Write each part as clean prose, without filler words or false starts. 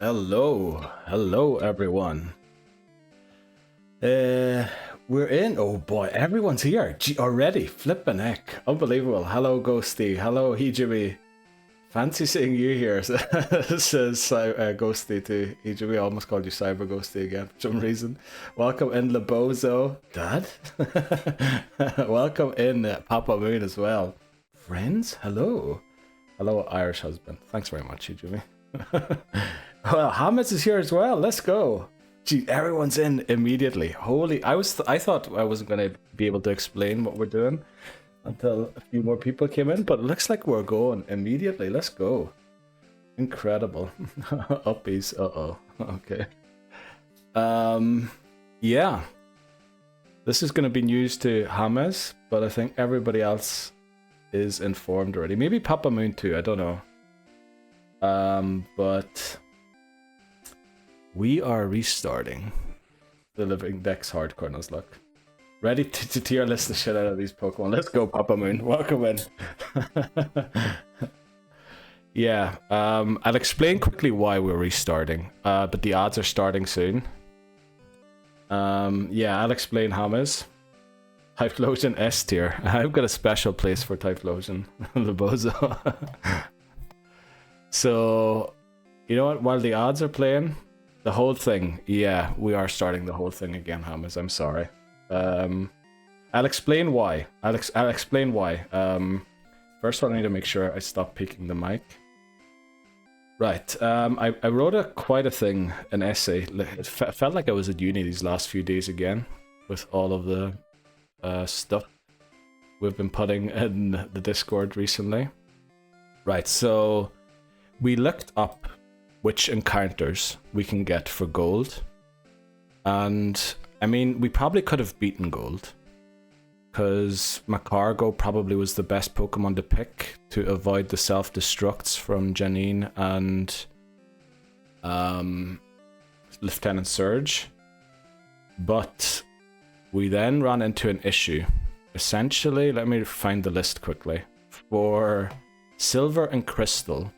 Hello everyone. We're in. Oh boy, everyone's here already. Flippin' heck, unbelievable. Hello Ghosty, hello Hijibi. Fancy seeing you here, says Ghosty to Hijibi. I almost called you Cyber Ghosty again for some reason. Welcome in Labozo. Dad? Welcome in Papa Moon as well. Friends, hello. Hello Irish husband. Thanks very much, Hijibi. Well, Hamas is here as well. Let's go. Gee, everyone's in immediately. Holy, I thought I wasn't going to be able to explain what we're doing until a few more people came in, but it looks like we're going immediately. Let's go. Incredible. Uppies. Uh-oh. Okay. Yeah. This is going to be news to Hamas, but I think everybody else is informed already. Maybe Papa Moon too. I don't know. But we are restarting the Living Dex Hardcore Nuzlocke. Ready to tier list the shit out of these Pokemon. Let's go, Papa Moon. Welcome in. Yeah, I'll explain quickly why we're restarting, but the odds are starting soon. Yeah, I'll explain Hamas. Typhlosion S tier. I've got a special place for Typhlosion. Labozo. So, you know what? While the odds are playing, the whole thing, yeah, we are starting the whole thing again, Hamas. I'm sorry. I'll explain why. I'll explain why. First of all, I need to make sure I stop peeking the mic. Right. I wrote quite a thing, an essay. It felt like I was at uni these last few days again, with all of the stuff we've been putting in the Discord recently. Right. So we looked up which encounters we can get for gold. And, I mean, we probably could have beaten gold. Because Macargo probably was the best Pokemon to pick to avoid the self-destructs from Janine and Lieutenant Surge. But we then ran into an issue. Essentially, let me find the list quickly. For Silver and Crystal,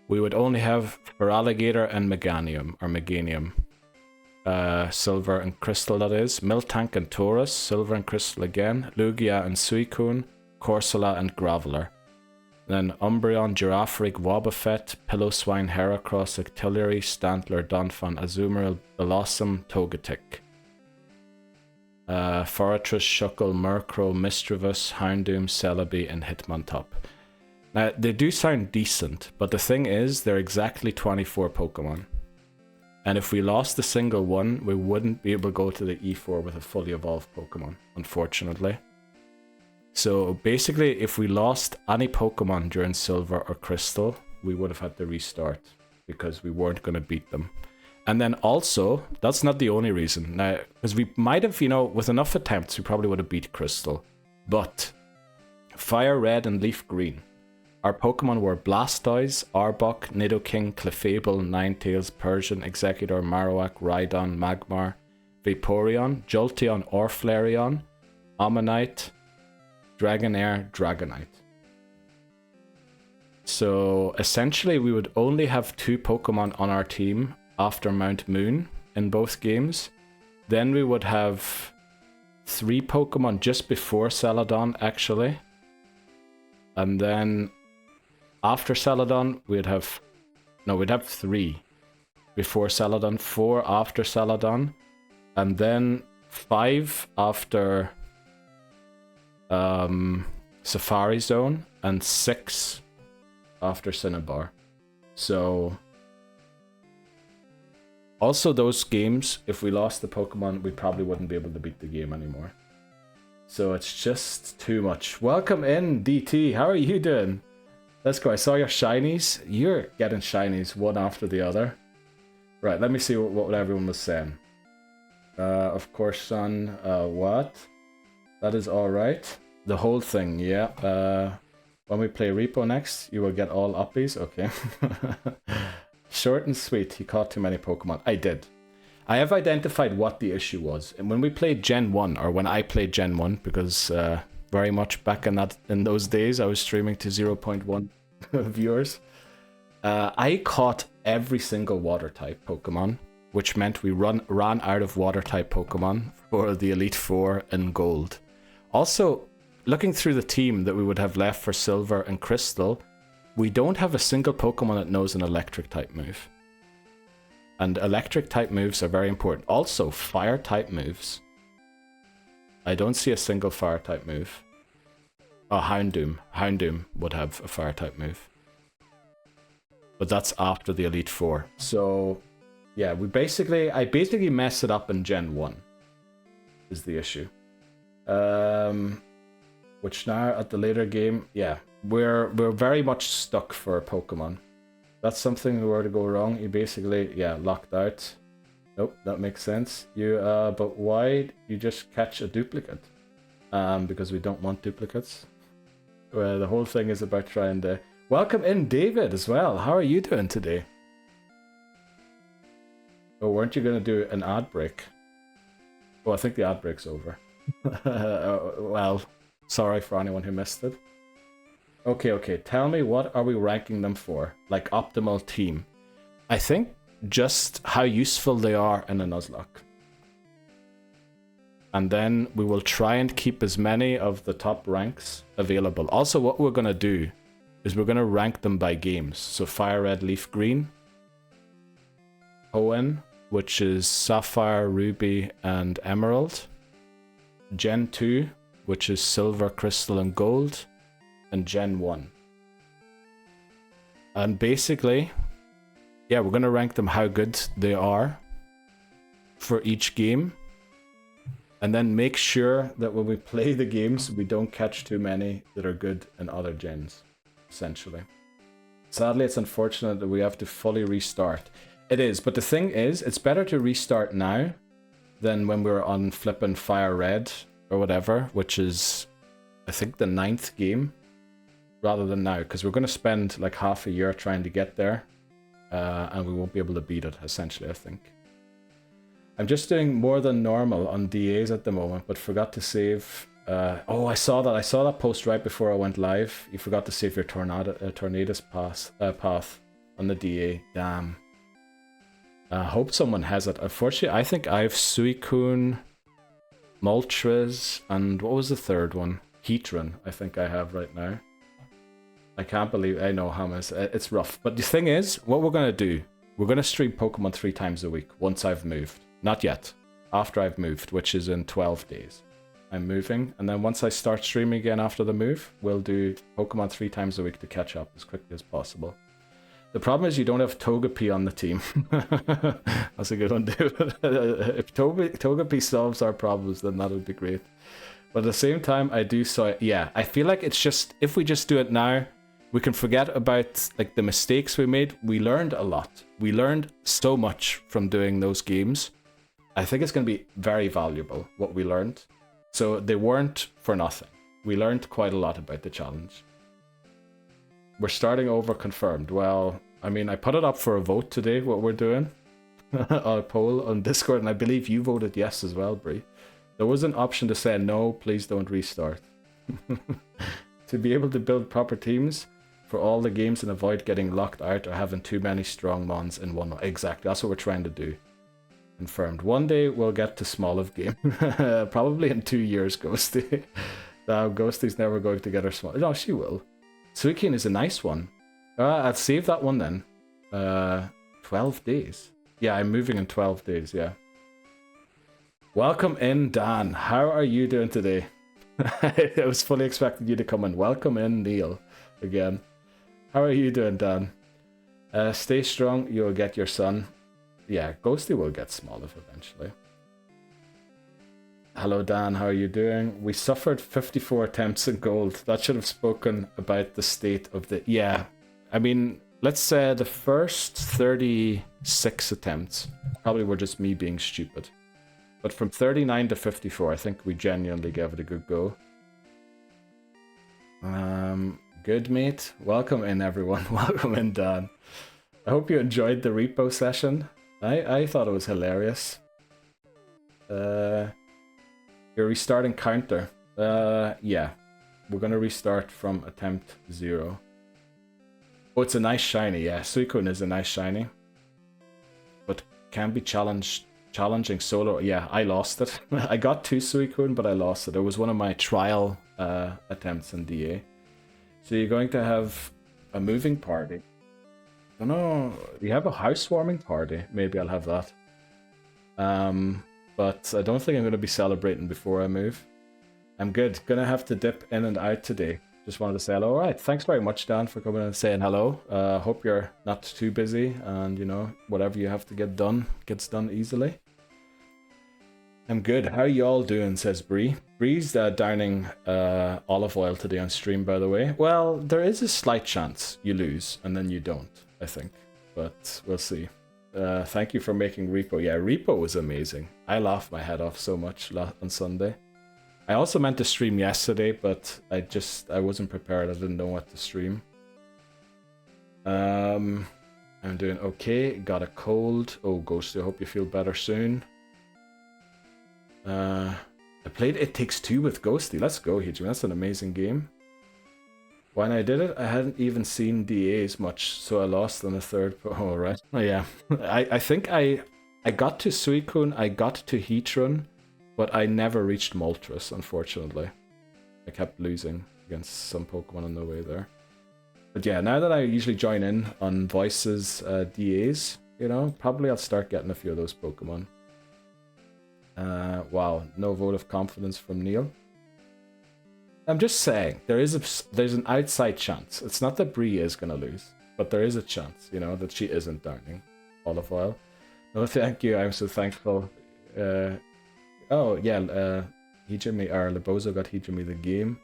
we would only have Feraligatr and Meganium. Silver and Crystal, that is. Miltank and Taurus, Silver and Crystal again. Lugia and Suicune, Corsola and Graveler. Then Umbreon, Girafarig, Wobbuffet, Pillowswine, Heracross, Octillery, Stantler, Donphan, Azumarill, Blossom, Togetic. Forretress, Shuckle, Murkrow, Misdreavus, Houndoom, Celebi, and Hitmontop. Now, they do sound decent, but the thing is, they're exactly 24 Pokemon. And if we lost a single one, we wouldn't be able to go to the E4 with a fully evolved Pokemon, unfortunately. So basically, if we lost any Pokemon during Silver or Crystal, we would have had to restart, because we weren't going to beat them. And then also, that's not the only reason. Now, because we might have, with enough attempts, we probably would have beat Crystal. But Fire Red and Leaf Green. Our Pokemon were Blastoise, Arbok, Nidoking, Clefable, Ninetales, Persian, Executor, Marowak, Rhydon, Magmar, Vaporeon, Jolteon or Flareon, Ammonite, Dragonair, Dragonite. So essentially we would only have 2 Pokemon on our team after Mount Moon in both games. Then we would have 3 Pokemon just before Celadon actually. And then after Celadon, we'd have 3 before Celadon, 4 after Celadon, and then 5 after Safari Zone, and 6 after Cinnabar. So, also those games, if we lost the Pokemon, we probably wouldn't be able to beat the game anymore. So it's just too much. Welcome in, DT. How are you doing? Let's go. I saw your shinies. You're getting shinies one after the other. Right, let me see what everyone was saying. Of course, son. What? That is alright. The whole thing, yeah. When we play Repo next, you will get all uppies. Okay. Short and sweet. He caught too many Pokemon. I did. I have identified what the issue was. And when we played Gen 1, or when I played Gen 1, because very much back in those days, I was streaming to 0.1 viewers. I caught every single water type Pokemon, which meant we ran out of water type Pokemon for the Elite Four in Gold. Also, looking through the team that we would have left for Silver and Crystal, we don't have a single Pokemon that knows an electric type move. And electric type moves are very important. Also, fire type moves. I don't see a single fire type move. Oh, Houndoom. Houndoom would have a fire type move. But that's after the Elite Four. So, yeah, I basically messed it up in Gen 1. Is the issue. Which now, at the later game, yeah, we're very much stuck for Pokemon. That's something that were to go wrong. You basically, yeah, locked out. Nope, that makes sense. But why you just catch a duplicate? Because we don't want duplicates. Well, the whole thing is about trying to... Welcome in, David, as well. How are you doing today? Oh, weren't you going to do an ad break? Oh, I think the ad break's over. Well, sorry for anyone who missed it. Okay. Tell me, what are we ranking them for? Like, optimal team. I think just how useful they are in a Nuzlocke. And then we will try and keep as many of the top ranks available. Also, what we're going to do is we're going to rank them by games. So Fire Red, Leaf Green. Hoenn, which is Sapphire, Ruby, and Emerald. Gen 2, which is Silver, Crystal, and Gold. And Gen 1. And basically, yeah, we're going to rank them how good they are for each game. And then make sure that when we play the games, we don't catch too many that are good in other gens, essentially. Sadly, it's unfortunate that we have to fully restart. It is, but the thing is, it's better to restart now than when we were on flipping Fire Red or whatever, which is, I think, the 9th game, rather than now, because we're going to spend like half a year trying to get there, and we won't be able to beat it, essentially, I think. I'm just doing more than normal on DAs at the moment, but forgot to save. Oh, I saw that post right before I went live. You forgot to save your Tornadus path on the DA. Damn. Hope someone has it. Unfortunately, I think I have Suicune, Moltres, and what was the third one? Heatran, I think I have right now. I can't believe I know how much it's rough. But the thing is, what we're gonna do, we're gonna stream Pokemon 3 times a week once I've moved. Not yet. After I've moved, which is in 12 days. I'm moving, and then once I start streaming again after the move, we'll do Pokemon 3 times a week to catch up as quickly as possible. The problem is you don't have Togepi on the team. That's a good one, David. If Togepi solves our problems, then that would be great. But at the same time, I feel like it's just, if we just do it now, we can forget about like the mistakes we made. We learned a lot. We learned so much from doing those games. I think it's going to be very valuable, what we learned. So they weren't for nothing. We learned quite a lot about the challenge. We're starting over confirmed. Well, I mean, I put it up for a vote today, what we're doing. A poll on Discord, and I believe you voted yes as well, Brie. There was an option to say, no, please don't restart. To be able to build proper teams for all the games and avoid getting locked out or having too many strong mons in one. Exactly, that's what we're trying to do. Confirmed. One day we'll get to small of game. Probably in 2 years, Ghosty. No, Ghosty's never going to get her small. No, she will. Suicune is a nice one. I'll save that one then. 12 days. Yeah, I'm moving in 12 days, yeah. Welcome in, Dan. How are you doing today? I was fully expecting you to come in. Welcome in, Neil, again. How are you doing, Dan? Stay strong, you'll get your son. Yeah, Ghosty will get Smoliv eventually. Hello, Dan. How are you doing? We suffered 54 attempts in gold. That should have spoken about the state of the... Yeah, I mean, let's say the first 36 attempts probably were just me being stupid. But from 39 to 54, I think we genuinely gave it a good go. Good, mate. Welcome in, everyone. Welcome in, Dan. I hope you enjoyed the repo session. I thought it was hilarious. You're restarting counter. Yeah. We're gonna restart from attempt 0. Oh, it's a nice shiny, yeah. Suicune is a nice shiny. But can be challenging solo. Yeah, I lost it. I got 2 Suicune, but I lost it. It was one of my trial attempts in DA. So you're going to have a moving party. I don't know. You have a housewarming party. Maybe I'll have that. But I don't think I'm going to be celebrating before I move. I'm good. Gonna have to dip in and out today. Just wanted to say hello. All right. Thanks very much, Dan, for coming and saying hello. Hope you're not too busy and, you know, whatever you have to get done gets done easily. I'm good. How you all doing, says Bree. Bree's downing olive oil today on stream, by the way. Well, there is a slight chance you lose and then you don't, I think. But we'll see. Thank you for making Repo. Yeah, Repo was amazing. I laughed my head off so much on Sunday. I also meant to stream yesterday, but I wasn't prepared. I didn't know what to stream. I'm doing okay. Got a cold. Oh, Ghosty, I hope you feel better soon. I played It Takes Two with Ghosty. Let's go, Hijim. That's an amazing game. When I did it, I hadn't even seen DAs much, so I lost on the third. Oh, right. Oh, yeah. I think I got to Suicune, I got to Heatran, but I never reached Moltres, unfortunately. I kept losing against some Pokemon on the way there. But yeah, now that I usually join in on Voice's DAs, you know, probably I'll start getting a few of those Pokemon. Wow, no vote of confidence from Neil. I'm just saying, there's an outside chance. It's not that Bree is going to lose, but there is a chance, you know, that she isn't downing olive oil. No, thank you. I'm so thankful. Oh, yeah, Hijimi, or Lebozo got Hijimi the game.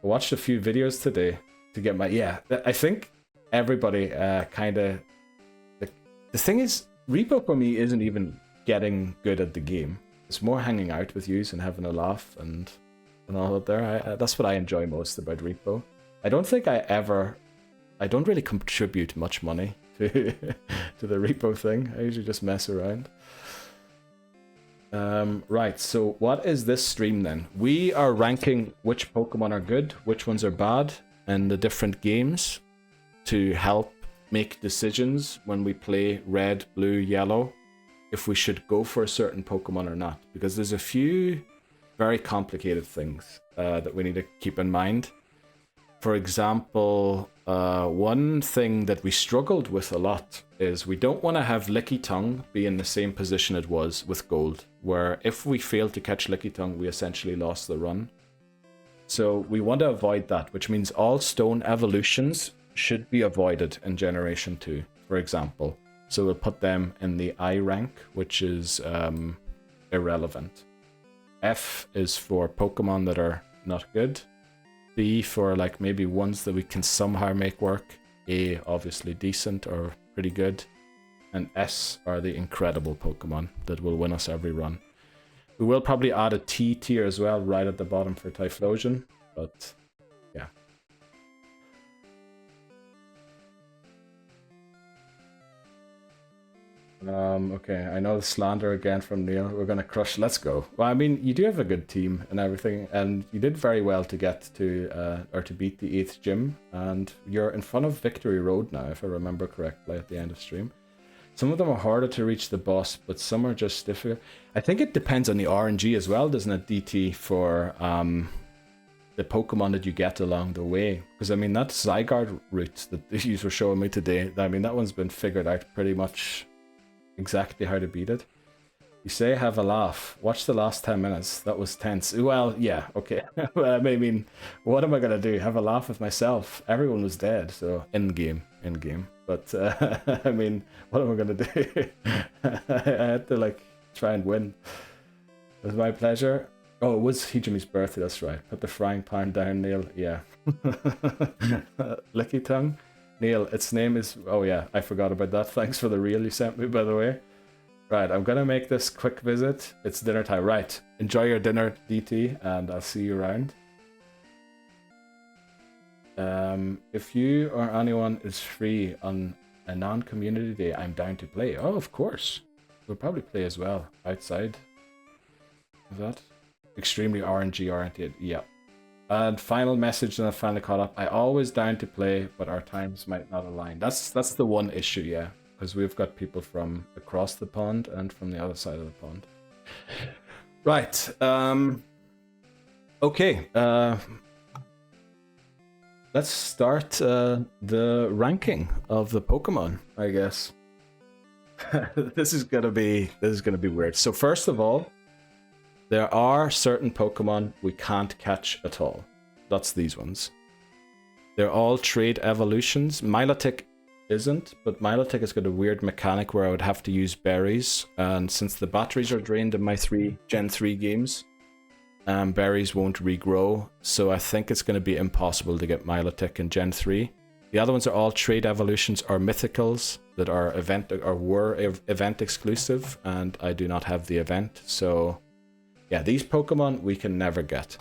I watched a few videos today to get my... Yeah, I think everybody kind of... The thing is, Repo for me isn't even getting good at the game. It's more hanging out with you and having a laugh and all that there. That's what I enjoy most about Repo. I don't think I don't really contribute much money to the Repo thing. I usually just mess around. Right, so what is this stream then? We are ranking which Pokemon are good, which ones are bad, in the different games to help make decisions when we play red, blue, yellow, if we should go for a certain Pokemon or not. Because there's a few very complicated things that we need to keep in mind. For example, one thing that we struggled with a lot is we don't want to have Lickitung be in the same position it was with Gold, where if we failed to catch Lickitung, we essentially lost the run. So we want to avoid that, which means all stone evolutions should be avoided in Generation 2, for example. So we'll put them in the I rank, which is irrelevant. F is for Pokemon that are not good. B for like maybe ones that we can somehow make work. A, obviously decent or pretty good. And S are the incredible Pokemon that will win us every run. We will probably add a T tier as well right at the bottom for Typhlosion, but yeah. Okay, I know the slander again from Neil. We're gonna crush. Let's go. Well, I mean, you do have a good team and everything, and you did very well to get to or to beat the 8th gym, and you're in front of Victory Road now, if I remember correctly, at the end of stream. Some of them are harder to reach the boss, but some are just difficult. I think it depends on the RNG as well, doesn't it, DT, for the Pokemon that you get along the way? Because I mean, that Zygarde route that you were showing me today, I mean, that one's been figured out pretty much exactly how to beat it. You say have a laugh. Watch the last 10 minutes. That was tense. Well, yeah, okay. Well, I mean, what am I gonna do? Have a laugh with myself? Everyone was dead, so in game. But I mean, what am I gonna do? I had to like try and win. It was my pleasure. Oh, it was Hijimi's birthday. That's right. Put the frying pan down, Neil. Yeah. Lickitung. Neil, its name is... Oh yeah, I forgot about that. Thanks for the reel you sent me, by the way. Right, I'm gonna make this quick visit. It's dinner time. Right, enjoy your dinner, DT, and I'll see you around. If you or anyone is free on a non-community day, I'm down to play. Oh, of course. We'll probably play as well, outside. Is that? Extremely RNG oriented, yeah. And final message, and I finally caught up. I always down to play, but our times might not align. That's the one issue, yeah, because we've got people from across the pond and from the other side of the pond. Right. Okay. Let's start the ranking of the Pokemon, I guess. This is gonna be weird. So first of all, there are certain Pokemon we can't catch at all. That's these ones. They're all trade evolutions. Milotic isn't, but Milotic has got a weird mechanic where I would have to use berries, and since the batteries are drained in my Gen 3 games, berries won't regrow, so I think it's going to be impossible to get Milotic in Gen 3. The other ones are all trade evolutions or mythicals that are were event exclusive, and I do not have the event, so yeah, these Pokemon we can never get.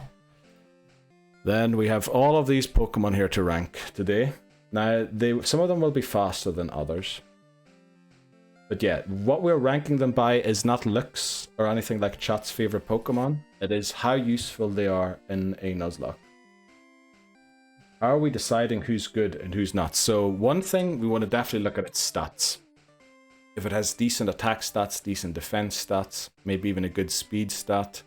Then we have all of these Pokemon here to rank today. Now, some of them will be faster than others. But yeah, what we're ranking them by is not looks or anything like chat's favorite Pokemon. It is how useful they are in a Nuzlocke. How are we deciding who's good and who's not? So one thing, we want to definitely look at its stats. If it has decent attack stats, decent defense stats, maybe even a good speed stat.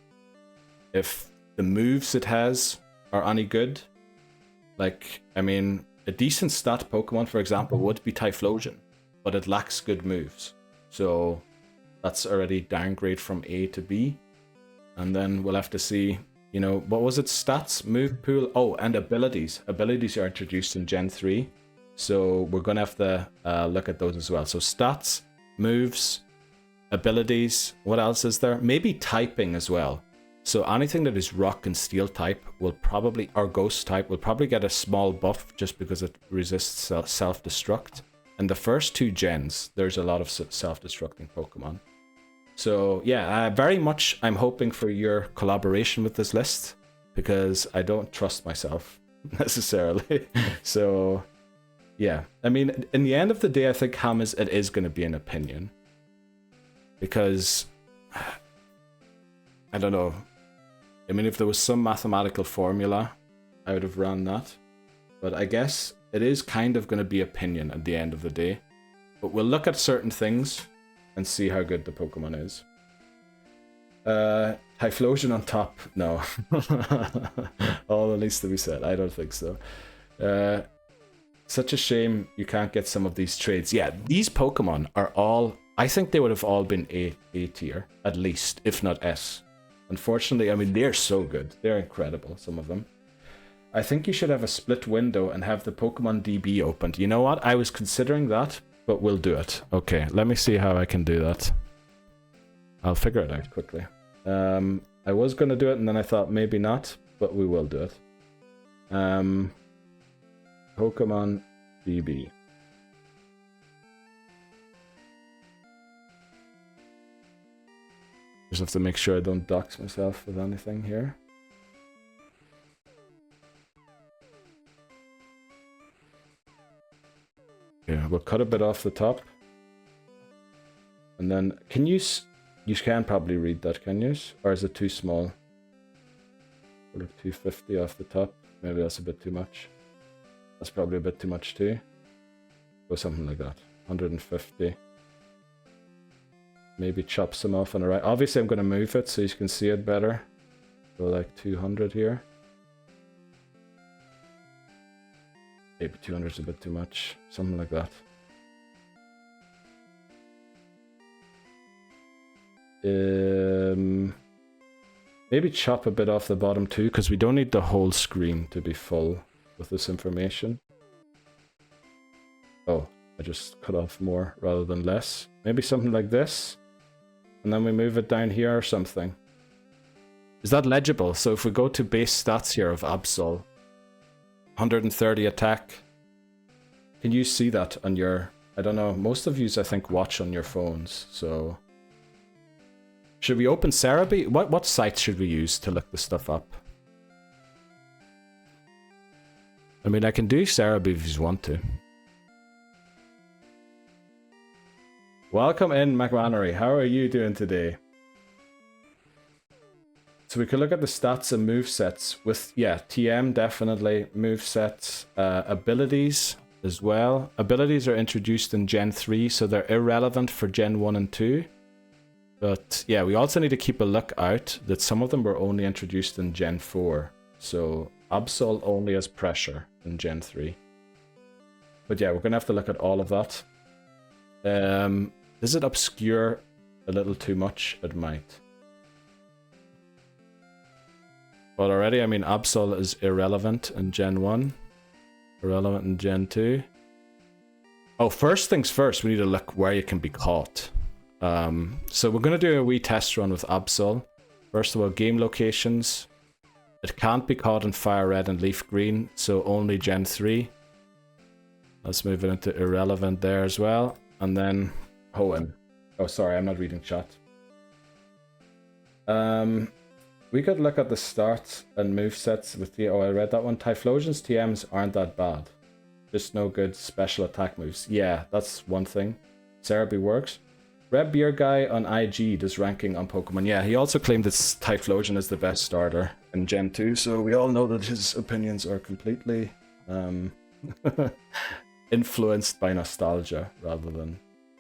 If the moves it has are any good. Like, I mean, a decent stat Pokemon, for example, would be Typhlosion, but it lacks good moves. So that's already downgrade from A to B. And then we'll have to see, you know, what was its stats? Move pool? Oh, and abilities. Abilities are introduced in Gen 3. So we're going to have to look at those as well. So stats, moves, abilities. What else is there? Maybe typing as well. So anything that is rock and steel type will probably, or ghost type, will probably get a small buff just because it resists self-destruct. And the first 2 gens, there's a lot of self-destructing Pokemon. So yeah, very much I'm hoping for your collaboration with this list, because I don't trust myself necessarily. So yeah, I mean, in the end of the day, I think it is going to be an opinion. Because, I don't know. I mean, if there was some mathematical formula, I would have run that. But I guess it is kind of going to be opinion at the end of the day. But we'll look at certain things and see how good the Pokemon is. Typhlosion on top? No. All that needs to be said. I don't think so. Such a shame you can't get some of these trades. Yeah, these Pokemon are all... I think they would have all been A tier, at least, if not S. Unfortunately, I mean, they're so good. They're incredible, some of them. I think you should have a split window and have the Pokemon DB opened. You know what? I was considering that, but we'll do it. Okay, let me see how I can do that. I'll figure it out quickly. I was going to do it, and then I thought maybe not, but we will do it. Pokemon DB. Just have to make sure I don't dox myself with anything here. Yeah, we'll cut a bit off the top. And then, can you can probably read that, can you? Or is it too small? Or 250 off the top? Maybe that's a bit too much. That's probably a bit too much too. Or something like that. 150. Maybe chop some off on the right. Obviously, I'm going to move it so you can see it better. So like 200 here. Maybe 200 is a bit too much. Something like that. Maybe chop a bit off the bottom too, because we don't need the whole screen to be full with this information. Oh, I just cut off more rather than less. Maybe something like this. And then we move it down here or something. Is that legible? So if we go to base stats here of Absol, 130 attack. Can you see that on your... I don't know, most of you I think watch on your phones, so... Should we open Cerebi? What sites should we use to look this stuff up? I mean, I can do Cerebi if you want to. Welcome in, McManery. How are you doing today? So we could look at the stats and movesets with, yeah, TM definitely, movesets, abilities as well. Abilities are introduced in Gen 3, so they're irrelevant for Gen 1 and 2. But yeah, we also need to keep a lookout that some of them were only introduced in Gen 4. So Absol only has pressure in Gen 3. But yeah, we're going to have to look at all of that. Does it obscure a little too much? It might. But already, I mean, Absol is irrelevant in Gen 1. Irrelevant in Gen 2. Oh, first things first, we need to look where you can be caught. So we're going to do a wee test run with Absol. First of all, game locations. It can't be caught in Fire Red and Leaf Green, so only Gen 3. Let's move it into irrelevant there as well. And then Home. Oh, sorry, I'm not reading chat. We could look at the starts and movesets with the... Oh, I read that one. Typhlosion's TMs aren't that bad. Just no good special attack moves. Yeah, that's one thing. Cerebi works. Red Beer Guy on IG does ranking on Pokemon. Yeah, he also claimed that Typhlosion is the best starter in Gen 2, so we all know that his opinions are completely influenced by nostalgia rather than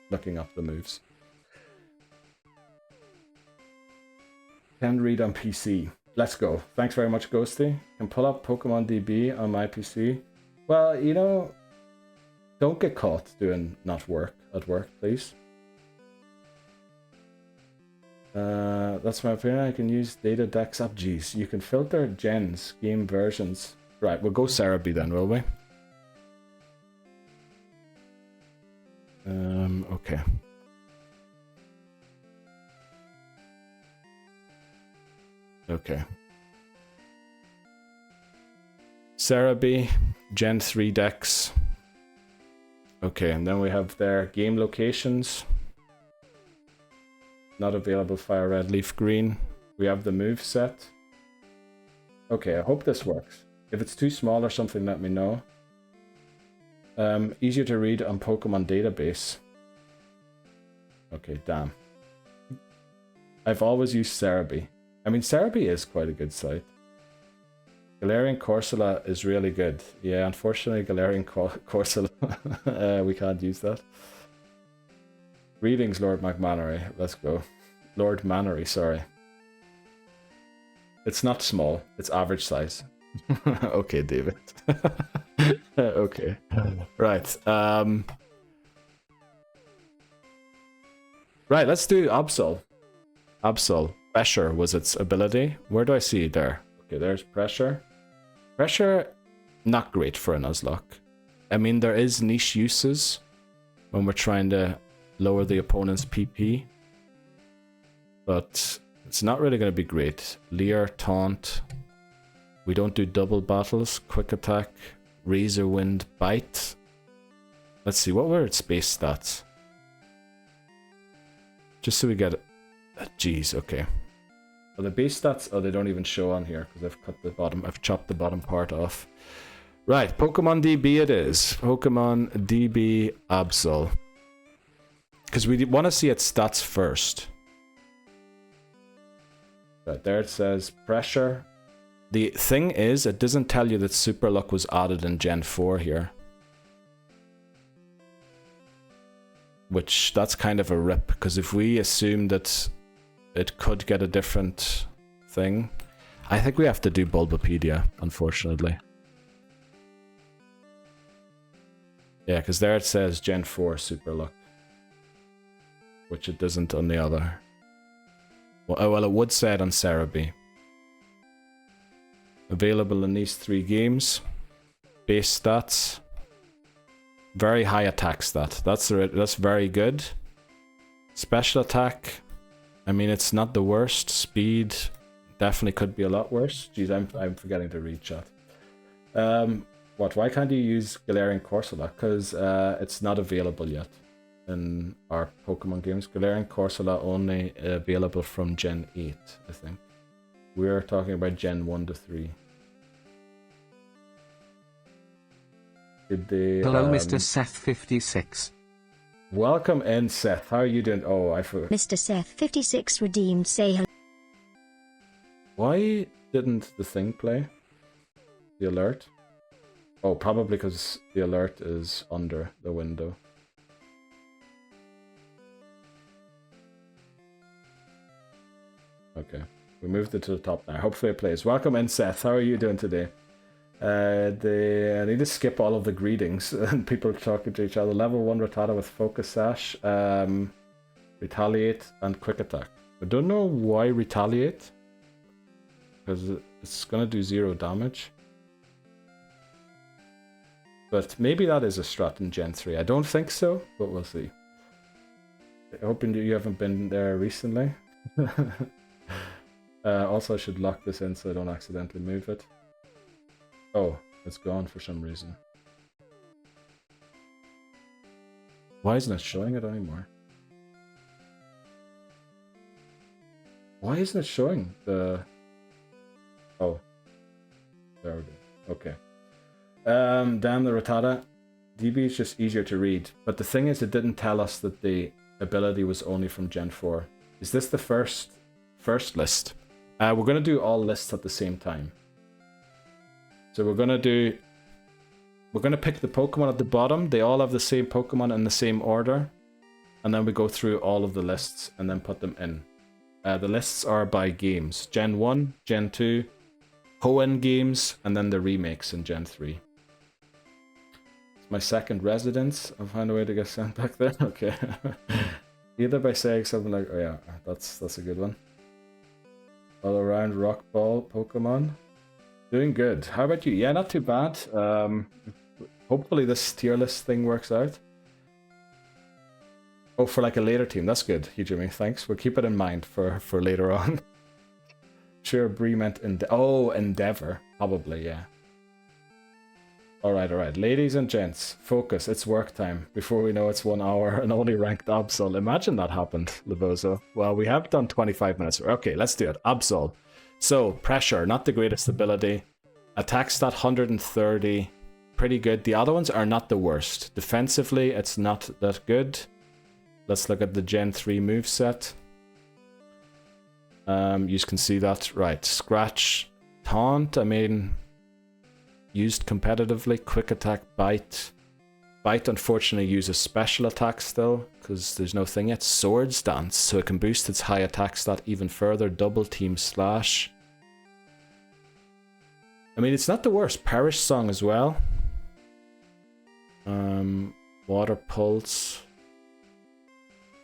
looking up the moves. Can read on PC. Let's go. Thanks very much, Ghosty. Can pull up Pokemon DB on my PC. Well, you know, don't get caught doing not work at work, please. That's my opinion. I can use data Dex up. Geez, you can filter gens, game versions. Right, we'll go Cerebi then, will we? Okay. Okay. Cerebi, Gen 3 Dex. Okay, and then we have their game locations. Not available Fire Red, Leaf Green. We have the move set. Okay, I hope this works. If it's too small or something, let me know. Easier to read on Pokemon database. Okay, damn. I've always used Cerebi. I mean, Cerebi is quite a good site. Galarian Corsola is really good. Yeah, unfortunately, Galarian Corsola, we can't use that. Greetings, Lord McMannery. Let's go. Lord Mannery, sorry. It's not small. It's average size. Okay, David. Okay. Right. Right, let's do Absol. Absol. Pressure was its ability. Where do I see it there? Okay, there's pressure. Pressure, not great for a Nuzlocke. I mean, there is niche uses when we're trying to lower the opponent's PP. But it's not really going to be great. Leer, Taunt. We don't do double battles. Quick Attack. Razor Wind, Bite. Let's see, what were its base stats? Just so we get it. Jeez, okay. Well, the base stats, oh, they don't even show on here because I've cut the bottom, I've chopped the bottom part off. Right, Pokemon DB it is. Pokemon DB Absol. Because we want to see its stats first. Right, there it says pressure. The thing is, it doesn't tell you that Super Luck was added in Gen 4 here. Which, that's kind of a rip, because if we assume that it could get a different thing, I think we have to do Bulbapedia, unfortunately. Yeah, because there it says Gen 4 Super Luck. Which it doesn't on the other. Well, it would say it on Cerebi. Available in these 3 games. Base stats. Very high attack stat. That's very good. Special attack. I mean, it's not the worst. Speed definitely could be a lot worse. Jeez, I'm forgetting to read chat. What? Why can't you use Galarian Corsola? Because it's not available yet in our Pokemon games. Galarian Corsola only available from Gen 8, I think. We're talking about Gen 1 to 3. Did they, hello, Mr. Seth56. Welcome in, Seth. How are you doing? Oh, I forgot. Mr. Seth56 redeemed say hello. Why didn't the thing play? The alert? Oh, probably because the alert is under the window. Okay, we moved it to the top now. Hopefully it plays. Welcome in, Seth. How are you doing today? I need to skip all of the greetings and people talking to each other. Level 1 Rattata with Focus Sash, Retaliate, and Quick Attack. I don't know why Retaliate, because it's gonna do 0 damage. But maybe that is a strat in Gen 3. I don't think so, but we'll see. Hoping that you haven't been there recently. Also, I should lock this in so I don't accidentally move it. Oh, it's gone for some reason. Why isn't it showing it anymore? Why isn't it showing the... Oh. There we go. Okay. Damn the Rattata. DB is just easier to read. But the thing is, it didn't tell us that the ability was only from Gen 4. Is this the first list? We're going to do all lists at the same time. So we're going to pick the Pokemon at the bottom. They all have the same Pokemon in the same order. And then we go through all of the lists and then put them in. The lists are by games. Gen 1, Gen 2, Hoenn games, and then the remakes in Gen 3. It's my second residence. I'll find a way to get sent back there. Okay. Either by saying something like, oh yeah, that's a good one. All around rock ball Pokemon. Doing good. How about you? Yeah, not too bad. Hopefully this tier list thing works out. Oh, for like a later team. That's good, Jimmy. Thanks. We'll keep it in mind for later on. Sure, Bree meant Endeavor. Probably, yeah. Alright. Ladies and gents, focus. It's work time. Before we know it's 1 hour and only ranked Absol. Imagine that happened, Livozo. Well, we have done 25 minutes. Okay, let's do it. Absol. So, pressure, not the greatest ability. Attack stat 130. Pretty good. The other ones are not the worst. Defensively, it's not that good. Let's look at the Gen 3 moveset. You can see that. Right. Scratch, Taunt. I mean, used competitively. Quick Attack, Bite. Bite, unfortunately, uses special attack still, because there's no thing yet. Swords Dance, so it can boost its high attack stat even further. Double Team Slash. I mean, it's not the worst. Perish Song as well. Water Pulse.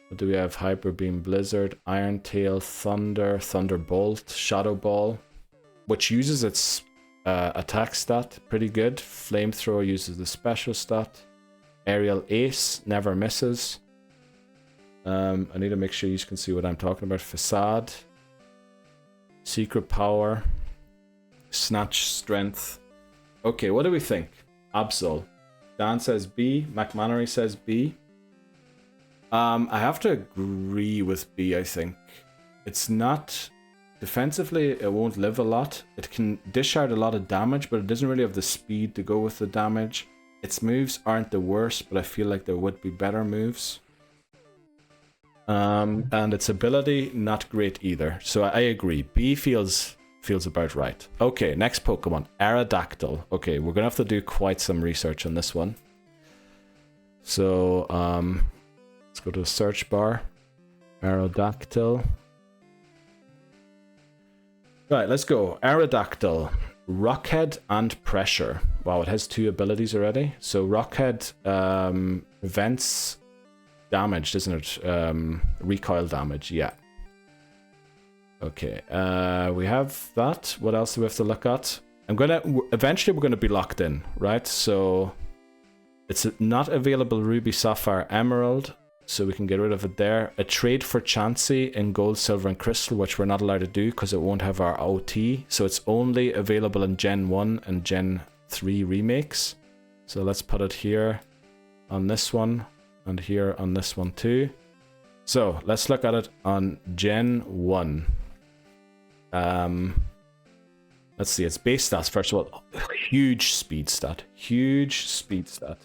What do we have? Hyper Beam, Blizzard, Iron Tail, Thunder, Thunderbolt, Shadow Ball, which uses its attack stat pretty good. Flamethrower uses the special stat. Aerial Ace never misses. I need to make sure you can see what I'm talking about. Facade, Secret Power, Snatch Strength. Okay, what do we think? Absol. Dan says B. McMannery says B. I have to agree with B, I think. It's not... Defensively, it won't live a lot. It can dish out a lot of damage, but it doesn't really have the speed to go with the damage. Its moves aren't the worst, but I feel like there would be better moves. And its ability, not great either. So I agree. B feels about right. Okay, next Pokemon. Aerodactyl. Okay, we're going to have to do quite some research on this one. So, let's go to the search bar. Aerodactyl. Right, let's go. Aerodactyl. Rockhead and Pressure. Wow, it has 2 abilities already. So Rockhead prevents damage, doesn't it? Recoil damage, yeah. Okay, we have that. What else do we have to look at? Eventually we're gonna be locked in, right? So it's not available Ruby, Sapphire, Emerald, so we can get rid of it there. A trade for Chansey in Gold, Silver, and Crystal, which we're not allowed to do because it won't have our OT. So it's only available in Gen 1 and Gen 3 remakes. So let's put it here on this one and here on this one too. So let's look at it on Gen 1. Let's see, its base stats first of all. Huge speed stat. Huge speed stat.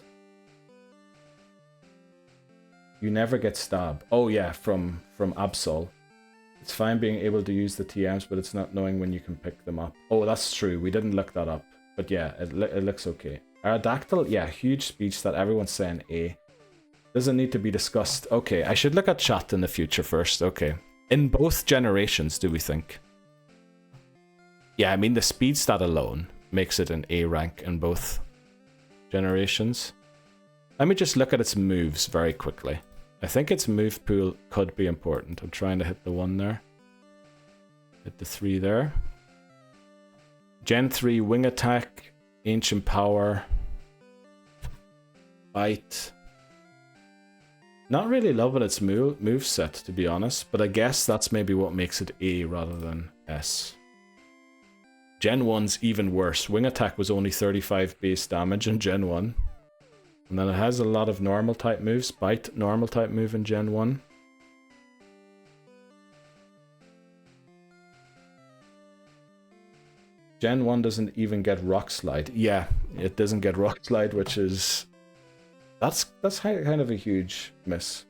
You never get stabbed. Oh yeah, from Absol. It's fine being able to use the TMs, but it's not knowing when you can pick them up. Oh, that's true. We didn't look that up. But yeah, it looks okay. Aerodactyl, yeah, huge speech that everyone's saying A. Doesn't need to be discussed. Okay, I should look at chat in the future first. Okay. In both generations, do we think? Yeah, I mean, the speed stat alone makes it an A rank in both generations. Let me just look at its moves very quickly. I think its move pool could be important. I'm trying to hit the 1 there. Hit the 3 there. Gen 3 wing attack, ancient power, bite. Not really loving its move set, to be honest, but I guess that's maybe what makes it A rather than S. Gen 1's even worse. Wing attack was only 35 base damage in Gen 1. And then it has a lot of normal type moves. Bite, normal type move in Gen 1. Gen 1 doesn't even get Rock Slide. Yeah, it doesn't get Rock Slide, which is... That's kind of a huge miss.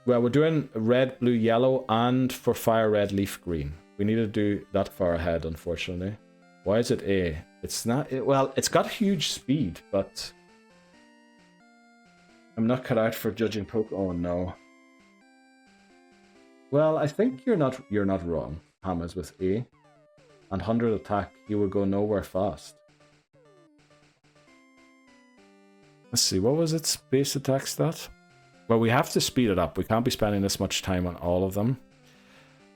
Well, we're doing red, blue, yellow, and for fire red, leaf green. We need to do that far ahead, unfortunately. Why is it A? It's not... well, it's got huge speed, but... I'm not cut out for judging Poke... Oh, no. Well, I think you're not wrong, Hammers, with A. And 100 attack, you will go nowhere fast. Let's see, what was its base attack stat? Well, we have to speed it up. We can't be spending this much time on all of them.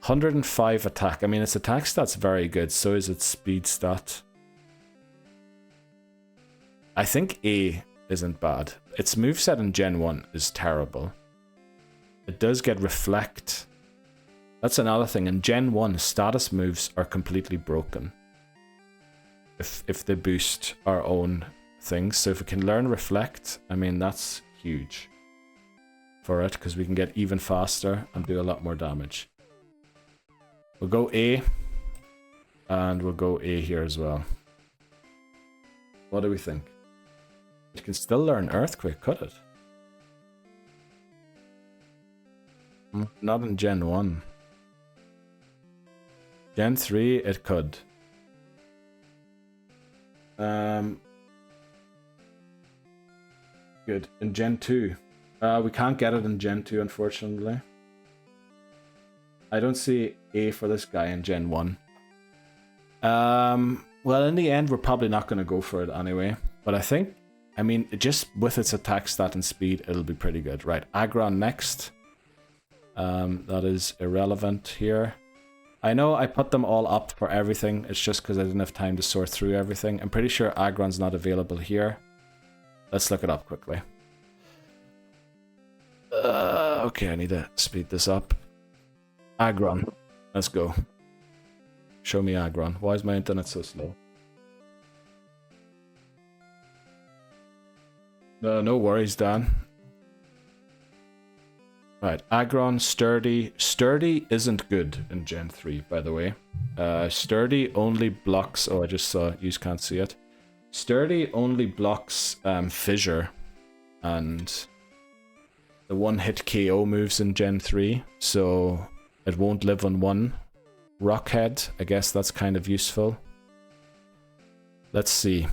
105 attack. I mean, its attack stat's very good, so is its speed stat. I think A isn't bad. Its moveset in Gen 1 is terrible. It does get Reflect. That's another thing. In Gen 1, status moves are completely broken. If they boost our own things. So if we can learn Reflect, I mean, that's huge for it, because we can get even faster and do a lot more damage. We'll go A, and we'll go A here as well. What do we think? It can still learn Earthquake, could it? Not in Gen 1. Gen 3, it could. Good. In Gen 2. We can't get it in Gen 2, unfortunately. I don't see A for this guy in Gen 1. Well, in the end, we're probably not going to go for it anyway. But I think, I mean, just with its attack stat and speed, it'll be pretty good. Right, Aggron next. That is irrelevant here. I know I put them all up for everything. It's just because I didn't have time to sort through everything. I'm pretty sure Aggron's not available here. Let's look it up quickly. Okay, I need to speed this up. Aggron. Let's go. Show me Aggron. Why is my internet so slow? No worries, Dan. Right, Aggron, Sturdy. Sturdy isn't good in Gen 3, by the way. Sturdy only blocks... Oh, I just saw... You can't see it. Sturdy only blocks Fissure and the one-hit KO moves in Gen 3, so it won't live on one. Rockhead, I guess that's kind of useful. Let's see.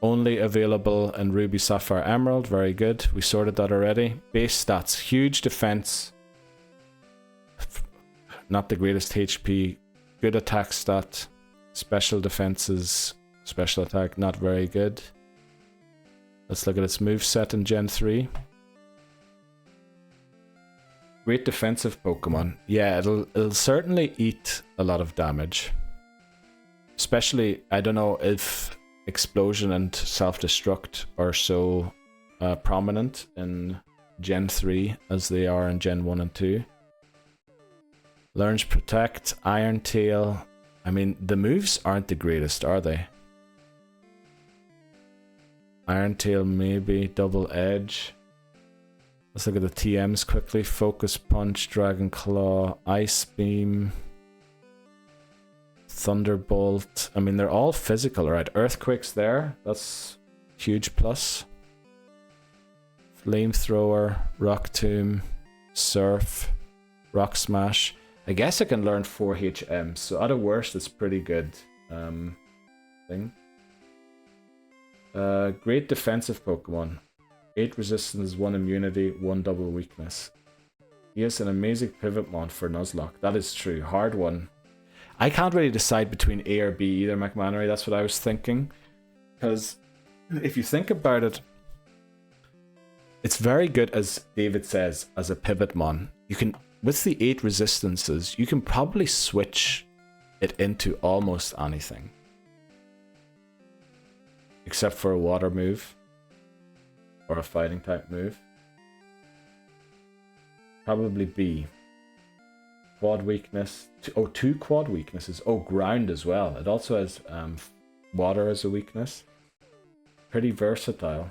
Only available in Ruby, Sapphire, Emerald. Very good. We sorted that already. Base stats. Huge defense. Not the greatest HP. Good attack stat. Special defenses. Special attack. Not very good. Let's look at its moveset in Gen 3. Great defensive Pokemon. Yeah, it'll certainly eat a lot of damage. Especially, I don't know if Explosion and Self-Destruct are so prominent in Gen 3 as they are in Gen 1 and 2. Learns Protect, Iron Tail. I mean, the moves aren't the greatest, are they? Iron Tail maybe, Double Edge. Let's look at the TMs quickly. Focus Punch, Dragon Claw, Ice Beam, Thunderbolt. I mean, they're all physical, right? Earthquake's there. That's huge plus. Flamethrower, Rock Tomb, Surf, Rock Smash. I guess I can learn 4 HM, so at a worst, it's pretty good thing. Great defensive Pokemon. 8 resistance, 1 immunity, 1 double weakness. He has an amazing Pivotmon for Nuzlocke. That is true. Hard one. I can't really decide between A or B either, McMannery. That's what I was thinking. Because if you think about it, it's very good, as David says, as a Pivotmon. You can, with the 8 resistances, you can probably switch it into almost anything. Except for a water move. Or a fighting type move. Probably B. Quad weakness. 2 quad weaknesses. Oh, ground as well. It also has water as a weakness. Pretty versatile.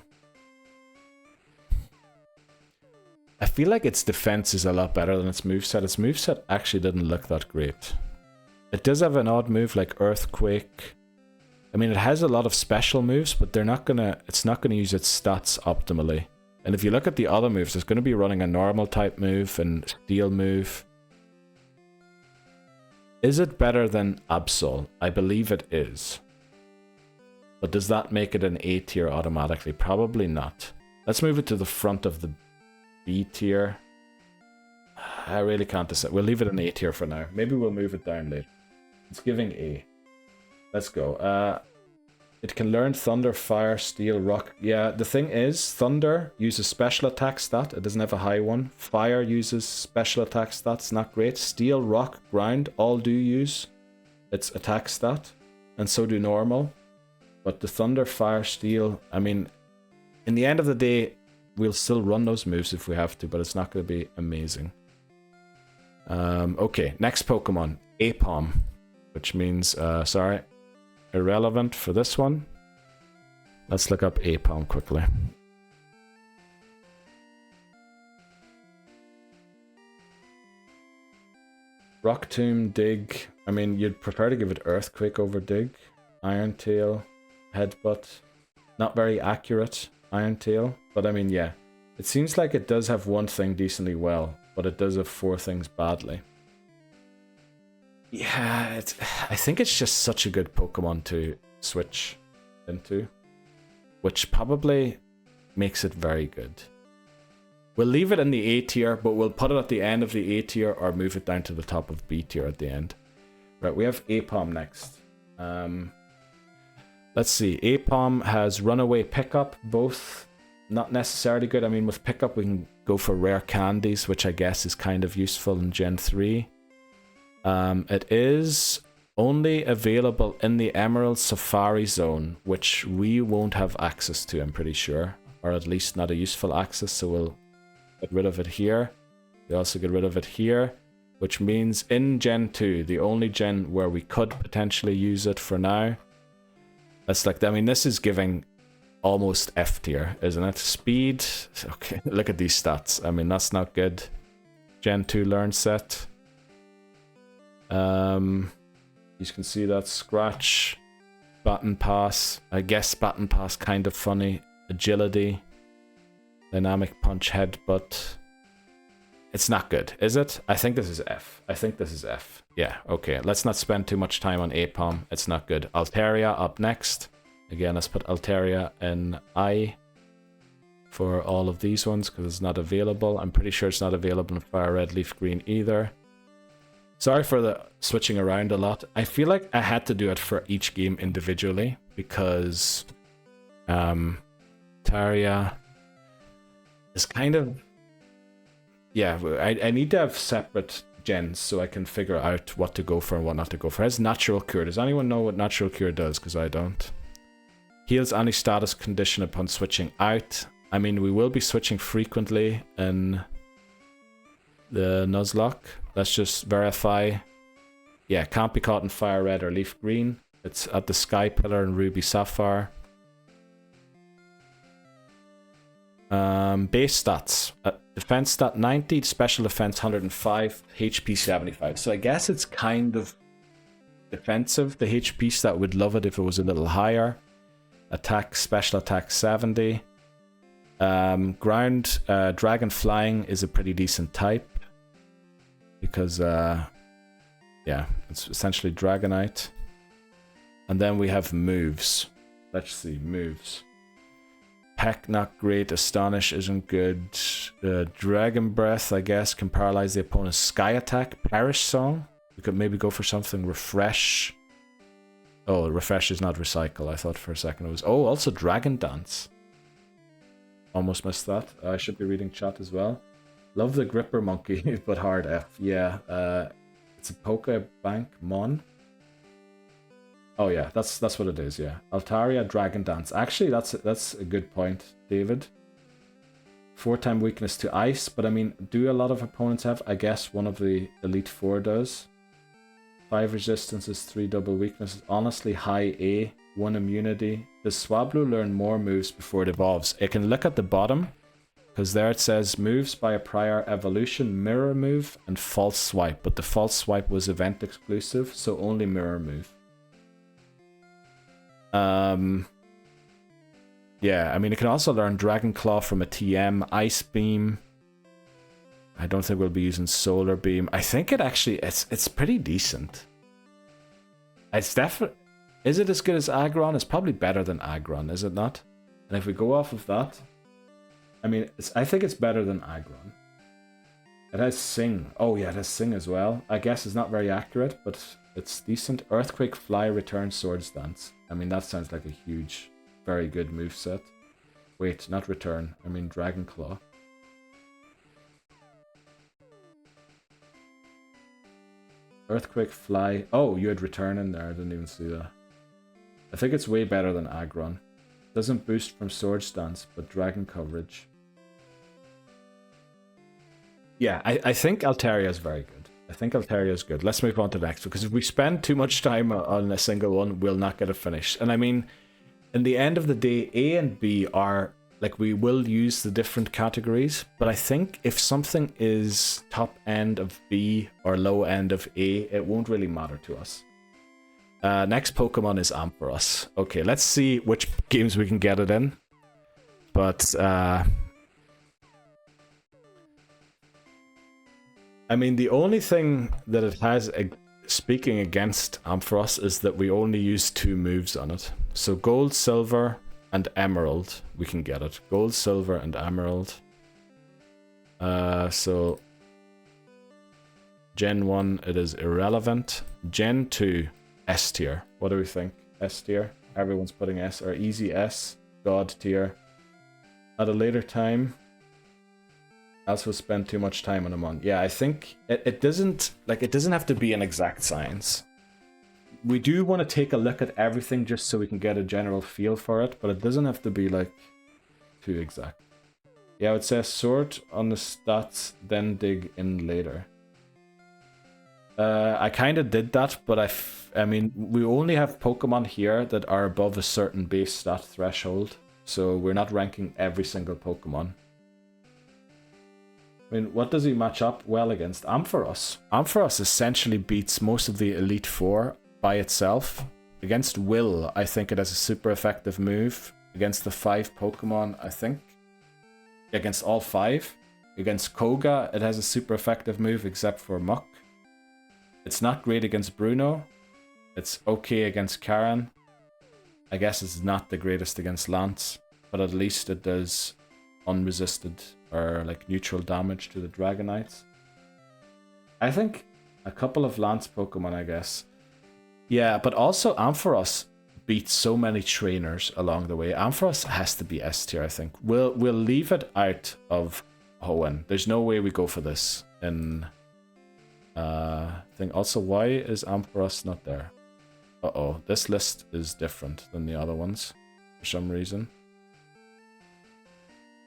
I feel like its defense is a lot better than its moveset. Its moveset actually didn't look that great. It does have an odd move like Earthquake. I mean, it has a lot of special moves, but it's not gonna use its stats optimally. And if you look at the other moves, it's gonna be running a normal type move and steel move. Is it better than Absol? I believe it is. But does that make it an A tier automatically? Probably not. Let's move it to the front of the B tier. I really can't decide. We'll leave it an A tier for now. Maybe we'll move it down later. It's giving A. Let's go. It can learn Thunder, Fire, Steel, Rock. Yeah, the thing is, Thunder uses special attack stat. It doesn't have a high one. Fire uses special attack stats. Not great. Steel, Rock, Ground all do use its attack stat. And so do normal. But the Thunder, Fire, Steel, I mean, in the end of the day, we'll still run those moves if we have to, but it's not going to be amazing. Okay, next Pokemon. Apom. Which means, irrelevant for this one. Let's look up Apom quickly. Rock Tomb, Dig. I mean, you'd prefer to give it Earthquake over Dig. Iron Tail, Headbutt. Not very accurate, Iron Tail. But I mean, yeah. It seems like it does have one thing decently well, but it does have 4 things badly. Yeah, I think it's just such a good Pokemon to switch into, which probably makes it very good. We'll leave it in the A tier, but we'll put it at the end of the A tier or move it down to the top of B tier at the end. Right, we have Apom next. Let's see, Apom has Runaway Pickup, both not necessarily good. I mean, with Pickup we can go for rare candies, which I guess is kind of useful in Gen 3. It is only available in the Emerald Safari Zone, which we won't have access to, I'm pretty sure. Or at least not a useful access, so we'll get rid of it here. We also get rid of it here, which means in Gen 2, the only gen where we could potentially use it for now. That's like, I mean, this is giving almost F tier, isn't it? Speed, okay, look at these stats. I mean, that's not good. Gen 2 learn set. You can see that Scratch, Baton Pass. I guess Baton Pass kind of funny. Agility, Dynamic Punch, Headbutt. It's not good, is it? I think this is F. I think this is F. Yeah, okay. Let's not spend too much time on Apom. It's not good. Altaria up next. Again, let's put Altaria in I for all of these ones because it's not available. I'm pretty sure it's not available in Fire Red, Leaf Green either. Sorry for the switching around a lot. I feel like I had to do it for each game individually because Taria is kind of... Yeah, I need to have separate gens so I can figure out what to go for and what not to go for. It has Natural Cure. Does anyone know what Natural Cure does? Because I don't. Heals any status condition upon switching out. I mean, we will be switching frequently in the Nuzlocke. Let's just verify. Yeah, can't be caught in Fire Red or Leaf Green. It's at the Sky Pillar and Ruby Sapphire. Base stats. Defense stat 90, special defense 105, HP 75. So I guess it's kind of defensive. The HP stat would love it if it was a little higher. Attack, special attack 70. Ground Dragon Flying is a pretty decent type. Because, yeah, it's essentially Dragonite. And then we have moves. Let's see, moves. Peck, not great. Astonish isn't good. Dragon Breath, I guess, can paralyze the opponent's Sky Attack. Perish Song. We could maybe go for something. Refresh. Oh, Refresh is not Recycle. I thought for a second it was... Oh, also Dragon Dance. Almost missed that. I should be reading chat as well. Love the Gripper Monkey, but hard F. Yeah, it's a Pokebank Mon. Oh yeah, that's what it is, yeah. Altaria, Dragon Dance. Actually, that's a good point, David. 4-time weakness to Ice, but I mean, do a lot of opponents have? I guess one of the Elite Four does. 5 resistances, 3 double weaknesses. Honestly, high A, 1 immunity. Does Swablu learn more moves before it evolves? It can look at the bottom, because there it says moves by a prior evolution, Mirror Move, and False Swipe. But the False Swipe was event exclusive, so only Mirror Move. Yeah, I mean, it can also learn Dragon Claw from a TM, Ice Beam. I don't think we'll be using Solar Beam. I think it actually, it's pretty decent. It's definitely... Is it as good as Aggron? It's probably better than Aggron, is it not? And if we go off of that... I mean, I think it's better than Aggron. It has Sing. Oh yeah, it has Sing as well. I guess it's not very accurate, but it's decent. Earthquake, Fly, Return, Swords Dance. I mean, that sounds like a huge, very good moveset. Wait, not Return. I mean Dragon Claw. Earthquake, Fly. Oh, you had Return in there. I didn't even see that. I think it's way better than Aggron. Doesn't boost from Sword Stance, but Dragon coverage. Yeah, I think Altaria is very good. I think Altaria is good. Let's move on to the next, because if we spend too much time on a single one, we'll not get it finished. And I mean, in the end of the day, A and B are, like, we will use the different categories, but I think if something is top end of B or low end of A, it won't really matter to us. Next Pokemon is Ampharos. Okay, let's see which games we can get it in. But, I mean, the only thing that it has speaking against Ampharos is that we only use 2 moves on it. So Gold, Silver, and Emerald, we can get it. Gold, Silver, and Emerald. So Gen 1, it is irrelevant. Gen 2, S tier. What do we think? S tier? Everyone's putting S, or easy S, God tier. At a later time, else we'll spend too much time on them on. Yeah, I think it doesn't have to be an exact science. We do want to take a look at everything just so we can get a general feel for it, but it doesn't have to be like too exact. Yeah, it says sort on the stats, then dig in later. I kind of did that, but I mean, we only have Pokemon here that are above a certain base stat threshold, so we're not ranking every single Pokemon. I mean, what does he match up well against? Ampharos. Ampharos essentially beats most of the Elite Four by itself. Against Will, I think it has a super effective move. Against the 5 Pokemon, I think. Against all 5. Against Koga, it has a super effective move except for Muck. It's not great against Bruno. It's okay against Karen. I guess it's not the greatest against Lance, but at least it does unresisted or like neutral damage to the Dragonites. I think a couple of Lance Pokemon, I guess. Yeah, but also Ampharos beats so many trainers along the way. Ampharos has to be S tier, I think. We'll leave it out of Hoenn. There's no way we go for this in thing. Also, why is Ampharos not there? Uh-oh, this list is different than the other ones for some reason.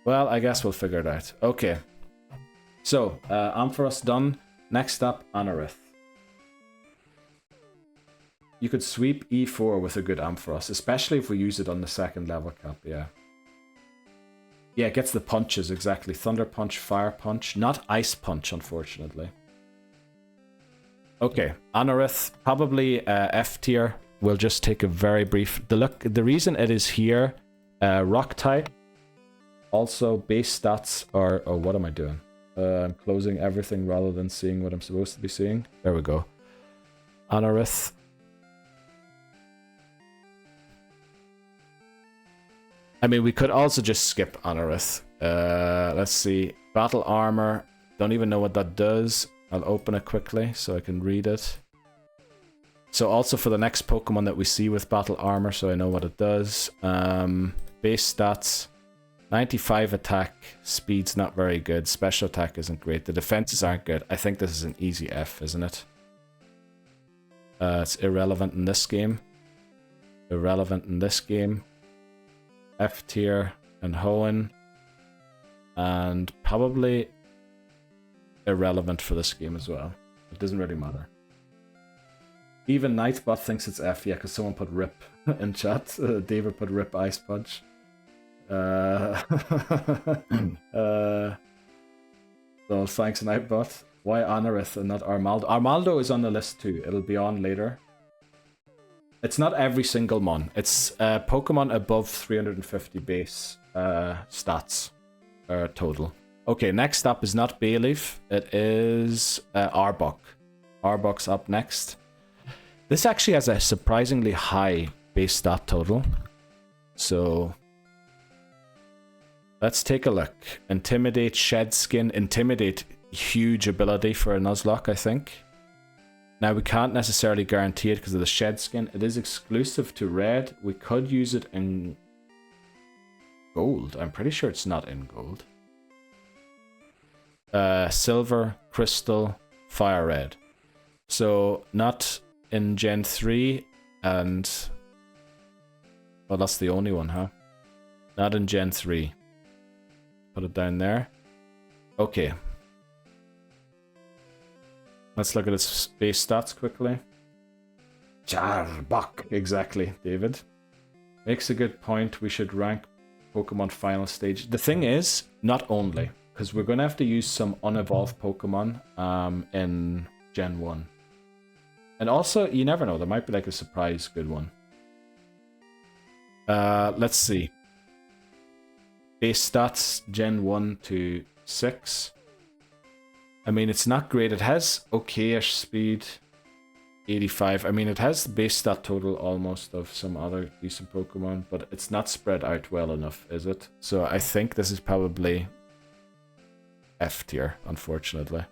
Well, I guess we'll figure it out. Okay. So, Ampharos done. Next up, Anorith. You could sweep E4 with a good Ampharos, especially if we use it on the 2nd level cap, yeah. Yeah, it gets the punches, exactly. Thunder Punch, Fire Punch. Not Ice Punch, unfortunately. Okay, Anorith, probably F tier. We'll just take a very brief... The reason it is here, Rock type. Also, base stats are... Oh, what am I doing? I'm closing everything rather than seeing what I'm supposed to be seeing. There we go. Anorith. I mean, we could also just skip Anorith. Let's see. Battle Armor. Don't even know what that does. I'll open it quickly so I can read it. So also for the next Pokemon that we see with Battle Armor, so I know what it does. Base stats. 95 attack. Speed's not very good. Special attack isn't great. The defenses aren't good. I think this is an easy F, isn't it? It's irrelevant in this game. Irrelevant in this game. F tier and Hoenn. And probably irrelevant for this game as well. It doesn't really matter. Even Nightbot thinks it's F, yeah, because someone put RIP in chat. David put RIP Ice Punch. So thanks Nightbot. Why Anorith and not Armaldo? Armaldo is on the list too. It'll be on later. It's not every single mon. It's Pokemon above 350 base stats total. Okay, next up is not Bayleaf. It is Arbok. Arbok's up next. This actually has a surprisingly high base stat total. So let's take a look. Intimidate, Shed Skin. Intimidate, huge ability for a Nuzlocke, I think. Now, we can't necessarily guarantee it because of the Shed Skin. It is exclusive to Red. We could use it in Gold. I'm pretty sure it's not in Gold. Silver, Crystal, Fire Red. So, not in Gen 3 and... Well, that's the only one, huh? Not in Gen 3. Put it down there. Okay. Let's look at its base stats quickly. Charbok. Exactly, David. Makes a good point. We should rank Pokemon final stage. The thing is, not only, because we're going to have to use some unevolved Pokemon in Gen 1. And also, you never know, there might be like a surprise good one. Let's see. Base stats, Gen 1 to 6. I mean, it's not great. It has okay-ish speed, 85. I mean, it has the base stat total almost of some other decent Pokemon, but it's not spread out well enough, is it? So I think this is probably F tier, unfortunately.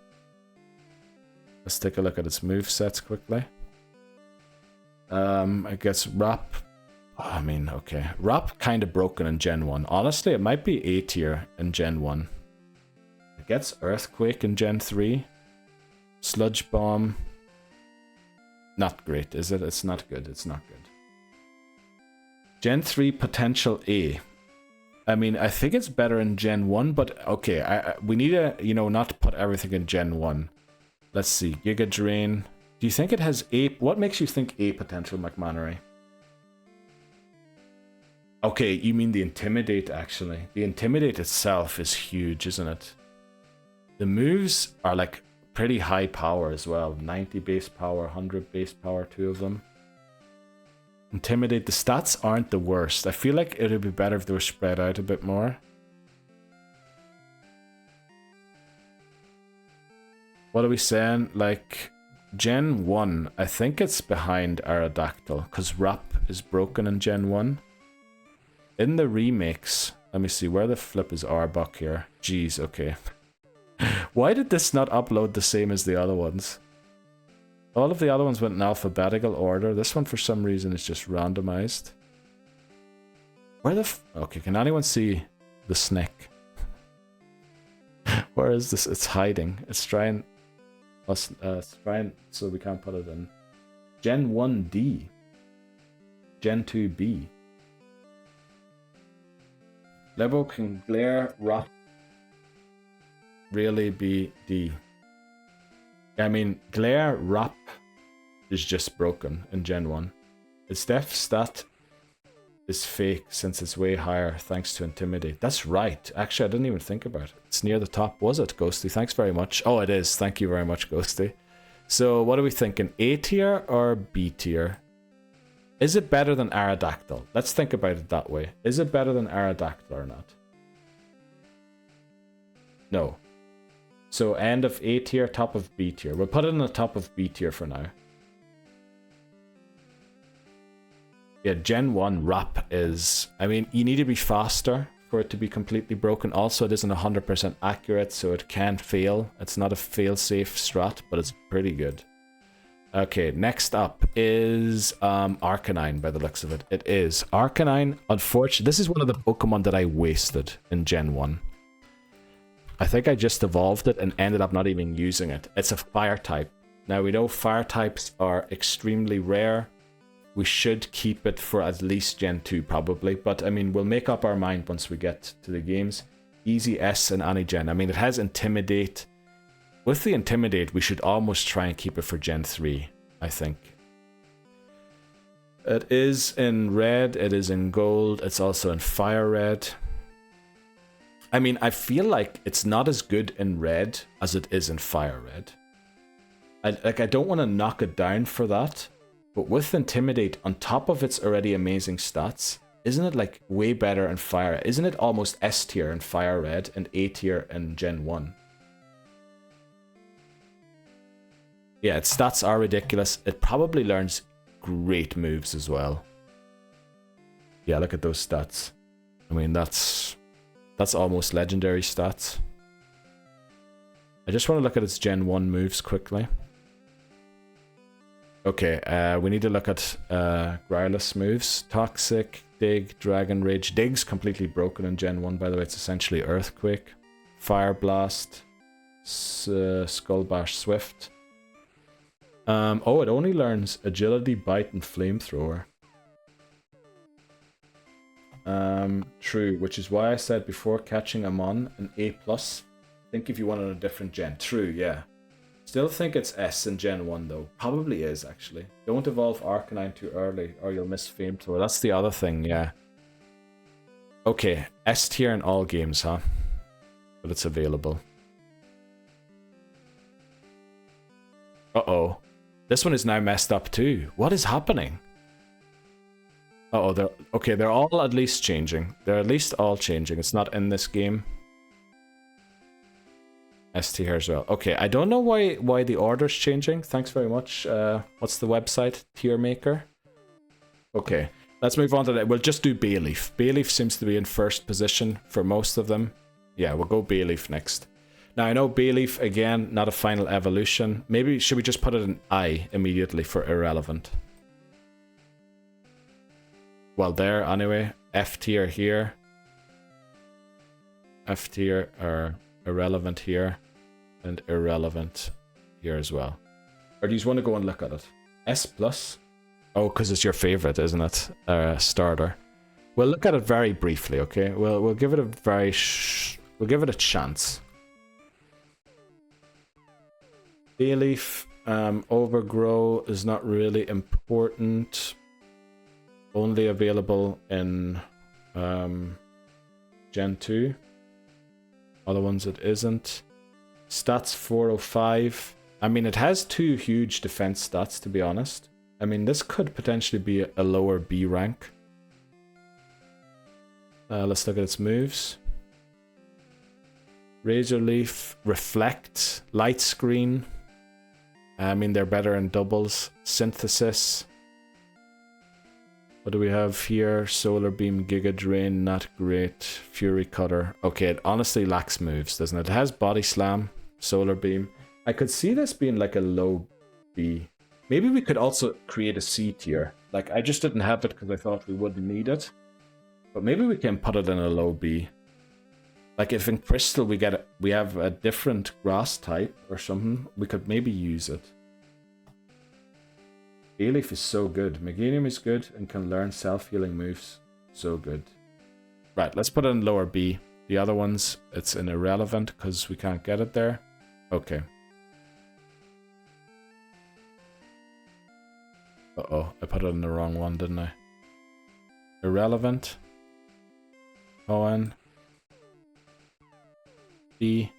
Let's take a look at its movesets quickly. I guess Wrap. Oh, I mean, okay. Wrap kind of broken in Gen 1. Honestly, it might be A tier in Gen 1. It gets Earthquake in Gen 3. Sludge Bomb. Not great, is it? It's not good. It's not good. Gen 3 potential A. I mean, I think it's better in Gen 1, but okay, we need to, you know, not put everything in Gen 1. Let's see. Giga Drain. Do you think it has A? What makes you think A potential, McMannery? Okay, you mean the Intimidate, actually. The Intimidate itself is huge, isn't it? The moves are like pretty high power as well. 90 base power, 100 base power, 2 of them. Intimidate, the stats aren't the worst. I feel like it would be better if they were spread out a bit more. What are we saying? Like, Gen 1, I think it's behind Aerodactyl, because Wrap is broken in Gen 1. In the remakes, let me see, where the flip is Arbok here? Jeez, okay. Why did this not upload the same as the other ones? All of the other ones went in alphabetical order. This one, for some reason, is just randomized. Where the okay, can anyone see the snake? Where is this? It's hiding. It's trying... it's trying so we can't put it in. Gen 1D. Gen 2B. Lebo can glare, rot, really be D. I mean, glare, rap is just broken in Gen 1. Its def stat is fake since it's way higher thanks to Intimidate. That's right. Actually, I didn't even think about it. It's near the top. Was it, Ghosty? Thanks very much. Oh, it is. Thank you very much, Ghosty. So what are we thinking? A tier or B tier? Is it better than Aerodactyl? Let's think about it that way. Is it better than Aerodactyl or not? No. So end of A tier, top of B tier. We'll put it in the top of B tier for now. Yeah, Gen 1 wrap is... I mean, you need to be faster for it to be completely broken. Also, it isn't 100% accurate, so it can fail. It's not a fail-safe strat, but it's pretty good. Okay, next up is Arcanine, by the looks of it. It is. Arcanine, unfortunately, this is one of the Pokemon that I wasted in Gen 1. I think I just evolved it and ended up not even using it. It's a fire type. Now, we know fire types are extremely rare. We should keep it for at least Gen 2, probably. But, I mean, we'll make up our mind once we get to the games. Easy S and any gen. I mean, it has Intimidate. With the Intimidate, we should almost try and keep it for Gen 3, I think. It is in red. It is in gold. It's also in fire red. I mean, I feel like it's not as good in red as it is in fire red. I don't want to knock it down for that. But with Intimidate, on top of its already amazing stats, isn't it like way better in Fire? Isn't it almost S tier in Fire Red and A tier in Gen 1? Yeah, its stats are ridiculous. It probably learns great moves as well. Yeah, look at those stats. I mean, that's almost legendary stats. I just want to look at its Gen 1 moves quickly. Okay, we need to look at Growlithe moves. Toxic, Dig, Dragon Rage. Dig's completely broken in Gen 1, by the way. It's essentially Earthquake. Fire Blast. Skull Bash Swift. Oh, it only learns Agility, Bite, and Flamethrower. True, which is why I said before catching Amon an A+. Think if you wanted a different gen. True, yeah. Still think it's S in Gen 1 though. Probably is, actually. Don't evolve Arcanine too early or you'll miss Flamethrower. That's the other thing, yeah. Okay, S tier in all games, huh? But it's available. Uh-oh. This one is now messed up too. What is happening? Uh-oh, they're all at least changing. They're at least all changing. It's not in this game. ST here as well. Okay, I don't know why the order's changing. Thanks very much. What's the website? Tier Maker? Okay, let's move on to that. We'll just do Bayleaf. Bayleaf seems to be in first position for most of them. Yeah, we'll go Bayleaf next. Now, I know Bayleaf, again, not a final evolution. Maybe, should we just put it in I immediately for irrelevant? Well, there, anyway. F tier here. F tier, or irrelevant here. And irrelevant here as well. Or do you just want to go and look at it? S+? Oh, because it's your favorite, isn't it? Starter. We'll look at it very briefly, okay? We'll give it a we'll give it a chance. Bayleaf, Overgrow is not really important. Only available in Gen 2. Other ones it isn't. Stats 405. I mean, it has 2 huge defense stats, to be honest. I mean, this could potentially be a lower B rank. Let's look at its moves. Razor Leaf, Reflect, Light Screen. I mean, they're better in doubles. Synthesis. What do we have here? Solar Beam, Giga Drain, not great. Fury Cutter. Okay, it honestly lacks moves, doesn't it? It has Body Slam, Solar Beam. I could see this being like a low B. Maybe we could also create a C tier. Like, I just didn't have it because I thought we wouldn't need it. But maybe we can put it in a low B. Like, if in Crystal we have a different grass type or something, we could maybe use it. Bayleaf is so good. Meganium is good and can learn self-healing moves. So good. Right, let's put it in lower B. The other ones, it's in irrelevant because we can't get it there. Okay. Uh-oh, I put it in the wrong one, didn't I? Irrelevant. Owen. B.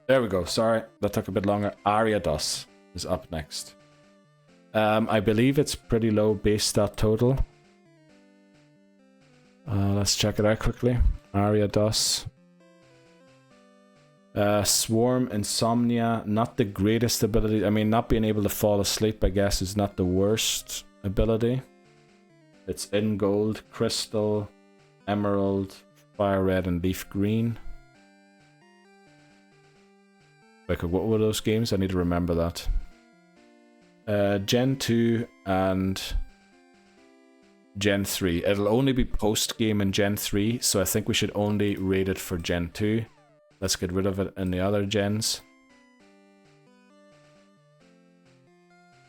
There we go, sorry. That took a bit longer. Ariados is up next. I believe it's pretty low base stat total. Let's check it out quickly. Ariados. Swarm, Insomnia, not the greatest ability. I mean, not being able to fall asleep, I guess, is not the worst ability. It's in gold, crystal, emerald, fire red, and leaf green. Like, what were those games? I need to remember that. Gen 2 and Gen 3. It'll only be post-game in Gen 3, so I think we should only rate it for Gen 2. Let's get rid of it in the other gens.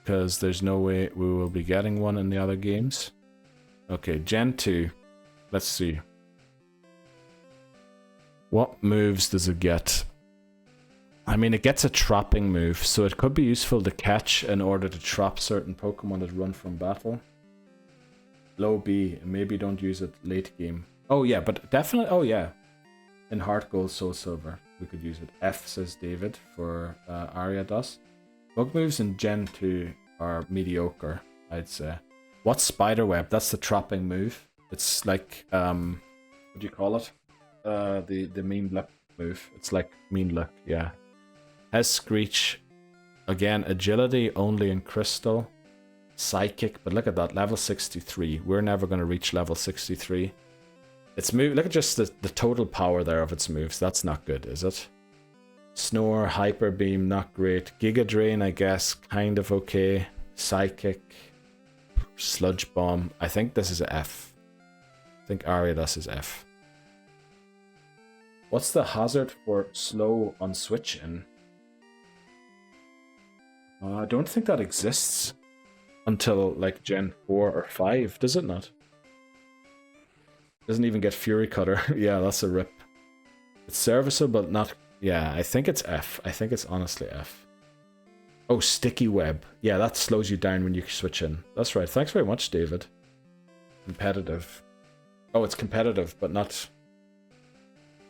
Because there's no way we will be getting one in the other games. Okay, Gen 2. Let's see. What moves does it get? I mean, it gets a trapping move, so it could be useful to catch in order to trap certain Pokemon that run from battle. Low B, maybe don't use it late game. Oh yeah, but definitely, oh yeah. In Heart Gold, Soul Silver, we could use it. F, says David, for Ariados. Bug moves in Gen 2 are mediocre, I'd say. What's Spiderweb? That's the trapping move. It's like, what do you call it? The Mean Look move. It's like Mean Look, yeah. Has Screech. Again, agility only in Crystal. Psychic, but look at that, level 63. We're never going to reach level 63. Its move, look at just the total power there of its moves. That's not good, is it? Snore, Hyper Beam, not great. Giga Drain, I guess, kind of okay. Psychic, Sludge Bomb. I think this is a F. I think Ariados is F. What's the hazard for slow on switch in? I don't think that exists until like Gen 4 or 5, does it not? Doesn't even get Fury Cutter. Yeah, that's a rip. It's serviceable, but not... Yeah, I think it's F. I think it's honestly F. Oh, Sticky Web. Yeah, that slows you down when you switch in. That's right. Thanks very much, David. Competitive. Oh, it's competitive, but not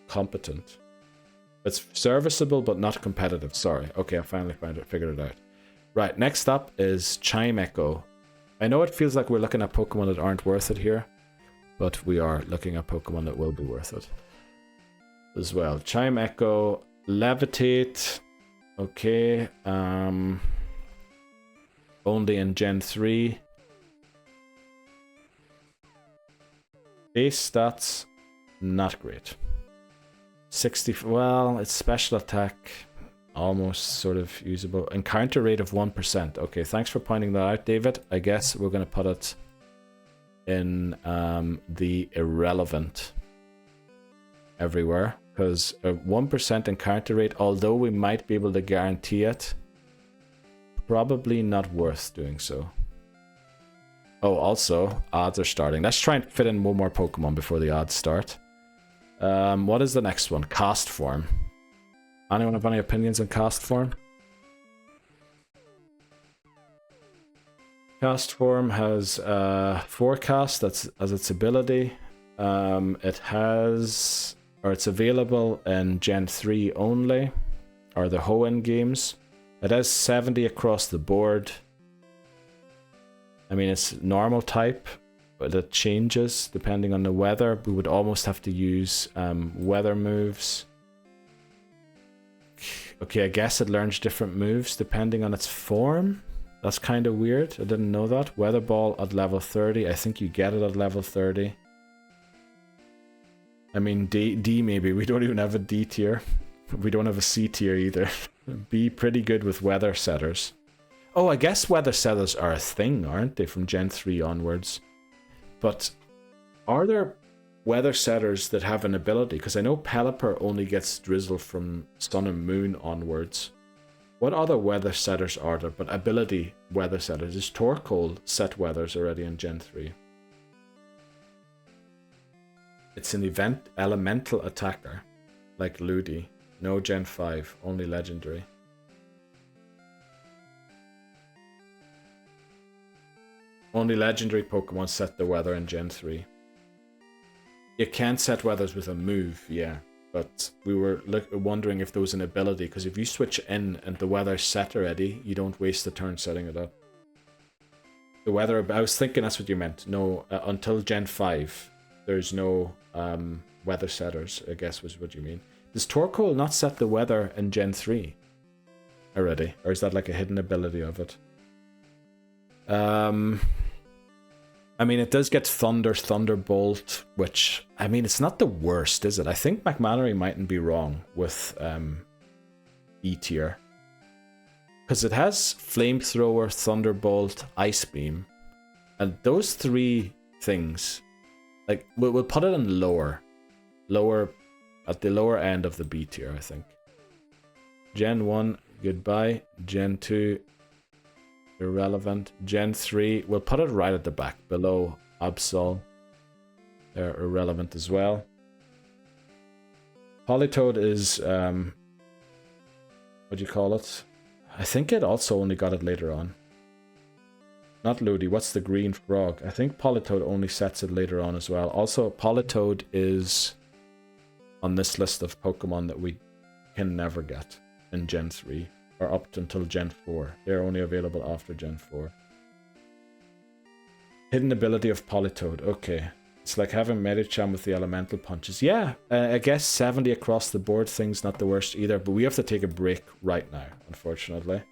competent. It's serviceable, but not competitive. Sorry. Okay, I finally figured it out. Right, next up is Chime Echo. I know it feels like we're looking at Pokemon that aren't worth it here, but we are looking at Pokemon that will be worth it as well. Chime Echo, Levitate, okay, only in Gen 3. Base stats, not great. 60, well, it's special attack, almost sort of usable. Encounter rate of 1%. Okay, thanks for pointing that out, David. I guess we're going to put it in the irrelevant everywhere, because a 1% encounter rate, although we might be able to guarantee it, probably not worth doing so. Oh, also, odds are starting. Let's try and fit in one more Pokemon before the odds start. What is the next one? Cast Form. Anyone have any opinions on Cast Form? Cast Form has Forecast, that's as its ability. It has, or it's available in Gen 3 only, or the Hoenn games. It has 70 across the board. I mean, it's normal type, but it changes depending on the weather. We would almost have to use weather moves. Okay, I guess it learns different moves depending on its form. That's kind of weird. I didn't know that. Weather Ball at level 30. I think you get it at level 30. I mean, D maybe. We don't even have a D tier. We don't have a C tier either. B, pretty good with weather setters. Oh, I guess weather setters are a thing, aren't they? From Gen 3 onwards. But are there weather setters that have an ability? Because I know Pelipper only gets Drizzle from Sun and Moon onwards. What other weather setters are there? But ability weather setters. Is Torkoal set weathers already in Gen 3? It's an event elemental attacker, like Ludi. No Gen 5, only legendary. Only legendary Pokemon set the weather in Gen 3. You can set weathers with a move, yeah. But we were wondering if there was an ability, because if you switch in and the weather's set already, you don't waste a turn setting it up. The weather, I was thinking that's what you meant. No, until Gen 5, there's no weather setters, I guess was what you mean. Does Torkoal not set the weather in Gen 3 already? Or is that like a hidden ability of it? I mean, it does get Thunder, Thunderbolt, which, I mean, it's not the worst, is it? I think McManery mightn't be wrong with E tier. Because it has Flamethrower, Thunderbolt, Ice Beam. And those three things, like, we'll put it in lower, at the lower end of the B tier, I think. Gen 1, goodbye. Gen 2, irrelevant. Gen 3, we'll put it right at the back, below Absol. They're irrelevant as well. Politoed is, what do you call it? I think it also only got it later on. Not Ludi, what's the green frog? I think Politoed only sets it later on as well. Also, Politoed is on this list of Pokemon that we can never get in Gen 3 or up until Gen 4. They're only available after Gen 4. Hidden ability of Politoed. Okay. It's like having Medicham with the elemental punches. Yeah, I guess 70 across the board thing's not the worst either, but we have to take a break right now, unfortunately.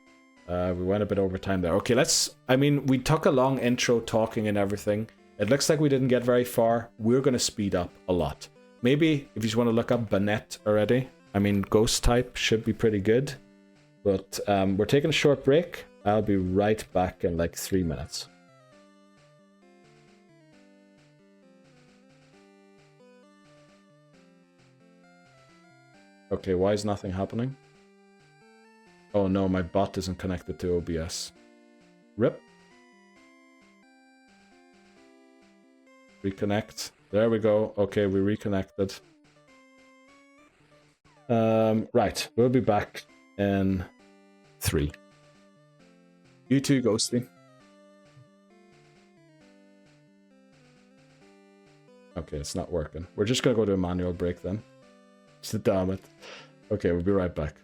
We went a bit over time there. Okay, I mean, we took a long intro talking and everything. It looks like we didn't get very far. We're going to speed up a lot. Maybe if you just want to look up Banette already. I mean, Ghost type should be pretty good. But we're taking a short break. I'll be right back in like 3 minutes. Okay, why is nothing happening? Oh no, my bot isn't connected to OBS. RIP. Reconnect. There we go. Okay, we reconnected. Right, we'll be back in 3. You too, Ghosty. Okay, it's not working. We're just gonna go to a manual break then. Damn it. Okay, we'll be right back.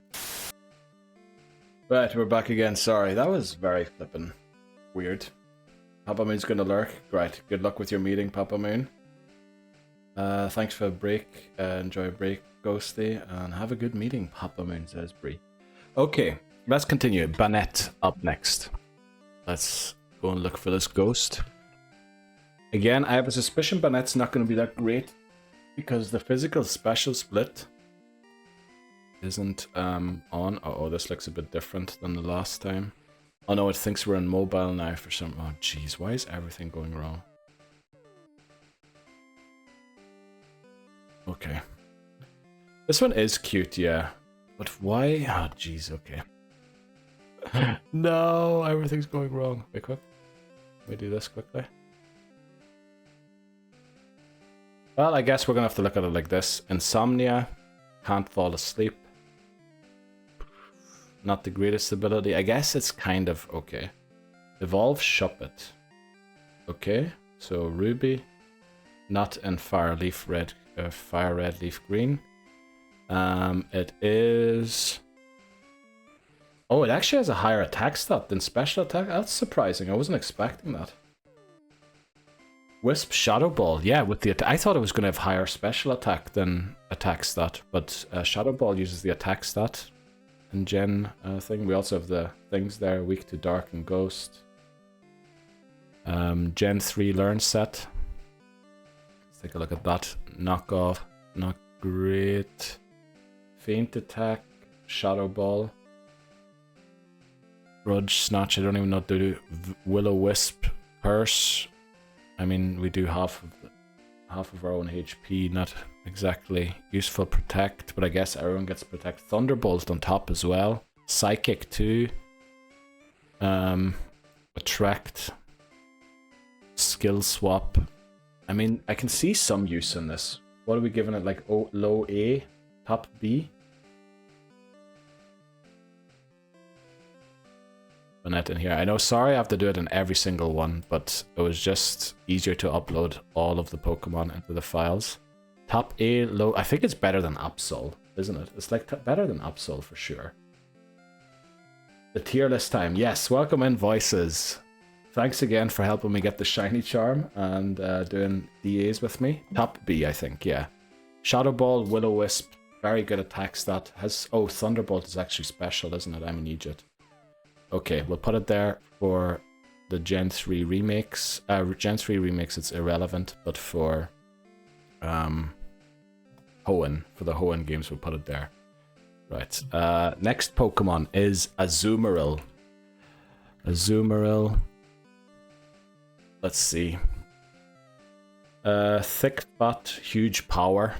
Right, we're back again. Sorry, that was very flippin' weird. Papa Moon's gonna lurk. Right, good luck with your meeting, Papa Moon. Thanks for a break. Enjoy a break, Ghosty, and have a good meeting, Papa Moon, says Bree. Okay, let's continue. Banette up next. Let's go and look for this ghost. Again, I have a suspicion Banette's not going to be that great because the physical special split isn't on. Uh-oh, this looks a bit different than the last time. Oh no, it thinks we're on mobile now for some... Oh jeez, why is everything going wrong? Okay. This one is cute, yeah. But why? Oh jeez, okay. No, everything's going wrong. Wait, quick. Let me do this quickly. Well, I guess we're gonna have to look at it like this. Insomnia. Can't fall asleep. Not the greatest ability. I guess it's kind of okay. Evolve Shuppet. Okay, so Ruby. Not in Fire Leaf Red. Fire Red Leaf Green. It is... Oh, it actually has a higher attack stat than special attack. That's surprising. I wasn't expecting that. Wisp Shadow Ball. Yeah, with the I thought it was going to have higher special attack than attack stat, but Shadow Ball uses the attack stat in Gen thing. We also have the things there, weak to Dark and Ghost. Gen 3 Learn Set. Let's take a look at that. Knockoff. Not great. Feint Attack. Shadow Ball. Grudge Snatch. I don't even know what to do. Will-O-Wisp. Curse. I mean, we do half of our own HP, not exactly useful. Protect, but I guess everyone gets Protect. Thunderbolt on top as well. Psychic too. Attract. Skill Swap. I mean, I can see some use in this. What are we giving it, like low A, top B? Banette in here. I know, sorry I have to do it in every single one, but it was just easier to upload all of the Pokemon into the files. Top A, low... I think it's better than Absol, isn't it? It's like better than Absol for sure. The tier list time. Yes, welcome in, Voices. Thanks again for helping me get the shiny charm and doing DAs with me. Top B, I think, yeah. Shadow Ball, Will-O-Wisp, Very good attack stat. Oh, Thunderbolt is actually special, isn't it? I'm an Egypt. Okay, we'll put it there for the Gen 3 remakes. Gen 3 remakes, it's irrelevant, but for Hoenn, for the Hoenn games, we'll put it there. Right. Next Pokemon is Azumarill. Azumarill. Let's see. Thick butt, huge power.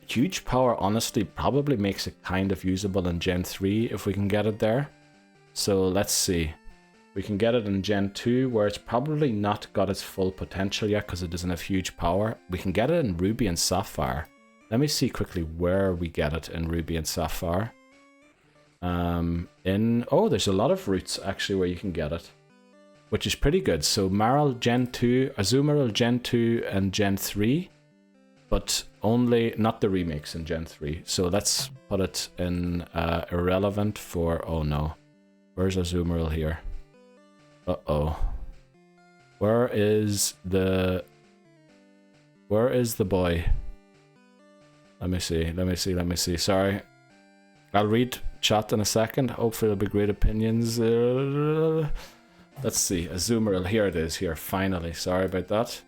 Huge power honestly probably makes it kind of usable in Gen 3 if we can get it there. So let's see. We can get it in Gen 2 where it's probably not got its full potential yet because it doesn't have huge power. We can get it in Ruby and Sapphire. Let me see quickly where we get it in Ruby and Sapphire. There's a lot of routes actually where you can get it, which is pretty good. So Azumarill Gen 2 and Gen 3. But only, not the remakes in Gen 3. So let's put it in irrelevant for, oh no. Where's Azumarill here? Uh-oh. Where is the boy? Let me see. Sorry. I'll read chat in a second. Hopefully there'll be great opinions. Let's see. Azumarill, here it is, here, finally. Sorry about that.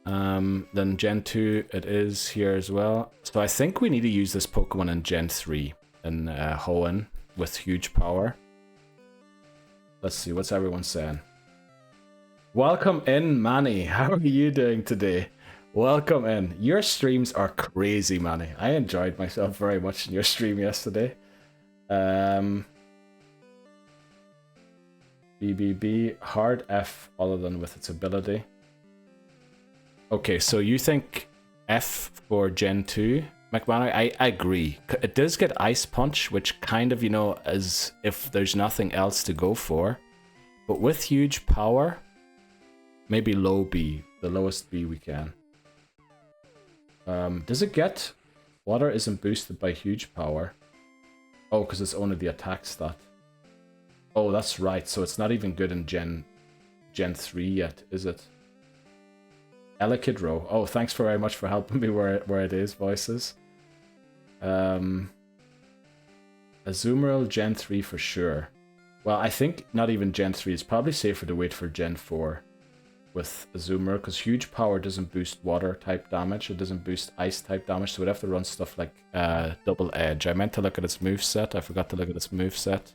Then Gen 2 it is here as well. So I think we need to use this Pokemon in Gen 3 in Hoenn with huge power. Let's see, what's everyone saying? Welcome in, Manny. How are you doing today? Welcome in. Your streams are crazy, Manny. I enjoyed myself very much in your stream yesterday. BBB, hard F other than with its ability. Okay, so you think F for Gen 2, McMahon? I agree. It does get Ice Punch, which kind of, as if there's nothing else to go for. But with huge power, maybe low B, the lowest B we can. Does it get... Water isn't boosted by huge power. Oh, because it's only the attack stat. Oh, that's right. So it's not even good in Gen 3 yet, is it? Elekidro. Oh, thanks very much for helping me where it is, Voices. Azumarill Gen 3 for sure. Well, I think not even Gen 3. It's probably safer to wait for Gen 4 with Azumarill because huge power doesn't boost water type damage. It doesn't boost ice type damage, so we'd have to run stuff like Double Edge. I meant to look at its moveset. I forgot to look at its moveset.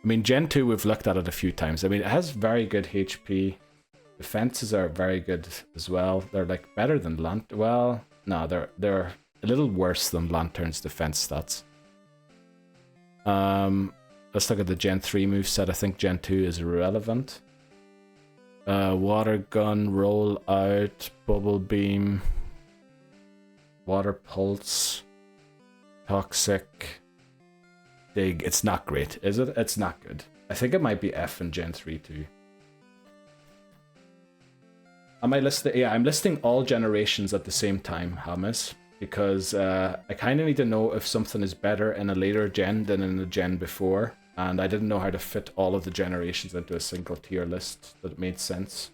I mean, Gen 2, we've looked at it a few times. I mean, it has very good HP. Defenses are very good as well. They're like better than well, no, they're a little worse than Lantern's defense stats. Let's look at the Gen 3 moveset. I think Gen 2 is irrelevant. Water gun, roll out, bubble beam, water pulse, toxic, dig. It's not great, is it? It's not good. I think it might be F in Gen 3 too. Am I listing? Yeah, I'm listing all generations at the same time, Hamas, because I kind of need to know if something is better in a later gen than in the gen before, and I didn't know how to fit all of the generations into a single tier list that made sense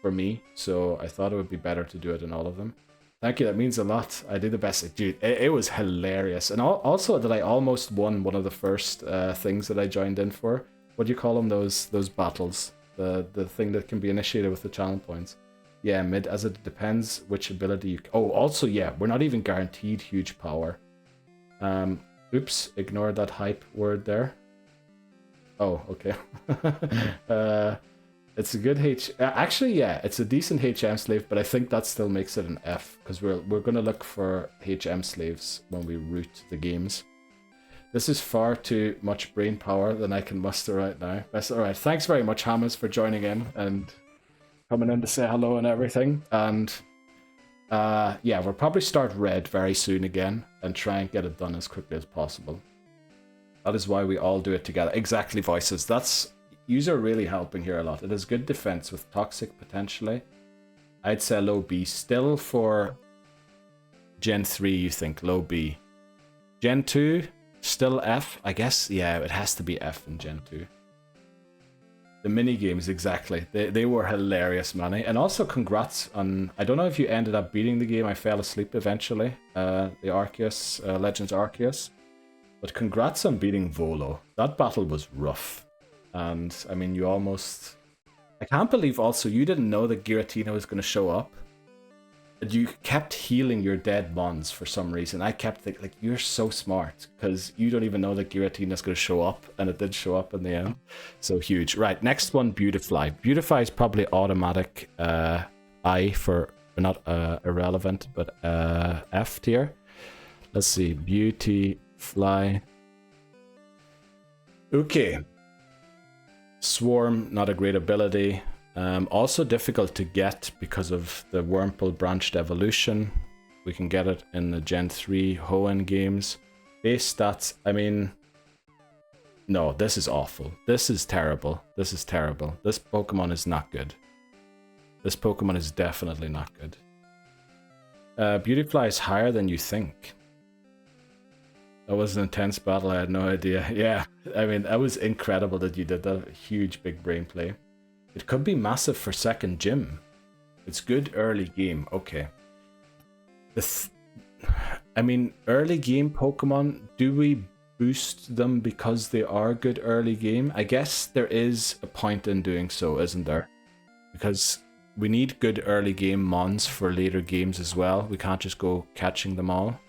for me, so I thought it would be better to do it in all of them. Thank you, that means a lot. I did the best. Dude, it was hilarious, and also that I almost won one of the first things that I joined in for. What do you call them? Those battles, the thing that can be initiated with the channel points. Yeah, mid, as it depends which ability you... Oh, also, yeah, we're not even guaranteed huge power. Oops, ignore that hype word there. Oh, okay. It's a good actually, yeah, it's a decent HM slave, but I think that still makes it an F, because we're going to look for HM slaves when we root the games. This is far too much brain power than I can muster right now. That's alright. Thanks very much, Hammers, for joining in and coming in to say hello and everything. And yeah, we'll probably start Red very soon again and try and get it done as quickly as possible. That is why we all do it together. Exactly, Voices. That's... You're really helping here a lot. It has good defense with Toxic potentially. I'd say low B. Still for Gen 3, you think low B. Gen 2, still F. I guess, yeah, it has to be F in Gen 2. The mini games, exactly. They were hilarious, Manny. And also, congrats on. I don't know if you ended up beating the game. I fell asleep eventually. The Arceus, Legends Arceus. But congrats on beating Volo. That battle was rough. And I mean, you almost. I can't believe also you didn't know that Giratina was going to show up. You kept healing your dead mons for some reason. I kept thinking, like, you're so smart because you don't even know that Giratina's going to show up, and it did show up in the end. So huge. Right, next one, Beautifly. Beautifly is probably automatic I for not irrelevant, but F tier. Let's see, Beautifly. Okay. Swarm, not a great ability. Also difficult to get because of the Wurmple branched evolution. We can get it in the Gen 3 Hoenn games. Base stats, I mean... No, this is awful. This is terrible. This is terrible. This Pokemon is not good. This Pokemon is definitely not good. Beautifly is higher than you think. That was an intense battle, I had no idea. Yeah, I mean, that was incredible that you did that. Huge big brain play. It could be massive for second gym. It's good early game. Okay. I mean, early game Pokemon, do we boost them because they are good early game? I guess there is a point in doing so, isn't there? Because we need good early game mons for later games as well. We can't just go catching them all.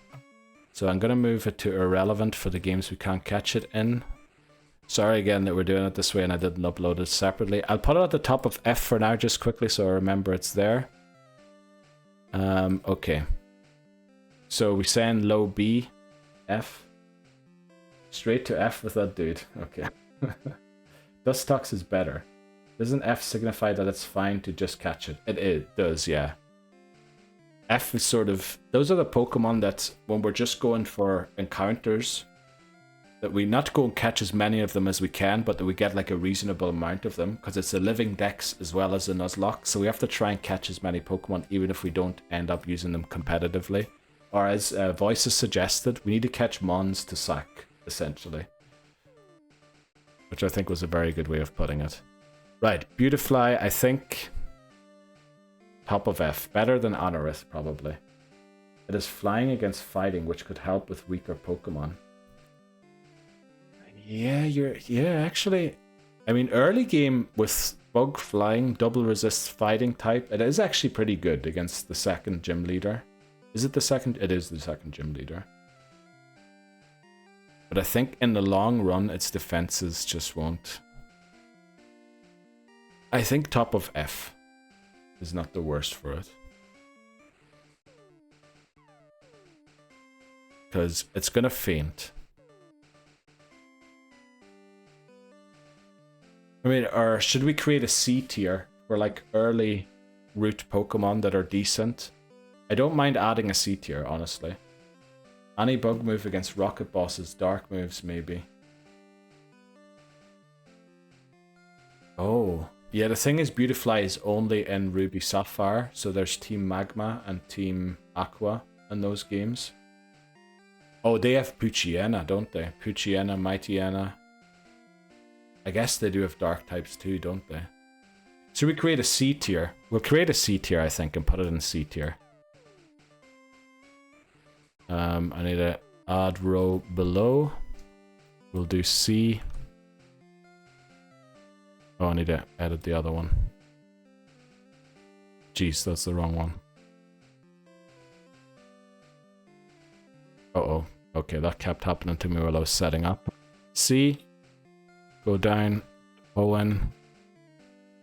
So I'm going to move it to irrelevant for the games we can't catch it in. Sorry again that we're doing it this way and I didn't upload it separately. I'll put it at the top of F for now just quickly so I remember it's there. Okay. So we send low B, F. Straight to F with that dude. Okay. Dustox is better. Doesn't F signify that it's fine to just catch it? It does, yeah. F is sort of... Those are the Pokemon that when we're just going for encounters... that we not go and catch as many of them as we can, but that we get like a reasonable amount of them, because it's a living dex as well as a Nuzlocke, so we have to try and catch as many Pokemon even if we don't end up using them competitively. Or as Voices suggested, we need to catch mons to sack, essentially. Which I think was a very good way of putting it. Right, Beautifly, I think... top of F. Better than Anorith, probably. It is flying against fighting, which could help with weaker Pokemon. Yeah, actually, I mean, early game with bug flying, double resist fighting type, it is actually pretty good against the second gym leader. Is it the second? It is the second gym leader. But I think in the long run, its defenses just won't. I think top of F is not the worst for it. Because it's gonna faint. I mean, or should we create a C tier for like early route Pokemon that are decent? I don't mind adding a C tier, honestly. Any bug move against rocket bosses, dark moves maybe. Oh, yeah, the thing is Beautifly is only in Ruby Sapphire, so there's Team Magma and Team Aqua in those games. Oh, they have Poochyena, don't they? Poochyena, Mightyena. I guess they do have dark types too, don't they? So we create a C tier. We'll create a C tier, I think, and put it in C tier. I need to add row below. We'll do C. Oh, I need to edit the other one. Jeez, that's the wrong one. Uh-oh. Okay, that kept happening to me while I was setting up. C. Go down. Hoenn.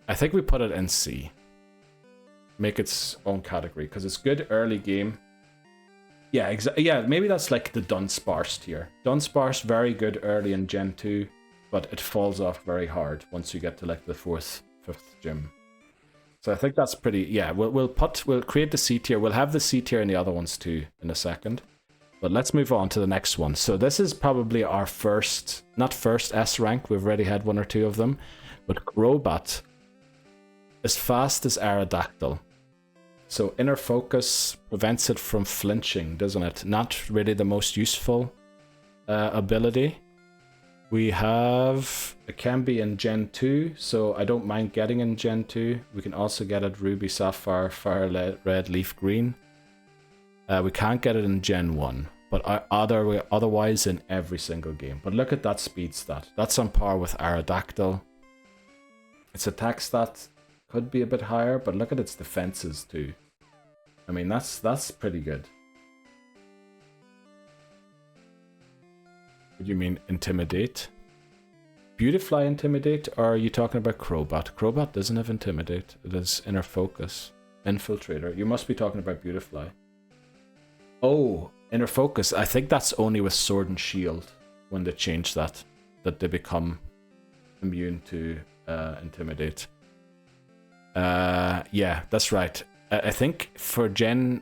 I think we put it in C. Make its own category, because it's good early game. Yeah, yeah, maybe that's like the Dunsparce tier. Dunsparce, very good early in Gen 2, but it falls off very hard once you get to like the 4th, 5th gym. So I think that's pretty, yeah, we'll create the C tier. We'll have the C tier in the other ones too in a second. But let's move on to the next one. So this is probably our first, not first S rank, we've already had 1 or 2 of them, but Crobat, as fast as Aerodactyl. So inner focus prevents it from flinching, doesn't it? Not really the most useful ability. We have, it can be in Gen 2, so I don't mind getting in Gen 2. We can also get it Ruby, Sapphire, Fire, Red, Leaf, Green. We can't get it in Gen 1, but otherwise in every single game. But look at that speed stat. That's on par with Aerodactyl. Its attack stat could be a bit higher, but look at its defenses too. I mean, that's pretty good. What do you mean, Intimidate? Beautifly Intimidate, or are you talking about Crobat? Crobat doesn't have Intimidate. It is Inner Focus. Infiltrator. You must be talking about Beautifly. Oh, Inner Focus. I think that's only with Sword and Shield when they change that they become immune to Intimidate. Yeah, that's right. I think for the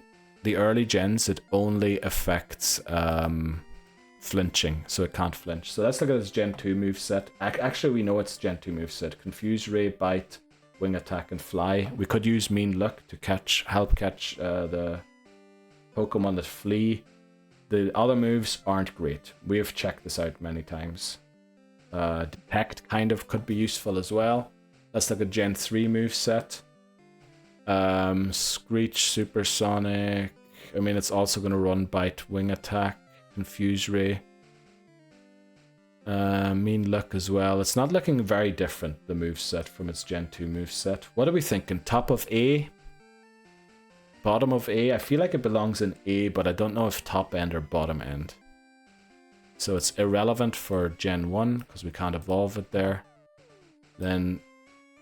early gens, it only affects flinching, so it can't flinch. So let's look at its Gen 2 moveset. Actually, we know it's Gen 2 moveset. Confuse Ray, Bite, Wing Attack, and Fly. We could use Mean Look to help catch the Pokemon that flee. The other moves aren't great. We have checked this out many times. Detect kind of could be useful as well. Let's look at Gen 3 moveset. Screech, Supersonic. I mean, it's also going to run Bite, Wing Attack, Confuse Ray. Mean Look as well. It's not looking very different, the moveset, from its Gen 2 moveset. What are we thinking? Top of A? Bottom of A? I feel like it belongs in A, but I don't know if top end or bottom end. So it's irrelevant for Gen 1, because we can't evolve it there. Then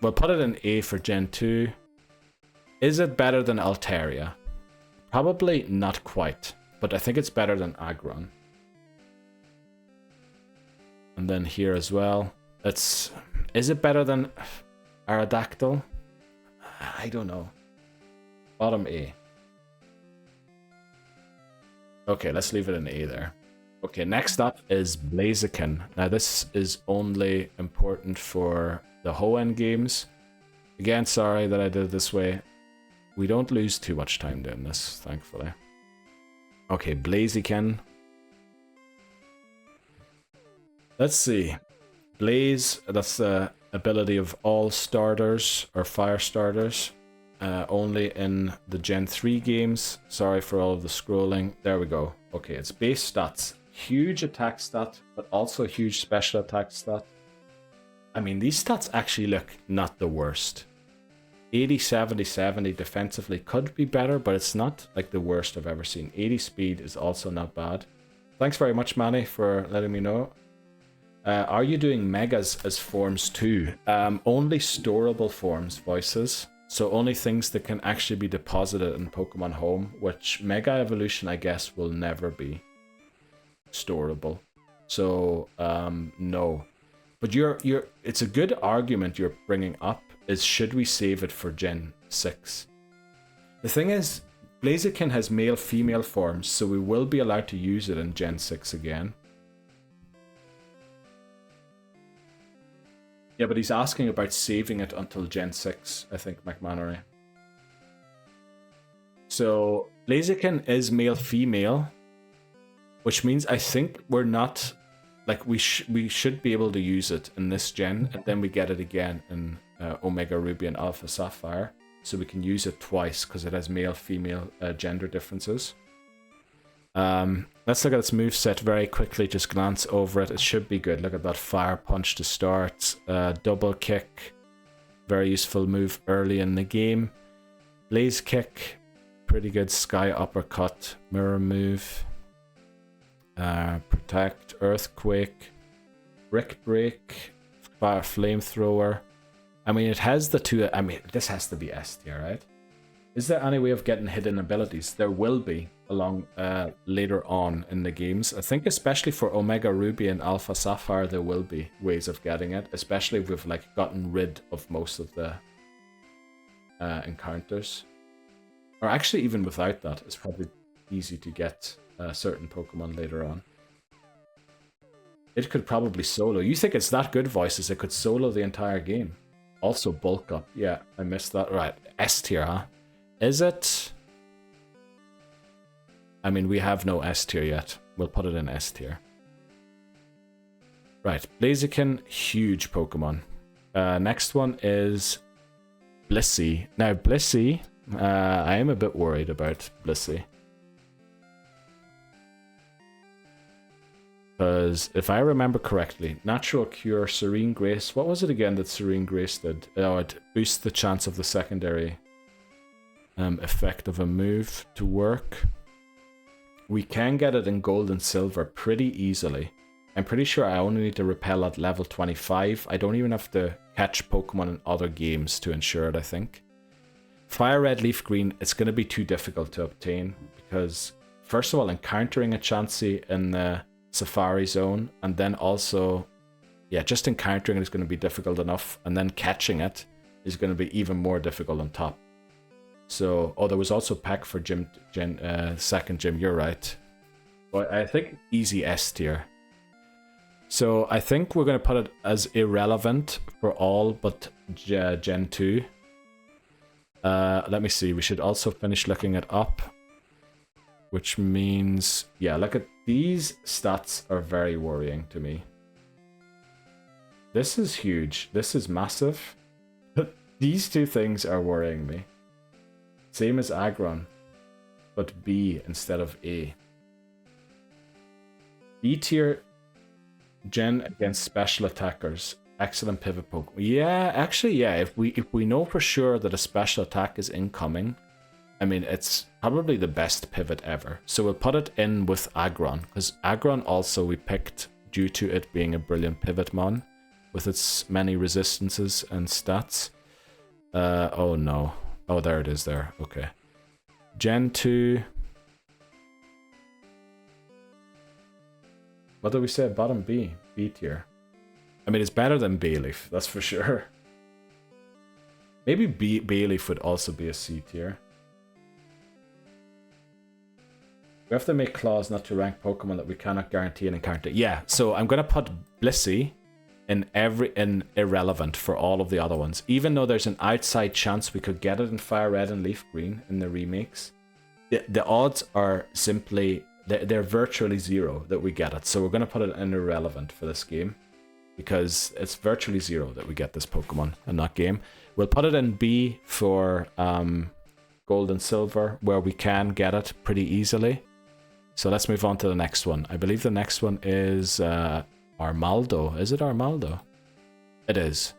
we'll put it in A for Gen 2. Is it better than Altaria? Probably not quite, but I think it's better than Aggron. And then here as well, is it better than Aerodactyl? I don't know. Bottom A. Okay, let's leave it in A there. Okay, next up is Blaziken. Now this is only important for the Hoenn games. Again, sorry that I did it this way. We don't lose too much time doing this, thankfully. Okay, Blaziken. Let's see. Blaze, that's the ability of all starters, or fire starters. Only in the Gen 3 games. Sorry for all of the scrolling. There we go. Okay, it's base stats. Huge attack stat, but also huge special attack stat. I mean, these stats actually look not the worst. 80, 70, 70 defensively could be better, but it's not like the worst I've ever seen. 80 speed is also not bad. Thanks very much, Manny, for letting me know. Are you doing megas as forms too? Only storable forms, Voices. So only things that can actually be deposited in Pokemon Home, which Mega Evolution, I guess, will never be storable. So, no. But it's a good argument you're bringing up, is should we save it for Gen 6? The thing is, Blaziken has male-female forms, so we will be allowed to use it in Gen 6 again. Yeah, but he's asking about saving it until Gen 6, I think, McMannery. So, Blaziken is male-female, which means I think we're not... Like, we should be able to use it in this gen, and then we get it again in Omega Ruby and Alpha Sapphire. So we can use it twice, because it has male-female gender differences. Let's look at its moveset very quickly, just glance over it. It should be good. Look at that Fire Punch to start. Double Kick, very useful move early in the game. Blaze Kick, pretty good. Sky Uppercut, Mirror Move. Protect, Earthquake, Brick Break, Fire Flamethrower. I mean, it has the two... I mean, this has to be S tier, right? Is there any way of getting hidden abilities? There will be along later on in the games. I think especially for Omega Ruby and Alpha Sapphire, there will be ways of getting it, especially if we've like gotten rid of most of the encounters. Or actually, even without that, it's probably easy to get certain Pokemon later on. It could probably solo. You think it's that good, Voices? It could solo the entire game. Also bulk up. Yeah, I missed that. Right, S tier, huh? Is it? I mean, we have no S tier yet. We'll put it in S tier. Right, Blaziken, huge Pokemon. Next one is Blissey. Now, Blissey, I am a bit worried about Blissey. Because if I remember correctly, Natural Cure, Serene Grace, what was it again that Serene Grace did? Oh, it boosts the chance of the secondary effect of a move to work. We can get it in Gold and Silver pretty easily. I'm pretty sure I only need to repel at level 25. I don't even have to catch Pokemon in other games to ensure it, I think. Fire Red, Leaf Green, it's going to be too difficult to obtain because, first of all, encountering a Chansey in the Safari Zone, and then also, yeah, just encountering it is going to be difficult enough, and then catching it is going to be even more difficult on top. So, oh, there was also Pack for second gym, you're right. But I think easy S tier. So I think we're going to put it as irrelevant for all but Gen 2. Let me see, we should also finish looking it up. Which means, yeah, look at these stats are very worrying to me. This is huge, this is massive. These two things are worrying me. Same as Aggron, but B instead of A. B tier Gen against special attackers. Excellent pivot Pokemon. Yeah, actually, yeah. If we know for sure that a special attack is incoming, I mean, it's probably the best pivot ever. So we'll put it in with Aggron, because Aggron also we picked due to it being a brilliant pivot mon, with its many resistances and stats. Oh no. Oh, there it is there. Okay. Gen 2. What did we say? Bottom B. B tier. I mean, it's better than Bayleaf, that's for sure. Maybe Bayleaf would also be a C tier. We have to make clause not to rank Pokemon that we cannot guarantee an encounter. Yeah, so I'm going to put Blissey in irrelevant for all of the other ones. Even though there's an outside chance we could get it in Fire Red and Leaf Green in the remakes, the odds are simply, they're virtually zero that we get it. So we're going to put it in irrelevant for this game, because it's virtually zero that we get this Pokemon in that game. We'll put it in B for Gold and Silver, where we can get it pretty easily. So let's move on to the next one. I believe the next one is Armaldo. Is it Armaldo? It is.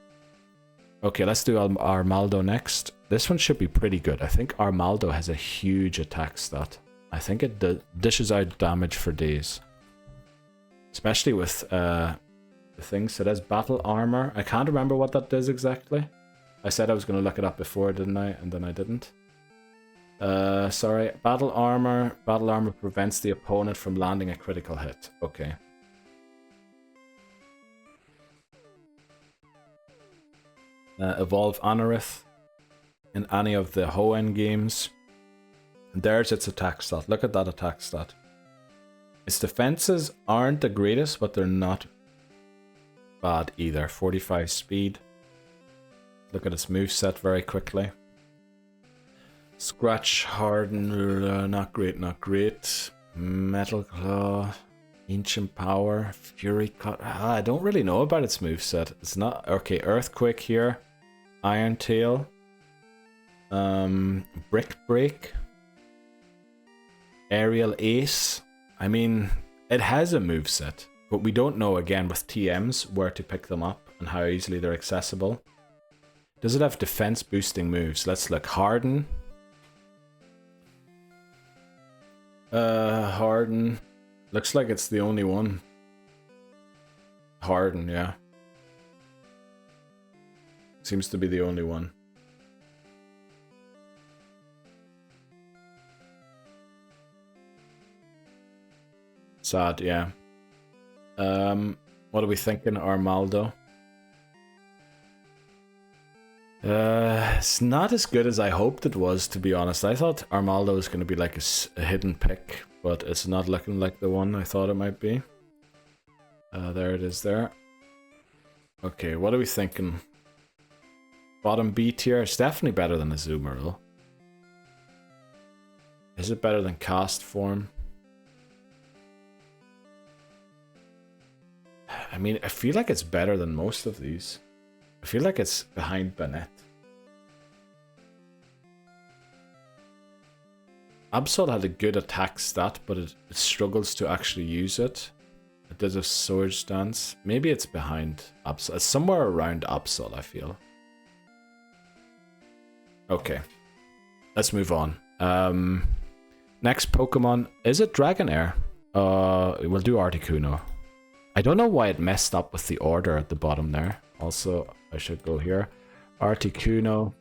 Okay, let's do Armaldo next. This one should be pretty good. I think Armaldo has a huge attack stat. I think it dishes out damage for days. Especially with the things. So there's Battle Armor. I can't remember what that does exactly. I said I was going to look it up before, didn't I? And then I didn't. Sorry. Battle Armor. Battle Armor prevents the opponent from landing a critical hit. Okay. Evolve Anorith in any of the Hoenn games. And there's its attack stat. Look at that attack stat. Its defenses aren't the greatest, but they're not bad either. 45 speed. Look at its moveset very quickly. Scratch, Harden, not great, not great. Metal Claw, Ancient Power, Fury Cut. I don't really know about its moveset. It's not... Okay, Earthquake here. Iron Tail. Brick Break. Aerial Ace. I mean, it has a moveset, but we don't know, again, with TMs, where to pick them up and how easily they're accessible. Does it have defense boosting moves? Let's look. Harden. Harden. Looks like it's the only one. Harden, yeah. Seems to be the only one. Sad, yeah. What are we thinking, Armaldo? It's not as good as I hoped it was, to be honest. I thought Armaldo was going to be like a hidden pick, but it's not looking like the one I thought it might be. There it is there. Okay, what are we thinking? Bottom B tier? It's definitely better than Azumarill. Is it better than Cast Form? I mean, I feel like it's better than most of these. I feel like it's behind Banette. Absol had a good attack stat, but it struggles to actually use it. It does a sword stance. Maybe it's behind Absol. It's somewhere around Absol, I feel. Okay. Let's move on. Next Pokemon. Is it Dragonair? We'll do Articuno. I don't know why it messed up with the order at the bottom there. Also, I should go here. Articuno.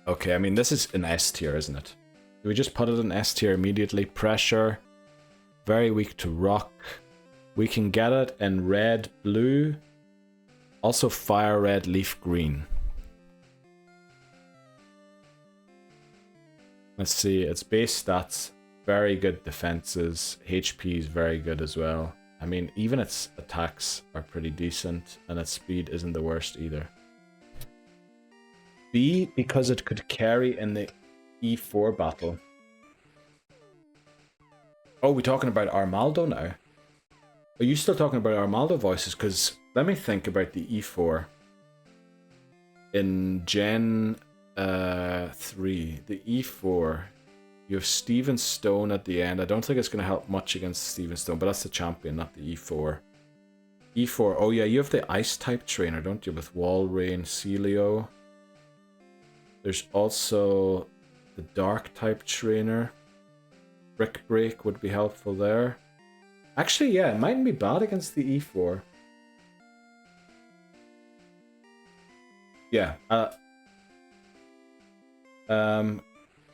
Okay, I mean, this is an S tier, isn't it? Do we just put it in S tier immediately? Pressure. Very weak to rock. We can get it in red, blue. Also fire red, leaf green. Let's see, its base stats, very good defenses. HP is very good as well. I mean, even its attacks are pretty decent, and its speed isn't the worst either. B, because it could carry in the E4 battle. Oh, we're talking about Armaldo now? Are you still talking about Armaldo voices? Because let me think about the E4. In Gen 3, the E4, you have Steven Stone at the end. I don't think it's going to help much against Steven Stone, but that's the champion, not the E4. E4, oh yeah, you have the Ice type trainer, don't you? With Walrein, Celio. There's also the Dark type trainer. Brick Break would be helpful there. Actually, yeah, it mightn't be bad against the E4. Yeah.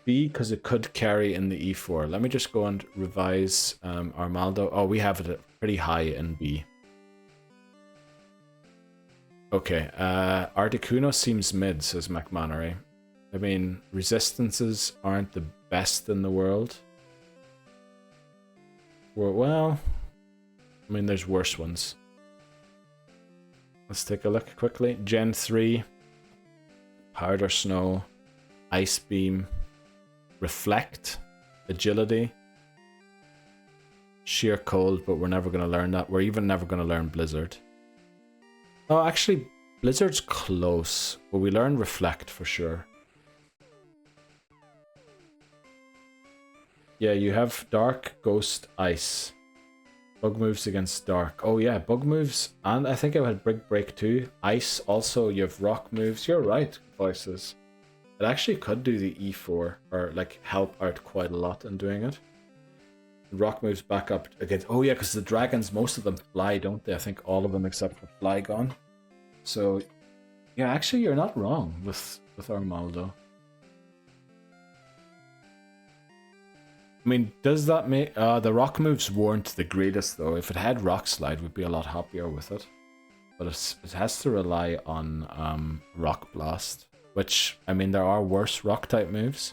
B, because it could carry in the E4. Let me just go and revise Armaldo. Oh, we have it pretty high in B. Okay, Articuno seems mid, says McMannery. I mean, resistances aren't the best in the world. Well, I mean, there's worse ones. Let's take a look quickly. Gen 3, Powder Snow, Ice Beam, Reflect, Agility, Sheer Cold, but we're never going to learn that. We're even never going to learn Blizzard. Oh, actually, Blizzard's close, but we learn Reflect for sure. Yeah, you have Dark, Ghost, Ice. Bug moves against Dark. Oh yeah, Bug moves, and I think I had Brick Break too. Ice, also you have Rock moves. You're right, Voices. It actually could do the E4, or like help out quite a lot in doing it. Rock moves back up against... Oh yeah, because the dragons, most of them fly, don't they? I think all of them except for Flygon. So, yeah, actually you're not wrong with Armaldo. I mean, does that make... the rock moves weren't the greatest, though. If it had Rock Slide, we'd be a lot happier with it. But it has to rely on Rock Blast. Which, I mean, there are worse Rock-type moves.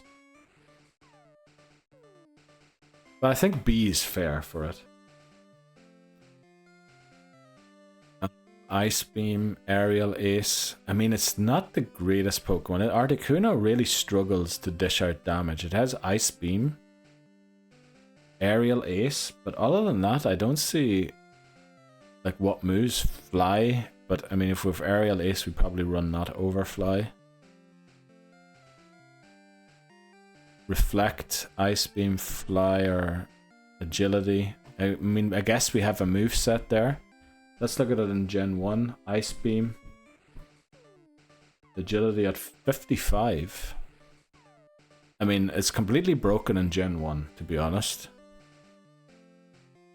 But I think B is fair for it. Ice Beam, Aerial Ace. I mean, it's not the greatest Pokemon. Articuno really struggles to dish out damage. It has Ice Beam, Aerial Ace, but other than that, I don't see like what moves fly. But I mean, if we have Aerial Ace, we probably run not over Fly. Reflect, Ice Beam, Fly, or Agility. I mean, I guess we have a move set there. Let's look at it in Gen 1. Ice Beam. Agility at 55. I mean, it's completely broken in Gen 1, to be honest.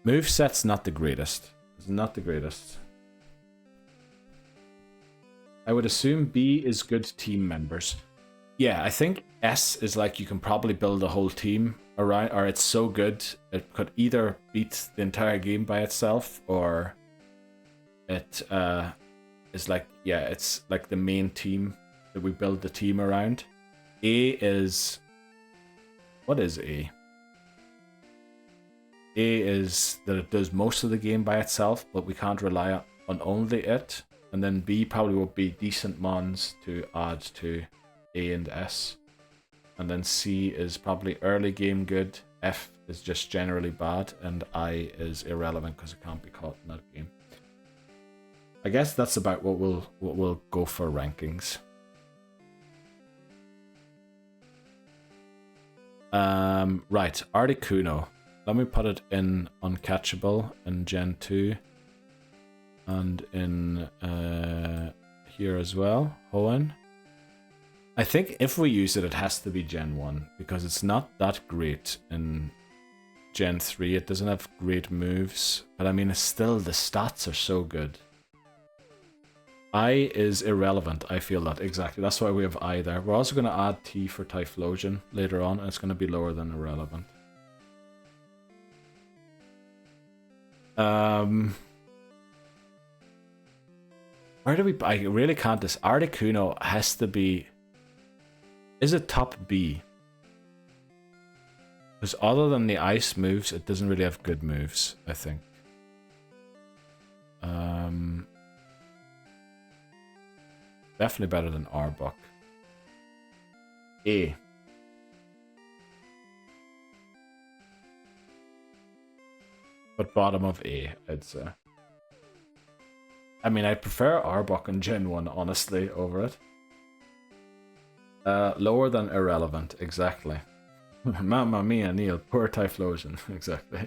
Moveset's not the greatest. It's not the greatest. I would assume B is good team members. Yeah, I think S is like you can probably build a whole team around, or it's so good it could either beat the entire game by itself, or it is like, yeah, it's like the main team that we build the team around. A is... What is A? A is that it does most of the game by itself, but we can't rely on only it. And then B probably will be decent mons to add to A and S. And then C is probably early game good, F is just generally bad, and I is irrelevant because it can't be caught in that game. I guess that's about what we'll go for rankings. Right, Articuno. Let me put it in Uncatchable in Gen 2. And in here as well, Hoenn. I think if we use it, it has to be Gen 1, because it's not that great in Gen 3. It doesn't have great moves, but I mean, it's still, the stats are so good. I is irrelevant, I feel that, exactly. That's why we have I there. We're also going to add T for Typhlosion later on, and it's going to be lower than irrelevant. Where do we... I really can't... This Articuno has to be... Is it top B? Because other than the ice moves, it doesn't really have good moves, I think. Definitely better than Arbok. A. But bottom of A, I'd say. I mean, I prefer Arbok in Gen 1, honestly, over it. Lower than irrelevant, exactly. Mamma mia, Neil, poor Typhlosion, exactly.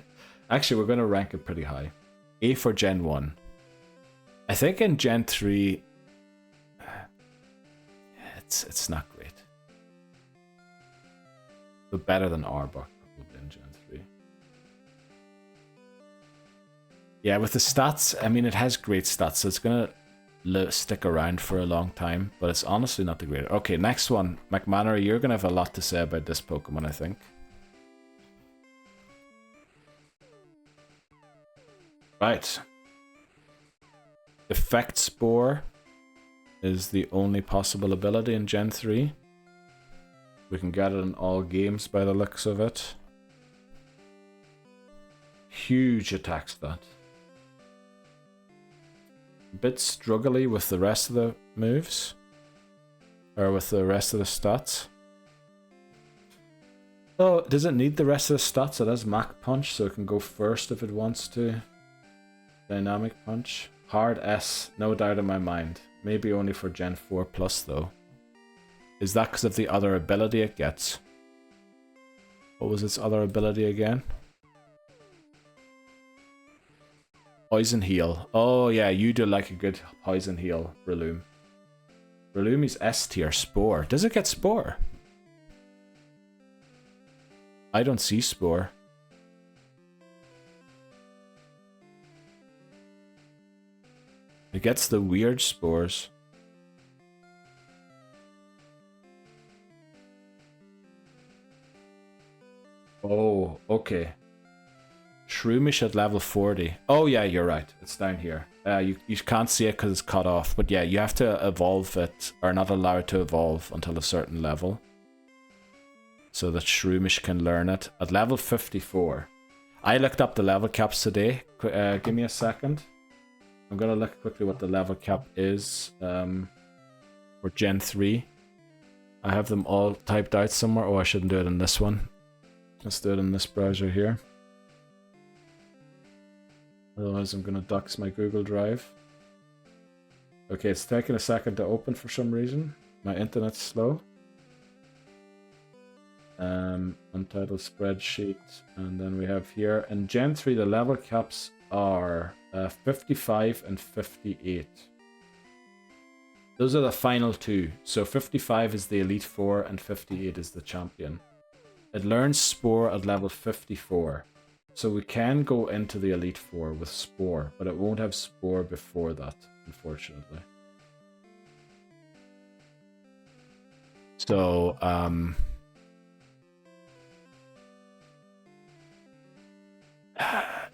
Actually, we're going to rank it pretty high. A for Gen 1. I think in Gen 3, it's not great. But better than Arbok in Gen 3. Yeah, with the stats, I mean, it has great stats, so it's going to stick around for a long time, but it's honestly not the greatest. Okay, next one. McMannery, you're going to have a lot to say about this Pokemon, I think. Right. Effect Spore is the only possible ability in Gen 3. We can get it in all games by the looks of it. Huge attack stat. A bit struggly with the rest of the moves. Or with the rest of the stats. Oh, does it need the rest of the stats? It has Mach Punch, so it can go first if it wants to. Dynamic Punch. Hard S, no doubt in my mind. Maybe only for Gen 4 Plus though. Is that because of the other ability it gets? What was its other ability again? Poison Heal. Oh yeah, you do like a good Poison Heal, Breloom. Breloom is S tier. Spore. Does it get Spore? I don't see Spore. It gets the weird spores. Oh, okay. Shroomish at level 40. Oh yeah, you're right. It's down here. You can't see it because it's cut off. But yeah, you have to evolve it, or not allow it to evolve until a certain level. So that Shroomish can learn it. At level 54. I looked up the level caps today. Give me a second. I'm gonna look quickly what the level cap is for Gen 3. I have them all typed out somewhere. Oh, I shouldn't do it in this one. Let's do it in this browser here. Otherwise I'm gonna dox my Google Drive. Okay, it's taking a second to open for some reason. My internet's slow. Untitled spreadsheet. And then we have here, in Gen 3 the level caps are 55 and 58. Those are the final two. So 55 is the Elite Four and 58 is the champion. It learns Spore at level 54. So we can go into the Elite Four with Spore, but it won't have Spore before that, unfortunately. So,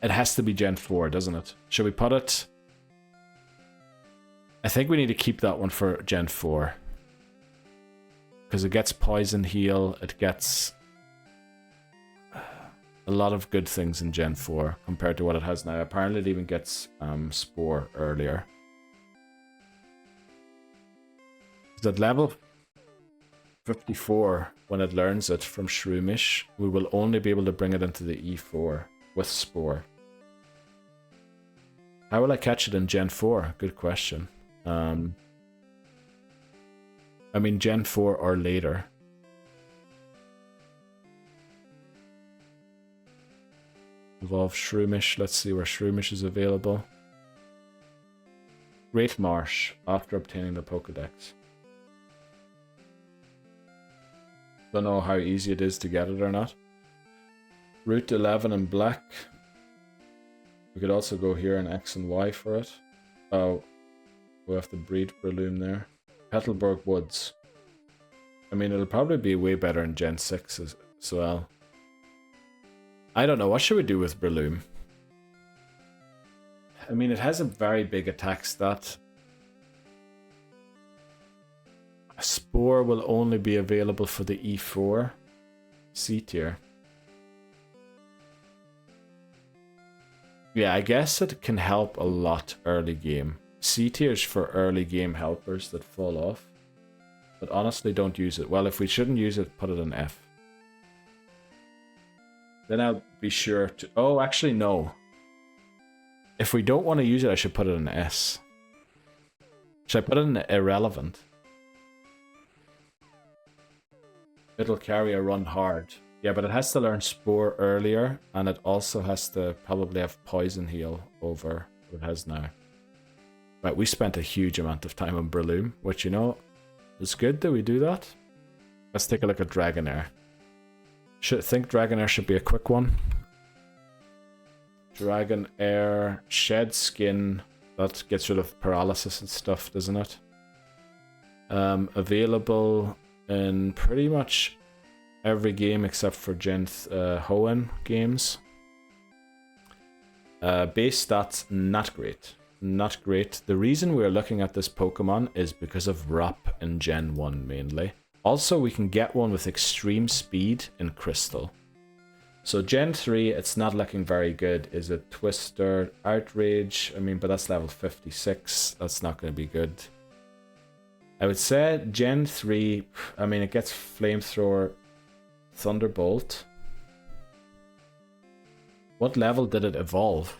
it has to be Gen 4, doesn't it? Should we put it? I think we need to keep that one for Gen 4. Because it gets Poison Heal, it gets a lot of good things in Gen 4 compared to what it has now. Apparently it even gets Spore earlier. Is at level 54, when it learns it from Shroomish, we will only be able to bring it into the E4 with Spore. How will I catch it in Gen 4? Good question. I mean, Gen 4 or later. Evolve Shroomish. Let's see where Shroomish is available. Great Marsh, after obtaining the Pokédex. Don't know how easy it is to get it or not. Route 11 in black. We could also go here in X and Y for it. Oh, we'll have to breed Breloom there. Petalburg Woods. I mean, it'll probably be way better in Gen 6 as well. I don't know, what should we do with Breloom? I mean, it has a very big attack stat. A Spore will only be available for the E4 C tier. Yeah, I guess it can help a lot early game. C tiers for early game helpers that fall off. But honestly, don't use it. Well, if we shouldn't use it, put it in F. Then I'll be sure to... Oh, actually, no. If we don't want to use it, I should put it in S. Should I put it in irrelevant? It'll carry a run hard. Yeah, but it has to learn Spore earlier, and it also has to probably have Poison Heal over what it has now. Right, we spent a huge amount of time on Breloom, which, you know, is good that we do that. Let's take a look at Dragonair. Think Dragonair should be a quick one. Dragonair, Shed Skin, that gets rid of paralysis and stuff, doesn't it? Available in pretty much every game except for Gen Home games. Base stats, not great. Not great. The reason we're looking at this Pokemon is because of ROP in Gen 1 mainly. Also, we can get one with extreme speed in Crystal. So Gen 3, it's not looking very good. Is it Twister, Outrage? I mean, but that's level 56. That's not going to be good. I would say Gen 3, I mean, it gets Flamethrower, Thunderbolt. What level did it evolve?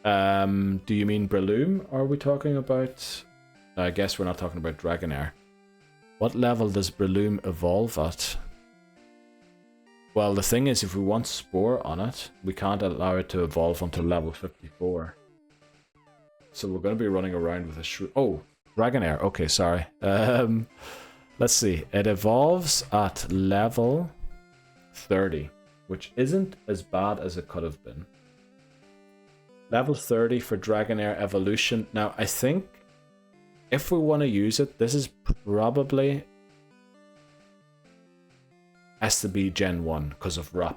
Do you mean Breloom? Are we talking about... I guess we're not talking about Dragonair. What level does Breloom evolve at? Well, the thing is, if we want Spore on it, we can't allow it to evolve until level 54. So we're going to be running around with a shrew. Oh, Dragonair. Okay, sorry. Let's see. It evolves at level 30, which isn't as bad as it could have been. Level 30 for Dragonair evolution. Now, I think if we want to use it, this is probably has to be Gen 1 because of ROP.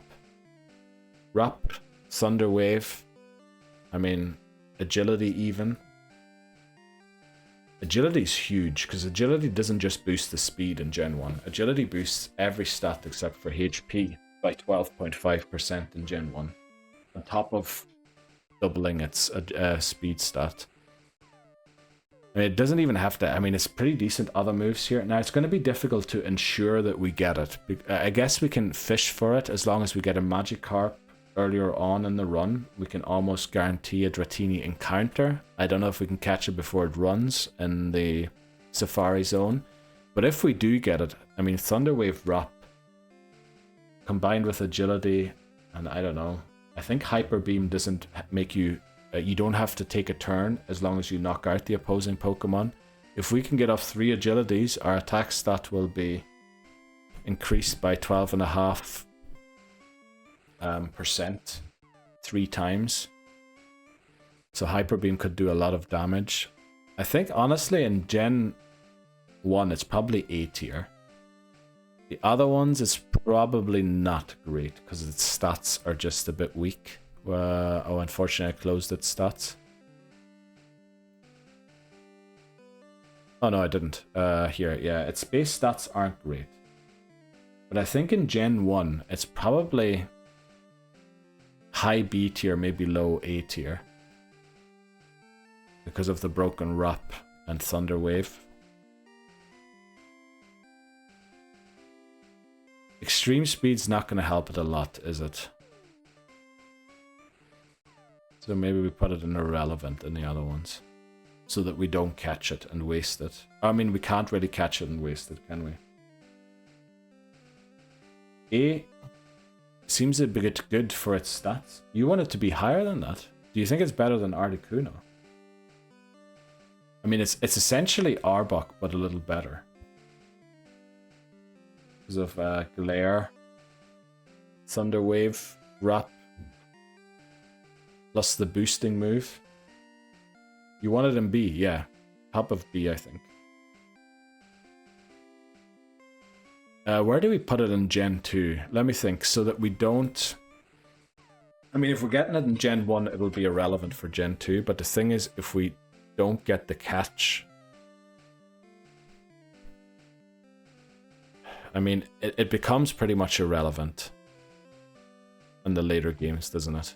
ROP, Thunder Wave, I mean, Agility even. Agility is huge because Agility doesn't just boost the speed in Gen 1. Agility boosts every stat except for HP by 12.5% in Gen 1. On top of doubling its speed stat. I mean, it doesn't even have to, I mean, it's pretty decent other moves here. Now, it's going to be difficult to ensure that we get it. I guess we can fish for it as long as we get a Magikarp earlier on in the run. We can almost guarantee a Dratini encounter. I don't know if we can catch it before it runs in the Safari Zone. But if we do get it, I mean, Thunder Wave ROP combined with Agility, and I don't know, I think Hyper Beam doesn't make you... you don't have to take a turn as long as you knock out the opposing Pokemon. If we can get off 3 agilities, our attack stat will be increased by 12.5% 3 times. So Hyper Beam could do a lot of damage. I think honestly in Gen 1 it's probably A tier. The other ones it's probably not great because its stats are just a bit weak. Oh, unfortunately I closed its stats. Oh no, I didn't. Here, yeah, its base stats aren't great. But I think in Gen 1, it's probably high B tier, maybe low A tier. Because of the broken ROP and Thunder Wave. Extreme Speed's not going to help it a lot, is it? So maybe we put it in irrelevant in the other ones, so that we don't catch it and waste it. I mean, we can't really catch it and waste it, can we? A seems a bit good for its stats. You want it to be higher than that? Do you think it's better than Articuno? I mean, it's essentially Arbok, but a little better. Because of Glare, Thunderwave, Wrap, plus the boosting move. You want it in B, yeah. Top of B, I think. Where do we put it in Gen 2? Let me think, so that we don't... I mean, if we're getting it in Gen 1, it'll be irrelevant for Gen 2, but the thing is, if we don't get the catch... I mean, it becomes pretty much irrelevant in the later games, doesn't it?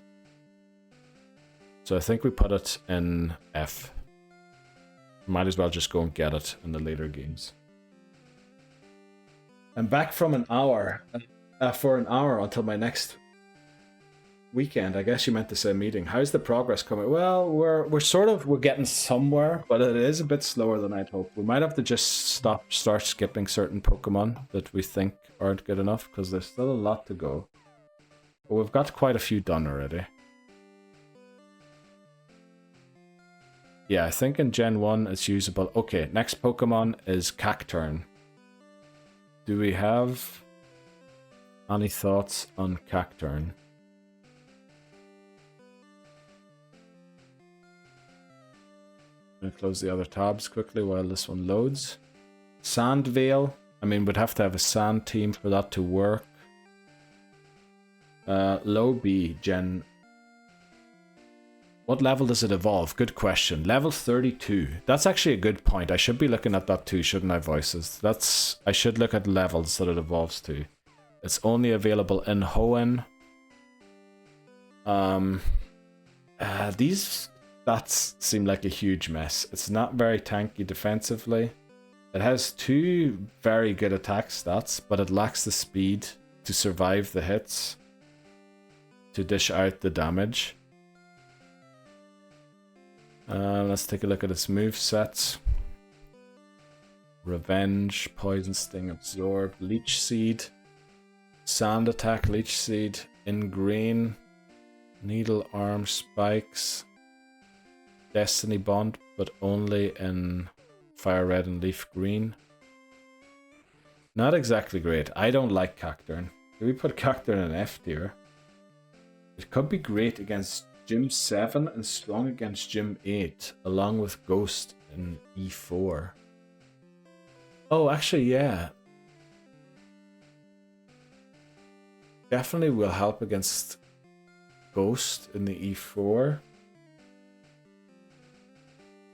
So I think we put it in F. Might as well just go and get it in the later games. I'm back from an hour, for an hour until my next weekend. I guess you meant to say meeting. How's the progress coming? Well, we're getting somewhere, but it is a bit slower than I'd hoped. We might have to just start skipping certain Pokemon that we think aren't good enough, because there's still a lot to go. But we've got quite a few done already. Yeah, I think in Gen 1 it's usable. Okay, next Pokemon is Cacturne. Do we have any thoughts on Cacturne? I'm gonna close the other tabs quickly while this one loads. Sandvale. I mean, we'd have to have a sand team for that to work. Low B, Gen... What level does it evolve? Good question. Level 32. That's actually a good point. I should be looking at that too, shouldn't I, Voices? I should look at levels that it evolves to. It's only available in Hoenn. These stats seem like a huge mess. It's not very tanky defensively. It has 2 very good attack stats, but it lacks the speed to survive the hits, to dish out the damage. Let's take a look at its movesets. Revenge, Poison Sting, Absorb, Leech Seed, Sand Attack, Leech Seed, Ingrain, Needle Arm Spikes, Destiny Bond, but only in Fire Red and Leaf Green. Not exactly great. I don't like Cacturne. Do we put Cacturne in F tier? It could be great against Gym 7 and strong against Gym 8, along with Ghost in E4. Oh, actually, yeah. Definitely will help against Ghost in the E4.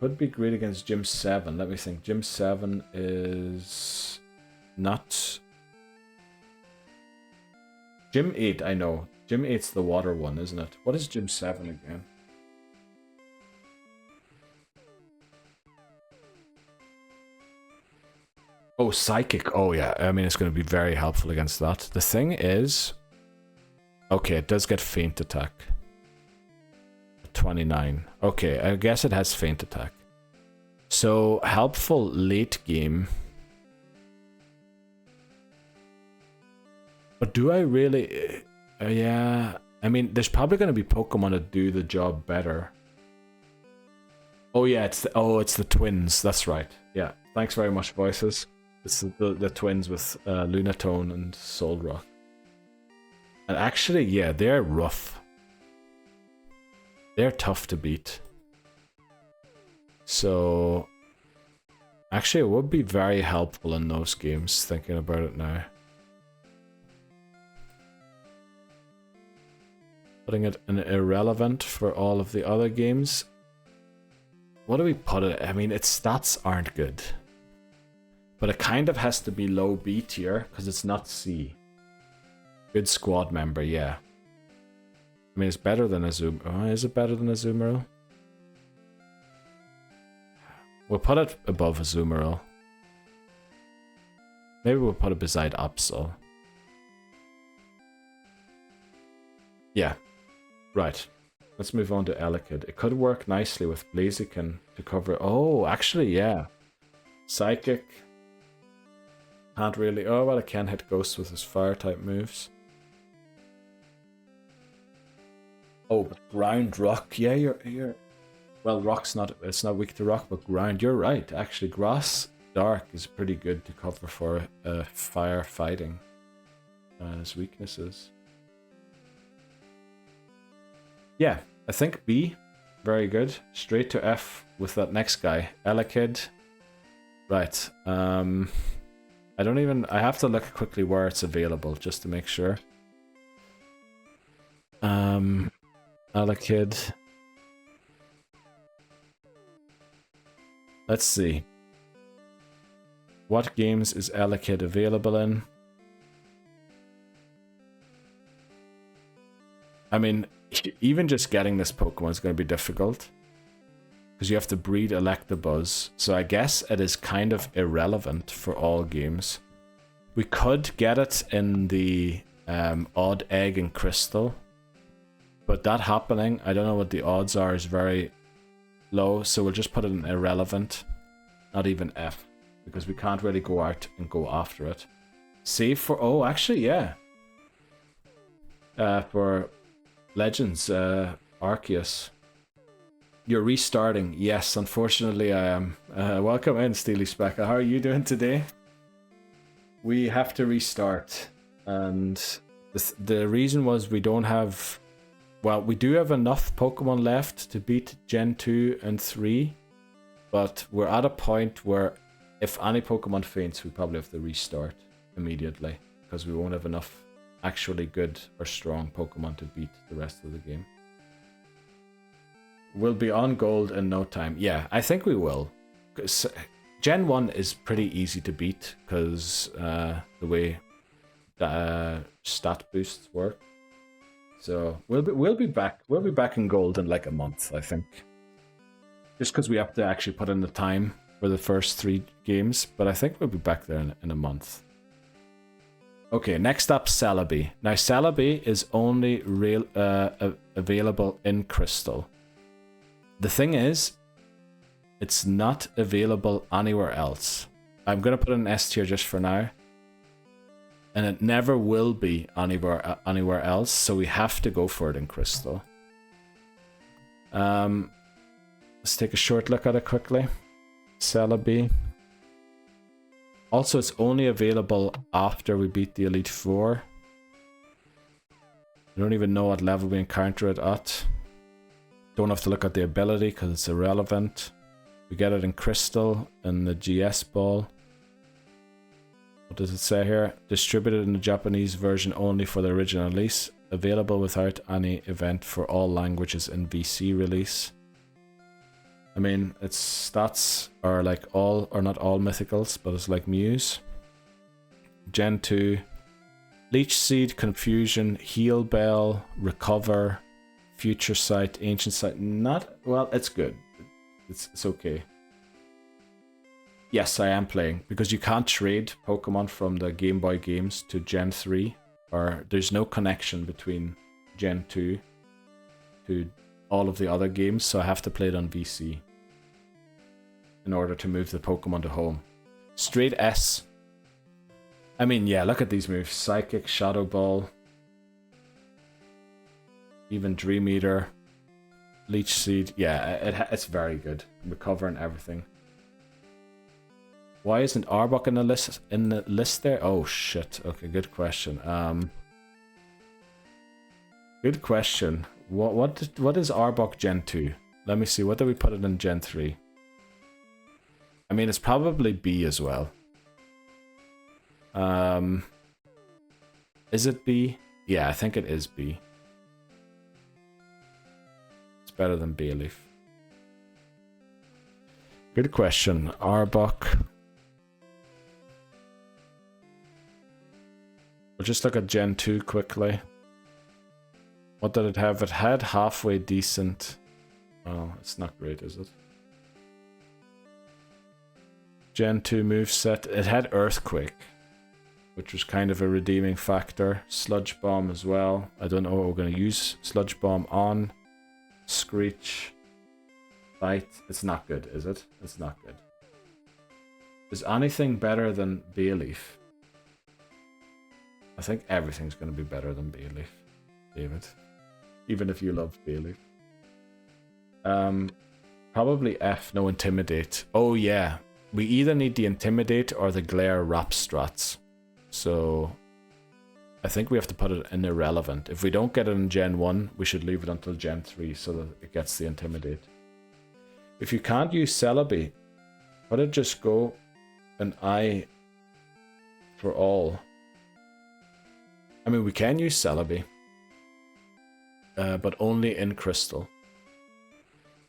Could be great against Gym 7. Let me think. Gym 7 is not... Gym 8, I know. Gym 8's the water one, isn't it? What is Gym 7 again? Oh, Psychic. Oh, yeah. I mean, it's going to be very helpful against that. The thing is... Okay, it does get Feint Attack. 29. Okay, I guess it has Feint Attack. So, helpful late game. But do I really... yeah, I mean, there's probably going to be Pokemon that do the job better. Oh yeah, it's the twins. That's right. Yeah, thanks very much, Voices. It's the twins with Lunatone and Solrock. And actually, yeah, they're rough. They're tough to beat. So, actually, it would be very helpful in those games, thinking about it now. Putting it in irrelevant for all of the other games. What do we put it? I mean, its stats aren't good. But it kind of has to be low B tier, because it's not C. Good squad member, yeah. I mean, it's better than Azumarill. Oh, is it better than Azumarill? We'll put it above Azumarill. Maybe we'll put it beside Absol. Yeah. Right. Let's move on to Elekid. It could work nicely with Blaziken to cover... Oh, actually, yeah. Psychic. Can't really... Oh, well, it can hit Ghost with his Fire-type moves. Oh, but Ground Rock. Yeah, you're... Well, Rock's not... It's not weak to Rock, but Ground. You're right. Actually, Grass Dark is pretty good to cover for Fire fighting. His weaknesses. Yeah, I think B, very good. Straight to F with that next guy, Elekid. Right. I don't even. I have to look quickly where it's available just to make sure. Elekid. Let's see. What games is Elekid available in? I mean, even just getting this Pokemon is going to be difficult. Because you have to breed Electabuzz. So I guess it is kind of irrelevant for all games. We could get it in the Odd Egg and Crystal. But that happening, I don't know what the odds are, is very low. So we'll just put it in irrelevant. Not even F. Because we can't really go out and go after it. Save for... Oh, actually, yeah. For... Legends, Arceus. You're restarting. Yes, unfortunately I am. Welcome in, Steely Specker. How are you doing today? We have to restart. And the reason was we don't have... Well, we do have enough Pokemon left to beat Gen 2 and 3. But we're at a point where if any Pokemon faints, we probably have to restart immediately. Because we won't have enough actually good or strong Pokemon to beat the rest of the game. We'll be on gold in no time. Yeah, I think we will. Gen 1 is pretty easy to beat because the way the stat boosts work. So we'll be back. We'll be back in gold in like a month, I think. Just because we have to actually put in the time for the first 3 games, but I think we'll be back there in a month. Okay, next up, Celebi. Now, Celebi is only available in Crystal. The thing is, it's not available anywhere else. I'm going to put an S tier just for now. And it never will be anywhere else, so we have to go for it in Crystal. Let's take a short look at it quickly. Celebi. Also, it's only available after we beat the Elite Four. I don't even know what level we encounter it at. Don't have to look at the ability because it's irrelevant. We get it in Crystal and the GS Ball. What does it say here? Distributed in the Japanese version only for the original release. Available without any event for all languages in VC release. I mean, its stats are like all, or not all mythicals, but it's like Muse. Gen 2. Leech Seed, Confusion, Heal Bell, Recover, Future Sight, Ancient Sight. Not, well, it's good. It's okay. Yes, I am playing, because you can't trade Pokemon from the Game Boy games to Gen 3, or there's no connection between Gen 2 to all of the other games, so I have to play it on VC in order to move the Pokemon to home. Straight S. I mean, yeah, look at these moves. Psychic, Shadow Ball, even Dream Eater, Leech Seed. Yeah, it's very good. Recover and everything. Why isn't Arbok in the list there? Oh shit. Okay, good question. Good question. What is Arbok Gen 2? Let me see. What did we put it in Gen 3? I mean, it's probably B as well. Is it B? Yeah, I think it is B. It's better than Bayleaf. Good question. Arbok. We'll just look at Gen 2 quickly. What did it have? It had halfway decent. Oh, it's not great, is it? Gen 2 moveset. It had Earthquake, which was kind of a redeeming factor. Sludge Bomb as well. I don't know what we're going to use Sludge Bomb on. Screech. Bite. It's not good, is it? It's not good. Is anything better than Bayleaf? I think everything's going to be better than Bayleaf, David. Even if you love Bayleaf. Probably F, no Intimidate. Oh yeah, we either need the Intimidate or the Glare Rap strats. So I think we have to put it in Irrelevant. If we don't get it in Gen 1, we should leave it until Gen 3 so that it gets the Intimidate. If you can't use Celebi, put it just go an I for all. I mean, we can use Celebi, but only in Crystal.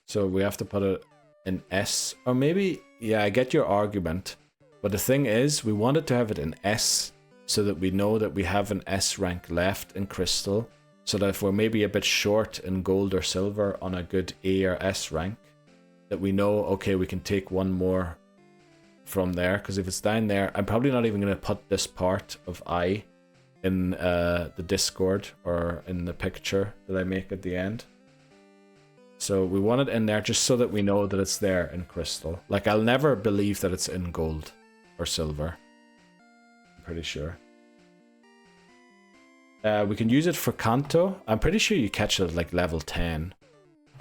So we have to put it in S. Or maybe, yeah, I get your argument. But the thing is, we wanted to have it in S so that we know that we have an S rank left in Crystal. So that if we're maybe a bit short in Gold or Silver on a good A or S rank, that we know, okay, we can take one more from there. Because if it's down there, I'm probably not even going to put this part of I in the Discord or in the picture that I make at the end. So we want it in there just so that we know that it's there in Crystal. Like, I'll never believe that it's in Gold or Silver. I'm pretty sure. We can use it for Kanto. I'm pretty sure you catch it at like level 10.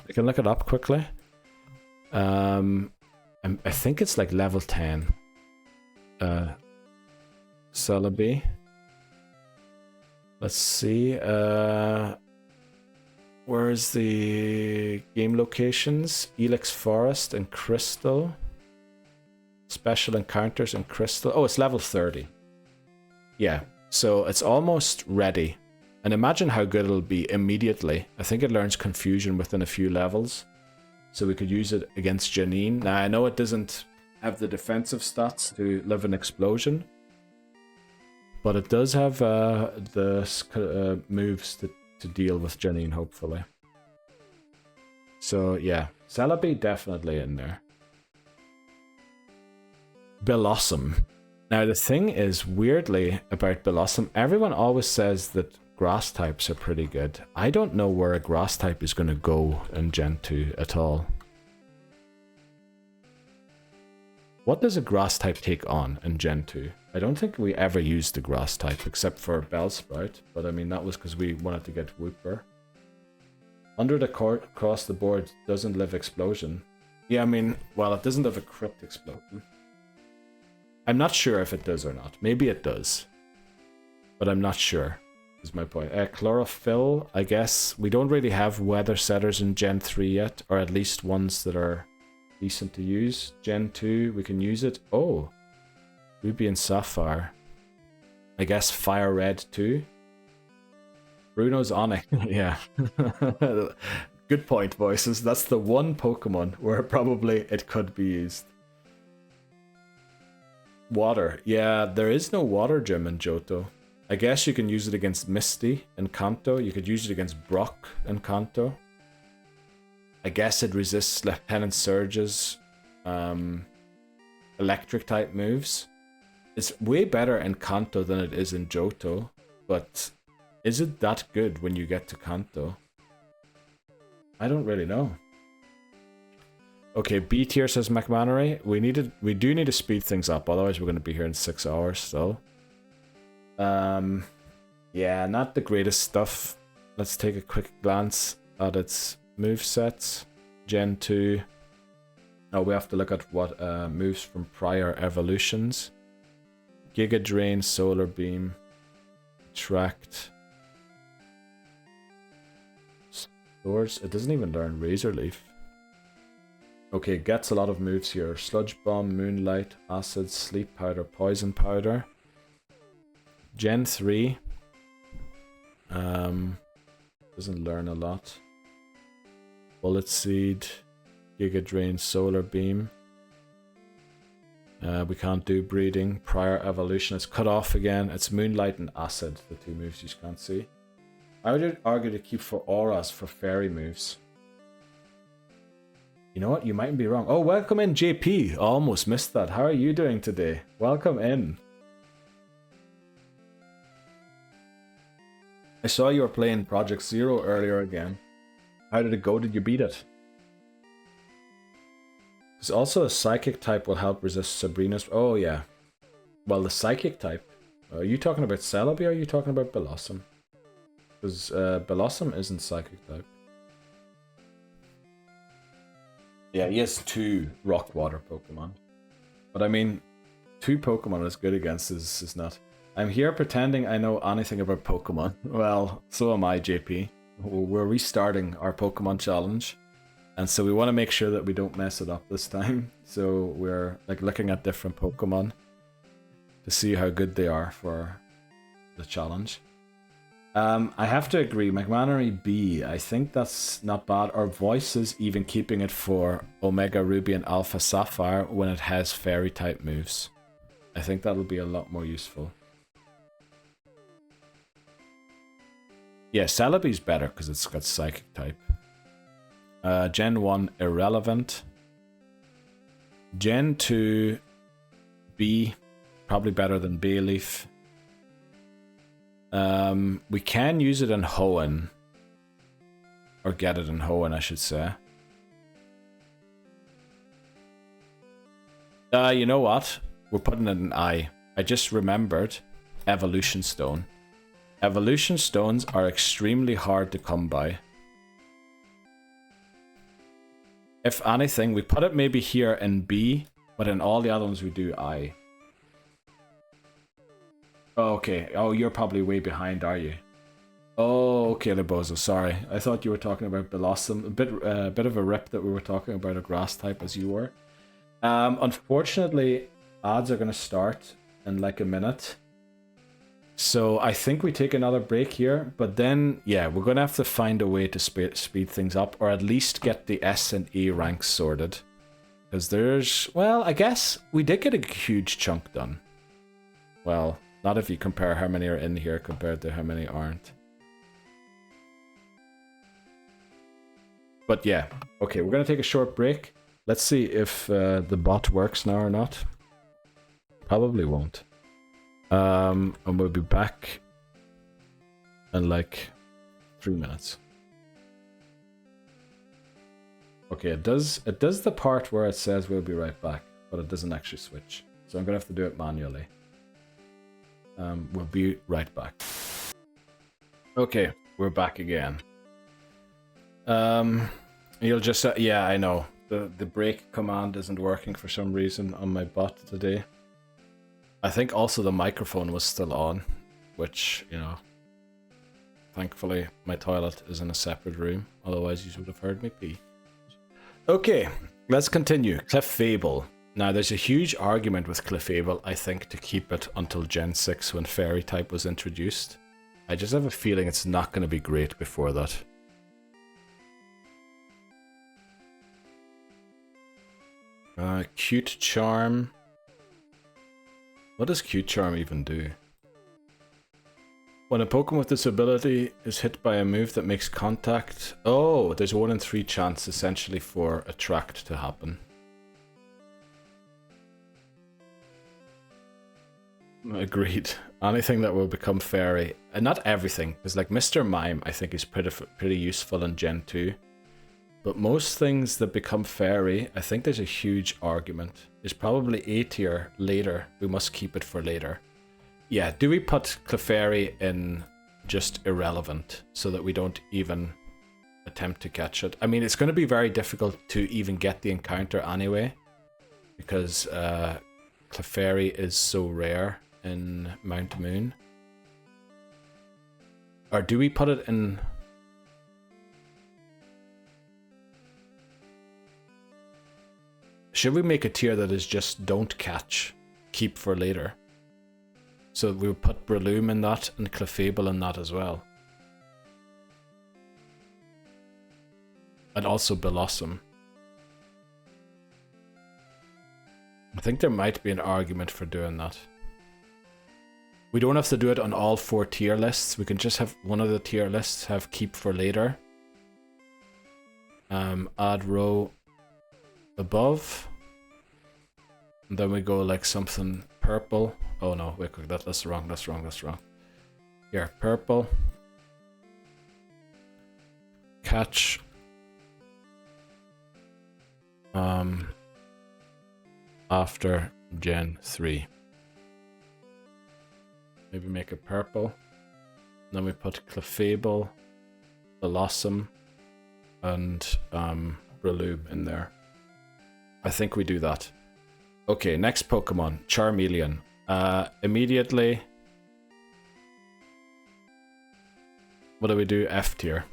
I can look it up quickly. I think it's like level 10. Celebi. Let's see. Where's the game locations? Elix Forest and Crystal. Special encounters in Crystal. Oh, it's level 30. Yeah, so it's almost ready. And imagine how good it'll be immediately. I think it learns Confusion within a few levels. So we could use it against Janine. Now, I know it doesn't have the defensive stats to live in Explosion. But it does have the moves to deal with Janine, hopefully. So, yeah. Celebi definitely in there. Blossom. Now, the thing is, weirdly, about Blossom, everyone always says that grass types are pretty good. I don't know where a grass type is going to go in Gen 2 at all. What does a grass type take on in Gen 2? I don't think we ever used the grass type except for Bellsprout, but I mean that was because we wanted to get Wooper. Under the court, across the board, doesn't live Explosion. Yeah, I mean, well, it doesn't have a Crypt Explosion. I'm not sure if it does or not. Maybe it does. But I'm not sure, is my point. Chlorophyll, I guess. We don't really have weather setters in Gen 3 yet, or at least ones that are decent to use. Gen 2, we can use it. Oh, Ruby and Sapphire. I guess Fire Red too. Bruno's Onyx. Yeah. Good point, voices. That's the one Pokemon where probably it could be used. Water. Yeah, there is no water gym in Johto. I guess you can use it against Misty and Kanto. You could use it against Brock and Kanto. I guess it resists Lieutenant Surge's electric type moves. It's way better in Kanto than it is in Johto, but is it that good when you get to Kanto? I don't really know. Okay, B tier says McManery. We do need to speed things up, otherwise we're going to be here in 6 hours still. Yeah, not the greatest stuff. Let's take a quick glance at its movesets. Gen 2. Oh, we have to look at what moves from prior evolutions. Giga Drain, Solar Beam, Attract. Swords. It doesn't even learn Razor Leaf. Okay, it gets a lot of moves here. Sludge Bomb, Moonlight, Acid, Sleep Powder, Poison Powder. Gen 3. Doesn't learn a lot. Bullet Seed, Giga Drain, Solar Beam. We can't do breeding. Prior evolution. It's cut off again. It's Moonlight and Acid, the two moves you can't see. I would argue to keep for auras for fairy moves. You know what? You might be wrong. Oh, welcome in, JP. Almost missed that. How are you doing today? Welcome in. I saw you were playing Project Zero earlier again. How did it go? Did you beat it? Because also a psychic type will help resist Sabrina's... Oh, yeah. Well, the psychic type... Are you talking about Celebi or are you talking about Blossom? Because Blossom isn't psychic type. Yeah, he has 2 rock water Pokemon. But I mean, 2 Pokemon is good against is not. I'm here pretending I know anything about Pokemon. Well, so am I, JP. We're restarting our Pokemon challenge. And so we want to make sure that we don't mess it up this time. So we're like looking at different Pokemon to see how good they are for the challenge. I have to agree, McManery B, I think that's not bad. Or Voices even keeping it for Omega Ruby and Alpha Sapphire when it has fairy type moves. I think that'll be a lot more useful. Yeah, Celebi's better because it's got psychic type. Gen 1 irrelevant. Gen 2 B, probably better than Bayleaf. We can use it in Hoenn. Or get it in Hoenn, I should say. You know what? We're putting it in I. I just remembered Evolution Stone. Evolution Stones are extremely hard to come by. If anything, we put it maybe here in B, but in all the other ones we do I. Oh, okay. Oh, you're probably way behind, are you? Oh, okay, Lebozo. Sorry. I thought you were talking about Blossom. A bit of a rip that we were talking about a grass type as you were. Unfortunately, ads are going to start in like a minute. So I think we take another break here. But then, yeah, we're going to have to find a way to speed things up. Or at least get the S and E ranks sorted. Because there's... Well, I guess we did get a huge chunk done. Well... Not if you compare how many are in here compared to how many aren't. But yeah, okay, we're going to take a short break. Let's see if the bot works now or not. Probably won't. And we'll be back in like 3 minutes. Okay, it does the part where it says we'll be right back, but it doesn't actually switch. So I'm going to have to do it manually. We'll be right back. Okay, we're back again. You'll just... yeah, I know. The break command isn't working for some reason on my bot today. I think also the microphone was still on, which, you know... Thankfully, my toilet is in a separate room. Otherwise, you would have heard me pee. Okay, let's continue. Clefable. Now, there's a huge argument with Clefable, I think, to keep it until Gen 6 when Fairy type was introduced. I just have a feeling it's not going to be great before that. Cute Charm. What does Cute Charm even do? When a Pokemon with this ability is hit by a move that makes contact... Oh, there's 1 in 3 chance essentially for Attract to happen. Agreed. Anything that will become fairy, and not everything, because like Mr. Mime I think is pretty useful in Gen 2, but most things that become fairy, I think there's a huge argument. There's probably A tier later, we must keep it for later. Yeah, do we put Clefairy in just irrelevant so that we don't even attempt to catch it? I mean, it's going to be very difficult to even get the encounter anyway, because Clefairy is so rare in Mount Moon. Or do we put it in... Should we make a tier that is just don't catch, keep for later? So we would put Breloom in that and Clefable in that as well. And also Blossom. I think there might be an argument for doing that. We don't have to do it on all 4 tier lists. We can just have one of the tier lists have keep for later. Add row above. And then we go like something purple. Oh no, wait, that's wrong, that's wrong. Here, purple. Catch After Gen 3. Maybe make it purple. Then we put Clefable, Blossom, and Breloom in there. I think we do that. Okay, next Pokemon, Charmeleon. Immediately, what do we do? F tier.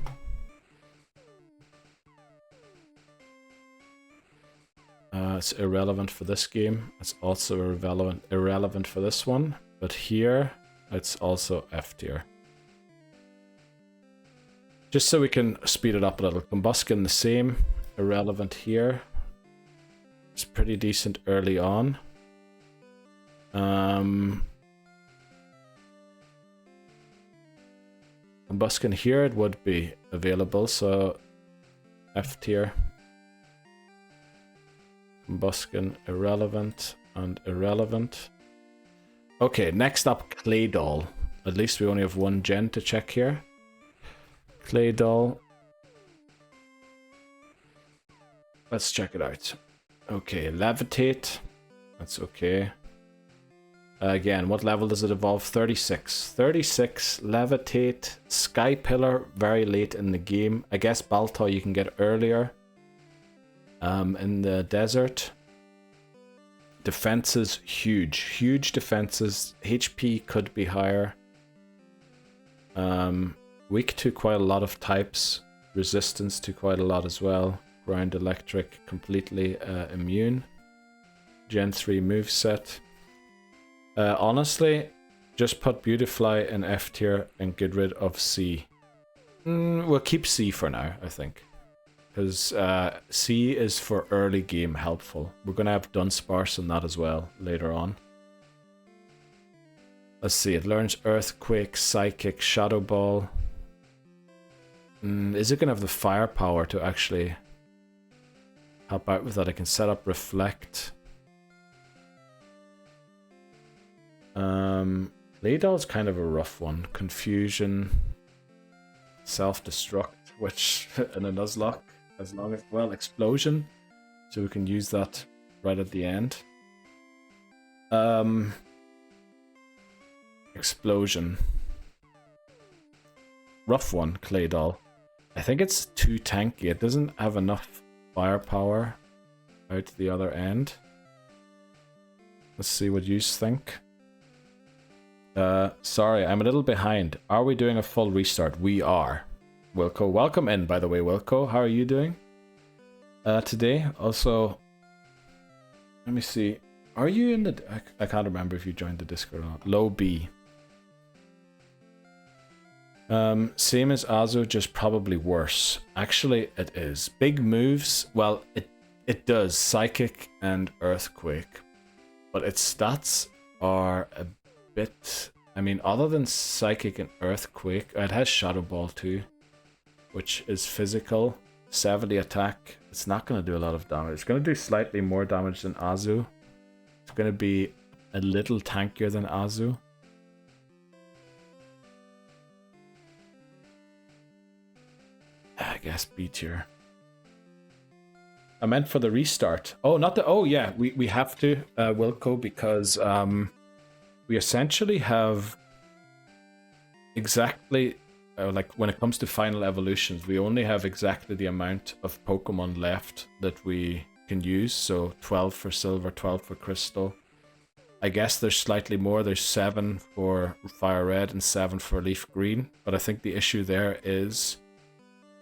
It's irrelevant for this game. It's also irrelevant for this one. But here, it's also F tier. Just so we can speed it up a little. Combusken the same. Irrelevant here. It's pretty decent early on. Combusken here, it would be available, so F tier. Combusken, irrelevant, and irrelevant. Okay, next up, Claydol. At least we only have one gen to check here. Claydol. Let's check it out. Okay, Levitate. That's okay. Again, what level does it evolve? 36. 36, Levitate, Sky Pillar, very late in the game. I guess Baltoy you can get earlier. In the desert. Defenses, huge. Huge defenses. HP could be higher. Weak to quite a lot of types. Resistance to quite a lot as well. Ground Electric, completely immune. Gen 3 moveset. Honestly, just put Beautifly in F tier and get rid of C. We'll keep C for now, I think. Because C is for early game helpful. We're going to have Dunsparce in that as well later on. Let's see, it learns Earthquake, Psychic, Shadow Ball. Is it going to have the firepower to actually help out with that? I can set up Reflect. Claydol's kind of a rough one. Confusion, Self-Destruct, which in a Nuzlocke, as long as, well, Explosion, so we can use that right at the end. Explosion. Rough one, Claydol. I think it's too tanky. It doesn't have enough firepower out the other end. Let's see what you think. Sorry, I'm a little behind. Are we doing a full restart? We are. Wilco, welcome in, by the way, Wilco. How are you doing today? Also, let me see. Are you in the... I can't remember if you joined the Discord or not. Low B. Same as Azu, just probably worse. Actually, it is. Big moves, well, it does. Psychic and Earthquake. But its stats are a bit... I mean, other than Psychic and Earthquake, it has Shadow Ball too, which is physical. 70 attack. It's not going to do a lot of damage. It's going to do slightly more damage than Azu. It's going to be a little tankier than Azu. I guess B tier. I meant for the restart. Oh, not the... Oh, yeah, we have to, Wilco, because we essentially have exactly... like, when it comes to final evolutions, we only have exactly the amount of Pokemon left that we can use. So 12 for Silver, 12 for Crystal. I guess there's slightly more. There's 7 for Fire Red and 7 for Leaf Green. But I think the issue there is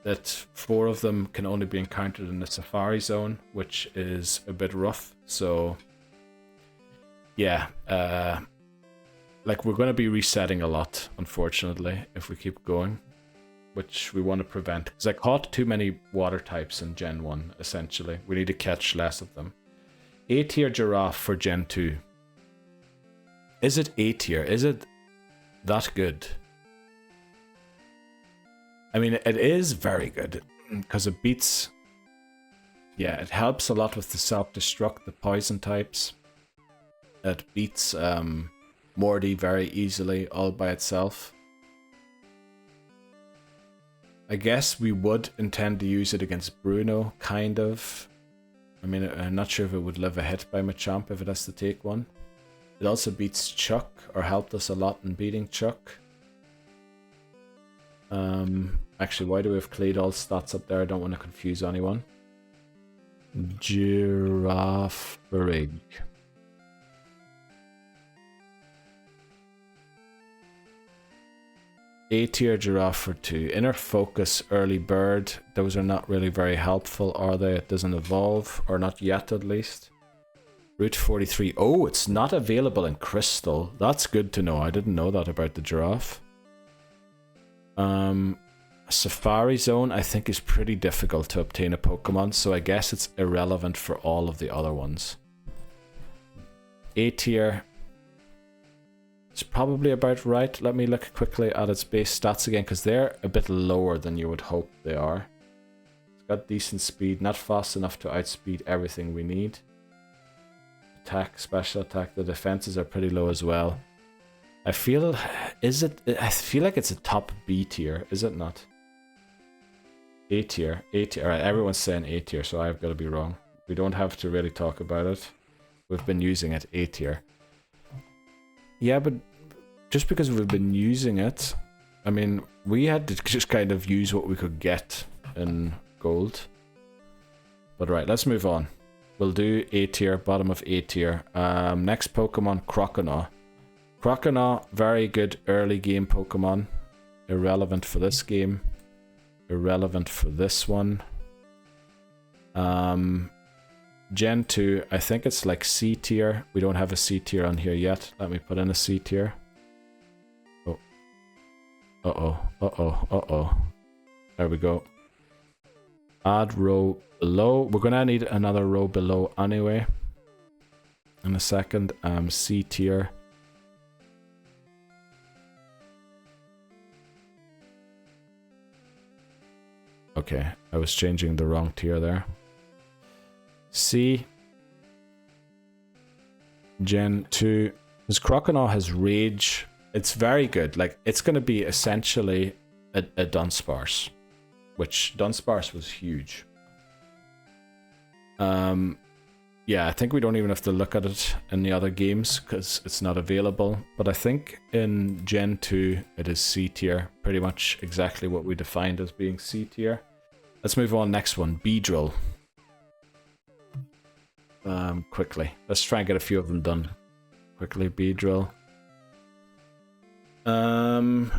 that 4 of them can only be encountered in the Safari Zone, which is a bit rough. So, yeah, like, we're going to be resetting a lot, unfortunately, if we keep going, which we want to prevent. Because I caught too many water types in Gen 1, essentially. We need to catch less of them. A tier Giraffe for Gen 2. Is it A tier? Is it that good? I mean, it is very good, because it beats... Yeah, it helps a lot with the self-destruct, the poison types. It beats Morty very easily, all by itself. I guess we would intend to use it against Bruno, kind of. I mean, I'm not sure if it would live a hit by Machamp if it has to take one. It also beats Chuck, or helped us a lot in beating Chuck. Actually, why do we have Claydol stats up there? I don't want to confuse anyone. Giraffe Rig. A-tier Giraffe for 2. Inner Focus, Early Bird. Those are not really very helpful, are they? It doesn't evolve, or not yet at least. Route 43. Oh, it's not available in Crystal. That's good to know. I didn't know that about the Giraffe. Safari Zone, I think, is pretty difficult to obtain a Pokemon, so I guess it's irrelevant for all of the other ones. A-tier. It's probably about right. Let me look quickly at its base stats again, because they're a bit lower than you would hope they are. It's got decent speed, not fast enough to outspeed everything we need. Attack, special attack, the defenses are pretty low as well. I feel like it's a top B tier, is it not? A tier, A tier. Alright, everyone's saying A tier, so I've got to be wrong. We don't have to really talk about it. We've been using it, A tier. Yeah, but just because we've been using it, I mean, we had to just kind of use what we could get in gold. But right, let's move on. We'll do A tier, bottom of A tier. Next Pokemon, Croconaw. Croconaw, very good early game Pokemon. Irrelevant for this game. Irrelevant for this one. Gen 2, I think it's like C tier. We don't have a C tier on here yet. Let me put in a C tier. Oh. Uh-oh. There we go. Add row below. We're gonna need another row below anyway. In a second. C tier. Okay, I was changing the wrong tier there. C. Gen 2. This Croconaw has Rage. It's very good. Like, it's going to be essentially a Dunsparce. Which, Dunsparce was huge. Yeah, I think we don't even have to look at it in the other games, because it's not available. But I think in Gen 2, it is C tier. Pretty much exactly what we defined as being C tier. Let's move on. Next one, Beedrill. Quickly. Let's try and get a few of them done. Quickly, Beedrill.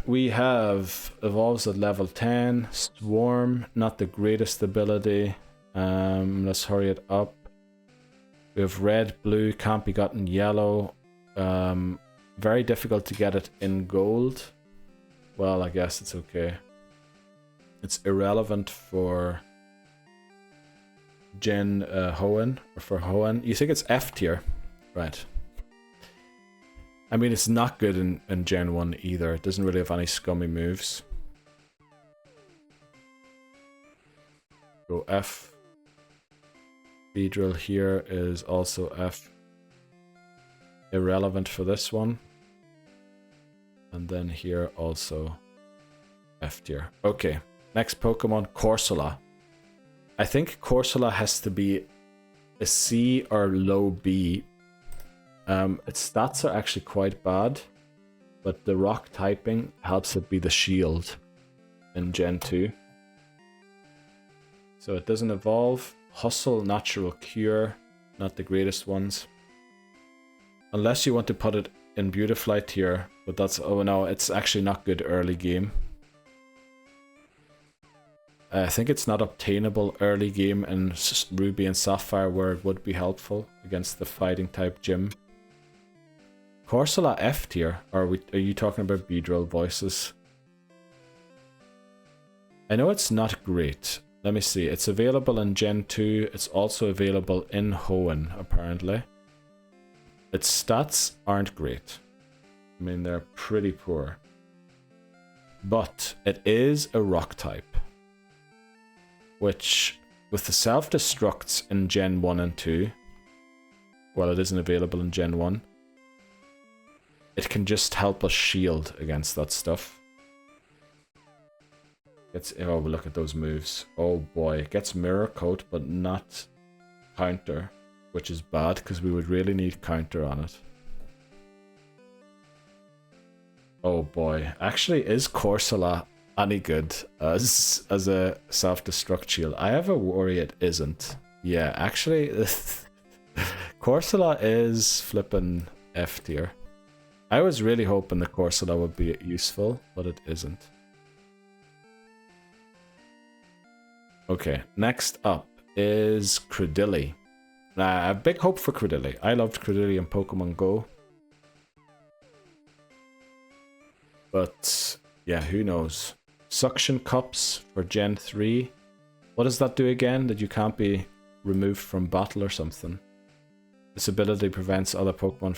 We have Evolves at level 10. Swarm, not the greatest ability. Let's hurry it up. We have red, blue, can't be gotten yellow. Very difficult to get it in gold. Well, I guess it's okay. It's irrelevant for Gen Hoenn, or for Hoenn. You think it's F tier? Right. I mean, it's not good in Gen 1 either. It doesn't really have any scummy moves. Go F. Beedrill here is also F. Irrelevant for this one. And then here also F tier. Okay, next Pokemon, Corsola. I think Corsola has to be a C or low B. Its stats are actually quite bad, but the rock typing helps it be the shield in Gen 2. So it doesn't evolve. Hustle, Natural Cure, not the greatest ones. Unless you want to put it in Beautifly tier, but that's, oh no, it's actually not good early game. I think it's not obtainable early game in Ruby and Sapphire, where it would be helpful against the fighting type gym. Corsola F tier, or are you talking about Beedrill voices? I know it's not great. Let me see, it's available in Gen 2, it's also available in Hoenn, apparently. Its stats aren't great. I mean, they're pretty poor. But it is a rock type. Which, with the self-destructs in Gen 1 and 2, well, it isn't available in Gen 1, it can just help us shield against that stuff. Oh, look at those moves. Oh boy, it gets Mirror Coat, but not counter, which is bad because we would really need counter on it. Oh boy, actually, is Corsola any good as a self-destruct shield? I have a worry it isn't. Yeah, actually, Corsola is flipping F tier. I was really hoping the Corsola would be useful, but it isn't. Okay, next up is Credilli. A big hope for Credilli. I loved Credilli in Pokemon Go. But yeah, who knows? Suction Cups for Gen 3. What does that do again? That you can't be removed from battle or something? This ability prevents other Pokemon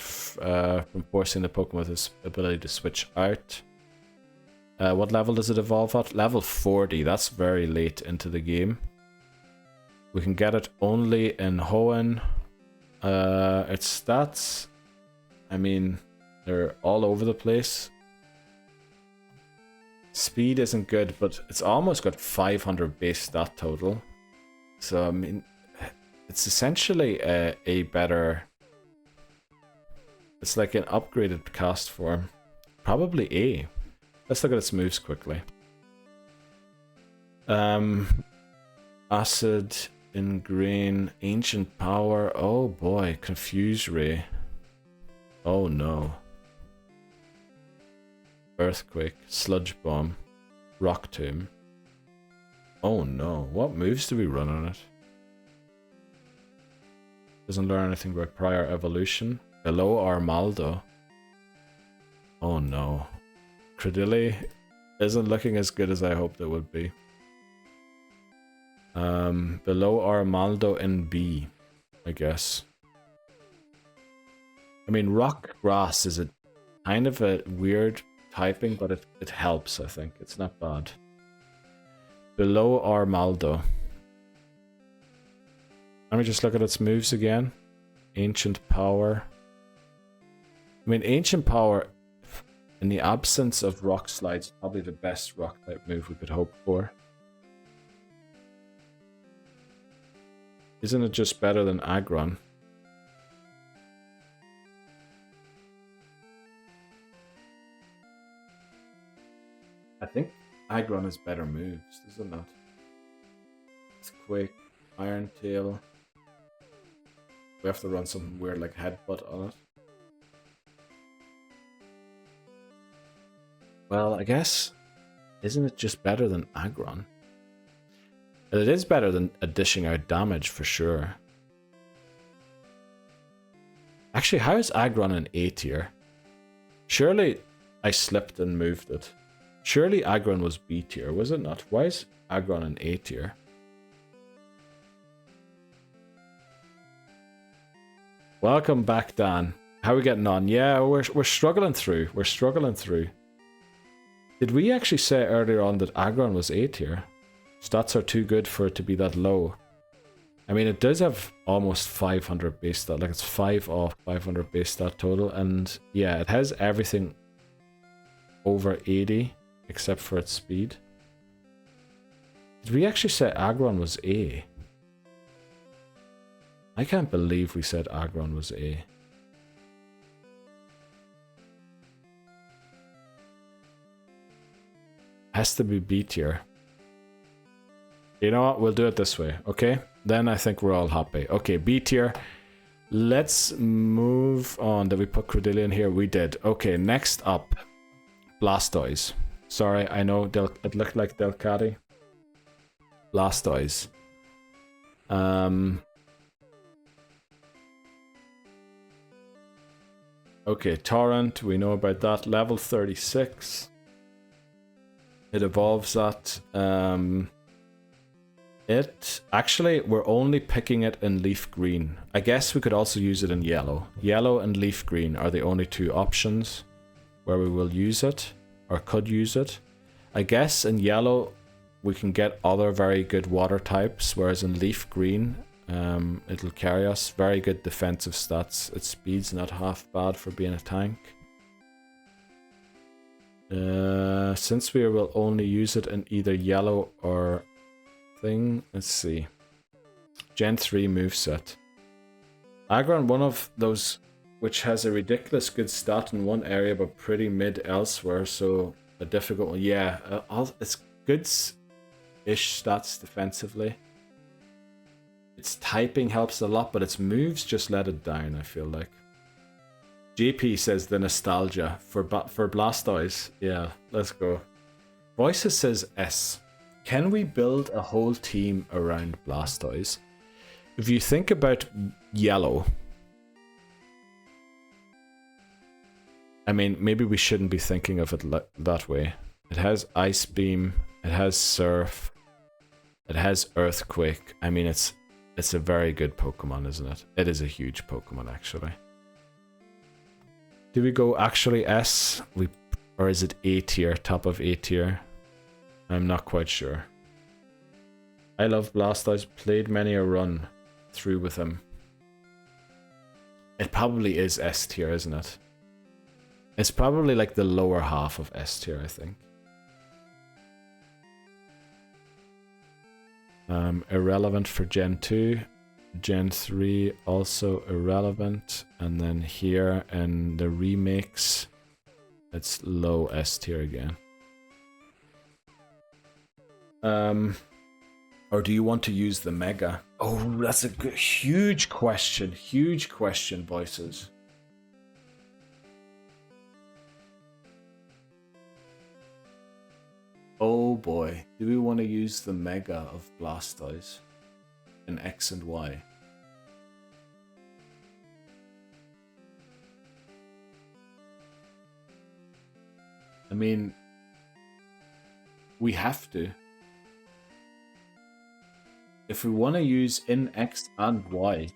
from forcing the Pokemon with this ability to switch out. What level does it evolve at? Level 40. That's very late into the game. We can get it only in Hoenn. Its stats, I mean, they're all over the place. Speed isn't good, but it's almost got 500 base stat total. So, I mean, it's essentially a better... It's like an upgraded cast form. Probably A. Let's look at its moves quickly. Acid, Ingrain, Ancient Power. Oh boy, Confuse Ray. Oh no. Earthquake, Sludge Bomb, Rock Tomb. Oh no, what moves do we run on it? Doesn't learn anything about prior evolution. Below Armaldo. Oh no. Credilli isn't looking as good as I hoped it would be. Below Armaldo in B, I guess. I mean, Rock Grass is a kind of a weird typing, but it helps, I think. It's not bad. Below Armaldo. Let me just look at its moves again. Ancient Power. I mean, Ancient Power, in the absence of Rock Slides, probably the best Rock type move we could hope for. Isn't it just better than Aggron? I think Aggron has better moves, doesn't it? It's Quake, Iron Tail. We have to run something weird like Headbutt on it. Well, I guess, isn't it just better than Aggron? It is better than dishing out damage for sure. Actually, how is Aggron in A tier? Surely I slipped and moved it. Surely Aggron was B tier, was it not? Why is Aggron in A tier? Welcome back, Dan. How are we getting on? Yeah, we're struggling through. We're struggling through. Did we actually say earlier on that Aggron was A tier? Stats are too good for it to be that low. I mean, it does have almost 500 base stat. Like, it's 5 off 500 base stat total. And yeah, it has everything over 80 except for its speed. Did we actually say Aggron was A? I can't believe we said Aggron was A. Has to be B tier. You know what? We'll do it this way, okay? Then I think we're all happy. Okay, B tier. Let's move on. Did we put Credilli in here? We did. Okay, next up. Blastoise. Sorry, I know it looked like Delcatty. Blastoise. Okay, Torrent. We know about that. Level 36. It evolves at... Actually, we're only picking it in leaf green. I guess we could also use it in yellow. Yellow and leaf green are the only two options where we will use it, or could use it. I guess in yellow we can get other very good water types, whereas in leaf green it'll carry us. Very good defensive stats. Its speed's not half bad for being a tank. Since we will only use it in either yellow or thing, let's see. Gen 3 moveset. Aggron, one of those which has a ridiculous good stat in one area but pretty mid elsewhere, so a difficult one. Yeah, it's good-ish stats defensively. Its typing helps a lot, but its moves just let it down, I feel like. JP says the nostalgia for Blastoise. Yeah, let's go. Voices says S. Can we build a whole team around Blastoise? If you think about yellow, I mean, maybe we shouldn't be thinking of it that way. It has Ice Beam, it has Surf, it has Earthquake. I mean, it's a very good Pokemon, isn't it? It is a huge Pokemon, actually. Do we go actually S? Or is it A tier, top of A tier? I'm not quite sure. I love Blastoise, played many a run through with him. It probably is S tier, isn't it? It's probably like the lower half of S tier, I think. Irrelevant for Gen 2. Gen 3 also irrelevant. And then here in the remakes, it's low S tier again. Or do you want to use the Mega? Oh, that's a good, huge question. Huge question, voices. Oh boy, do we want to use the Mega of Blastoise in X and Y? I mean, we have to. If we want to use in X and Y,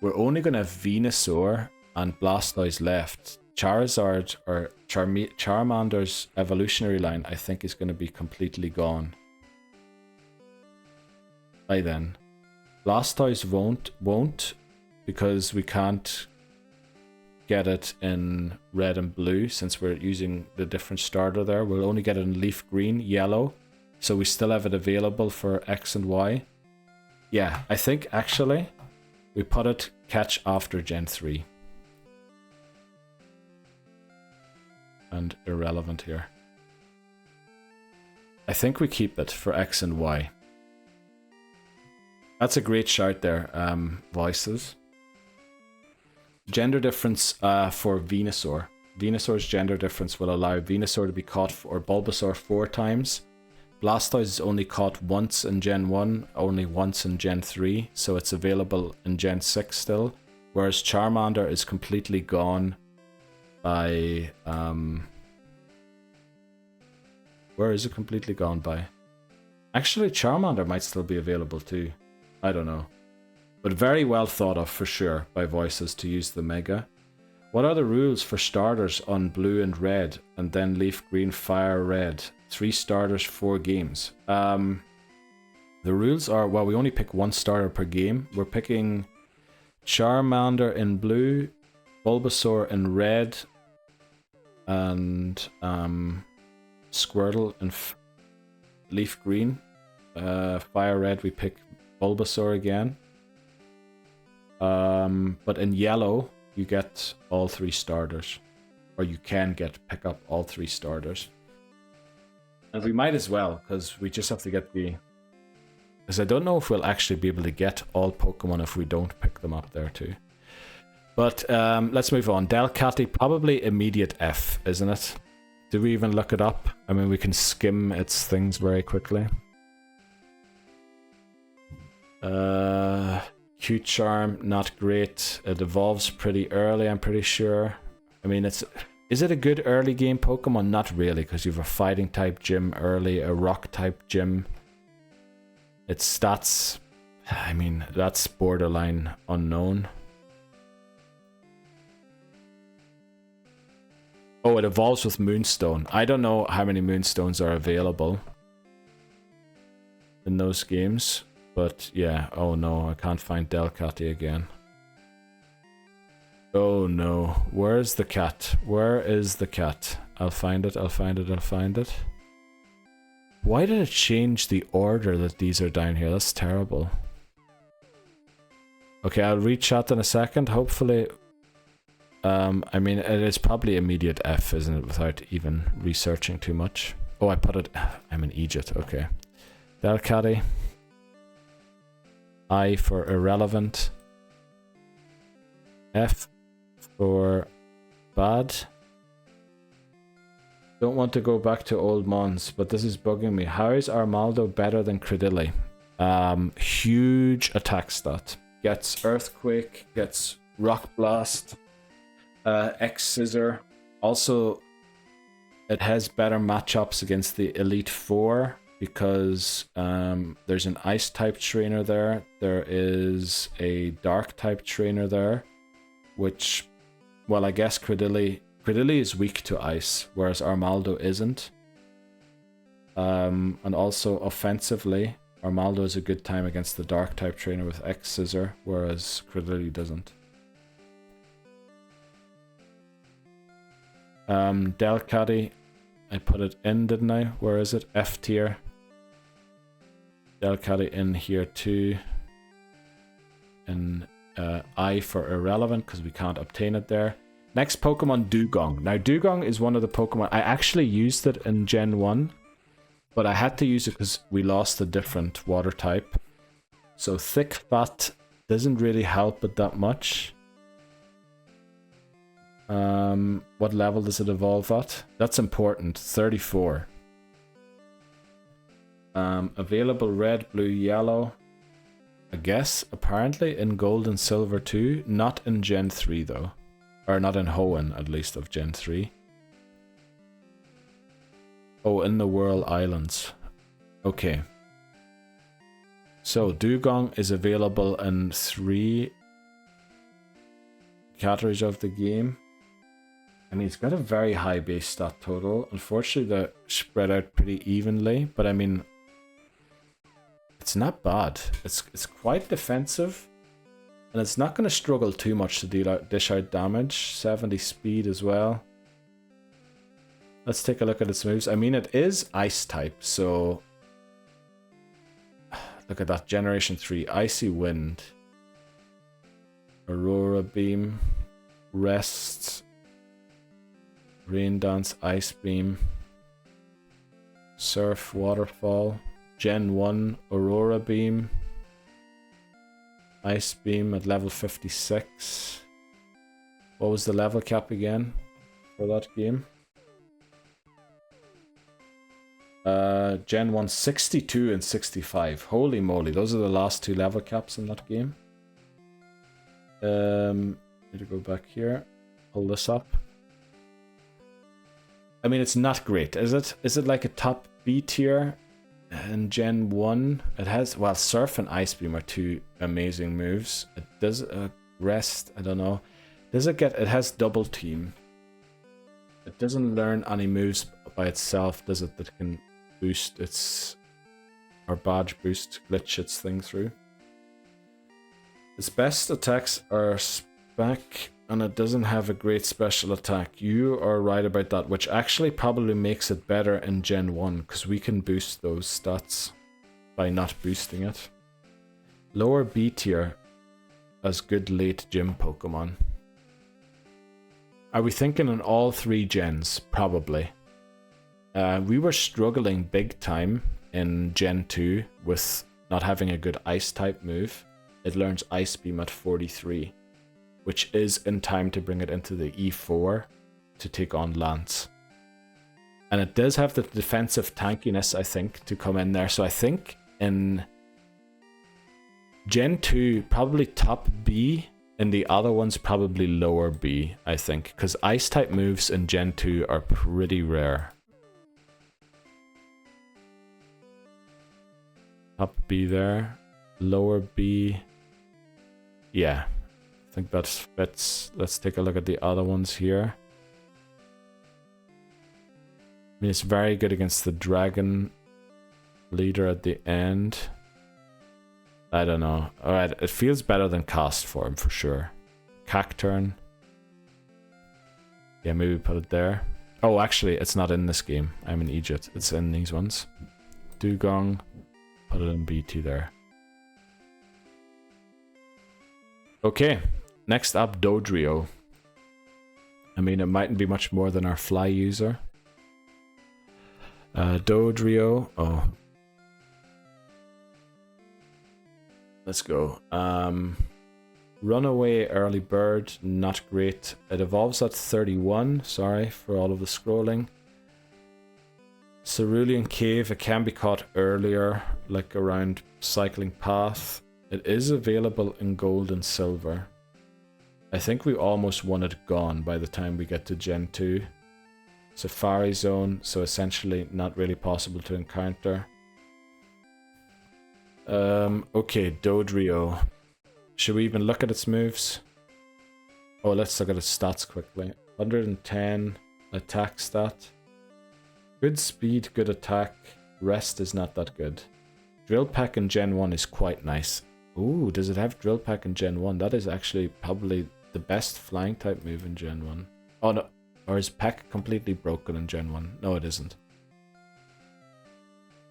we're only going to have Venusaur and Blastoise left. Charizard or Charmander's evolutionary line, I think, is going to be completely gone by then. Blastoise won't because we can't get it in red and blue since we're using the different starter there. We'll only get it in leaf green, yellow, so we still have it available for X and Y. Yeah, I think actually we put it catch after Gen 3. And irrelevant here. I think we keep it for X and Y. That's a great shout there, voices. Gender difference for Venusaur. Venusaur's gender difference will allow Venusaur to be caught, or Bulbasaur 4 times. Blastoise is only caught once in Gen 1, only once in Gen 3, so it's available in Gen 6 still. Whereas Charmander is completely gone by... where is it completely gone by? Actually, Charmander might still be available too. I don't know. But very well thought of for sure by voices to use the Mega. What are the rules for starters on blue and red, and then leaf green, fire red? 3 starters, 4 games. The rules are, well, we only pick 1 starter per game. We're picking Charmander in blue, Bulbasaur in red, and Squirtle in leaf green. Fire red, we pick Bulbasaur again. But in yellow, you get all 3 starters. Or you can pick up all 3 starters. And we might as well, because we just have to get the... Because I don't know if we'll actually be able to get all Pokemon if we don't pick them up there too. But let's move on. Delcatty, probably immediate F, isn't it? Did we even look it up? I mean, we can skim its things very quickly. Cute Charm, not great. It evolves pretty early, I'm pretty sure. I mean, is it a good early game Pokemon? Not really, because you have a fighting type gym early, a rock type gym. Its stats, I mean, that's borderline unknown. Oh, it evolves with Moonstone. I don't know how many Moonstones are available in those games. But yeah, oh no, I can't find Delcatty again. Oh no, where's the cat? Where is the cat? I'll find it, I'll find it, I'll find it. Why did it change the order that these are down here? That's terrible. Okay, I'll read chat in a second. Hopefully, I mean, it is probably immediate F, isn't it? Without even researching too much. Oh, I put it. I'm in Egypt. Okay. Delcatty. I for irrelevant. F for bad. Don't want to go back to old Mons, but this is bugging me. How is Armaldo better than Credilli? Huge attack stat. Gets Earthquake, gets Rock Blast, X-Scissor. Also, it has better matchups against the Elite Four because there's an Ice type trainer there. There is a Dark type trainer there, which, well, I guess Credilli is weak to Ice, whereas Armaldo isn't. And also offensively, Armaldo is a good time against the Dark type trainer with X-Scissor, whereas Credilli doesn't. Delcatty, I put it in, didn't I? Where is it? F tier. Delcatty in here too. And I for irrelevant because we can't obtain it there. Next Pokemon, Dugong. Now Dugong is one of the Pokemon, I actually used it in Gen 1, but I had to use it because we lost a different water type. So Thick Fat doesn't really help it that much. What level does it evolve at? That's important. 34. Available red, blue, yellow. I guess, apparently, in gold and silver too. Not in Gen 3 though. Or not in Hoenn, at least, of Gen 3. Oh, in the Whirl Islands. Okay. So, Dugong is available in 3 categories of the game. I mean, it's got a very high base stat total. Unfortunately, they're spread out pretty evenly, but I mean, it's not bad. It's quite defensive, and it's not going to struggle too much to dish out damage. 70 speed as well. Let's take a look at its moves. I mean, it is Ice type, so look at that. Generation 3, Icy Wind, Aurora Beam, Rest, Rain Dance, Ice Beam, Surf, Waterfall, Gen 1, Aurora Beam, Ice Beam at level 56. What was the level cap again for that game? Gen 1, 62 and 65. Holy moly, those are the last 2 level caps in that game. Need to go back here, pull this up. I mean, it's not great, is it? Is it like a top B tier in Gen 1? It has, well, Surf and Ice Beam are 2 amazing moves. It does Rest, I don't know. Does it get, it has Double Team. It doesn't learn any moves by itself, does it, that can boost its, or badge boost, glitch its thing through. Its best attacks are Spec, and it doesn't have a great special attack. You are right about that, which actually probably makes it better in Gen 1, because we can boost those stats by not boosting it. Lower B tier as good late gym Pokemon. Are we thinking in all 3 gens? Probably. We were struggling big time in Gen 2 with not having a good Ice type move. It learns Ice Beam at 43. Which is in time to bring it into the E4 to take on Lance. And it does have the defensive tankiness, I think, to come in there. So I think in Gen 2, probably top B, and the other ones probably lower B, I think. Because Ice-type moves in Gen 2 are pretty rare. Top B there, lower B, yeah. I think that fits. Let's take a look at the other ones here. I mean, it's very good against the Dragon Leader at the end. I don't know. Alright, it feels better than Cast Form for sure. Cacturn. Yeah, maybe put it there. Oh, actually, it's not in this game. I'm in Egypt. It's in these ones. Dugong. Put it in BT there. Okay, next up, Dodrio. I mean, it mightn't be much more than our fly user. Dodrio. Oh. Let's go. Runaway Early Bird, not great. It evolves at 31. Sorry for all of the scrolling. Cerulean Cave, it can be caught earlier, like around Cycling Path. It is available in gold and silver. I think we almost want it gone by the time we get to Gen 2. Safari Zone, so essentially not really possible to encounter. Okay, Dodrio. Should we even look at its moves? Oh, let's look at its stats quickly. 110 attack stat. Good speed, good attack. Rest is not that good. Drill Peck in Gen 1 is quite nice. Ooh, does it have Drill Peck in Gen 1? That is actually probably the best flying type move in Gen 1. Oh no, or is Peck completely broken in Gen 1? No, it isn't.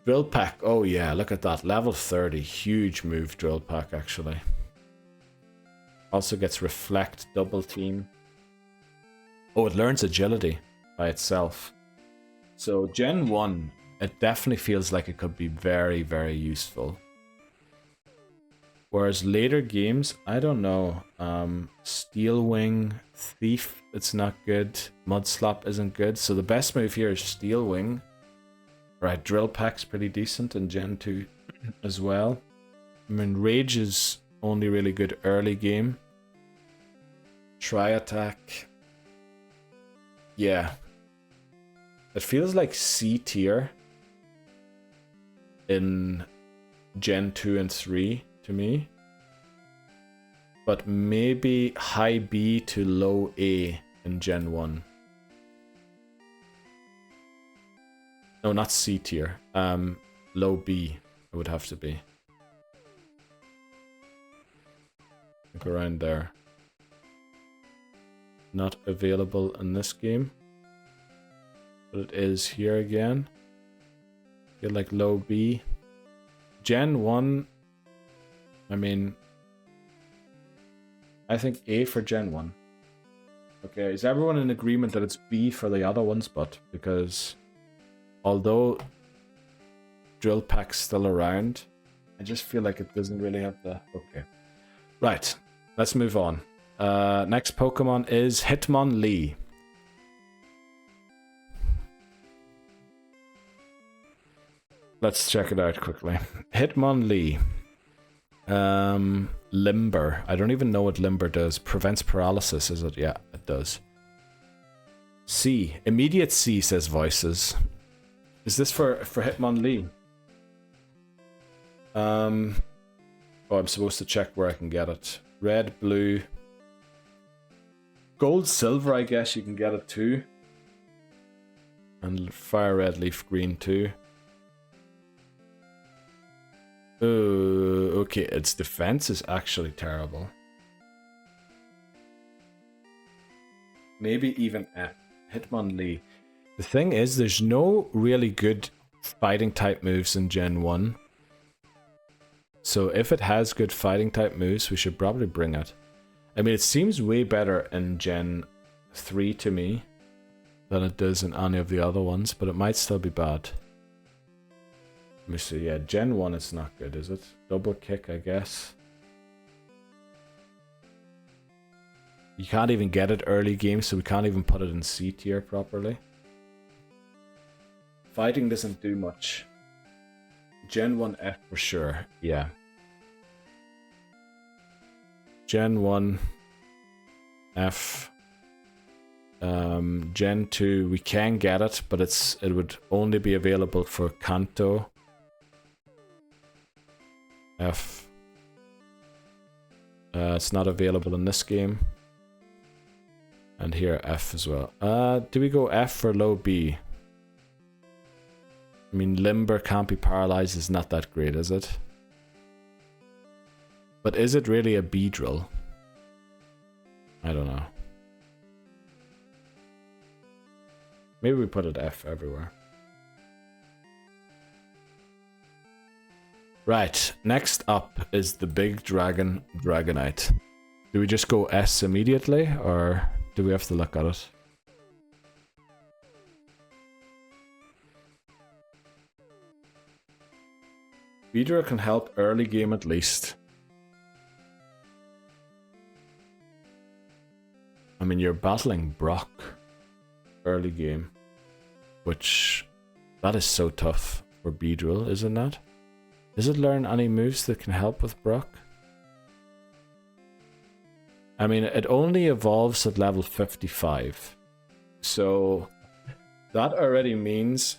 Drill Peck, oh yeah, look at that. Level 30, huge move Drill Peck actually. Also gets Reflect, Double Team. Oh, it learns Agility by itself. So Gen 1, it definitely feels like it could be very, very useful. Whereas later games, I don't know. Steel Wing, Thief, it's not good. Mudslap isn't good. So the best move here is Steel Wing. Right, Drill Peck's pretty decent in Gen 2 as well. I mean, Rage is only really good early game. Tri Attack. Yeah. It feels like C tier in Gen 2 and 3 to me. But maybe high B to low A in Gen 1. No, not C tier. Low B it would have to be. I think around there. Not available in this game. But it is here again. Feel like low B. Gen 1, I mean, I think A for Gen 1. Okay, is everyone in agreement that it's B for the other ones? But because although Drill Peck's still around, I just feel like it doesn't really have the... Okay. Right, let's move on. Next Pokemon is Hitmonlee. Let's check it out quickly. Hitmonlee. Limber. I don't even know what Limber does. Prevents paralysis, is it? Yeah, it does. C. Immediate C, says Voices. Is this for Hitmonlee? Oh, I'm supposed to check where I can get it. Red, blue. Gold, silver, I guess you can get it too. And fire red, leaf green too. Okay, its defense is actually terrible. Maybe even F. Hitmonlee. The thing is, there's no really good fighting type moves in Gen 1. So if it has good fighting type moves, we should probably bring it. I mean, it seems way better in Gen 3 to me than it does in any of the other ones, but it might still be bad. Let me see, yeah, Gen 1 it's not good, is it? Double kick, I guess. You can't even get it early game, so we can't even put it in C tier properly. Fighting doesn't do much. Gen 1 F for sure, yeah. Gen 1 F. Gen 2 we can get it, but it would only be available for Kanto. F. It's not available in this game. And here F as well. Do we go F for low B? I mean, Limber can't be paralyzed is not that great, is it? But is it really a B drill? I don't know. Maybe we put it F everywhere. Right, next up is the big dragon, Dragonite. Do we just go S immediately, or do we have to look at it? Beedrill can help early game at least. I mean, you're battling Brock early game, which that is so tough for Beedrill, isn't it? Does it learn any moves that can help with Brock? I mean, it only evolves at level 55. So that already means,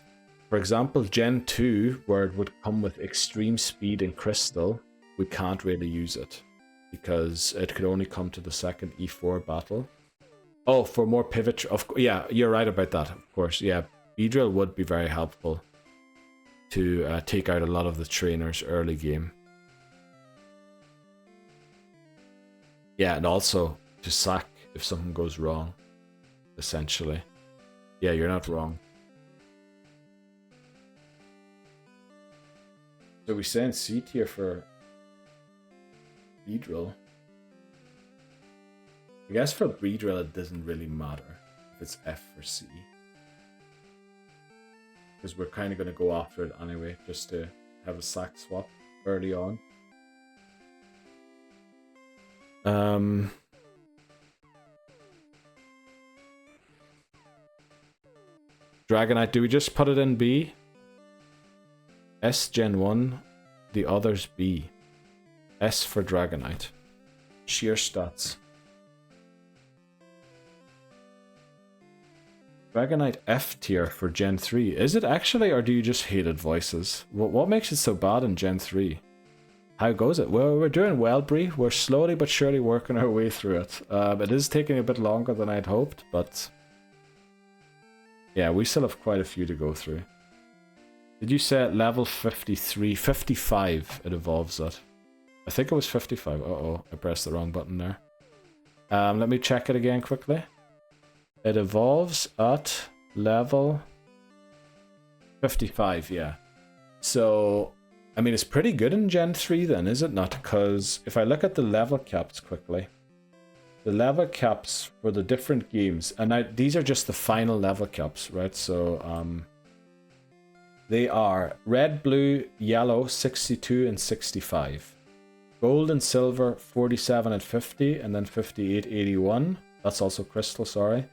for example, Gen 2, where it would come with extreme speed and crystal, we can't really use it because it could only come to the second E4 battle. Oh, for more pivot, yeah, you're right about that, of course. Yeah, Beedrill would be very helpful to take out a lot of the trainers early game. Yeah, and also to sack if something goes wrong, essentially. Yeah, you're not wrong. So we send C tier for Beedrill. I guess for Beedrill it doesn't really matter if it's F or C. Because we're kind of going to go after it anyway, just to have a sack swap early on. Dragonite, do we just put it in B? S Gen 1, the others B. S for Dragonite. Sheer stats. Dragonite F tier for Gen 3. Is it actually, or do you just hate it voices? What makes it so bad in Gen 3? How goes it? Well, we're doing well, Bree. We're slowly but surely working our way through it. It is taking a bit longer than I'd hoped, but yeah, we still have quite a few to go through. Did you say at level 53? 55 it evolves at. I think it was 55. Uh-oh, I pressed the wrong button there. Let me check it again quickly. It evolves at level 55, yeah. So, I mean, it's pretty good in Gen 3 then, is it not? Because if I look at the level caps quickly, the level caps for the different games, and these are just the final level caps, right? So, they are red, blue, yellow, 62 and 65. Gold and silver, 47 and 50, and then 58, 81. That's also crystal, sorry.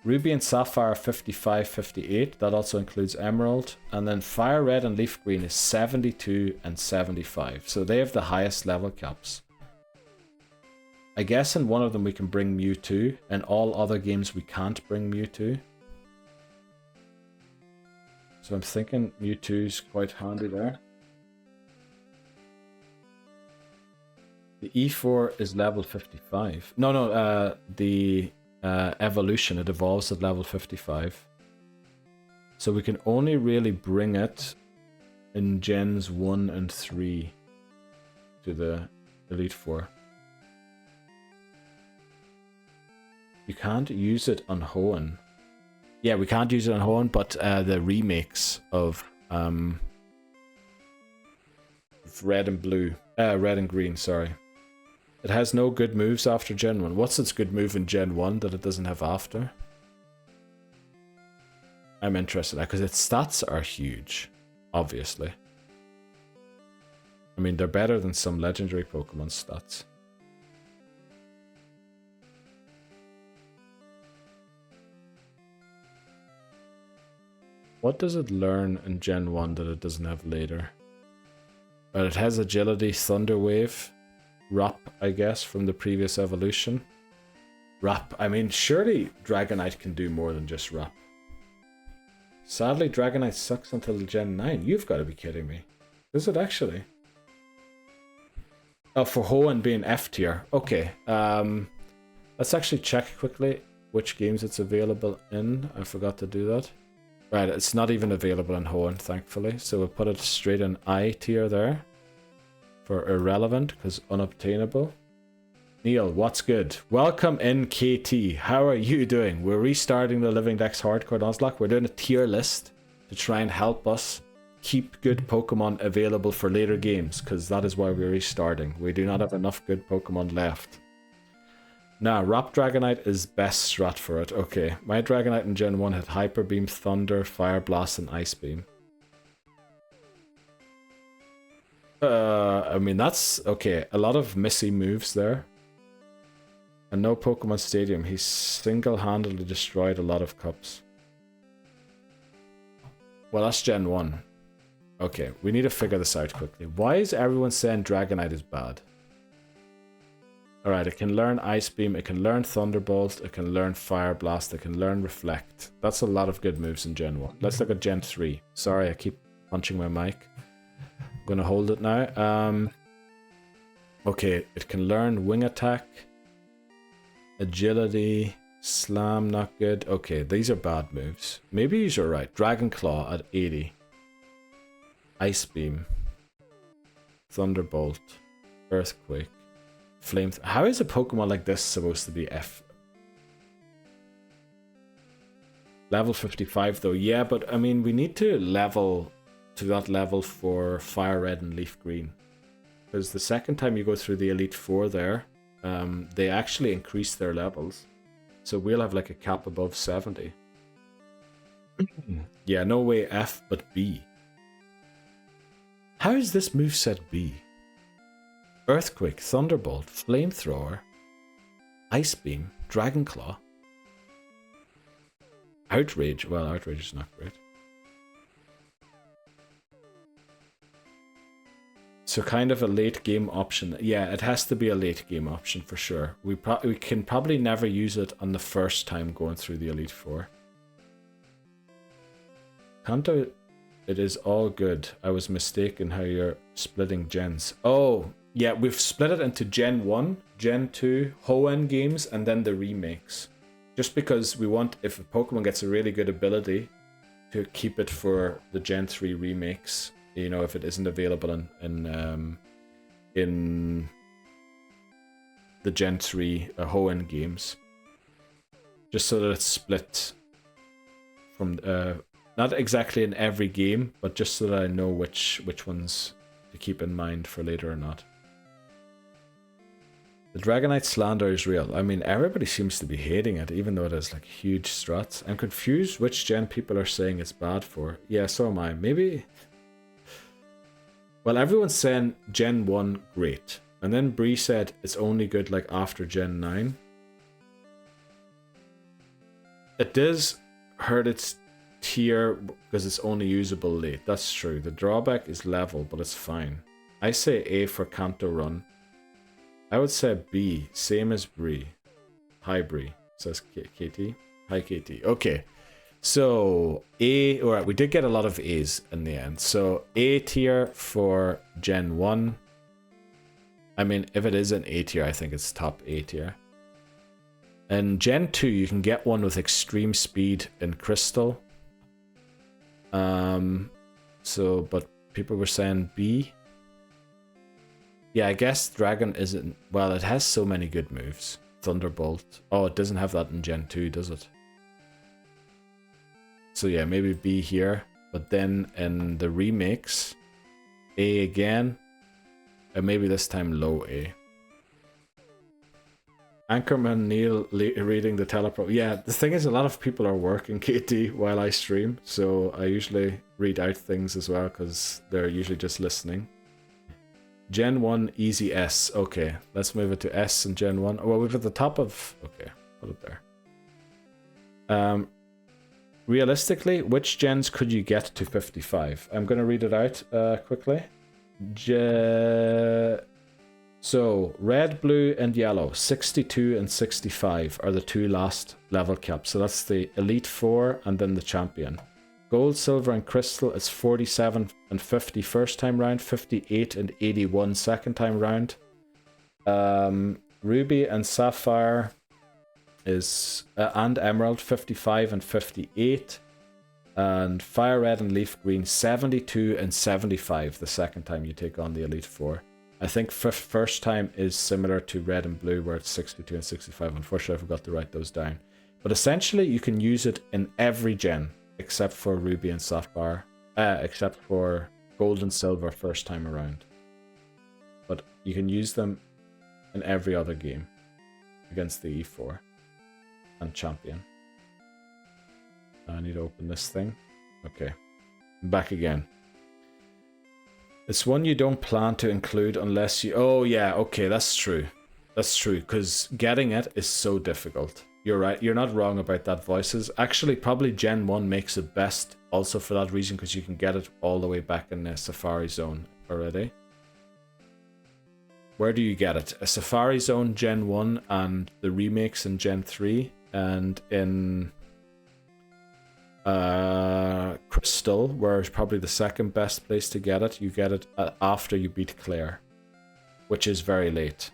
Ruby and Sapphire 55, 58. That also includes Emerald. And then Fire Red and Leaf Green is 72 and 75. So they have the highest level caps. I guess in one of them we can bring Mewtwo. In all other games we can't bring Mewtwo. So I'm thinking Mewtwo's quite handy there. The E4 is level 55. No, the evolution, it evolves at level 55. So we can only really bring it in Gens 1 and 3 to the Elite Four. You can't use it on Hoenn. Yeah, we can't use it on Hoenn, but the remakes of Red and Blue, Red and Green, sorry. It has no good moves after Gen 1. What's its good move in Gen 1 that it doesn't have after? I'm interested in that because its stats are huge, obviously. I mean, they're better than some legendary Pokemon stats. What does it learn in Gen 1 that it doesn't have later? But it has Agility, Thunder Wave, Wrap, I guess, from the previous evolution. Wrap, I mean, surely Dragonite can do more than just Wrap. Sadly, Dragonite sucks until Gen 9. You've got to be kidding me. Is it actually? Oh, for Hoenn being F tier. Okay. Let's actually check quickly which games it's available in. I forgot to do that. Right, it's not even available in Hoenn, thankfully. So we'll put it straight in I tier there. For irrelevant, because unobtainable. Neil, what's good? Welcome in, KT. How are you doing? We're restarting the Living Dex Hardcore Nuzlocke. We're doing a tier list to try and help us keep good Pokemon available for later games, because that is why we're restarting. We do not have enough good Pokemon left. Nah, Rap Dragonite is best strat for it. Okay, my Dragonite in Gen 1 had Hyper Beam, Thunder, Fire Blast, and Ice Beam. I mean, that's okay. A lot of missy moves there. And no Pokemon Stadium. He single-handedly destroyed a lot of cups. Well, that's Gen 1. Okay, we need to figure this out quickly. Why is everyone saying Dragonite is bad? Alright, it can learn Ice Beam, it can learn Thunderbolt, it can learn Fire Blast, it can learn Reflect. That's a lot of good moves in Gen 1. Let's look at Gen 3. Sorry, I keep punching my mic. I'm gonna hold it now. Okay, it can learn Wing Attack, Agility, Slam, not good. Okay, these are bad moves. Maybe you're right. Dragon Claw at 80. Ice Beam. Thunderbolt. Earthquake. Flame. How is a Pokemon like this supposed to be F? Level 55 though. Yeah, but I mean, we need to level to that level for Fire Red and Leaf Green. Because the second time you go through the Elite Four there, they actually increase their levels. So we'll have like a cap above 70. Yeah, no way F, but B. How is this moveset B? Earthquake, Thunderbolt, Flamethrower, Ice Beam, Dragon Claw. Outrage. Well, Outrage is not great. So kind of a late game option. Yeah, it has to be a late game option for sure. We can probably never use it on the first time going through the Elite Four. Kanto, it is all good. I was mistaken how you're splitting gens. Oh, yeah, we've split it into Gen 1, Gen 2, Hoenn games, and then the remakes. Just because we want, if a Pokemon gets a really good ability, to keep it for the Gen 3 remakes. You know, if it isn't available in the Gen 3 Hoenn games. Just so that it's split from, not exactly in every game, but just so that I know which ones to keep in mind for later or not. The Dragonite slander is real. I mean, everybody seems to be hating it, even though it has like huge struts. I'm confused which gen people are saying it's bad for. Yeah, so am I. Maybe... Well, everyone's saying Gen 1, great. And then Bree said it's only good like after Gen 9. It does hurt its tier because it's only usable late. That's true. The drawback is level, but it's fine. I say A for Kanto Run. I would say B, same as Bree. Hi Bree, says Katie. Hi Katie. Okay, so A, alright, we did get a lot of A's in the end. So A tier for Gen 1. I mean, if it is an A tier, I think it's top A tier. And Gen 2, you can get one with extreme speed and crystal. But people were saying B. Yeah, I guess Dragon isn't... Well, it has so many good moves. Thunderbolt. Oh, it doesn't have that in Gen 2, does it? So yeah, maybe B here. But then in the remakes, A again. And maybe this time low A. Anchorman Neil reading the telepro. Yeah, the thing is, a lot of people are working KT while I stream. So I usually read out things as well because they're usually just listening. Gen 1 easy S. Okay, let's move it to S in Gen 1. Well, we're at the top of... Okay, put it there. Realistically, which gens could you get to 55? I'm going to read it out quickly. So, red, blue, and yellow, 62 and 65 are the two last level caps. So that's the Elite Four and then the Champion. Gold, silver, and crystal is 47 and 50 first time round, 58 and 81 second time round. Ruby and sapphire is and emerald 55 and 58, and fire red and leaf green 72 and 75 the second time you take on the Elite Four. I think first time is similar to red and blue where it's 62 and 65. Unfortunately, I forgot to write those down. But essentially, you can use it in every gen. Except for Ruby and Sapphire. Except for Gold and Silver first time around. But you can use them in every other game. against the E4 and champion. I need to open this thing. Okay, back again. It's one you don't plan to include unless you... Oh yeah, okay, that's true. That's true, because getting it is so difficult. You're right, you're not wrong about that, Voices. Actually, probably Gen 1 makes it best also for that reason, because you can get it all the way back in the Safari Zone already. Where do you get it? A Safari Zone Gen 1 and the remakes in Gen 3, and in Crystal, where it's probably the second best place to get it. You get it after you beat Claire, which is very late.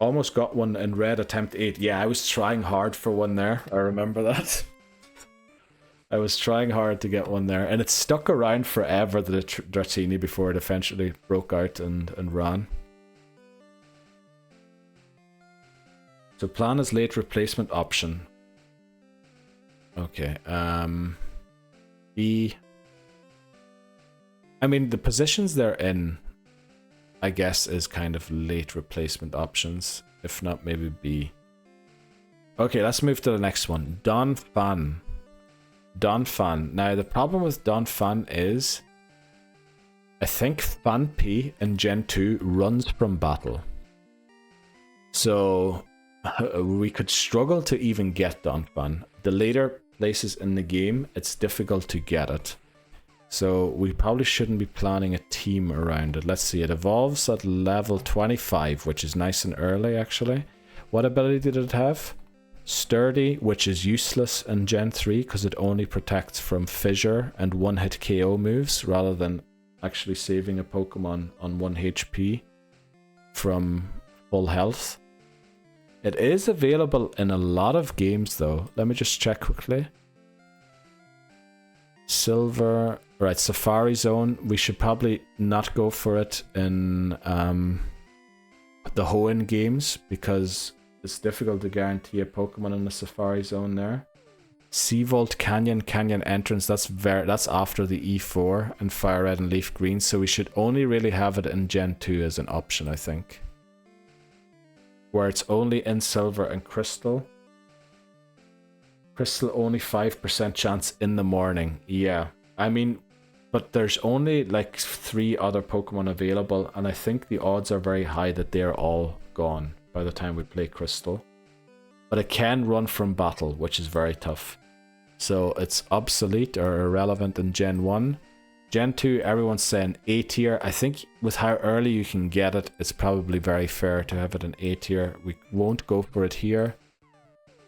Almost got one in Red Attempt 8. Yeah, I was trying hard for one there. I remember that. I was trying hard to get one there, and it stuck around forever, the Dratini, before it eventually broke out and ran. So plan as late replacement option. Okay, B. I mean, the positions they're in, I guess, is kind of late replacement options. If not, maybe B. Okay, let's move to the next one. Don Fan. Don Fan. Now, the problem with Don Fan is, I think Fan P in Gen 2 runs from battle. So we could struggle to even get Don Fan. The later places in the game, it's difficult to get it. So we probably shouldn't be planning a team around it. Let's see, it evolves at level 25, which is nice and early, actually. What ability did it have? Sturdy, which is useless in Gen 3 because it only protects from fissure and one-hit KO moves rather than actually saving a Pokemon on 1 HP from full health. It is available in a lot of games though. Let me just check quickly. Silver, right, Safari Zone. We should probably not go for it in the Hoenn games because it's difficult to guarantee a Pokemon in the Safari Zone there. Seavolt Canyon Entrance, that's after the E4 and Fire Red and Leaf Green, so we should only really have it in Gen 2 as an option, I think. Where it's only in Silver and Crystal. Crystal only 5% chance in the morning. Yeah, I mean, but there's only like 3 other Pokemon available, and I think the odds are very high that they're all gone by the time we play Crystal. But it can run from battle, which is very tough. So it's obsolete or irrelevant in Gen 1. Gen 2, everyone's saying A tier. I think with how early you can get it, it's probably very fair to have it in A tier. We won't go for it here.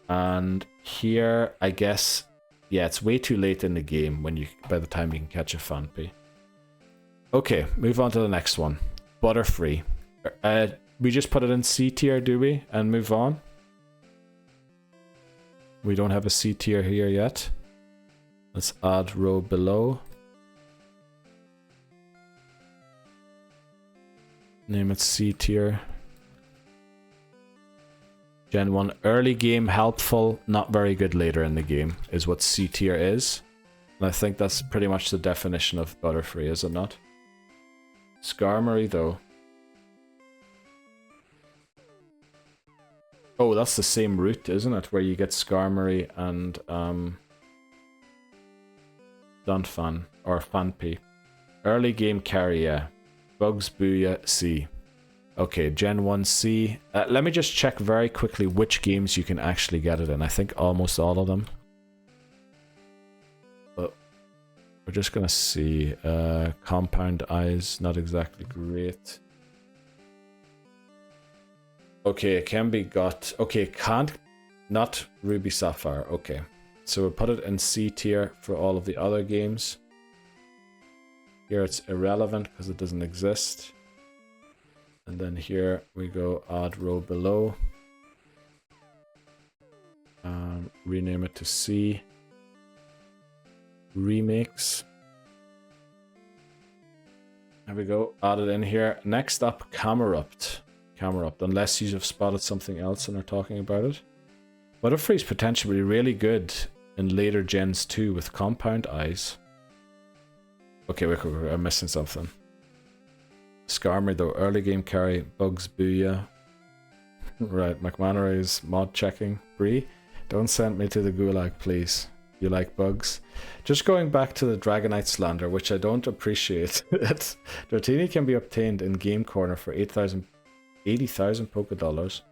And here, I guess, yeah, it's way too late in the game by the time you can catch a Fanpy. Okay, move on to the next one. Butterfree. We just put it in C tier, do we? And move on? We don't have a C tier here yet. Let's add row below. Name it C tier. Gen 1, early game, helpful, not very good later in the game, is what C tier is. And I think that's pretty much the definition of Butterfree, is it not? Skarmory, though. Oh, that's the same route, isn't it? Where you get Skarmory and Donphan, or Fanpy. Early game carry, yeah. Bugs, Booyah, C. Okay, Gen 1 C. Let me just check very quickly which games you can actually get it in. I think almost all of them. But we're just gonna see. Compound Eyes, not exactly great. Okay, it can be got. Okay, can't. Not Ruby Sapphire. Okay. So we'll put it in C tier for all of the other games. Here it's irrelevant because it doesn't exist. And then here we go add row below. Rename it to C. Remakes. There we go. Add it in here. Next up, Camerupt. Camerupt, unless you have spotted something else and are talking about it. Butterfree is potentially really good in later gens too with Compound Eyes. Okay, I'm missing something. Skarmory though, early game carry, Bugs Booyah. Right, McMannery's mod checking. Bree, don't send me to the gulag, please. You like bugs? Just going back to the Dragonite slander, which I don't appreciate. Dratini can be obtained in Game Corner for 80,000 Poké Dollars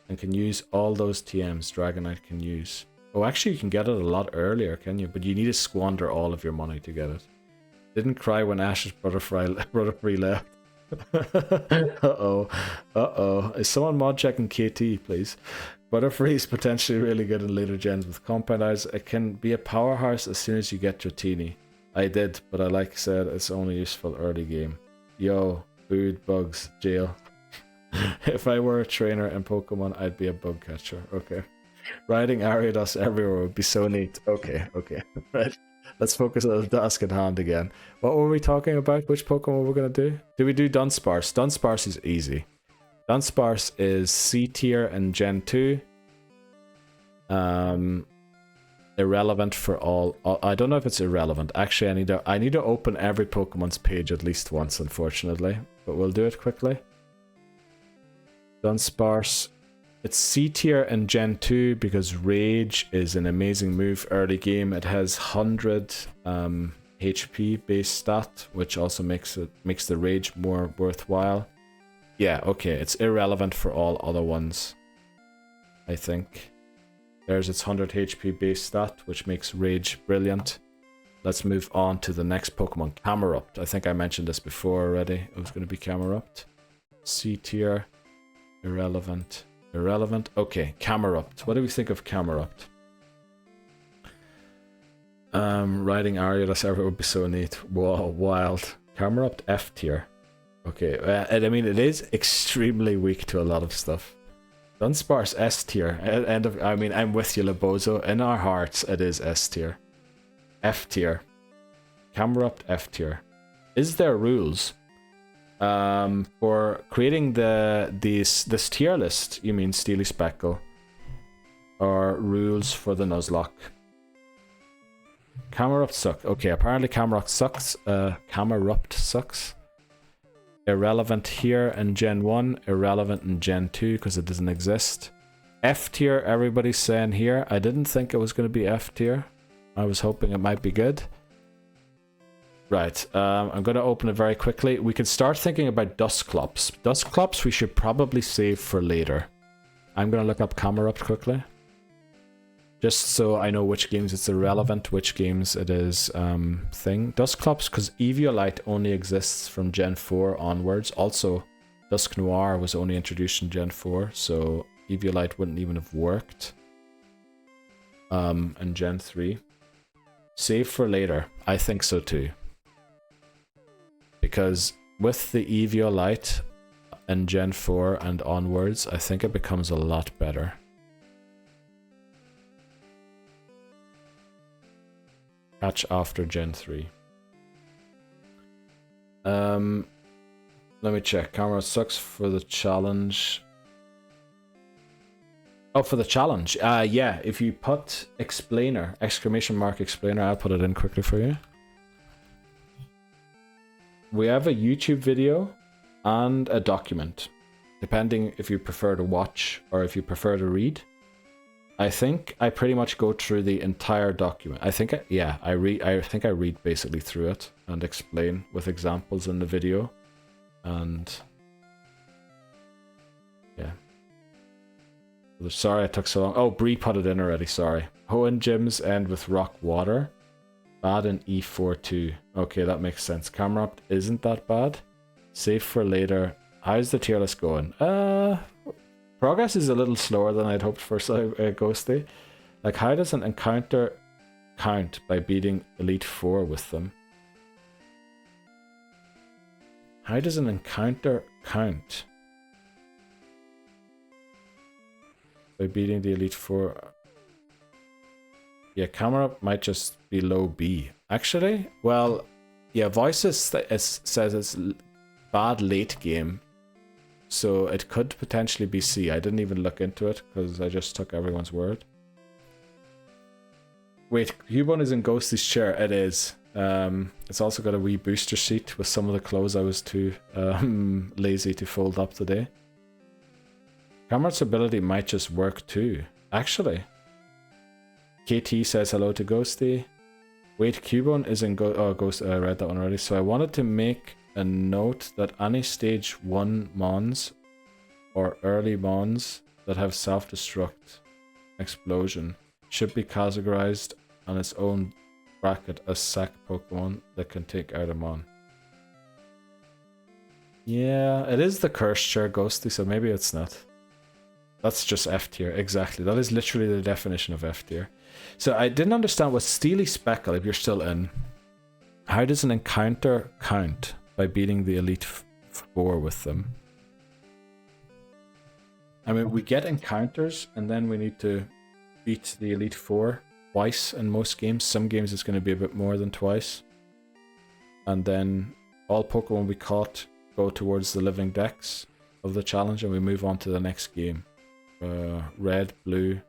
and can use all those TMs Dragonite can use. Oh, actually you can get it a lot earlier, can you? But you need to squander all of your money to get it. Didn't cry when Ash's Butterfree left. Uh-oh. Is someone mod checking KT, please? Butterfree is potentially really good in later gens with Compound Eyes. It can be a powerhouse as soon as you get Dratini. I did, but like I said, it's only useful early game. Yo, food, bugs, jail. If I were a trainer in Pokemon, I'd be a bug catcher. Okay. Riding Ariados everywhere would be so neat. Okay. Right. Let's focus on the task at hand again. What were we talking about? Which Pokemon were we going to do? Do we do Dunsparce? Dunsparce is easy. Dunsparce is C tier and Gen 2. Irrelevant for all. I don't know if it's irrelevant. Actually, I need to open every Pokemon's page at least once, unfortunately. But we'll do it quickly. Dunsparce. It's C tier and Gen 2 because Rage is an amazing move early game. It has 100 HP base stat, which also makes the Rage more worthwhile. Yeah, okay, it's irrelevant for all other ones, I think. There's its 100 HP base stat, which makes Rage brilliant. Let's move on to the next Pokemon, Camerupt. I think I mentioned this before already. It was going to be Camerupt. C tier, irrelevant. Okay, Camerupt. What do we think of Camerupt? Riding Ariados everywhere would be so neat. Whoa, wild. Camerupt F tier. Okay, I mean, it is extremely weak to a lot of stuff. Dunsparce S tier. I mean, I'm with you, Labozo. In our hearts, it is S tier. F tier. Camerupt F tier. Is there rules? For creating this tier list, you mean Steely Speckle, or rules for the Nuzlocke? Camerupt sucks. Okay, apparently Camerupt sucks. Camerupt sucks. Irrelevant here in Gen 1, irrelevant in Gen 2 because it doesn't exist. F tier, everybody's saying here. I didn't think it was going to be F tier. I was hoping it might be good. Right, I'm going to open it very quickly. We can start thinking about Dusclops. Dusclops we should probably save for later. I'm going to look up Camerupt quickly. Just so I know which games it's irrelevant, which games it is thing. Dusclops, because Eviolite only exists from Gen 4 onwards. Also, Dusknoir was only introduced in Gen 4, so Eviolite wouldn't even have worked. In Gen 3. Save for later. I think so too. Because with the Eviolite in Gen 4 and onwards, I think it becomes a lot better. Catch after Gen 3. Let me check. Camera sucks for the challenge. Oh, for the challenge. Yeah, if you put explainer, exclamation mark explainer, I'll put it in quickly for you. We have a YouTube video and a document, depending if you prefer to watch or if you prefer to read. I think I pretty much go through the entire document. I think I read basically through it and explain with examples in the video. And yeah. Sorry I took so long. Oh, Bree put it in already, sorry. Hoenn gyms end with rock water. Bad in E4 too. Okay, that makes sense. Camerupt isn't that bad. Save for later. How's the tier list going? Progress is a little slower than I'd hoped for, Ghosty. Like, how does an encounter count by beating Elite 4 with them? How does an encounter count by beating the Elite 4? Yeah, Camerupt might just be low B. Actually, well, yeah, Voices says it's bad late game. So it could potentially be C. I didn't even look into it because I just took everyone's word. Wait, Cubone is in Ghosty's chair. It is. It's also got a wee booster sheet with some of the clothes I was too lazy to fold up today. Cameron's ability might just work too. Actually, KT says hello to Ghosty. Wait, Cubone is in Ghost. I read that one already. So I wanted to make a note that any stage 1 mons or early mons that have self-destruct explosion should be categorized on its own bracket as sack Pokemon that can take out a mon. Yeah, it is the cursed chair Ghosty, so maybe it's not. That's just F tier, exactly. That is literally the definition of F tier. So I didn't understand what Steely Speckle, if you're still in. How does an encounter count by beating the Elite Four with them? I mean, we get encounters and then we need to beat the Elite Four twice in most games. Some games it's going to be a bit more than twice. And then all Pokemon we caught go towards the living dex of the challenge and we move on to the next game. Red, blue,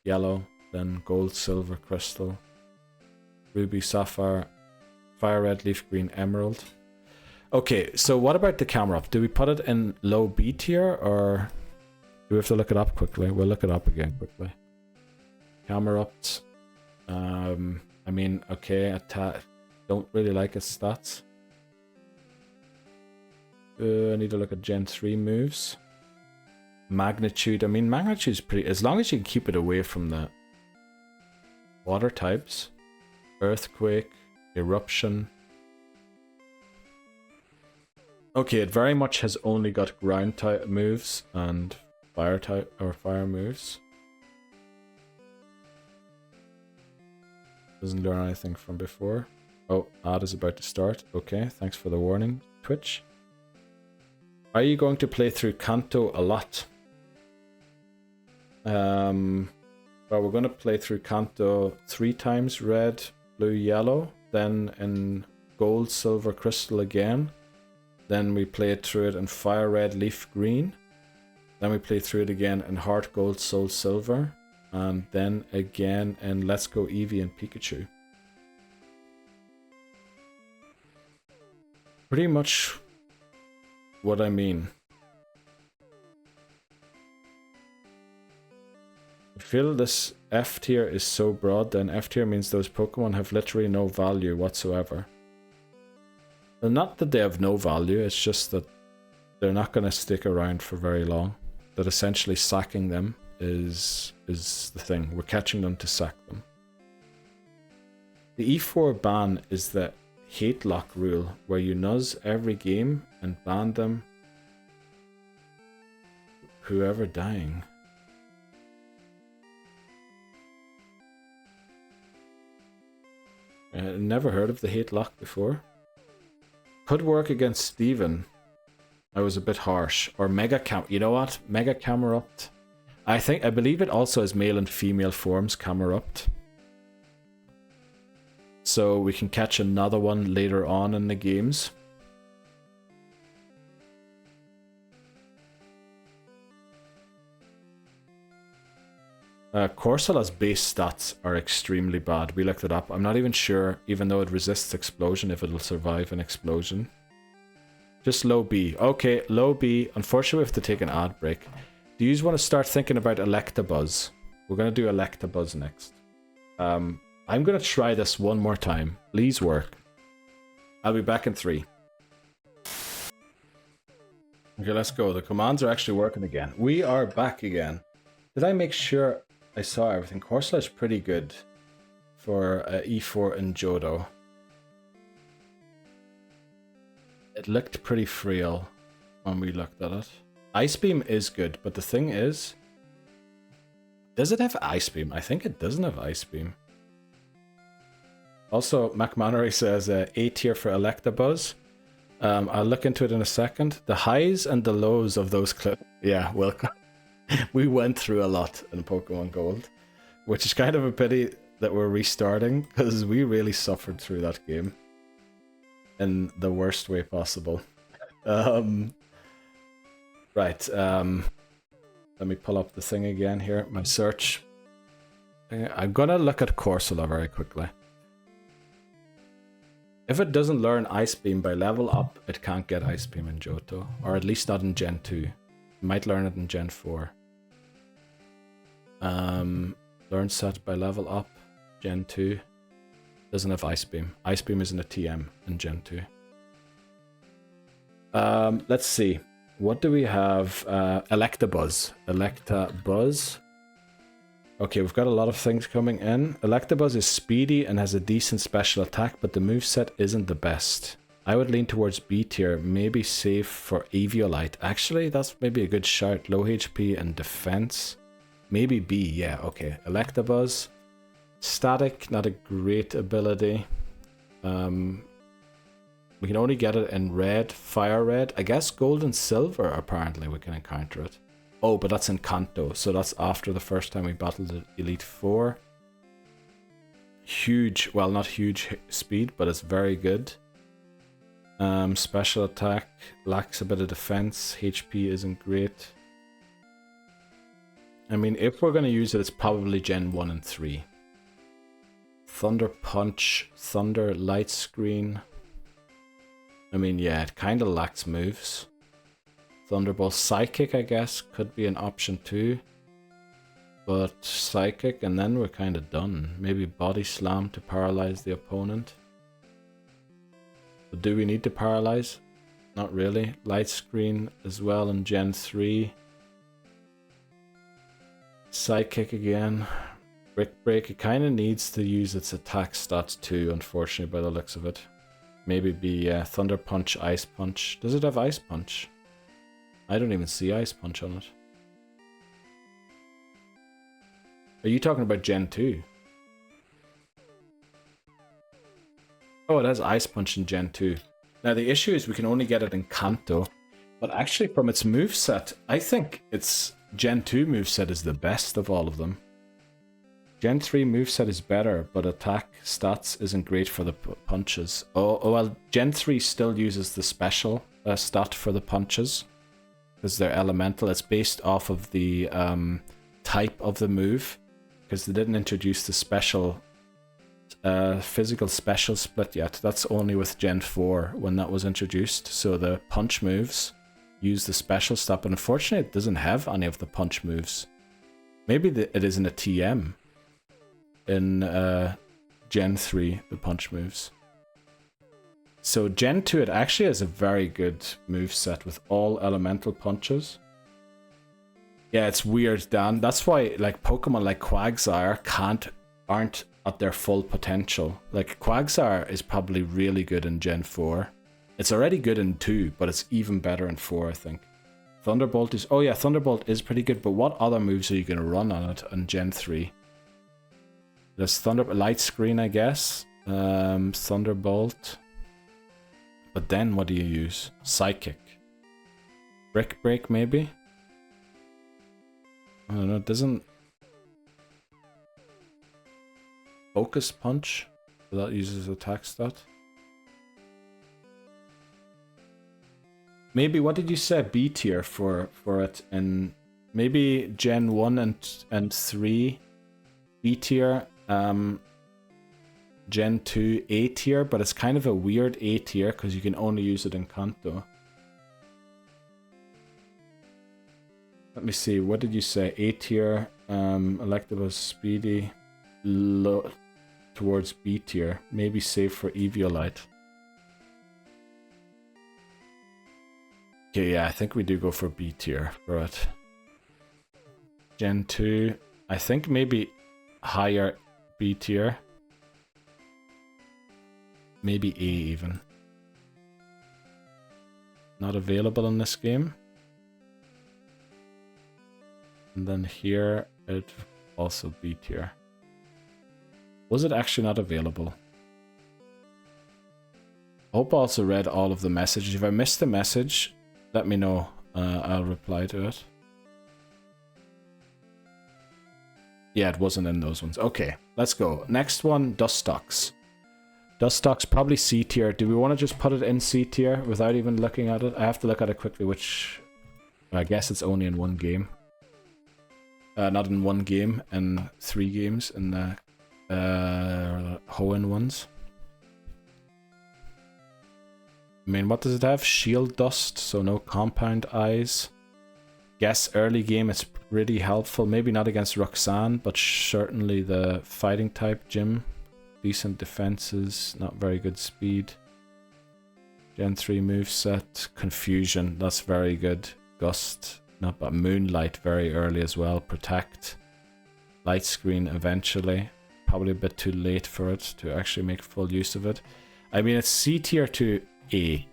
yellow, then gold, silver, crystal, ruby, sapphire, fire red, leaf green, emerald. Okay, so what about the camera up? Do we put it in low B tier or do we have to look it up quickly? We'll look it up again quickly. Camera ups. I mean, okay, don't really like its stats. I need to look at Gen 3 moves. Magnitude. I mean, magnitude is pretty... As long as you can keep it away from the water types. Earthquake. Eruption. Okay, it very much has only got ground type moves and fire type or fire moves. Doesn't learn anything from before. Oh, ad is about to start. Okay, thanks for the warning, Twitch. Are you going to play through Kanto a lot? Well, we're going to play through Kanto 3 times, red, blue, yellow, then in gold, silver, crystal again. Then we play it through it in fire red, leaf green. Then we play through it again in heart gold, soul silver. And then again in Let's Go Eevee and Pikachu. Pretty much what I mean. I feel this F tier is so broad, then F tier means those Pokemon have literally no value whatsoever. And not that they have no value, it's just that they're not going to stick around for very long. That essentially sacking them is the thing. We're catching them to sack them. The E4 ban is the hate lock rule, where you nuzz every game and ban them. Whoever dying. Never heard of the hate lock before. Could work against Steven. I was a bit harsh. Or Mega Cam. You know what? Mega Camerupt. I believe it also has male and female forms, Camerupt. So we can catch another one later on in the games. Corsola's base stats are extremely bad. We looked it up. I'm not even sure, even though it resists explosion, if it'll survive an explosion. Just low B. Okay, low B. Unfortunately, we have to take an ad break. Do you want to start thinking about Electabuzz? We're going to do Electabuzz next. I'm going to try this one more time. Please work. I'll be back in 3. Okay, let's go. The commands are actually working again. We are back again. Did I make sure I saw everything? Corsola is pretty good for E4 and Johto. It looked pretty frail when we looked at it. Ice Beam is good, but the thing is... Does it have Ice Beam? I think it doesn't have Ice Beam. Also, McMannery says A tier for Electabuzz. I'll look into it in a second. The highs and the lows of those clips. Yeah, welcome. We went through a lot in Pokemon Gold, which is kind of a pity that we're restarting, because we really suffered through that game in the worst way possible. Right, let me pull up the thing again here, my search. I'm gonna look at Corsola very quickly. If it doesn't learn Ice Beam by level up, it can't get Ice Beam in Johto. Or at least not in Gen 2. It might learn it in Gen 4. Learn set by level up. Gen 2. Doesn't have Ice Beam. Ice Beam isn't a TM in Gen 2. Let's see. What do we have? Electabuzz. Electabuzz. Okay, we've got a lot of things coming in. Electabuzz is speedy and has a decent special attack, but the moveset isn't the best. I would lean towards B tier, maybe safe for Eviolite. Actually, that's maybe a good shout. Low HP and defense. Maybe B, yeah, okay. Electabuzz. Static, not a great ability. We can only get it in red, fire red. I guess gold and silver, apparently, we can encounter it. Oh, but that's in Kanto, so that's after the first time we battled the Elite Four. Huge, well, not huge speed, but it's very good. Special attack, lacks a bit of defense, HP isn't great. I mean, if we're going to use it, it's probably Gen 1 and 3. Thunder Punch, Thunder Light Screen. I mean, yeah, it kind of lacks moves. Thunderbolt Psychic, I guess, could be an option too. But Psychic, and then we're kind of done. Maybe Body Slam to paralyze the opponent. But do we need to paralyze? Not really. Light Screen as well in Gen 3. Psychic again. Brick Break, it kind of needs to use its attack stats too, unfortunately, by the looks of it. Maybe be Thunder Punch, Ice Punch. Does it have Ice Punch? I don't even see Ice Punch on it. Are you talking about Gen 2? Oh, it has Ice Punch in Gen 2. Now the issue is we can only get it in Kanto. But actually from its moveset, I think its Gen 2 moveset is the best of all of them. Gen 3 moveset is better, but attack stats isn't great for the punches. Oh well, Gen 3 still uses the special stat for the punches. Because they're elemental. It's based off of the type of the move. Because they didn't introduce the special physical special split yet. That's only with Gen 4 when that was introduced. So the punch moves use the special stat, but unfortunately it doesn't have any of the punch moves. Maybe it isn't a TM in Gen 3, the punch moves. So Gen 2, it actually has a very good moveset with all elemental punches. Yeah, it's weird, Dan. That's why like Pokemon like Quagsire aren't at their full potential. Like Quagsire is probably really good in Gen 4. It's already good in 2, but it's even better in 4, I think. Thunderbolt is... Oh yeah, Thunderbolt is pretty good, but what other moves are you going to run on it in Gen 3? There's Light Screen, I guess. Thunderbolt... But then what do you use? Psychic. Brick Break, maybe? I don't know, it doesn't... Focus Punch? That uses attack stat. Maybe, what did you say? B tier for it? And maybe Gen 1 and 3 B tier. Gen 2 A tier, but it's kind of a weird A tier because you can only use it in Kanto. Let me see, what did you say? A tier, Electabuzz speedy, low towards B tier, maybe safe for Eviolite. Okay, yeah, I think we do go for B tier for it. Gen 2, I think maybe higher B tier. Maybe A even. Not available in this game. And then here, it also B tier. Was it actually not available? I hope I also read all of the messages. If I missed the message, let me know. I'll reply to it. Yeah, it wasn't in those ones. Okay, let's go. Next one, Dustox. Dustox, probably C tier. Do we want to just put it in C tier without even looking at it? I have to look at it quickly, which I guess it's only in one game. Not in one game, in 3 games in the Hoenn ones. I mean, what does it have? Shield dust, so no compound eyes. Guess early game it's pretty helpful. Maybe not against Roxanne, but certainly the fighting type gym. Decent defenses, not very good speed. Gen 3 moveset. Confusion, that's very good. Gust, not bad. Moonlight very early as well. Protect. Light screen eventually. Probably a bit too late for it to actually make full use of it. I mean, it's C tier to A.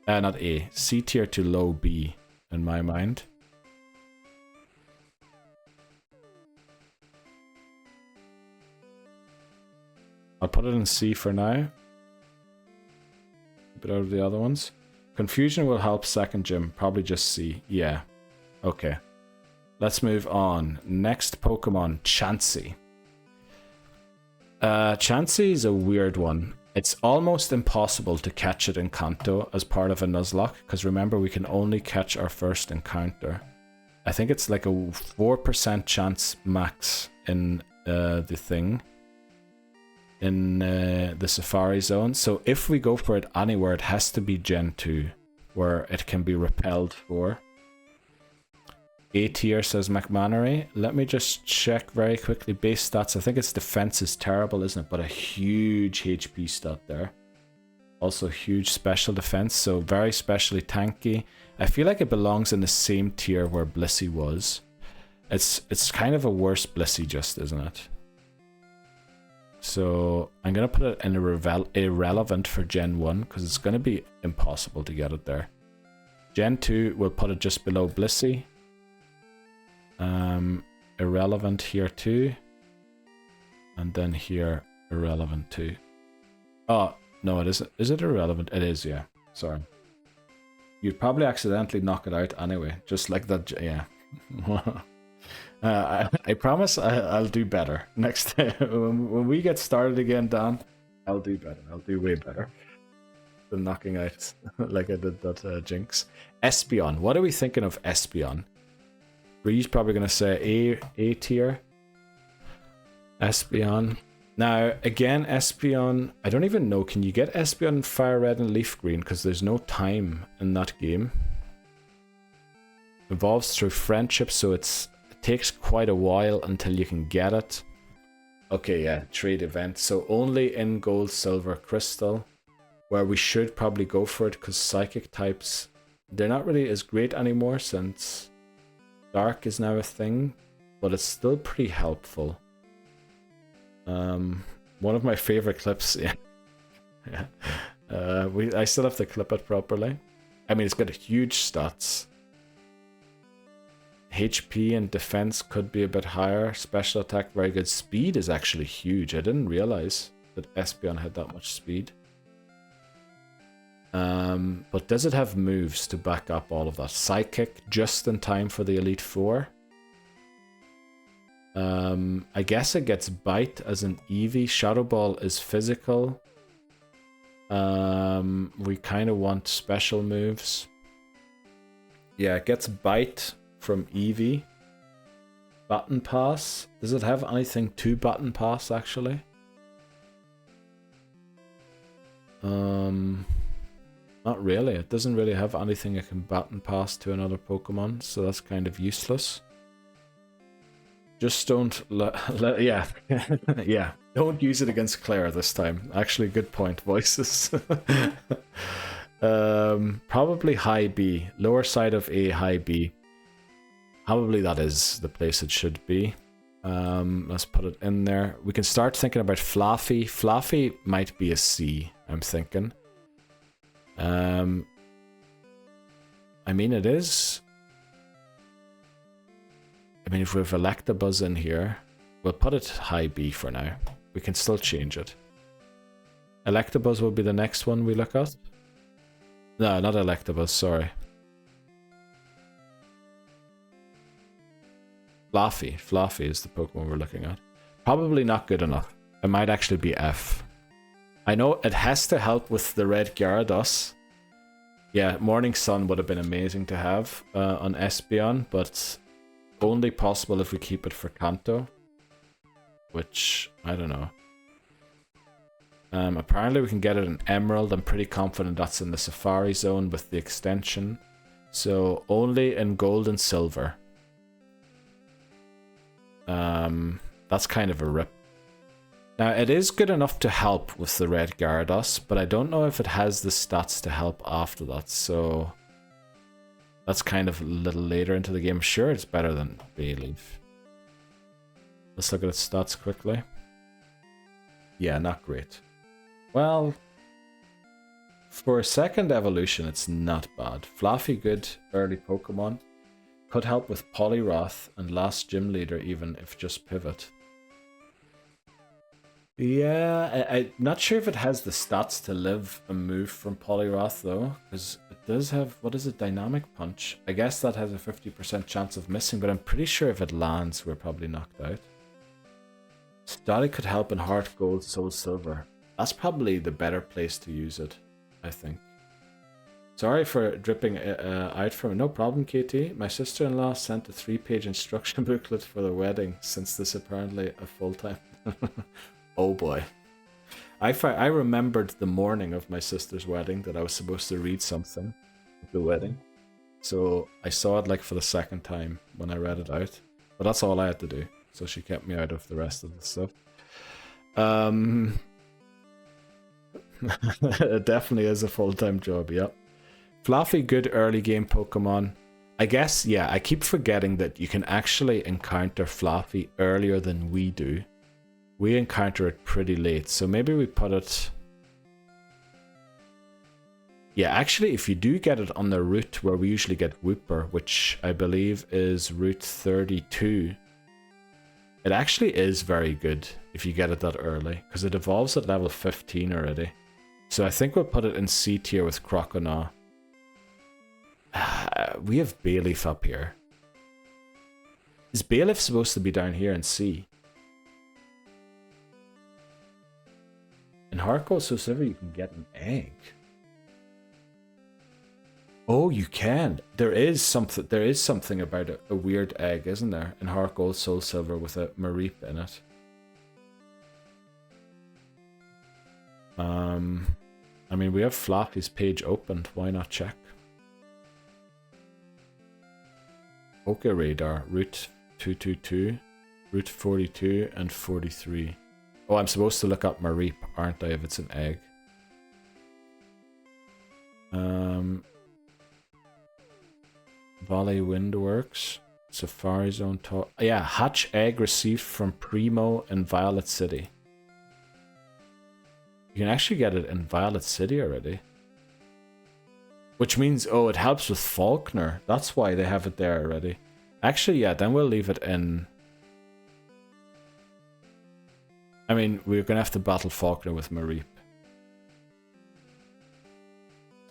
Not A. C tier to low B in my mind. I'll put it in C for now. A bit out of the other ones. Confusion will help second gym. Probably just C. Yeah. Okay. Let's move on. Next Pokemon, Chansey. Chansey is a weird one. It's almost impossible to catch it in Kanto as part of a Nuzlocke, because remember, we can only catch our first encounter. I think it's like a 4% chance max in the thing. In the Safari Zone. So if we go for it anywhere, it has to be Gen 2, where it can be repelled for. A tier, says McManery. Let me just check very quickly. Base stats, I think its defense is terrible, isn't it? But a huge HP stat there. Also huge special defense, so very specially tanky. I feel like it belongs in the same tier where Blissey was. It's kind of a worse Blissey just, isn't it? So I'm going to put it in irrelevant for Gen 1 because it's going to be impossible to get it there. Gen 2, we'll put it just below Blissey. Irrelevant here too. And then here, irrelevant too. Oh, no, it isn't. Is it irrelevant? It is, yeah. Sorry. You'd probably accidentally knock it out anyway. Just like that, yeah. I promise I'll do better next time. When we get started again, Dan, I'll do better. I'll do way better than knocking out like I did that Jinx. Espeon. What are we thinking of Espeon? Bree's probably going to say A tier. Espeon. Now, again, Espeon, I don't even know. Can you get Espeon in Fire Red and Leaf Green? Because there's no time in that game. Evolves through friendship, so it takes quite a while until you can get it. Okay, yeah, trade event. So only in Gold, Silver, Crystal, where we should probably go for it, because Psychic types, they're not really as great anymore since Dark is now a thing, but it's still pretty helpful. One of my favorite clips, yeah. I still have to clip it properly. I mean, it's got huge stats. HP and defense could be a bit higher. Special attack, very good. Speed is actually huge. I didn't realize that Espeon had that much speed. But does it have moves to back up all of that? Psychic, just in time for the Elite Four. I guess it gets Bite as an Eevee. Shadow Ball is physical. We kind of want special moves. Yeah, it gets Bite from Eevee. Button Pass. Does it have anything to Button Pass, actually? Not really. It doesn't really have anything it can Button Pass to another Pokemon, so that's kind of useless. Just don't yeah. Yeah. Don't use it against Claire this time. Actually, good point, Voices. Probably high B. Lower side of A, high B. Probably that is the place it should be. Let's put it in there. We can start thinking about Fluffy. Fluffy might be a C, I'm thinking. I mean, it is. I mean, if we have Electabuzz in here, we'll put it high B for now. We can still change it. Electabuzz will be the next one we look at. No, not Electabuzz, sorry. Fluffy. Fluffy is the Pokemon we're looking at. Probably not good enough. It might actually be F. I know it has to help with the red Gyarados. Yeah, Morning Sun would have been amazing to have on Espeon, but only possible if we keep it for Kanto. Which, I don't know. Apparently we can get it in Emerald. I'm pretty confident that's in the Safari Zone with the extension. So only in Gold and Silver. That's kind of a rip. Now it is good enough to help with the Red Gyarados, but I don't know if it has the stats to help after that, so that's kind of a little later into the game. Sure, it's better than Bayleaf. Let's look at its stats quickly. Yeah, not great. Well, for a second evolution, it's not bad. Fluffy, good early Pokemon. Could help with Poliwrath and last Gym Leader even if just Pivot. Yeah, I'm not sure if it has the stats to live a move from Poliwrath though, because it does have, what is it, Dynamic Punch? I guess that has a 50% chance of missing, but I'm pretty sure if it lands, we're probably knocked out. Static could help in Heart Gold, Soul Silver. That's probably the better place to use it, I think. Sorry for dripping out from it. No problem, KT. My sister-in-law sent a 3-page instruction booklet for the wedding, since this apparently a full-time... Oh boy. I remembered the morning of my sister's wedding that I was supposed to read something at the wedding. So I saw it like for the second time when I read it out. But that's all I had to do. So she kept me out of the rest of the stuff. It definitely is a full-time job, yep. Fluffy, good early game Pokemon. I guess, yeah, I keep forgetting that you can actually encounter Fluffy earlier than we do. We encounter it pretty late, so maybe we put it... Yeah, actually, if you do get it on the route where we usually get Wooper, which I believe is Route 32, it actually is very good if you get it that early, because it evolves at level 15 already. So I think we'll put it in C tier with Croconaw. We have Bayleaf up here. Is Bayleaf supposed to be down here in C? In Heartgold Soul Silver you can get an egg. Oh, you can. There is something about a weird egg, isn't there? In Heartgold Soul Silver with a Mareep in it. I mean, we have Floppy's page opened. Why not check? Okay, Radar. Route 222, Route 42, and 43. Oh, I'm supposed to look up Mareep, aren't I, if it's an egg? Valley Windworks, Safari Zone talk. Yeah, hatch egg received from Primo in Violet City. You can actually get it in Violet City already. Which means, oh, it helps with Faulkner. That's why they have it there already. Actually, yeah, then we'll leave it in... I mean, we're going to have to battle Faulkner with Mareep.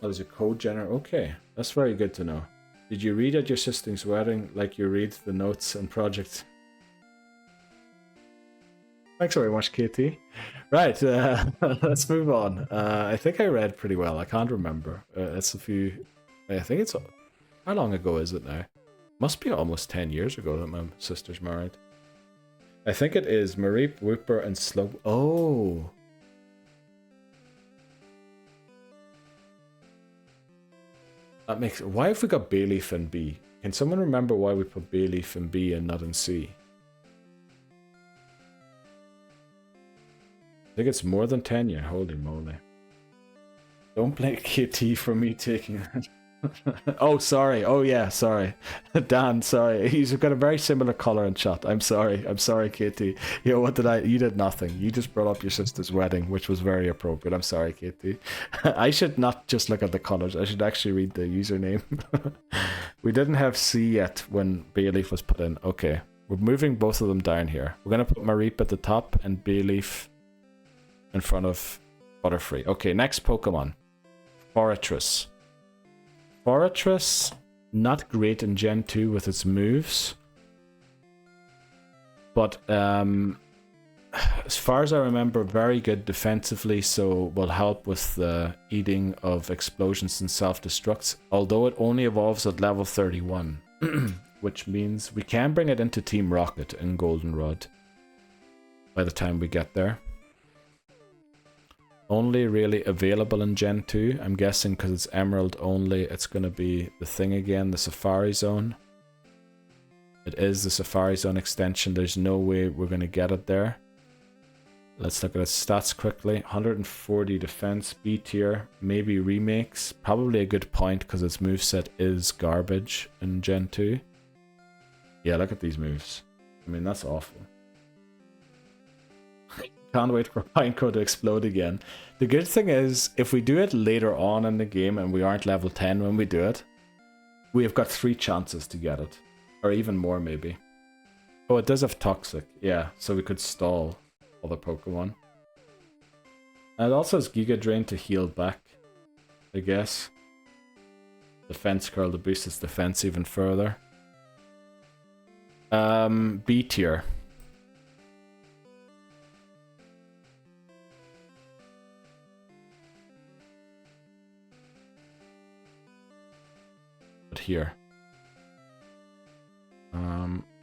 Oh, there's a code generator. Okay, that's very good to know. Did you read at your sister's wedding like you read the notes and projects? Thanks very much, Katie. Right, let's move on. I think I read pretty well. I can't remember. It's a few... I think it's... How long ago is it now? Must be almost 10 years ago that my sister's married. I think it is Mareep, Wooper, and Slug. Oh! That makes... Why have we got Bayleaf in B? Can someone remember why we put Bayleaf in B and not in C? I think it's more than 10 years. Holy moly. Don't blame KT for me taking it. Oh, sorry. Oh, yeah, sorry. Dan, sorry. He's got a very similar color and shot. I'm sorry. I'm sorry, KT. You know, what did I... You did nothing. You just brought up your sister's wedding, which was very appropriate. I'm sorry, KT. I should not just look at the colors. I should actually read the username. We didn't have C yet when Bayleaf was put in. Okay. We're moving both of them down here. We're going to put Mareep at the top and Bayleaf in front of Butterfree. Okay, next Pokemon. Forretress. Forretress, not great in Gen 2 with its moves. But as far as I remember, very good defensively, so will help with the eating of explosions and self-destructs. Although it only evolves at level 31, which means we can bring it into Team Rocket in Goldenrod by the time we get there. Only really available in Gen 2. I'm guessing because it's Emerald only, it's going to be the thing again, the Safari Zone. It is the Safari Zone extension. There's no way we're going to get it there. Let's look at its stats quickly. 140 defense, B tier, maybe remakes. Probably a good point because its moveset is garbage in Gen 2. Yeah, look at these moves. I mean, that's awful. Can't wait for Pineco to explode again. The good thing is, if we do it later on in the game and we aren't level 10 when we do it, we have got 3 chances to get it. Or even more, maybe. Oh, it does have Toxic. Yeah, so we could stall other Pokemon. And it also has Giga Drain to heal back, I guess. Defense Curl to boost its defense even further. B tier. Here.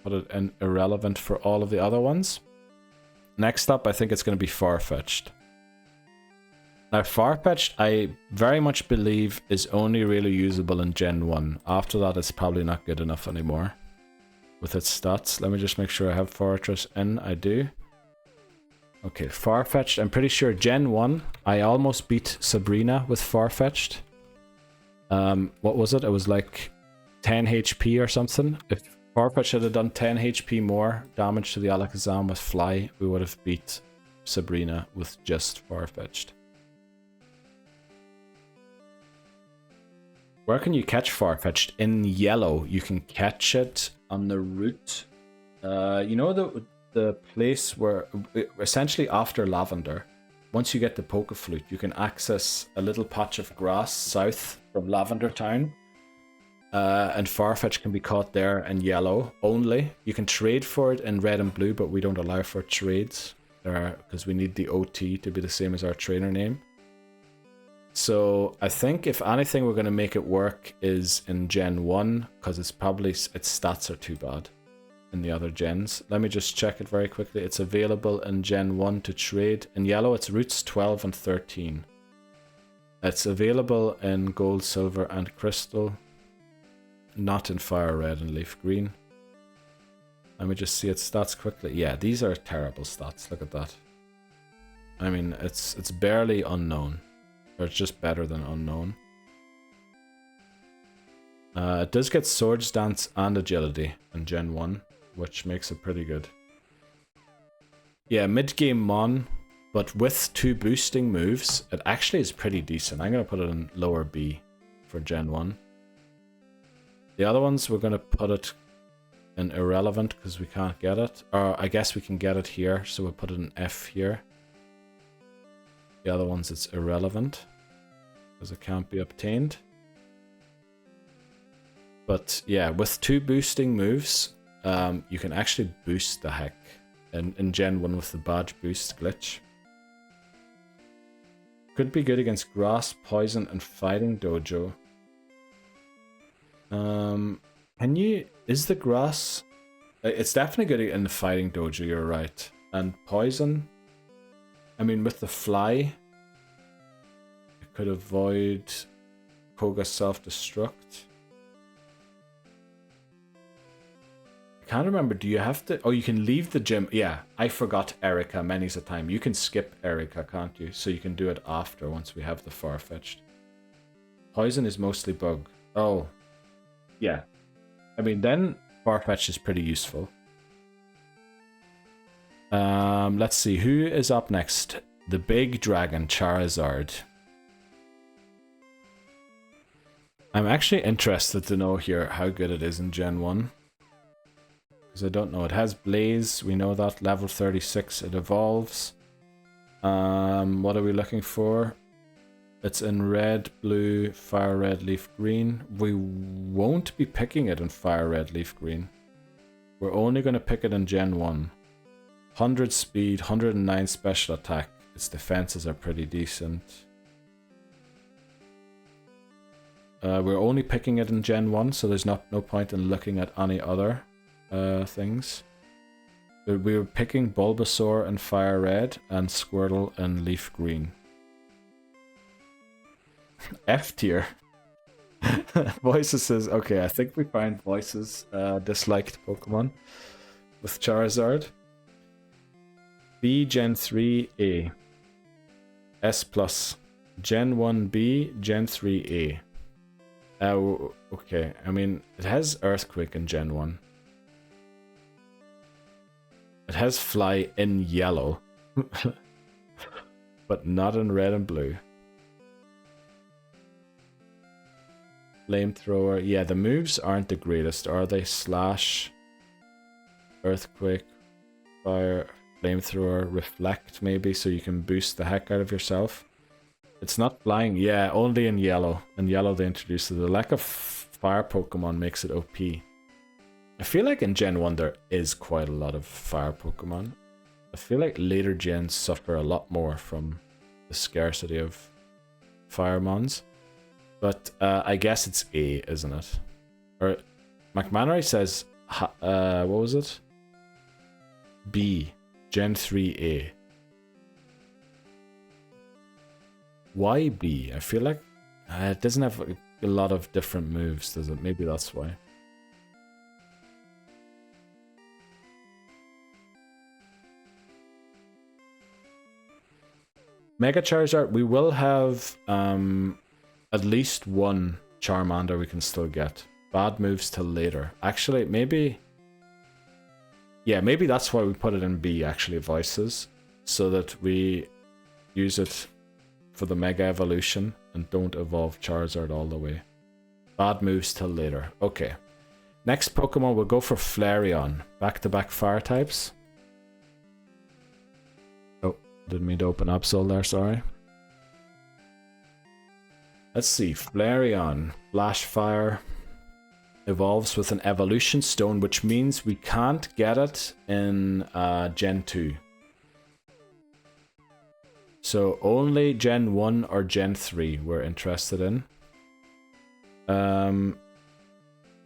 Put it in irrelevant for all of the other ones. Next up, I think it's going to be Farfetch'd. Now, Farfetch'd, I very much believe, is only really usable in Gen 1. After that, it's probably not good enough anymore with its stats. Let me just make sure I have Fortress in. I do. Okay, Farfetch'd. I'm pretty sure Gen 1, I almost beat Sabrina with Farfetch'd. What was it? It was like 10 HP or something. If Farfetch'd had done 10 HP more damage to the Alakazam with Fly, we would have beat Sabrina with just Farfetch'd. Where can you catch Farfetch'd? In yellow. You can catch it on the route. You know the place where, essentially after Lavender, once you get the Pokeflute, you can access a little patch of grass south from Lavender Town. And Farfetch'd can be caught there in yellow only. You can trade for it in red and blue, but we don't allow for trades because we need the OT to be the same as our trainer name. So I think if anything we're going to make it work is in Gen 1, because its stats are too bad in the other gens. Let me just check it very quickly. It's available in Gen 1 to trade. In yellow, it's routes 12 and 13. It's available in gold, silver, and crystal. Not in fire red and leaf green. Let me just see its stats quickly. Yeah, these are terrible stats. Look at that. I mean, it's barely unknown. Or it's just better than unknown. It does get Swords Dance and Agility in Gen 1, which makes it pretty good. Yeah, mid-game Mon, but with 2 boosting moves, it actually is pretty decent. I'm going to put it in lower B for Gen 1. The other ones, we're going to put it in irrelevant because we can't get it. Or I guess we can get it here, so we'll put it in F here. The other ones, it's irrelevant because it can't be obtained. But yeah, with 2 boosting moves, you can actually boost the heck in Gen 1 with the badge boost glitch. Could be good against Grass, Poison, and Fighting Dojo. Is the Grass... It's definitely good in the Fighting Dojo, you're right. And Poison... I mean, with the Fly... It could avoid Koga's self-destruct. I can't remember, do you have to... Oh, you can leave the gym. Yeah, I forgot Erica many's a time. You can skip Erica, can't you? So you can do it after, once we have the Farfetch'd. Poison is mostly bug. Oh. Yeah. I mean, then Farfetch'd is pretty useful. Let's see, who is up next? The big dragon, Charizard. I'm actually interested to know here how good it is in Gen 1. Because I don't know. It has Blaze, we know that. Level 36, it evolves. What are we looking for? It's in red, blue, fire red, leaf green. We won't be picking it in fire red, leaf green. We're only going to pick it in Gen 1. 100 speed, 109 special attack. Its defenses are pretty decent. We're only picking it in Gen 1, so there's no point in looking at any other things. We were picking Bulbasaur in fire red and Squirtle in leaf green. F tier. Voices says, okay, I think we find Voices disliked Pokemon with Charizard. B Gen 3 A. S plus. Gen 1 B, Gen 3 A. Okay, I mean, it has Earthquake in Gen 1. It has Fly in yellow. But not in red and blue. Flamethrower. Yeah, the moves aren't the greatest, are they? Slash, Earthquake, Fire, Flamethrower, Reflect maybe, so you can boost the heck out of yourself. It's not flying. Yeah, only in yellow. In yellow they introduced it. The lack of fire Pokemon makes it OP. I feel like in Gen 1 there is quite a lot of fire Pokemon. I feel like later gens suffer a lot more from the scarcity of fire mons. But I guess it's A, isn't it? Or McManary says, what was it? B, Gen 3A. Why B? I feel like it doesn't have a lot of different moves, does it? Maybe that's why. Mega Charizard, we will have at least one Charmander we can still get. Bad moves till later. Actually, maybe... Yeah, maybe that's why we put it in B, actually, Voices. So that we use it for the Mega Evolution and don't evolve Charizard all the way. Bad moves till later. Okay. Next Pokemon, we'll go for Flareon. Back-to-back fire types. Oh, didn't mean to open Absol there, sorry. Let's see, Flareon, Flash Fire, evolves with an Evolution Stone, which means we can't get it in Gen 2. So only Gen 1 or Gen 3 we're interested in.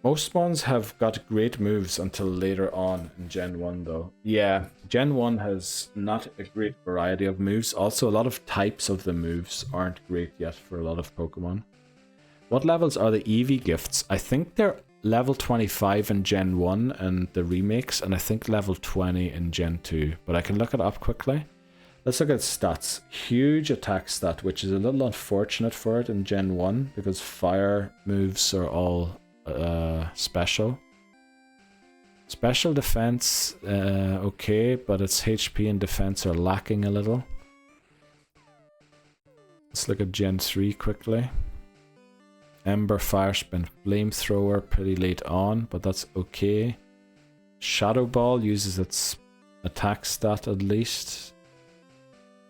Most ones have got great moves until later on in Gen 1 though. Yeah, Gen 1 has not a great variety of moves. Also, a lot of types of the moves aren't great yet for a lot of Pokemon. What levels are the Eevee gifts? I think they're level 25 in Gen 1 and the remakes, and I think level 20 in Gen 2. But I can look it up quickly. Let's look at stats. Huge attack stat, which is a little unfortunate for it in Gen 1 because fire moves are all special. Special defense, okay, but its HP and defense are lacking a little. Let's look at Gen 3 quickly. Ember, Fire Spin, Flamethrower pretty late on, but that's okay. Shadow Ball uses its attack stat at least.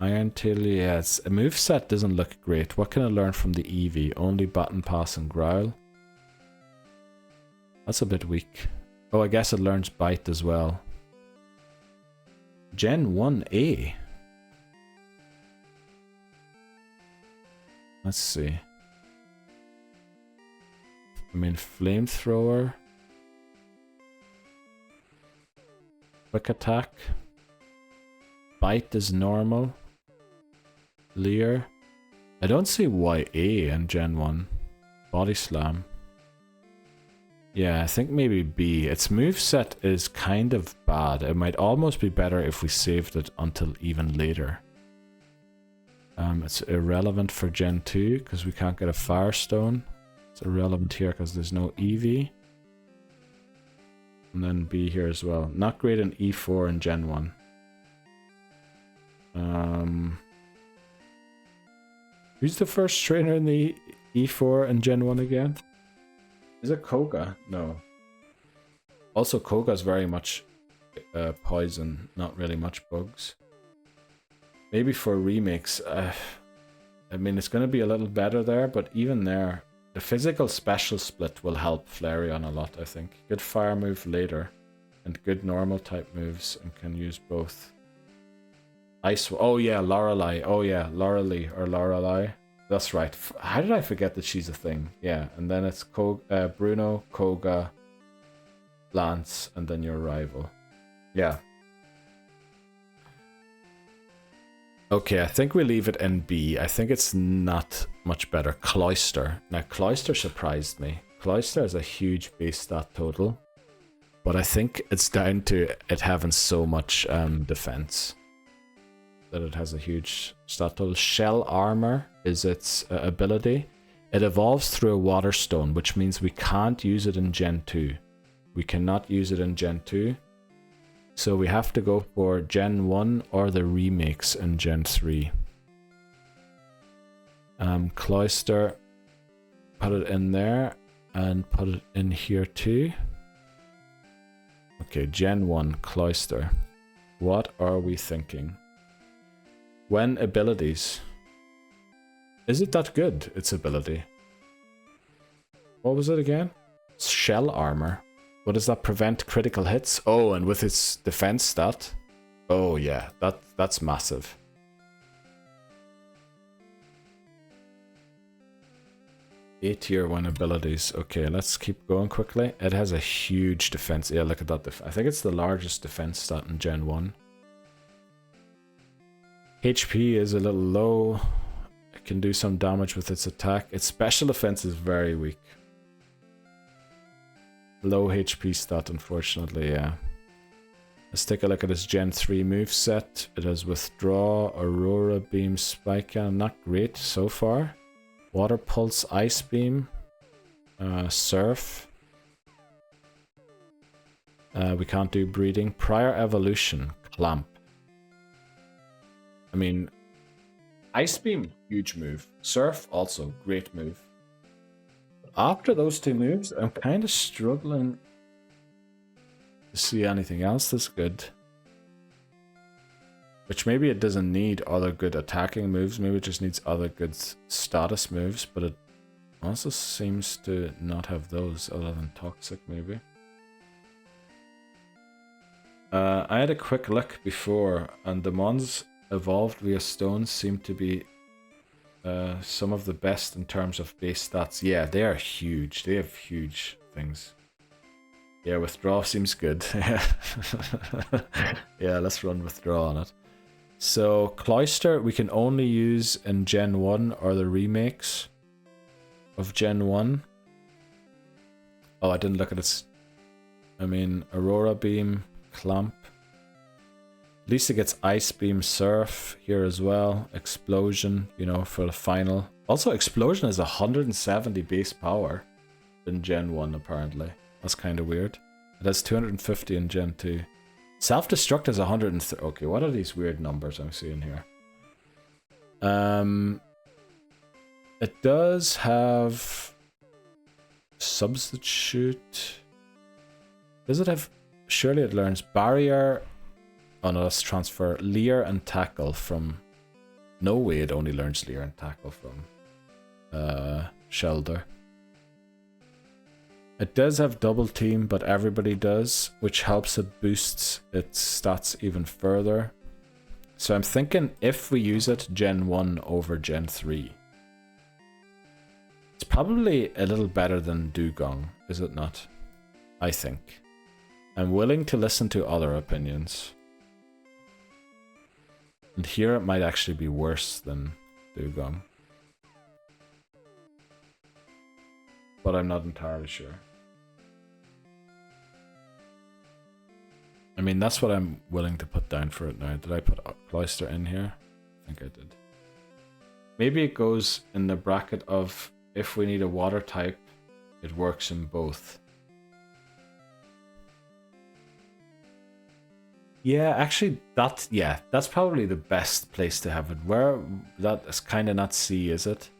Iron Tail, yeah, its moveset doesn't look great. What can I learn from the Eevee? Only Baton Pass and Growl. That's a bit weak. Oh, I guess it learns Bite as well. Gen 1A. Let's see. I mean, Flamethrower. Quick Attack. Bite is normal. Leer. I don't see why A in Gen 1. Body Slam. Yeah, I think maybe B. Its moveset is kind of bad. It might almost be better if we saved it until even later. It's irrelevant for Gen 2 because we can't get a Firestone. It's irrelevant here because there's no Eevee. And then B here as well. Not great in E4 in Gen 1. Who's the first trainer in the E4 and Gen 1 again? Is it Koga? No. Also, Koga's very much poison, not really much bugs. Maybe for remakes, I mean, it's going to be a little better there, but even there, the physical special split will help Flareon a lot, I think. Good fire move later, and good normal type moves, and can use both. Ice, oh yeah, Lorelei, oh yeah, Lorelei or Lorelei. That's right. How did I forget that she's a thing? Yeah, and then it's Bruno, Koga, Lance, and then your rival. Yeah. Okay, I think we leave it in B. I think it's not much better. Cloister. Now, Cloister surprised me. Cloister has a huge base stat total, but I think it's down to it having so much defense that it has a huge stat total. Shell Armor is its ability. It evolves through a water stone, which means we can't use it in Gen 2. We cannot use it in Gen 2. So we have to go for Gen 1 or the remakes in Gen 3. Cloister, put it in there and put it in here too. Okay, Gen 1, Cloister. What are we thinking? When abilities. Is it that good, its ability? What was it again? Shell Armor. What does that prevent critical hits? Oh, and with its defense stat. Oh yeah, that's massive. A tier 1 abilities. Okay, let's keep going quickly. It has a huge defense. Yeah, look at that. I think it's the largest defense stat in Gen 1. HP is a little low. It can do some damage with its attack. Its special defense is very weak. Low HP stat, unfortunately, yeah. Let's take a look at its Gen 3 moveset. It has Withdraw, Aurora Beam, Spike Cannon. Not great so far. Water Pulse, Ice Beam, Surf. We can't do Breeding. Prior Evolution, Clamp. I mean, Ice Beam, huge move. Surf, also great move. After those two moves, I'm kind of struggling to see anything else that's good. Which maybe it doesn't need other good attacking moves, maybe it just needs other good status moves, but it also seems to not have those other than Toxic, maybe. I had a quick look before, and the Mons evolved via stones seem to be some of the best in terms of base stats. Yeah, they are huge. They have huge things. Yeah, Withdraw seems good. Yeah, let's run Withdraw on it. So, Cloister, we can only use in Gen 1 or the remakes of Gen 1. Oh, I didn't look at its... I mean, Aurora Beam, Clamp. At least it gets Ice Beam, Surf here as well. Explosion, you know, for the final. Also, Explosion is 170 base power in Gen 1, apparently. That's kind of weird. It has 250 in Gen 2. Self-Destruct is 130. Okay, what are these weird numbers I'm seeing here? It does have... Substitute... Does it have... Surely it learns Barrier... Oh no, let's transfer Leer and Tackle from... No way it only learns Leer and Tackle from... Shelter. It does have Double Team, but everybody does, which helps it boosts its stats even further. So I'm thinking if we use it Gen 1 over Gen 3, it's probably a little better than Dugong, is it not? I think. I'm willing to listen to other opinions. And here it might actually be worse than Dugong. But I'm not entirely sure. I mean, that's what I'm willing to put down for it now. Did I put Cloister in here? I think I did. Maybe it goes in the bracket of if we need a water type, it works in both. Yeah, actually, that's probably the best place to have it. Where that is kind of not C, is it?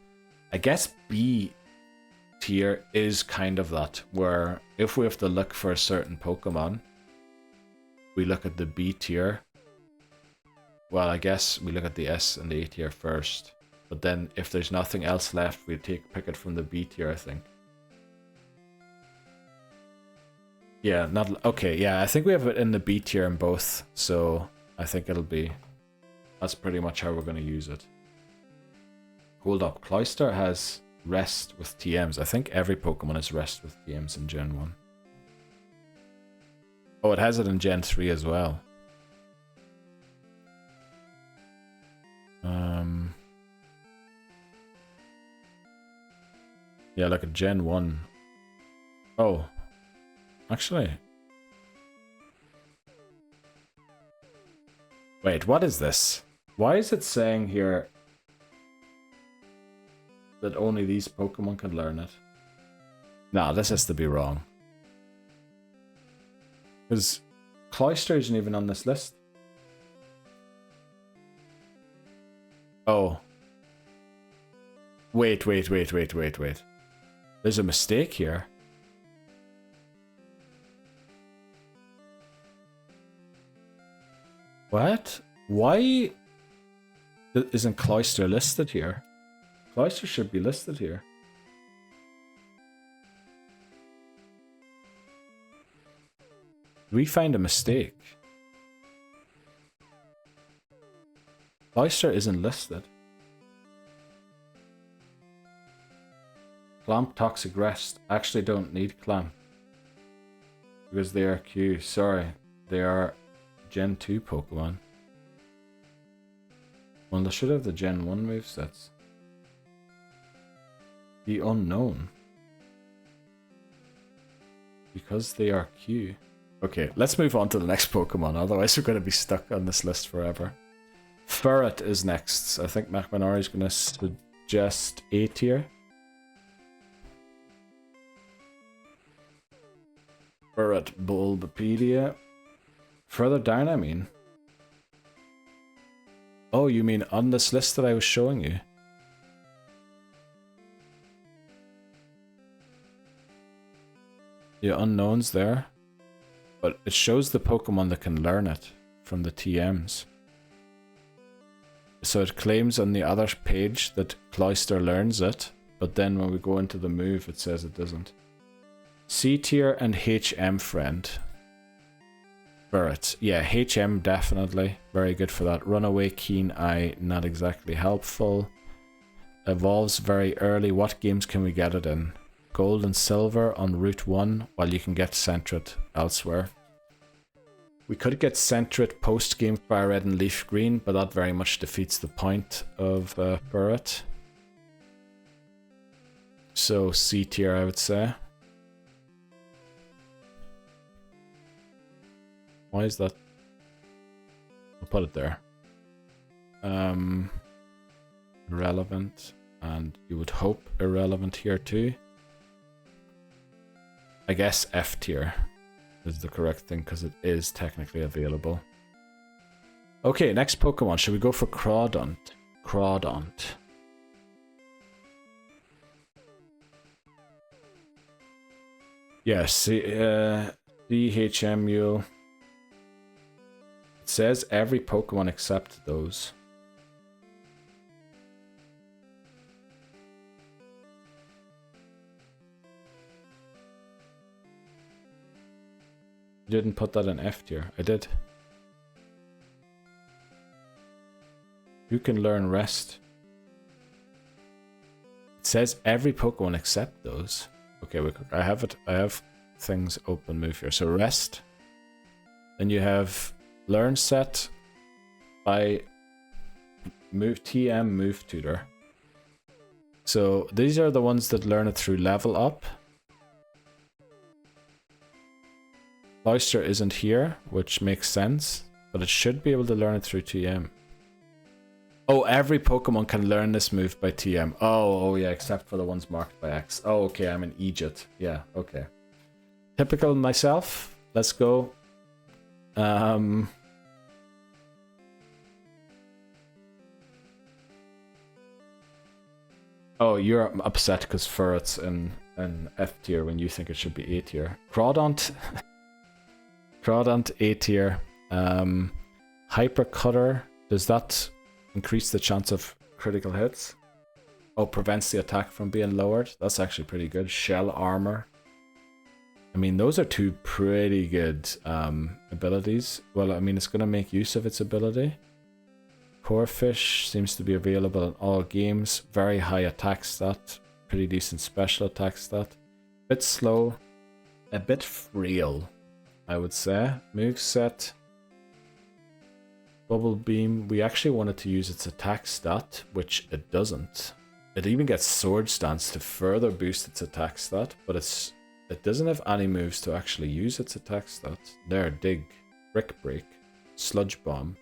I guess B tier is kind of that, where if we have to look for a certain Pokemon, we look at the B tier. Well, I guess we look at the S and the A tier first, but then if there's nothing else left, we pick it from the B tier, I think. Yeah, not okay. Yeah, I think we have it in the B tier in both, so I think it'll be. That's pretty much how we're going to use it. Hold up, Cloister has Rest with TMs. I think every Pokemon has Rest with TMs in Gen 1. Oh, it has it in Gen 3 as well. Yeah, like a Gen 1. Oh. Actually. Wait, what is this? Why is it saying here that only these Pokemon can learn it? Nah, this has to be wrong. Because Cloyster isn't even on this list. Oh. Wait. There's a mistake here. What? Why isn't Cloyster listed here? Cloyster should be listed here. We find a mistake. Cloyster isn't listed. Clamp, Toxic Rest. Actually don't need Clamp. Because they are Q. Sorry. They are Gen 2 Pokemon. Well, they should have the Gen 1 movesets. The Unknown. Because they are Q. Okay, let's move on to the next Pokemon, otherwise we're going to be stuck on this list forever. Ferret is next. I think McManary is going to suggest A tier. Ferret Bulbapedia. Further down, I mean. Oh, you mean on this list that I was showing you? The Unknown's there. But it shows the Pokemon that can learn it from the TMs. So it claims on the other page that Cloyster learns it, but then when we go into the move it says it doesn't. C tier and HM friend. Ferret. Yeah, HM definitely. Very good for that. Runaway, Keen Eye, not exactly helpful. Evolves very early. What games can we get it in? Gold and Silver on Route 1, while you can get Sentret elsewhere. We could get Sentret post-game Fire Red and Leaf Green, but that very much defeats the point of Ferret. So C tier, I would say. Why is that? I'll put it there. Irrelevant, and you would hope irrelevant here too. I guess F tier is the correct thing because it is technically available. Okay, next Pokemon. Should we go for Crawdaunt? Crawdaunt. Yes, DHMU. It says every Pokemon except those. You didn't put that in F tier. I did. You can learn Rest. It says every Pokemon except those. Okay, I have it. I have things open move here. So Rest. Then you have Learn Set by Move TM Move Tutor. So these are the ones that learn it through level up. Cloyster isn't here, which makes sense, but it should be able to learn it through TM. Oh, every Pokemon can learn this move by TM. Oh yeah, except for the ones marked by X. Oh, okay, I'm an Egypt. Yeah, okay. Typical myself. Let's go. Oh, you're upset because Ferret's in F tier when you think it should be A tier. Crawdaunt. Crawdaunt A tier. Hyper Cutter. Does that increase the chance of critical hits? Oh, prevents the attack from being lowered. That's actually pretty good. Shell Armor. I mean, those are two pretty good abilities. Well, I mean, it's going to make use of its ability. Corefish seems to be available in all games. Very high attack stat. Pretty decent special attack stat. Bit slow. A bit frail, I would say. Moveset. Bubble Beam. We actually wanted to use its attack stat, which it doesn't. It even gets Sword Stance to further boost its attack stat, but it doesn't have any moves to actually use its attack stat. There, Dig, Brick Break, Sludge Bomb,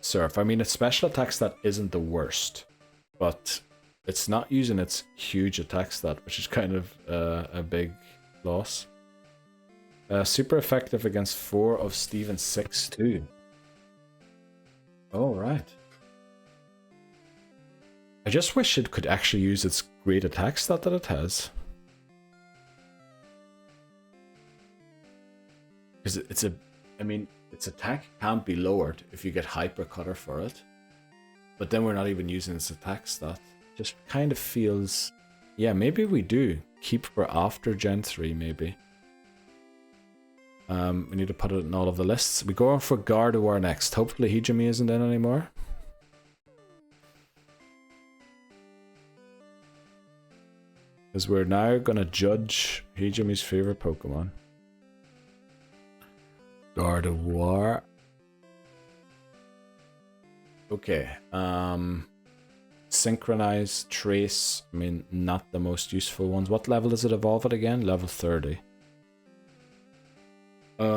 Surf. I mean, its special attack stat isn't the worst, but it's not using its huge attack stat, which is kind of a big loss. Super effective against 4 of Steven's 6 too. Oh, right. I just wish it could actually use its great attack stat that it has. Because its attack can't be lowered if you get Hyper Cutter for it. But then we're not even using its attack stat. Just kind of feels... Yeah, maybe we do. Keep for after Gen 3, maybe. We need to put it in all of the lists. We go on for Gardevoir next. Hopefully Hijimi isn't in anymore. Because we're now going to judge Hijimi's favorite Pokemon. Gardevoir. Okay. Synchronize, Trace. I mean, not the most useful ones. What level does it evolve at again? Level 30. What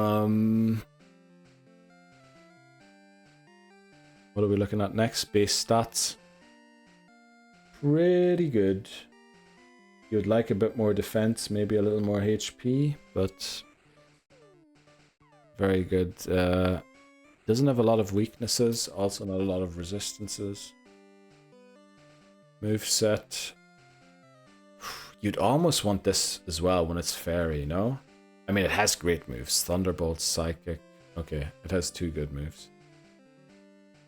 are we looking at next? Base stats. Pretty good. You'd like a bit more defense, maybe a little more HP, but very good. Doesn't have a lot of weaknesses, also not a lot of resistances. Moveset. You'd almost want this as well when it's fairy, no? I mean, it has great moves. Thunderbolt, Psychic. Okay, it has 2 good moves.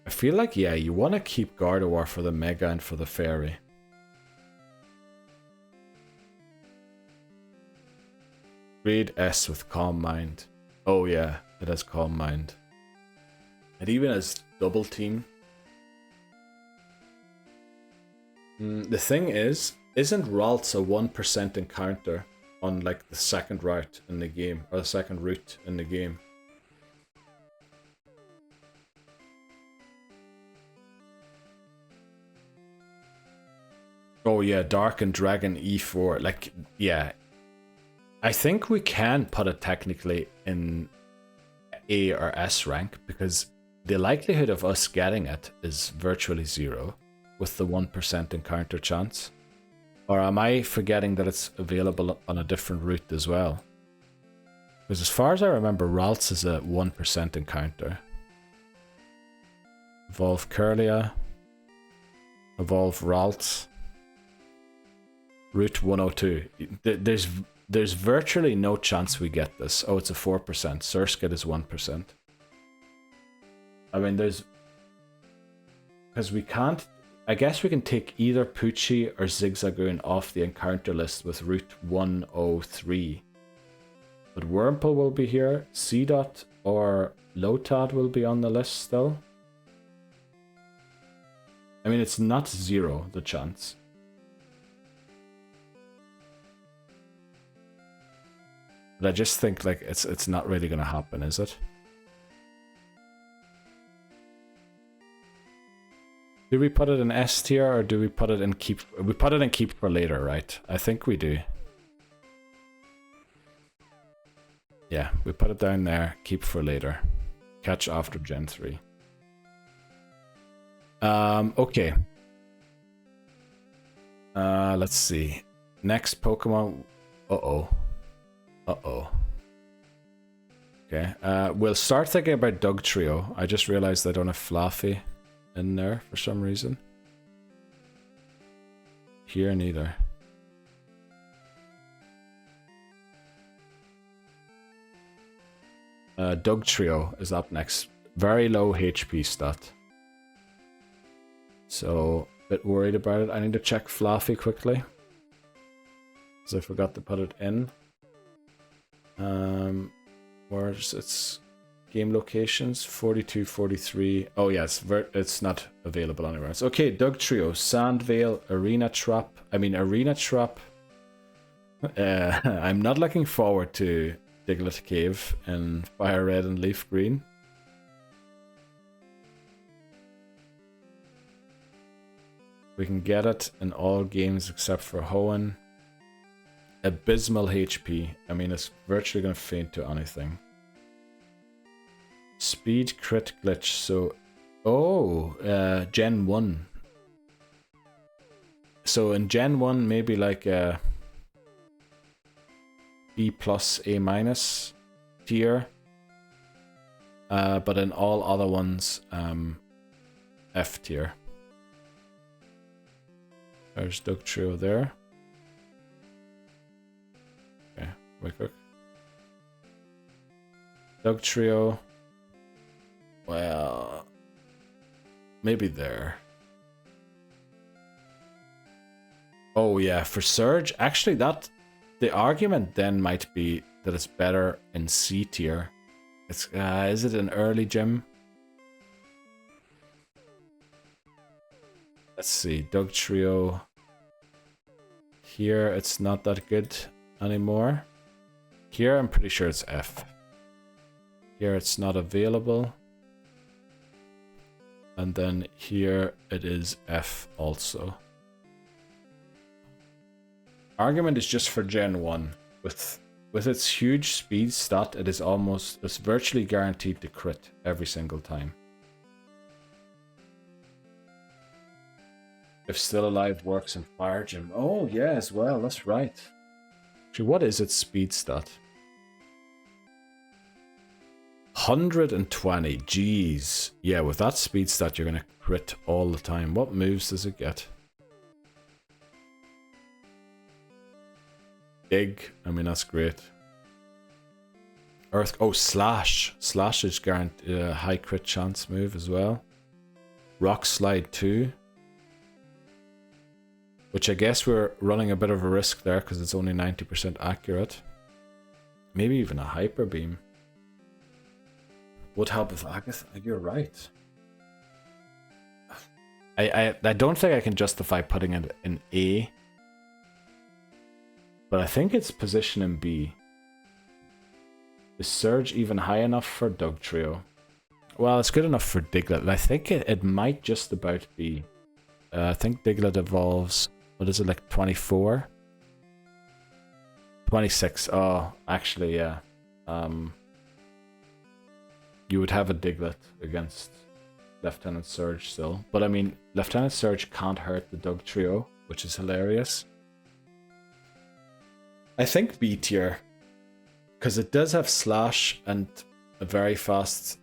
I feel like, yeah, you want to keep Gardevoir for the Mega and for the Fairy. Grade S with Calm Mind. Oh yeah, it has Calm Mind. It even has Double Team. The thing is, isn't Ralts a 1% encounter on like the second route in the game, or the second route in the game? Oh yeah, Dark and Dragon E4, like, yeah. I think we can put it technically in A or S rank, because the likelihood of us getting it is virtually 0, with the 1% encounter chance. Or am I forgetting that it's available on a different route as well? Because as far as I remember, Ralts is a 1% encounter. Evolve Kirlia. Evolve Ralts. Route 102. There's virtually no chance we get this. Oh, it's a 4%. Surskit is 1%. I mean, there's... Because we can't... I guess we can take either Poochie or Zigzagoon off the encounter list with Route 103. But Wurmple will be here. Seedot or Lotad will be on the list still. I mean, it's not 0, the chance. But I just think like it's not really gonna happen, is it? Do we put it in S tier or do we put it in keep? We put it in keep for later, right? I think we do. Yeah, we put it down there. Keep for later. Catch after Gen 3. Okay. Let's see. Next Pokemon. Uh-oh. Okay. We'll start thinking about Dugtrio. I just realized I don't have Fluffy in there for some reason. Here neither. Dugtrio is up next. Very low HP stat. So, a bit worried about it. I need to check Fluffy quickly, because I forgot to put it in. Where's its game locations? 42, 43. Oh yes, it's not available anywhere else. Okay, Dugtrio, Sandvale, Arena Trap. Arena Trap. I'm not looking forward to Diglett Cave in Fire Red and Leaf Green. We can get it in all games except for Hoenn. Abysmal HP. I mean, it's virtually going to faint to anything. Speed crit glitch. So, Gen 1. So in Gen 1, maybe like a B plus, A minus tier. But in all other ones, F tier. There's Dugtrio there. Okay, wake up. Dugtrio. Well, maybe there. Oh yeah, for Surge, actually the argument then might be that it's better in C tier. It's is it an early gym? Let's see, Dugtrio. Here it's not that good anymore. Here I'm pretty sure it's F. Here it's not available. And then here it is F also. Argument is just for Gen 1. With its huge speed stat, it's virtually guaranteed to crit every single time. If Still Alive works in Fire Gym. Oh yeah, as well, that's right. Actually, what is its speed stat? 120, jeez. Yeah, with that speed stat, you're gonna crit all the time. What moves does it get? Dig, I mean, that's great. Earth, oh, Slash. Slash is guaranteed a high crit chance move as well. Rock Slide 2. Which I guess we're running a bit of a risk there because it's only 90% accurate. Maybe even a Hyper Beam. Would help with Agatha. You're right. I don't think I can justify putting it in A. But I think it's position in B. Is Surge even high enough for Dugtrio? Well, it's good enough for Diglett. I think it might just about be. I think Diglett evolves. What is it, like 24? 26. Oh, actually, yeah. You would have a Diglett against Lieutenant Surge still. But I mean, Lieutenant Surge can't hurt the Dugtrio, which is hilarious. I think B tier. Because it does have Slash and a very fast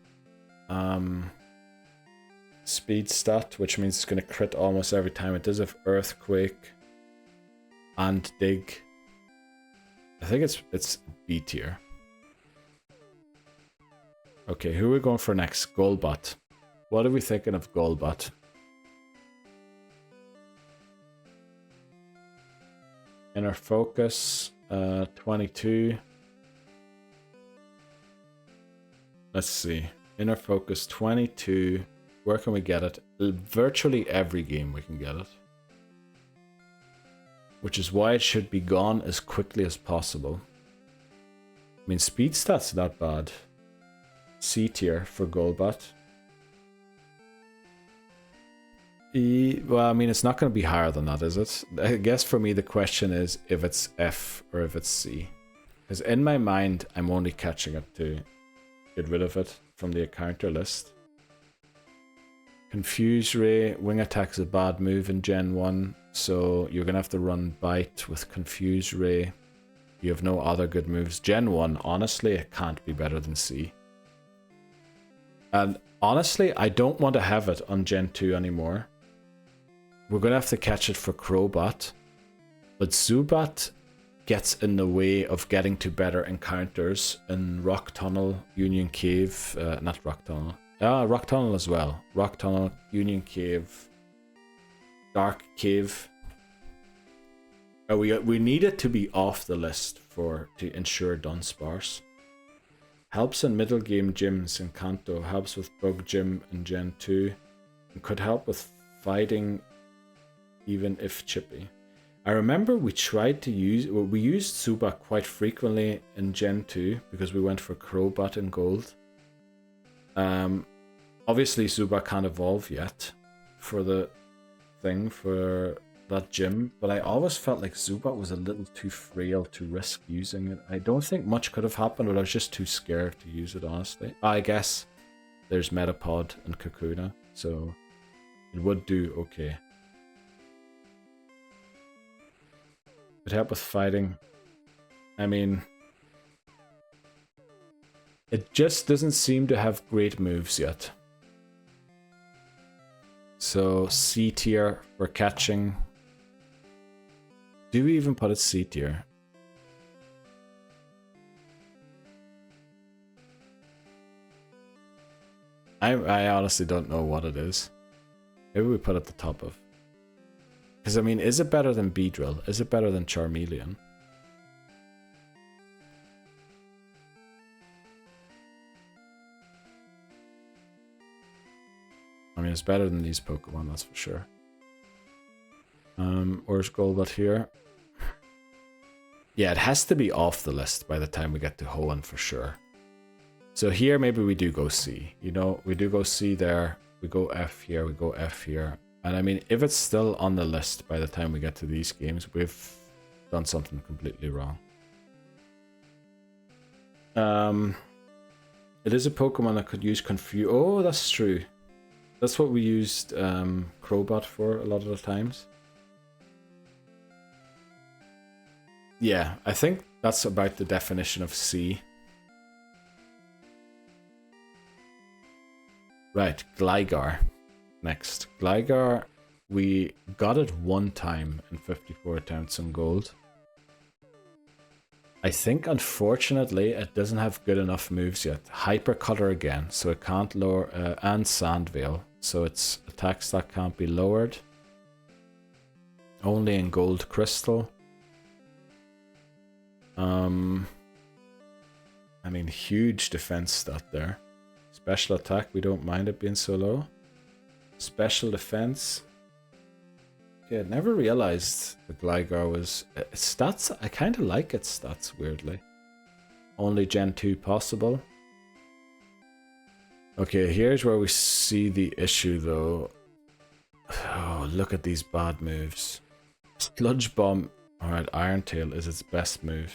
speed stat, which means it's going to crit almost every time. It does have Earthquake and Dig. I think it's B tier. Okay, who are we going for next? Golbat. What are we thinking of Golbat? Inner Focus, 22. Let's see. Inner Focus, 22. Where can we get it? Virtually every game we can get it. Which is why it should be gone as quickly as possible. I mean, speed stats not bad. C tier for Golbat. Well, I mean, it's not going to be higher than that, is it? I guess for me the question is if it's F or if it's C. Because in my mind, I'm only catching up to get rid of it from the encounter list. Confuse Ray. Wing Attack is a bad move in Gen 1, so you're going to have to run Bite with Confuse Ray. You have no other good moves. Gen 1, honestly, it can't be better than C. And honestly, I don't want to have it on Gen 2 anymore. We're going to have to catch it for Crobat. But Zubat gets in the way of getting to better encounters in Rock Tunnel, Union Cave. Not Rock Tunnel. Rock Tunnel as well. Rock Tunnel, Union Cave, Dark Cave. We need it to be off the list to ensure Dunsparce. Helps in middle game gyms in Kanto. Helps with Bug Gym in Gen 2. And could help with fighting even if chippy. I remember we used Zubat quite frequently in Gen 2 because we went for Crobat in Gold. Obviously Zubat can't evolve yet for the thing for that gym, but I always felt like Zubat was a little too frail to risk using it. I don't think much could have happened, but I was just too scared to use it, honestly. I guess there's Metapod and Kakuna, so it would do okay. Could help with fighting. I mean, it just doesn't seem to have great moves yet. So C tier for catching. Do we even put it C tier? I honestly don't know what it is. Maybe we put it at the top of. Because I mean, is it better than Beedrill? Is it better than Charmeleon? I mean, it's better than these Pokemon, that's for sure. Where's Golbat here? Yeah, it has to be off the list by the time we get to Hoenn for sure. So here, maybe we do go C. You know, we do go C there. We go F here. We go F here. And I mean, if it's still on the list by the time we get to these games, we've done something completely wrong. It is a Pokemon that could use Confuse. Oh, that's true. That's what we used Crobat for a lot of the times. Yeah, I think that's about the definition of C. Right, Gligar. Next. Gligar, we got it one time in 54 attempts on gold. I think, unfortunately, it doesn't have good enough moves yet. Hyper Cutter again, so it can't lower, and Sand Veil, so its attacks that can't be lowered. Only in Gold Crystal. I mean, huge defense stat there. Special attack, we don't mind it being so low. Special defense. Yeah, I never realized the Gligar was... Its stats, I kind of like its stats, weirdly. Only Gen 2 possible. Okay, here's where we see the issue, though. Oh, look at these bad moves. Sludge Bomb. Alright, Iron Tail is its best move.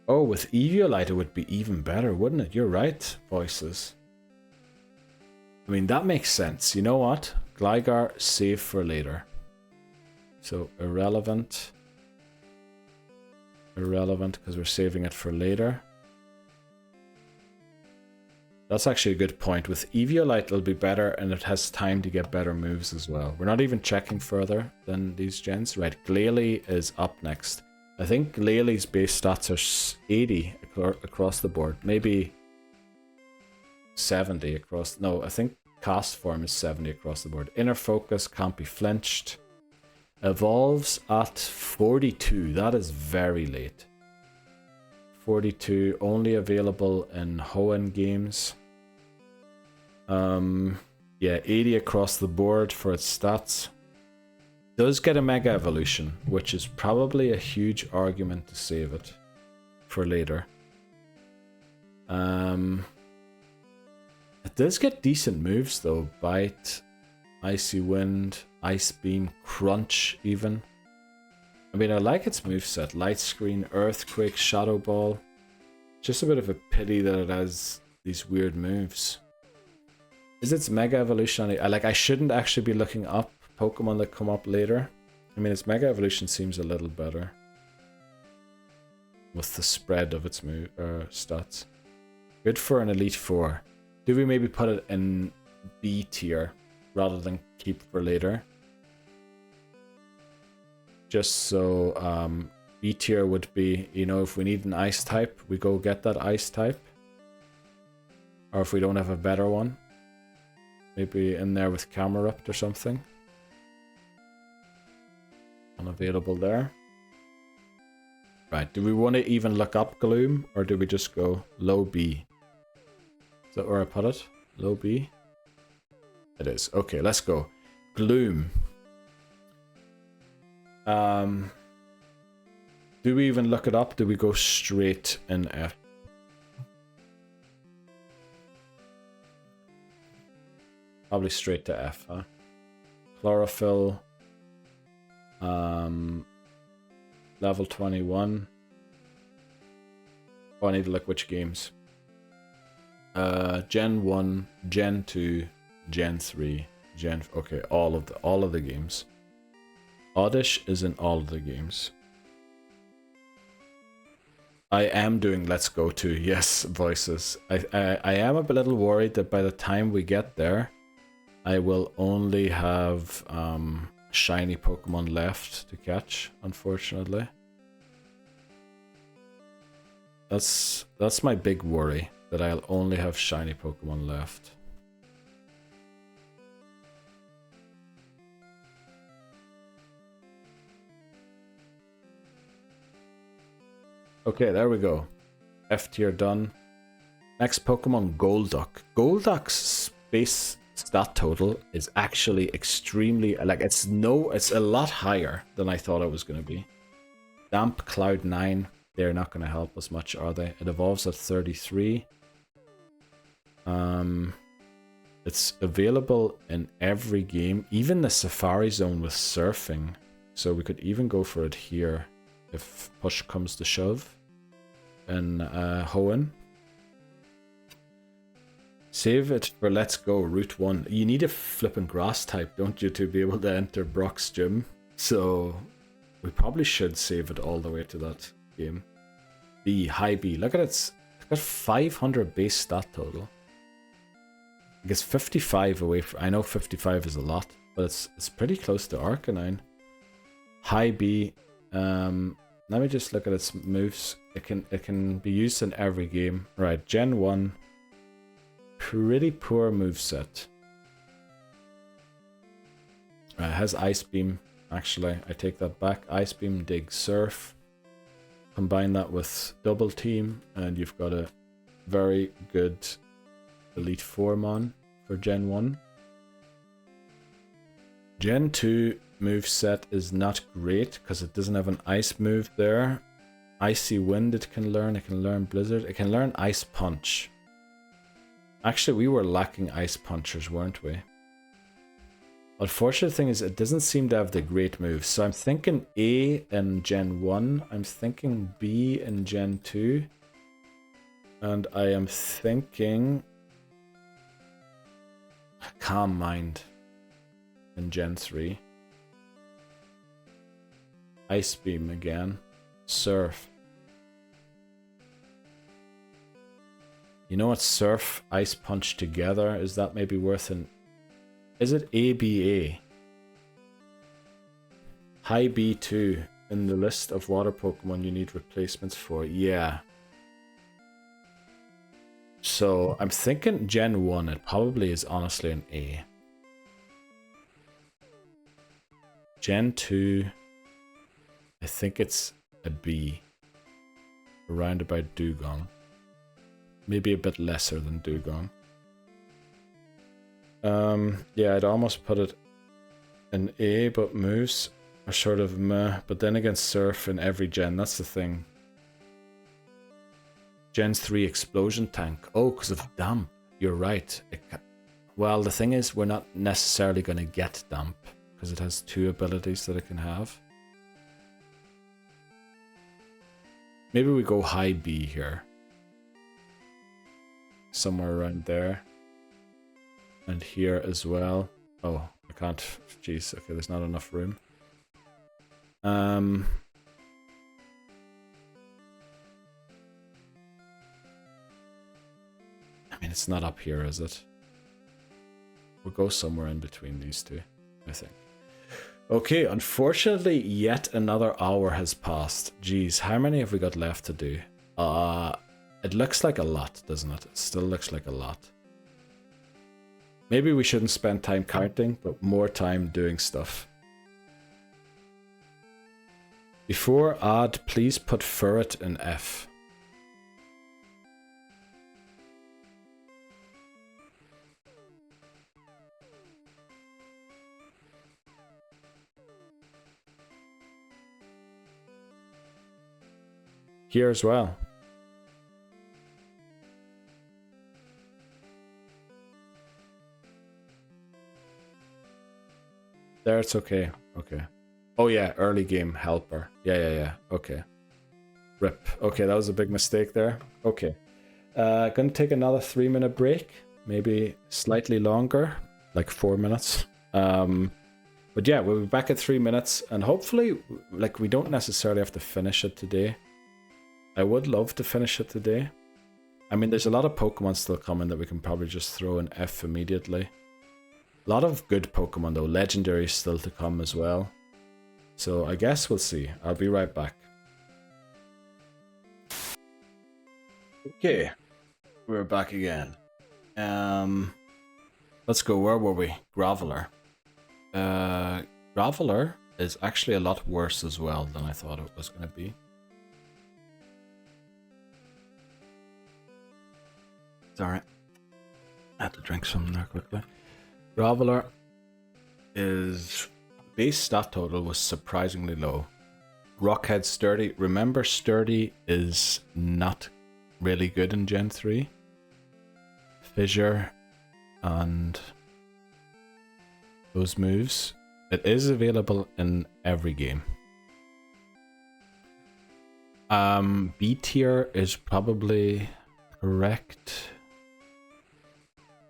Oh, with Eviolite it would be even better, wouldn't it? You're right, voices. I mean, that makes sense. You know what? Gligar, save for later. So, irrelevant. Irrelevant, because we're saving it for later. That's actually a good point. With Eviolite, it'll be better, and it has time to get better moves as well. We're not even checking further than these gens. Right, Glalie is up next. I think Glalie base stats are 80 across the board. Maybe 70 across... No, I think Cast Form is 70 across the board. Inner Focus can't be flinched. Evolves at 42. That is very late. 42, only available in Hoenn games. Yeah, 80 across the board for its stats. Does get a Mega Evolution, which is probably a huge argument to save it for later. It does get decent moves though. Bite, Icy Wind, Ice Beam, Crunch even. I mean, I like its moveset. Light Screen, Earthquake, Shadow Ball. Just a bit of a pity that it has these weird moves. Is its Mega Evolution... I shouldn't actually be looking up Pokemon that come up later. I mean, its Mega Evolution seems a little better. With the spread of its stats. Good for an Elite Four. Do we maybe put it in B tier rather than keep for later? Just so B tier would be, you know, if we need an ice type, we go get that ice type. Or if we don't have a better one, maybe in there with Camerupt or something. Unavailable there. Right, do we want to even look up Gloom, or do we just go low B? Is that where I put it? Low B? It is. Okay, let's go. Gloom. Do we even look it up? Do we go straight in F? Probably straight to F, huh? Chlorophyll. Level 21. Oh, I need to look which games. Gen 1, Gen 2, Gen 3, okay, all of the games. Oddish is in all of the games. I am doing Let's Go too, yes, voices. I am a little worried that by the time we get there, I will only have shiny Pokemon left to catch, unfortunately. That's my big worry, that I'll only have shiny Pokemon left. Okay, there we go. F tier done. Next Pokemon, Golduck. Golduck's base stat total is actually extremely, like, it's a lot higher than I thought it was going to be. Damp Cloud 9, they're not going to help us much, are they? It evolves at 33. It's available in every game, even the Safari Zone with surfing. So we could even go for it here if push comes to shove. And Hoenn. Save it for Let's Go, Route 1. You need a flippin' grass type, don't you, to be able to enter Brock's gym? So we probably should save it all the way to that game. B, high B. Look at it. It's got 500 base stat total. I guess 55 away from... I know 55 is a lot, but it's pretty close to Arcanine. High B. Let me just look at its moves. It can be used in every game. Right, Gen 1. Pretty poor moveset. It has Ice Beam. Actually, I take that back. Ice Beam, Dig, Surf. Combine that with Double Team, and you've got a very good Elite Four for Gen 1. Gen 2 moveset is not great because it doesn't have an Ice move there. Icy Wind it can learn Blizzard, it can learn Ice Punch. Actually, we were lacking Ice Punchers, weren't we? Unfortunate thing is it doesn't seem to have the great moves, so I'm thinking A in Gen 1, I'm thinking B in Gen 2, and I am thinking Calm Mind in Gen 3. Ice Beam again. Surf. You know what? Surf, Ice Punch together. Is that maybe worth an... Is it ABA? High B2 in the list of water Pokemon you need replacements for. Yeah. So I'm thinking Gen 1, it probably is honestly an A. Gen 2, I think it's a B. Around about Dugong. Maybe a bit lesser than Dugong. Yeah, I'd almost put it in A, but moves are sort of meh. But then again, Surf in every gen, that's the thing. Gen 3 Explosion Tank. Oh, because of Damp. You're right. Well, the thing is, we're not necessarily going to get Damp, because it has 2 abilities that it can have. Maybe we go high B here. Somewhere around there. And here as well. Oh, I can't. Jeez, okay, there's not enough room. I mean, it's not up here, is it? We'll go somewhere in between these two, I think. Okay, unfortunately, yet another hour has passed. Jeez, how many have we got left to do? It looks like a lot, doesn't it? It still looks like a lot. Maybe we shouldn't spend time counting, but more time doing stuff. Before add, please put Ferret in F. Here as well. There, it's okay. Okay. Oh yeah, early game helper. Yeah. Okay. Rip. Okay, that was a big mistake there. Okay. Gonna take another 3-minute break. Maybe slightly longer, like 4 minutes. But yeah, we'll be back in 3 minutes, and hopefully, like, we don't necessarily have to finish it today. I would love to finish it today. I mean, there's a lot of Pokemon still coming that we can probably just throw in F immediately. A lot of good Pokemon though, legendary still to come as well. So I guess we'll see. I'll be right back. Okay, we're back again. Let's go. Where were we? Graveler. Graveler is actually a lot worse as well than I thought it was going to be. Sorry, I had to drink something there quickly. Graveler is base stat total was surprisingly low. Rockhead Sturdy. Remember, Sturdy is not really good in Gen 3. Fissure and those moves. It is available in every game. B tier is probably correct.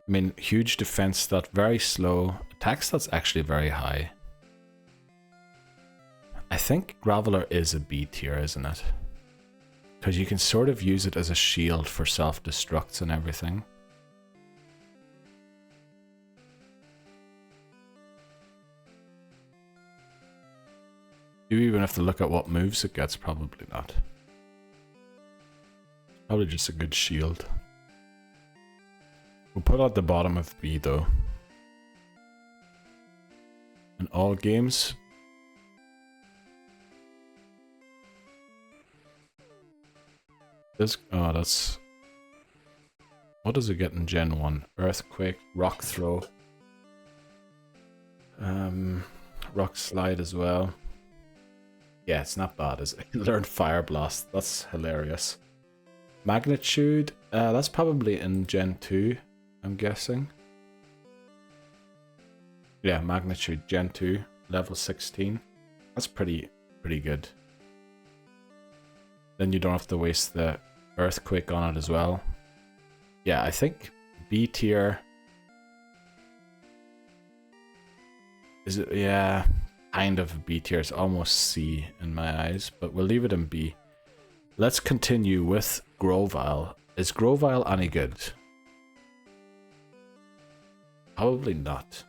I mean, huge defense stat, very slow. Attack stat's actually very high. I think Graveler is a B tier, isn't it? Because you can sort of use it as a shield for self-destructs and everything. Do you even have to look at what moves it gets? Probably not. Probably just a good shield. We'll put it at the bottom of B though. In all games. This, oh, that's... What does it get in Gen 1? Earthquake, Rock Throw. Rock Slide as well. Yeah, it's not bad, is it? Learned Fire Blast. That's hilarious. Magnitude. That's probably in Gen 2, I'm guessing. Yeah, Magnitude Gen 2, level 16. That's pretty good. Then you don't have to waste the Earthquake on it as well. Yeah, I think B tier. Is it? Yeah, kind of B tier. It's almost C in my eyes, but we'll leave it in B. Let's continue with Grovyle. Is Grovyle any good? Probably not.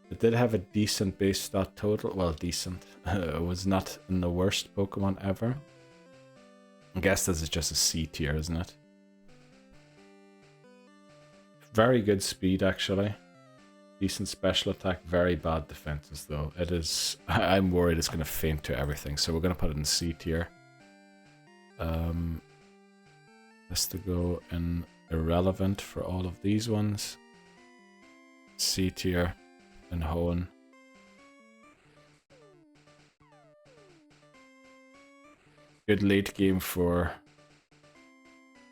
It did have a decent base stat total. Well, decent. It was not in the worst Pokemon ever. I guess this is just a C tier, isn't it? Very good speed, actually. Decent special attack, very bad defenses, though. It is... I'm worried it's going to faint to everything, so we're going to put it in C tier. Has to go in irrelevant for all of these ones. C tier and Hoenn. Good late game for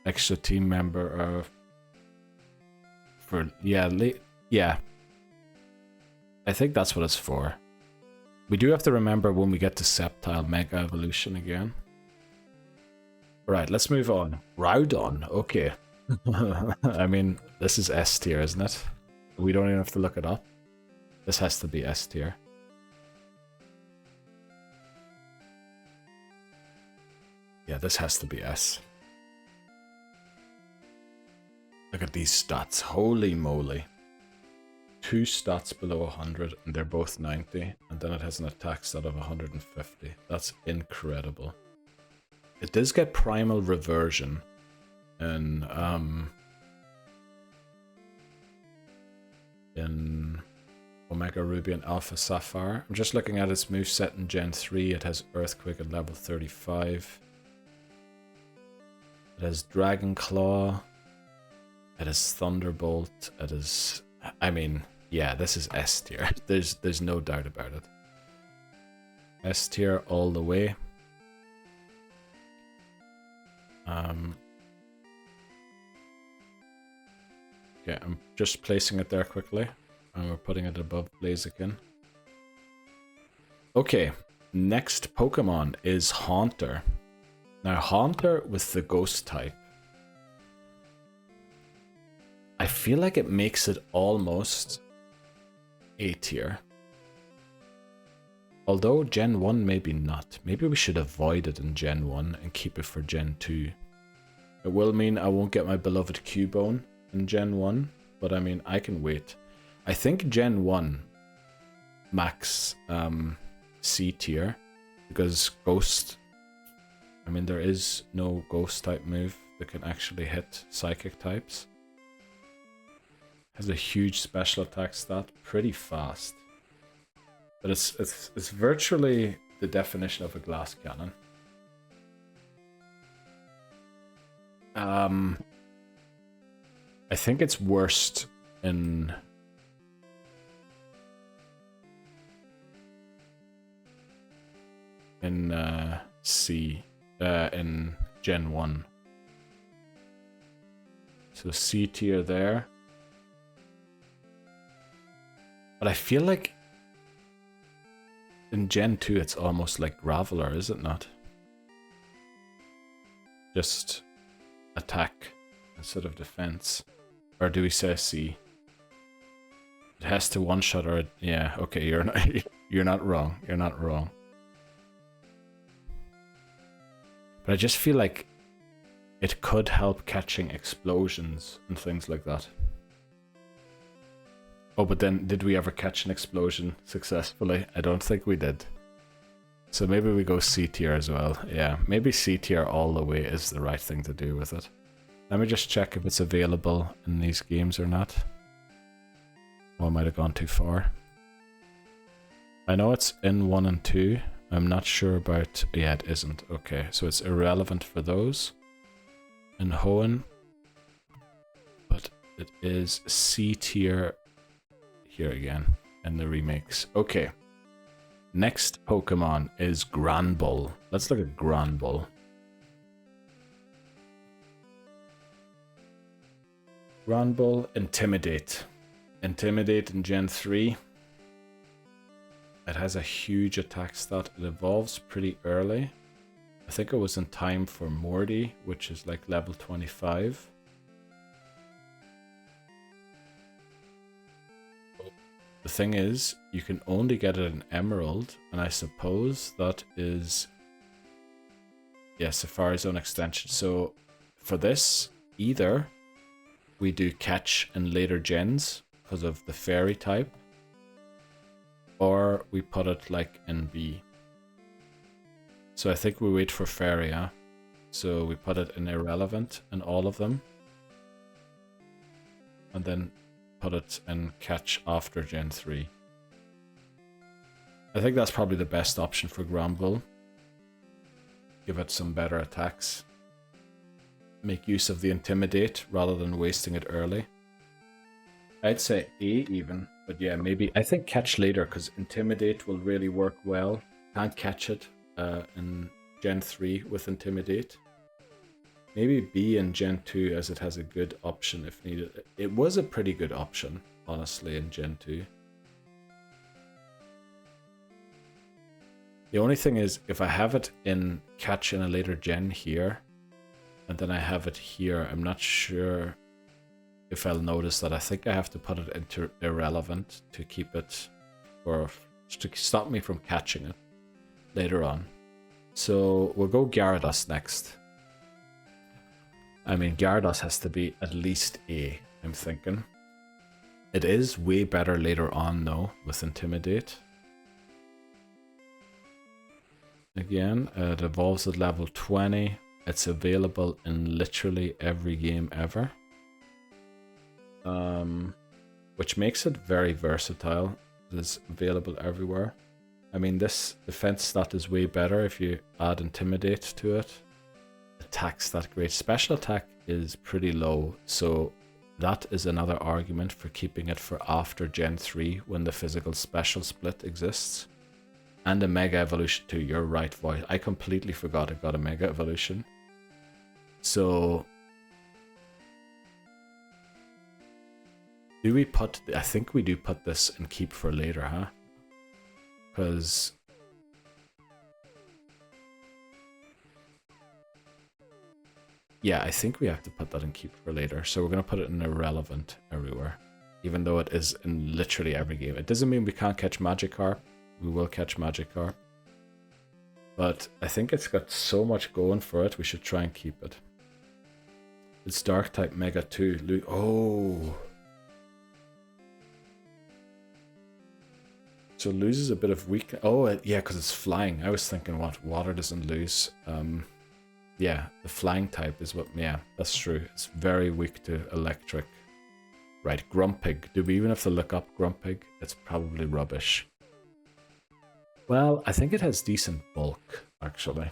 extra team member. Yeah. I think that's what it's for. We do have to remember when we get to Sceptile Mega Evolution again. Right, let's move on. Groudon, okay. I mean, this is S tier, isn't it? We don't even have to look it up. This has to be S tier. Yeah, this has to be S. Look at these stats. Holy moly. 2 stats below 100, and they're both 90. And then it has an attack stat of 150. That's incredible. It does get Primal Reversion in Omega Ruby and Alpha Sapphire. I'm just looking at its moveset in Gen 3. It has Earthquake at level 35. It has Dragon Claw. It has Thunderbolt. It is... I mean, yeah, this is S tier. There's no doubt about it. S tier all the way. Okay, I'm just placing it there quickly. And we're putting it above Blaziken. Okay, next Pokemon is Haunter. Now, Haunter with the Ghost type. I feel like it makes it almost A tier. Although Gen 1 maybe not. Maybe we should avoid it in Gen 1 and keep it for Gen 2. It will mean I won't get my beloved Cubone in Gen 1, but I mean, I can wait. I think Gen 1 max C tier, because Ghost, I mean, there is no Ghost type move that can actually hit Psychic types. Has a huge special attack stat, pretty fast. But it's virtually the definition of a glass cannon. I think it's worst in in Gen 1. So C tier there. But I feel like in Gen 2 it's almost like Graveler, is it not? Just attack instead of defense. Or do we say C? It has to one-shot or... Yeah, okay, you're not wrong. You're not wrong. But I just feel like it could help catching explosions and things like that. Oh, but then did we ever catch an explosion successfully? I don't think we did. So maybe we go C tier as well. Yeah, maybe C tier all the way is the right thing to do with it. Let me just check if it's available in these games or not. Oh, I might have gone too far. I know it's in 1 and 2. I'm not sure about... Yeah, it isn't. Okay, so it's irrelevant for those. In Hoenn. But it is C tier here again in the remakes. Okay. Next Pokemon is Granbull. Let's look at Granbull. Granbull, Intimidate. Intimidate in Gen 3. It has a huge attack stat. It evolves pretty early. I think it was in time for Morty, which is like level 25. The thing is, you can only get it in Emerald, and I suppose that is... Yeah, Safari Zone extension. So for this, either we do catch in later gens because of the fairy type, or we put it like in B. So I think we wait for fairy, huh? So we put it in irrelevant in all of them, and then put it in catch after Gen 3. I think that's probably the best option for Granbull. Give it some better attacks. Make use of the Intimidate rather than wasting it early. I'd say A even, but yeah, maybe. I think catch later because Intimidate will really work well. Can't catch it in Gen 3 with Intimidate. Maybe B in Gen 2 as it has a good option if needed. It was a pretty good option, honestly, in Gen 2. The only thing is, if I have it in catch in a later gen here, and then I have it here, I'm not sure if I'll notice that. I think I have to put it into irrelevant to keep it, or to stop me from catching it later on. So we'll go Gyarados next. I mean, Gyarados has to be at least A, I'm thinking. It is way better later on, though, with Intimidate. Again, it evolves at level 20. It's available in literally every game ever. Which makes it very versatile. It is available everywhere. I mean, this defense stat is way better if you add Intimidate to it. Attack stat great. Special attack is pretty low, so that is another argument for keeping it for after Gen 3 when the physical special split exists. And a Mega Evolution too, you're right, Voice. I completely forgot it got a Mega Evolution. So Do we put... I think we do put this and keep for later, huh? Because... yeah, I think we have to put that in keep for later. So we're going to put it in irrelevant everywhere. Even though it is in literally every game. It doesn't mean we can't catch Magikarp. We will catch Magikarp. But I think it's got so much going for it, we should try and keep it. It's Dark type Mega 2. Oh! So it loses a bit of weakness. Oh, yeah, because it's flying. I was thinking, what? Water doesn't lose. Yeah, the flying type is what... yeah, that's true. It's very weak to electric. Right, Grumpig. Do we even have to look up Grumpig? It's probably rubbish. Well, I think it has decent bulk, actually.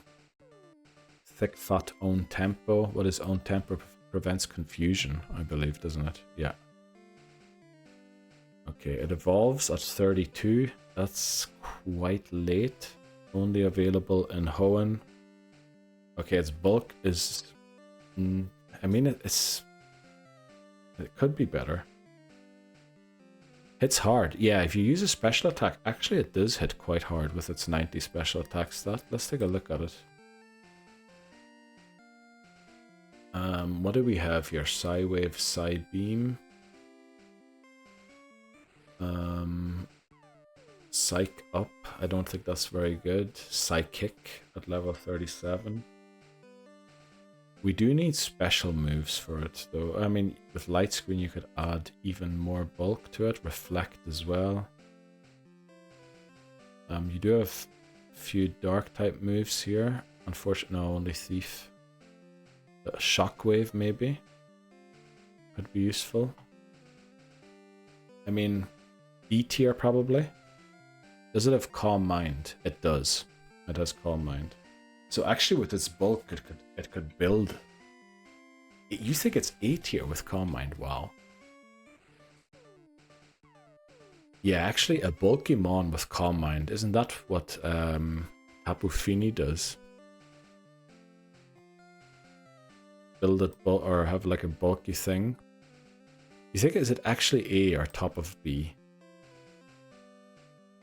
Thick, fat, own tempo. What is own tempo? Prevents confusion, I believe, doesn't it? Yeah. Okay, it evolves at 32. That's quite late. Only available in Hoenn. Okay, its bulk is... I mean, it could be better. Hits hard. Yeah, if you use a special attack, actually it does hit quite hard with its 90 special attack stat. Let's take a look at it. What do we have here? Psy-Wave, Psy-Beam. Psych Up. I don't think that's very good. Psychic at level 37. We do need special moves for it, though. I mean, with Light Screen, you could add even more bulk to it. Reflect as well. You do have a few Dark-type moves here. Unfortunately, no, only Thief. Shockwave, maybe. Could be useful. I mean, E tier, probably. Does it have Calm Mind? It does. It has Calm Mind. So actually with its bulk, it could build... You think it's A tier with Calm Mind? Wow. Yeah, actually a bulky Mon with Calm Mind. Isn't that what Tapu Fini does? Build it or have like a bulky thing. You think is it actually A or top of B?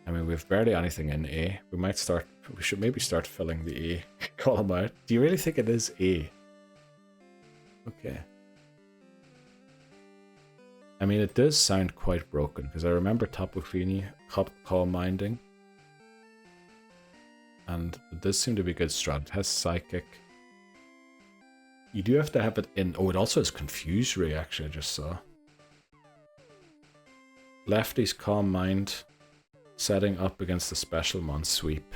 I mean, we've barely anything in A. We should maybe start filling the A column out. Do you really think it is A? Okay. I mean, it does sound quite broken, because I remember Tapu Fini Calm Minding. And it does seem to be a good strat. It has Psychic. You do have to have it in... Oh, it also has Confuse Ray, actually, I just saw. Lefty's Calm Mind. Setting up against the Special Mon Sweep.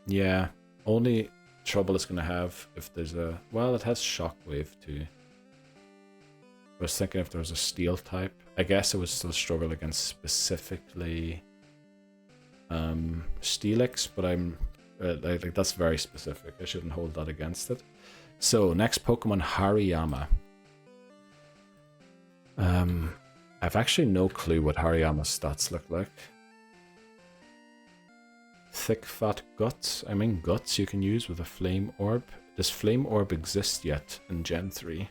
Yeah, only trouble it's going to have if there's a... Well, it has Shockwave too. I was thinking if there was a Steel type. I guess it would still struggle against specifically Steelix, but I'm... like that's very specific. I shouldn't hold that against it. So, next Pokemon, Hariyama. I've actually no clue what Hariyama's stats look like. Thick, fat guts. I mean, guts you can use with a Flame Orb. Does Flame Orb exist yet in Gen 3?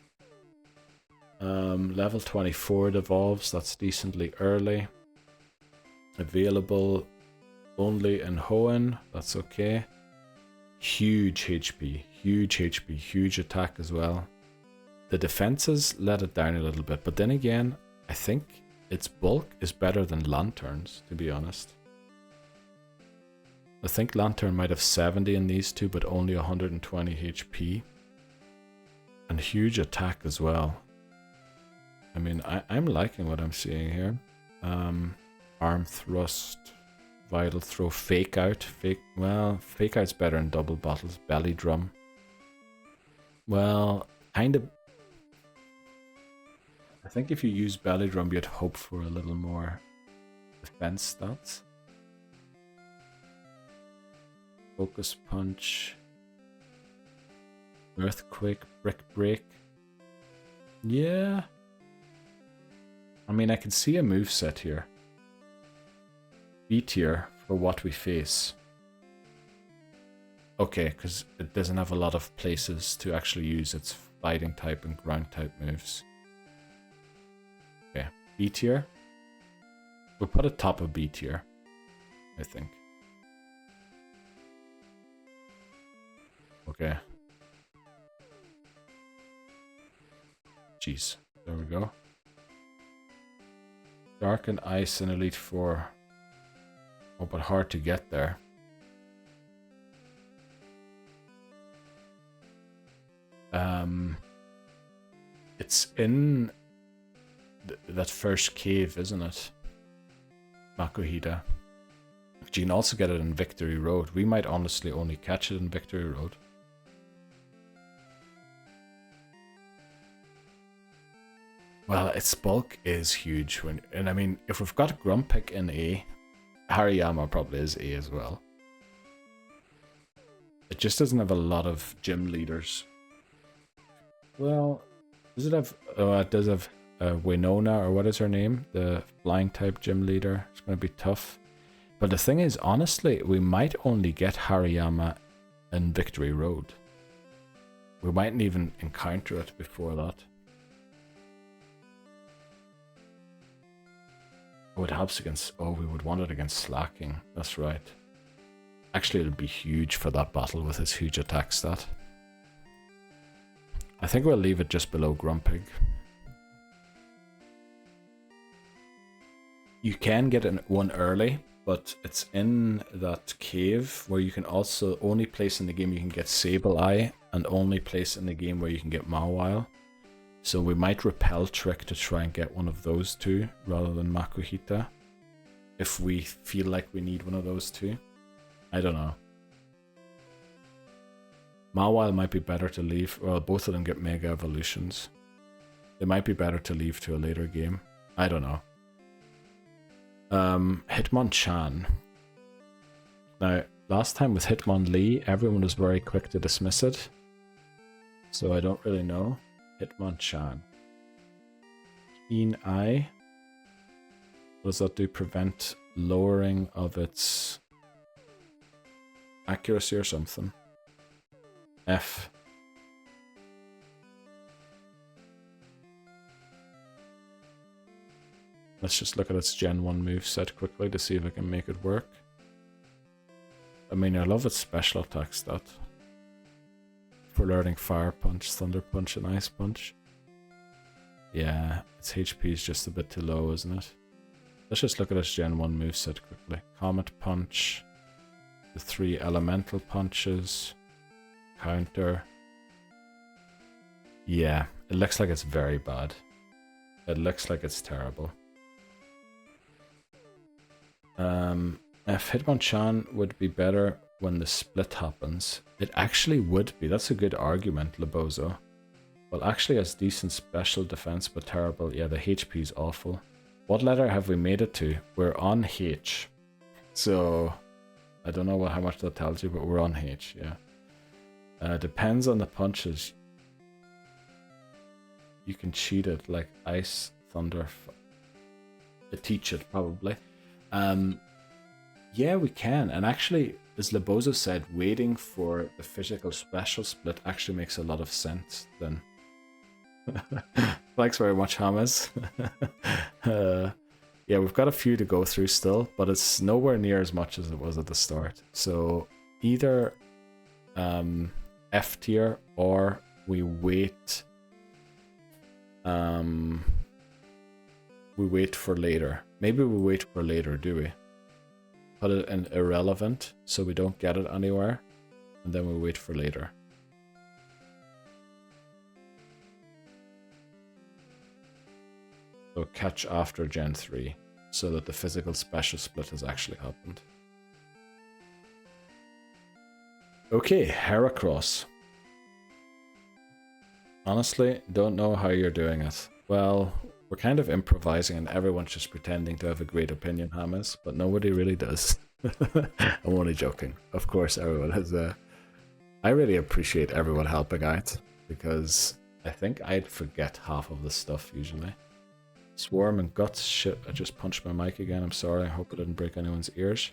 Level 24 it evolves. That's decently early. Available only in Hoenn. That's okay. Huge HP. Huge HP. Huge attack as well. The defenses let it down a little bit. But then again, I think its bulk is better than Lantern's, to be honest. I think Lantern might have 70 in these two, but only 120 HP. And huge attack as well. I mean, I'm liking what I'm seeing here. Arm Thrust, Vital Throw, Fake Out. Well, Fake Out's better in double bottles. Belly Drum. Well, kind of... I think if you use Belly Drum, you'd hope for a little more defense stats. Focus Punch, Earthquake, Brick Break. Yeah. I mean, I can see a moveset here. B tier for what we face. Okay, because it doesn't have a lot of places to actually use its fighting type and ground type moves. Okay, B tier? We'll put it top of B tier, I think. Okay. Jeez. There we go. Dark and Ice in Elite Four. Oh, but hard to get there. It's in that first cave, isn't it? Makuhita. But you can also get it in Victory Road. We might honestly only catch it in Victory Road. Well, its bulk is huge. And I mean, if we've got Grumpig in A, Hariyama probably is A as well. It just doesn't have a lot of gym leaders. Well, does it have... Oh, it does have Winona, or what is her name? The flying type gym leader. It's going to be tough. But the thing is, honestly, we might only get Hariyama in Victory Road. We mightn't even encounter it before that. Oh, it helps against... Oh, we would want it against Slacking. That's right. Actually, it'll be huge for that battle with his huge attack stat. I think we'll leave it just below Grumpig. You can get one early, but it's in that cave where you can also... Only place in the game you can get Sableye, and only place in the game where you can get Mawile. So we might Repel Trick to try and get one of those two, rather than Makuhita. If we feel like we need one of those two. I don't know. Mawile might be better to leave. Well, both of them get Mega Evolutions. They might be better to leave to a later game. I don't know. Hitmonchan. Now, last time with Hitmonlee, everyone was very quick to dismiss it. So I don't really know. Hitmonchan. Keen Eye. What does that do? Prevent lowering of its accuracy or something. F. Let's just look at its Gen 1 moveset quickly to see if I can make it work. I mean, I love its special attack stat. For learning Fire Punch, Thunder Punch, and Ice Punch. Yeah, its HP is just a bit too low, isn't it? Let's just look at its Gen 1 moveset quickly. Comet Punch. The 3 Elemental Punches. Counter. Yeah, it looks like it's very bad. It looks like it's terrible. If Hitmonchan would be better when the split happens, it actually would be. That's a good argument, Lebozo. Well, actually has decent special defense, but terrible. Yeah, the HP is awful. What letter have we made it to? We're on H. So, I don't know how much that tells you, but we're on H, yeah. Depends on the punches. You can cheat it like Ice, Thunder, teach it probably. Yeah, we can. And actually, as Lebozo said, waiting for the physical special split actually makes a lot of sense then. Thanks very much, Hamas. Yeah, we've got a few to go through still, but it's nowhere near as much as it was at the start. So either F tier or we wait. We wait for later. Maybe we wait for later, do we? Put it in irrelevant so we don't get it anywhere, and then we wait for later. So catch after Gen 3 so that the physical special split has actually happened. Okay, Heracross. Honestly, don't know how you're doing it. Well, we're kind of improvising and everyone's just pretending to have a great opinion, Hamas, but nobody really does. I'm only joking. Of course, everyone has a... I really appreciate everyone helping out because I think I'd forget half of the stuff usually. Swarm and Guts. Shit, I just punched my mic again. I'm sorry. I hope it didn't break anyone's ears.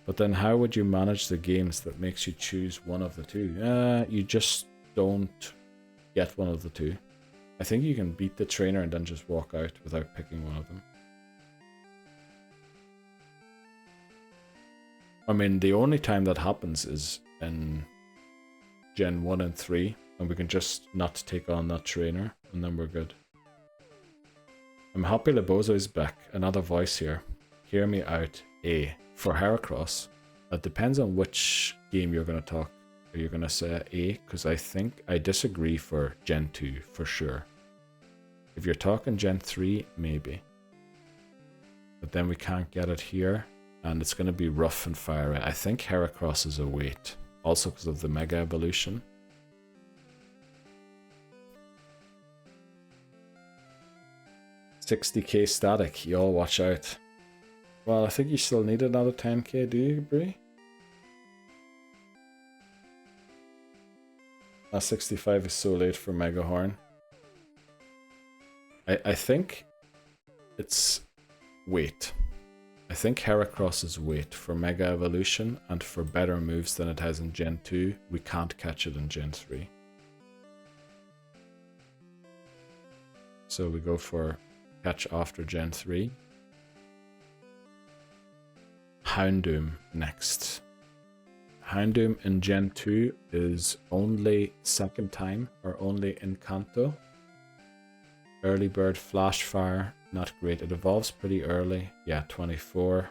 But then how would you manage the games that makes you choose one of the two? You just don't get one of the two. I think you can beat the trainer and then just walk out without picking one of them. I mean, the only time that happens is in Gen 1 and 3, and we can just not take on that trainer, and then we're good. I'm happy Lebozo is back. Another voice here. Hear me out. A. For Heracross. It depends on which game you're going to talk. Are you going to say A? Because I think I disagree for Gen 2, for sure. If you're talking Gen 3, maybe. But then we can't get it here, and it's going to be rough and fiery. I think Heracross is a wait. Also because of the Mega Evolution. $60k static, y'all watch out. Well, I think you still need another 10k, do you, Bree? 65 is so late for Mega Horn. I think it's wait. I think Heracross is wait for Mega Evolution and for better moves than it has in Gen 2. We can't catch it in Gen 3. So we go for catch after Gen 3. Houndoom next. Houndoom in Gen 2 is only second time or only in Kanto. Early bird, flash fire, not great. It evolves pretty early. Yeah, 24.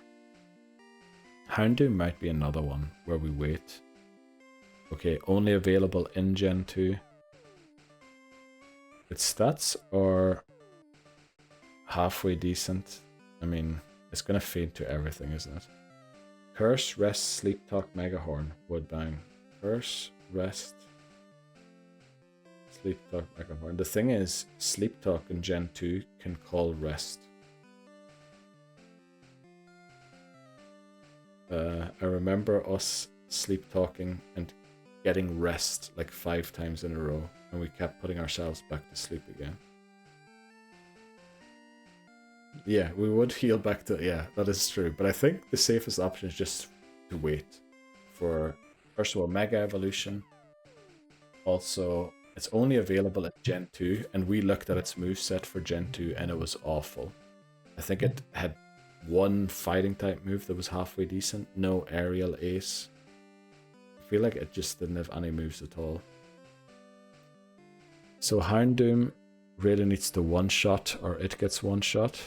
Houndoom might be another one where we wait. Okay, only available in Gen 2. Its stats are halfway decent. I mean, it's gonna fade to everything, isn't it? Curse, rest, sleep talk, Mega Horn, Woodbine. Curse, rest, sleep talk, Mega Horn. The thing is, sleep talk in Gen 2 can call rest. I remember us sleep talking and getting rest like 5 times in a row, and we kept putting ourselves back to sleep again. Yeah, we would heal back to... Yeah, that is true. But I think the safest option is just to wait for, first of all, Mega Evolution. Also, it's only available at Gen 2, and we looked at its moveset for Gen 2, and it was awful. I think it had one fighting type move that was halfway decent. No aerial ace. I feel like it just didn't have any moves at all. So Houndoom really needs to one-shot, or it gets one-shot.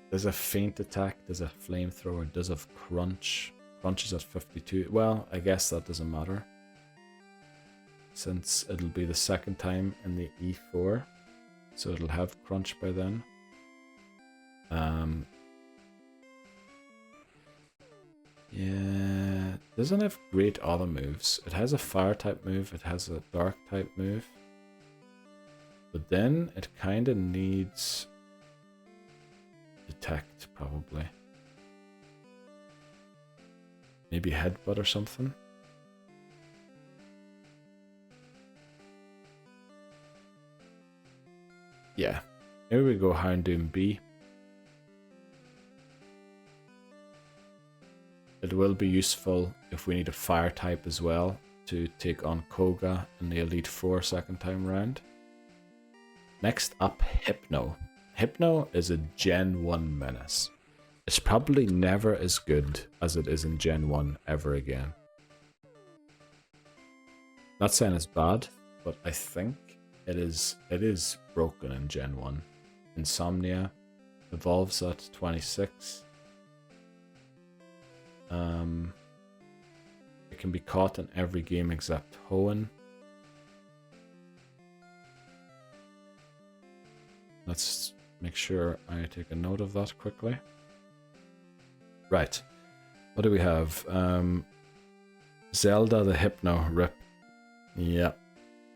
There's a feint attack, there's a flamethrower, does have crunch. Crunch is at 52. Well, I guess that doesn't matter, since it'll be the second time in the E4, so it'll have crunch by then. Yeah, doesn't have great other moves. It has a fire type move, it has a dark type move, but then it kind of needs detect, probably. Maybe headbutt or something. Yeah, here we go. Houndoom B. It will be useful if we need a fire type as well to take on Koga in the Elite Four second time round. Next up, Hypno. Hypno is a Gen 1 menace. It's probably never as good as it is in Gen 1 ever again. Not saying it's bad, but I think it is broken in Gen 1. Insomnia evolves at 26. It can be caught in every game except Hoenn. Let's make sure I take a note of that quickly. Right. What do we have? Zelda the Hypno Rip. Yeah.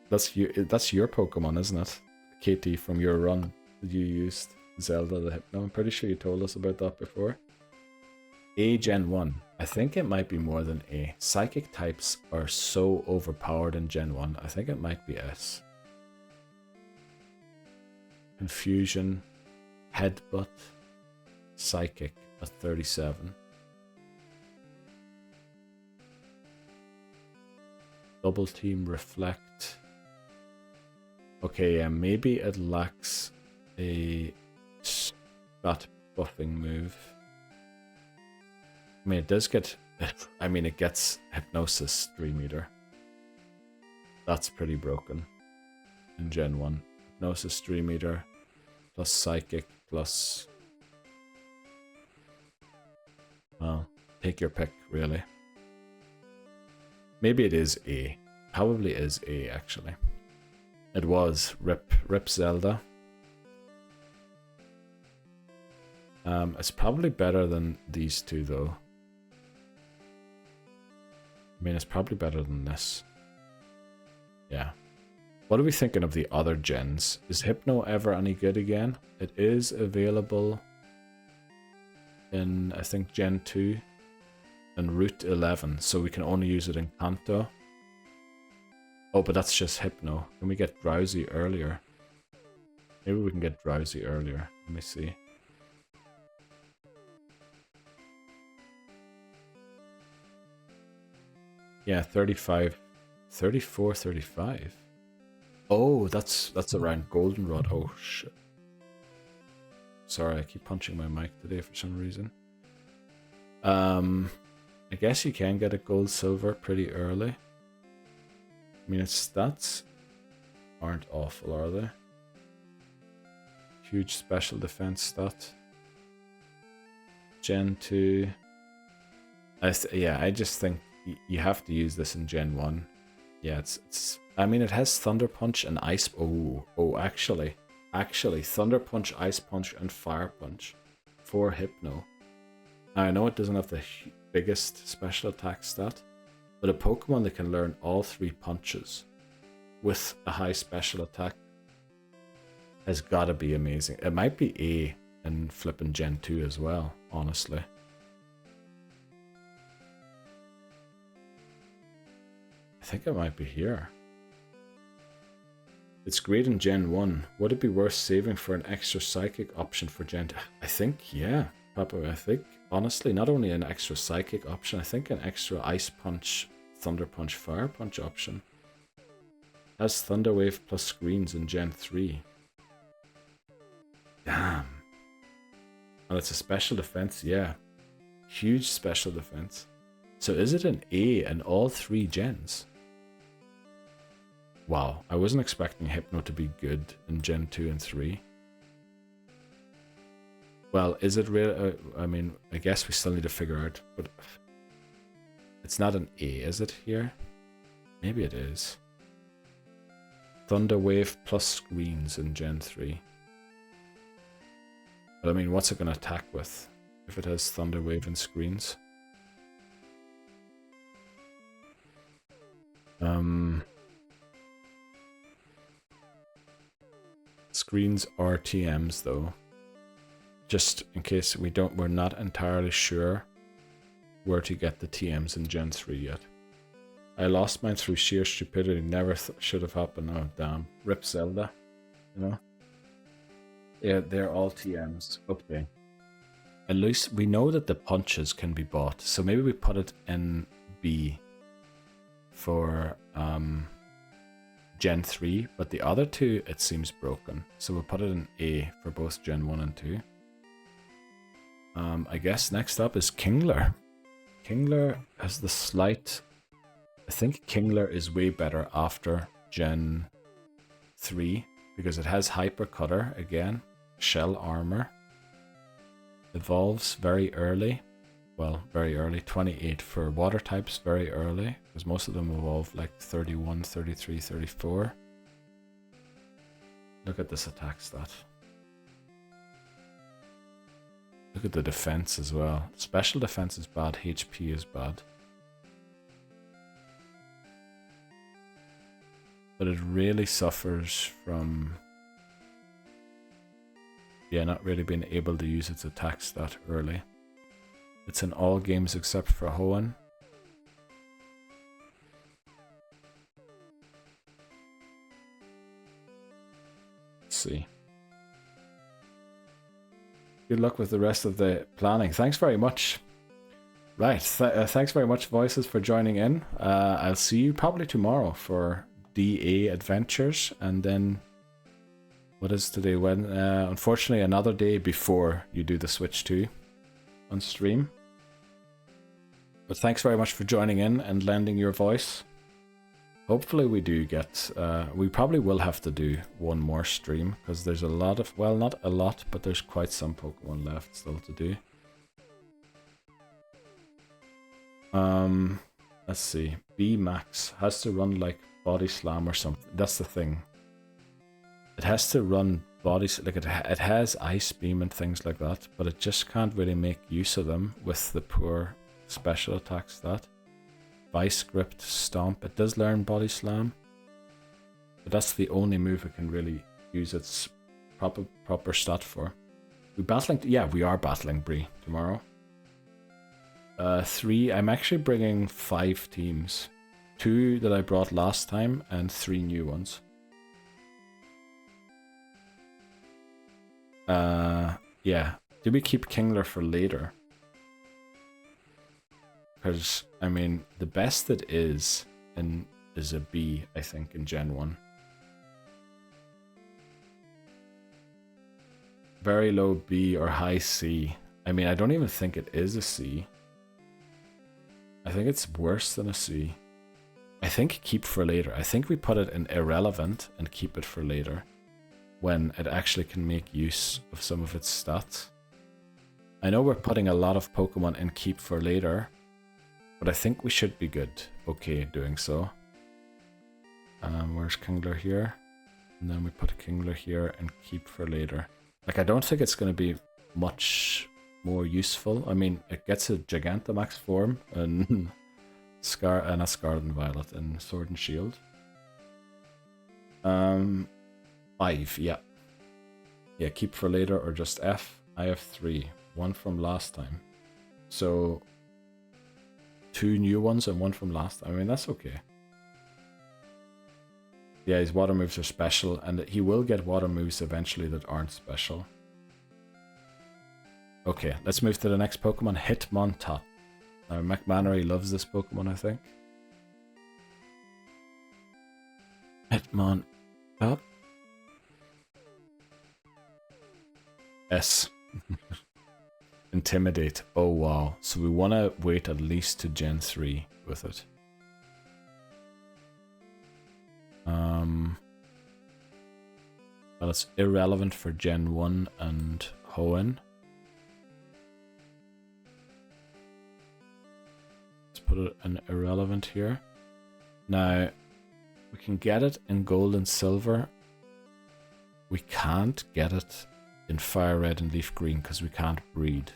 That's your Pokemon, isn't it? Katie, from your run that you used Zelda the Hypno. I'm pretty sure you told us about that before. A Gen 1. I think it might be more than A. Psychic types are so overpowered in Gen 1. I think it might be S. Confusion, Headbutt, Psychic at 37. Double Team, Reflect. Okay, yeah, maybe it lacks a stat buffing move. I mean, it does get... I mean, it gets Hypnosis 3 meter. That's pretty broken in Gen 1. Hypnosis 3 meter, plus Psychic, plus... Well, take your pick, really. Maybe it is A. Probably is A, actually. It was. Rip Zelda. It's probably better than these two, though. I mean, it's probably better than this. Yeah. What are we thinking of the other gens? Is Hypno ever any good again? It is available in, I think, Gen 2 and Route 11, so we can only use it in Kanto. Oh, but that's just Hypno. Can we get Drowsy earlier? Maybe we can get Drowsy earlier. Let me see. Yeah, 35, 34, 35. Oh, that's around Goldenrod. Oh, shit. Sorry, I keep punching my mic today for some reason. I guess you can get a gold silver pretty early. I mean, its stats aren't awful, are they? Huge special defense stat. Gen 2. Yeah, I just think you have to use this in Gen 1. Yeah, it's. I mean, it has Thunder Punch and Ice. Oh, actually, Thunder Punch, Ice Punch, and Fire Punch for Hypno. Now, I know it doesn't have the biggest special attack stat, but a Pokemon that can learn all 3 punches with a high special attack has got to be amazing. It might be A in flipping Gen 2 as well, honestly. I think it might be here. It's great in Gen 1. Would it be worth saving for an extra Psychic option for Gen 2? I think, yeah. Probably, I think, honestly, not only an extra Psychic option, I think an extra Ice Punch, Thunder Punch, Fire Punch option. Has Thunder Wave plus screens in Gen 3. Damn. And it's a special defense, yeah. Huge special defense. So is it an A in all 3 gens? Wow, I wasn't expecting Hypno to be good in Gen 2 and 3. Well, is it real? I mean, I guess we still need to figure out, but it's not an A, is it here? Maybe it is. Thunder Wave plus screens in Gen 3. But I mean, what's it going to attack with if it has Thunder Wave and screens? Screens are TMs though. Just in case we're not entirely sure where to get the TMs in Gen 3 yet. I lost mine through sheer stupidity. Never should have happened. Oh damn. Rip Zelda. You know? Yeah, they're all TMs. Okay. At least we know that the punches can be bought. So maybe we put it in B for Gen 3, but the other 2 it seems broken. So we'll put it in A for both Gen 1 and 2. I guess next up is Kingler. Kingler has the slight... I think Kingler is way better after Gen 3 because it has Hyper Cutter again, Shell Armor. Evolves very early. Well, very early, 28 for water types, very early, because most of them evolve like 31, 33, 34. Look at this attack stat. Look at the defense as well. Special defense is bad, HP is bad. But it really suffers from... yeah, not really being able to use its attack stat early. It's in all games except for Hoenn. Let's see. Good luck with the rest of the planning. Thanks very much. Right, thanks very much, Voices, for joining in. I'll see you probably tomorrow for DA Adventures, and then What is today? When unfortunately another day before you do the Switch 2 on stream. But thanks very much for joining in and lending your voice. Hopefully we do get, we probably will have to do one more stream because there's a lot of, well, not a lot, but there's quite some Pokemon left still to do. Let's see. B Max has to run like Body Slam or something. That's the thing. It has to run like it has Ice Beam and things like that, but it just can't really make use of them with the poor special attack stat. Vice Grip, Stomp. It does learn Body Slam, but that's the only move it can really use its proper stat for. We battling? Yeah, we are battling Bree tomorrow. 3. I'm actually bringing 5 teams. 2 that I brought last time and 3 new ones. Yeah. Do we keep Kingler for later? Because, I mean, the best it is a B, I think, in Gen 1. Very low B or high C. I mean, I don't even think it is a C. I think it's worse than a C. I think keep for later. I think we put it in irrelevant and keep it for later, when it actually can make use of some of its stats. I know we're putting a lot of Pokemon in keep for later, but I think we should be good, okay, doing so. Where's Kingler here? And then we put Kingler here and keep for later. Like, I don't think it's going to be much more useful. I mean, it gets a Gigantamax form and not Scarlet and Violet and Sword and Shield. 5, yeah. Yeah, keep for later or just F. I have 3. 1 from last time. So 2 new ones and 1 from last time. I mean, that's okay. Yeah, his water moves are special, and he will get water moves eventually that aren't special. Okay, let's move to the next Pokemon, Hitmontop. Now, McMannery loves this Pokemon, I think. Hitmontop. S. Intimidate. Oh, wow. So we want to wait at least to Gen 3 with it. Well, it's irrelevant for Gen 1 and Hoenn. Let's put it in irrelevant here. Now, we can get it in gold and silver. We can't get it in fire red and leaf green because we can't breed.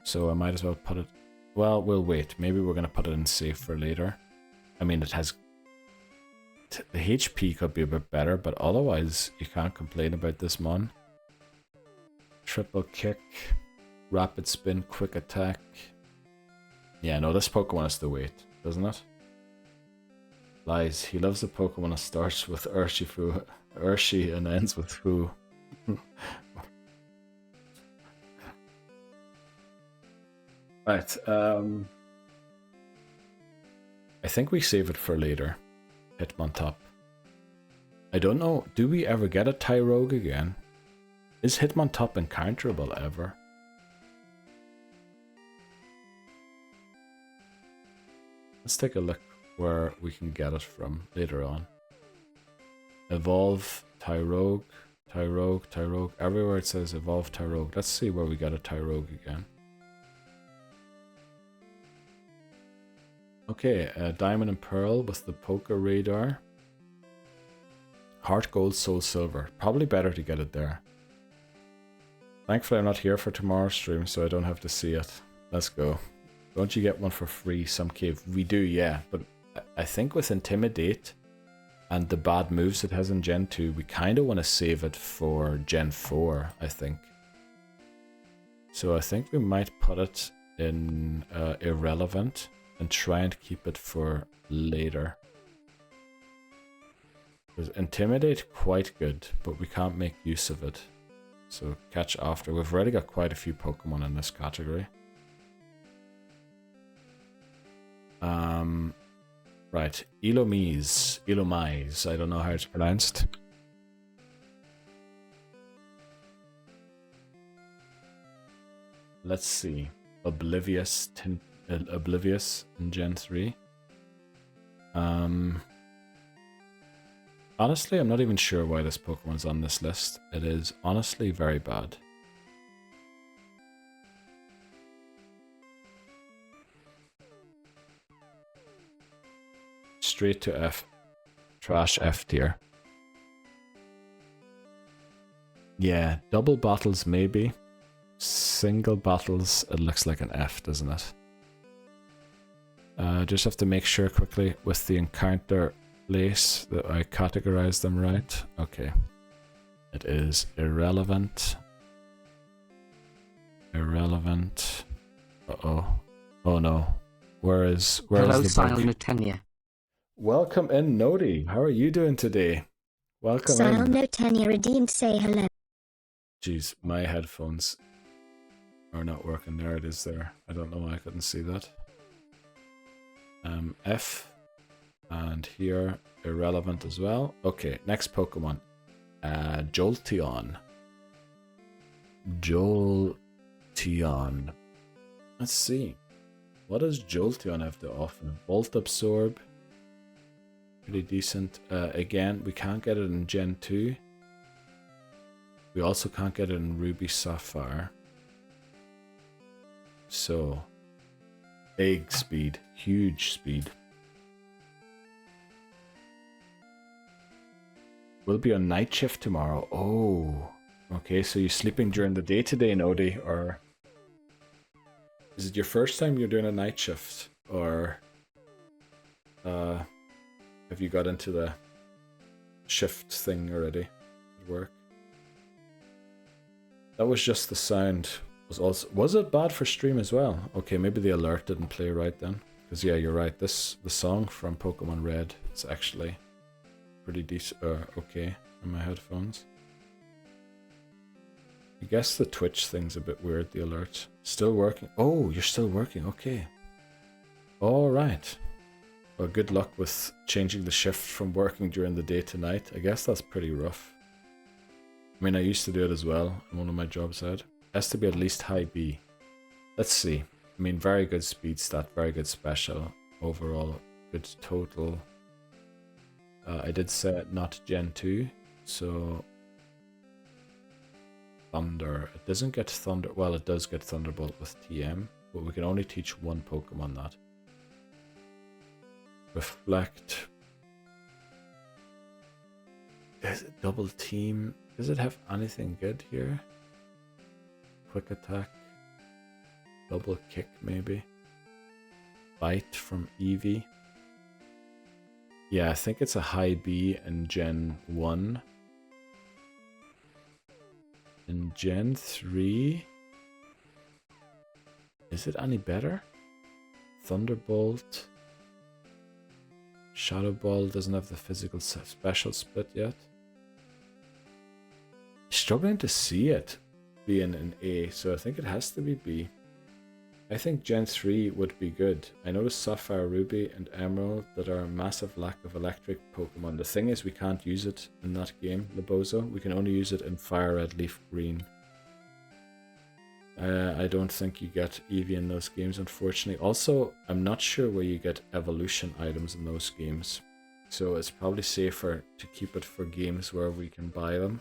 So I might as well put it... Well, we'll wait. Maybe we're going to put it in safe for later. I mean, it has... The HP could be a bit better, but otherwise you can't complain about this mon. Triple kick, rapid spin, quick attack. Yeah, no, this Pokemon has to wait, doesn't it? Lies. He loves the Pokemon that starts with Urshi and ends with Fu. Right. I think we save it for later. Hitmontop. I don't know. Do we ever get a Tyrogue again? Is Hitmontop encounterable ever? Let's take a look where we can get it from later on. Evolve, Tyrogue, Tyrogue, Tyrogue. Everywhere it says evolve Tyrogue. Let's see where we get a Tyrogue again. Okay, Diamond and Pearl with the Poké Radar. Heart Gold, Soul Silver. Probably better to get it there. Thankfully I'm not here for tomorrow's stream, so I don't have to see it. Let's go. Don't you get one for free, some cave? We do, yeah. But I think with Intimidate and the bad moves it has in Gen 2, we kind of want to save it for Gen 4, I think. So I think we might put it in Irrelevant and try and keep it for later. Because Intimidate quite good, but we can't make use of it. So catch after. We've already got quite a few Pokemon in this category. Right, Elomise, I don't know how it's pronounced. Let's see. Oblivious in Gen 3. Honestly, I'm not even sure why this Pokemon's on this list. It is honestly very bad. Straight to F. Trash F tier. Yeah, double bottles maybe. Single bottles, it looks like an F, doesn't it? Just have to make sure quickly with the encounter lace that I categorize them right. Okay. It is irrelevant. Irrelevant. Uh-oh. Oh no. Where is Hello, the bug? Silent. Welcome in, Nodi. How are you doing today? Welcome in. Silent redeemed, say hello. Jeez, my headphones are not working. There it is there. I don't know why I couldn't see that. F. And here, irrelevant as well. Okay, next Pokemon. Jolteon. Jolteon. Let's see. What does Jolteon have to offer? Volt Absorb. Pretty decent. Again, we can't get it in Gen 2. We also can't get it in Ruby Sapphire. So, big speed. Huge speed. We'll be on night shift tomorrow. Oh, okay. So you're sleeping during the day today, Nodi, or is it your first time you're doing a night shift, or have you got into the shift thing already at work? That was just the sound. Was it bad for stream as well? Okay, maybe the alert didn't play right then. Because yeah, you're right. The song from Pokemon Red is actually pretty decent. Okay, in my headphones. I guess the Twitch thing's a bit weird. The alert still working. Oh, you're still working. Okay. All right. Well, good luck with changing the shift from working during the day to night. I guess that's pretty rough. I mean, I used to do it as well in one of my jobs I had. Has to be at least high B. Let's see. I mean, very good speed stat, very good special. Overall, good total. I did set not Gen 2, so... Thunder. It doesn't get Thunder... Well, it does get Thunderbolt with TM, but we can only teach one Pokemon that. Reflect. Does it double team? Does it have anything good here? Quick attack. Double kick maybe. Bite from Eevee. Yeah, I think it's a high B in Gen 1. In Gen 3... Is it any better? Thunderbolt. Shadow Ball doesn't have the physical special split yet. Struggling to see it being an A, so I think it has to be B. I think Gen 3 would be good. I noticed Sapphire, Ruby, and Emerald that are a massive lack of electric Pokemon. The thing is, we can't use it in that game, Lebozo. We can only use it in Fire Red, Leaf Green. I don't think you get Eevee in those games, unfortunately. Also, I'm not sure where you get evolution items in those games. So it's probably safer to keep it for games where we can buy them.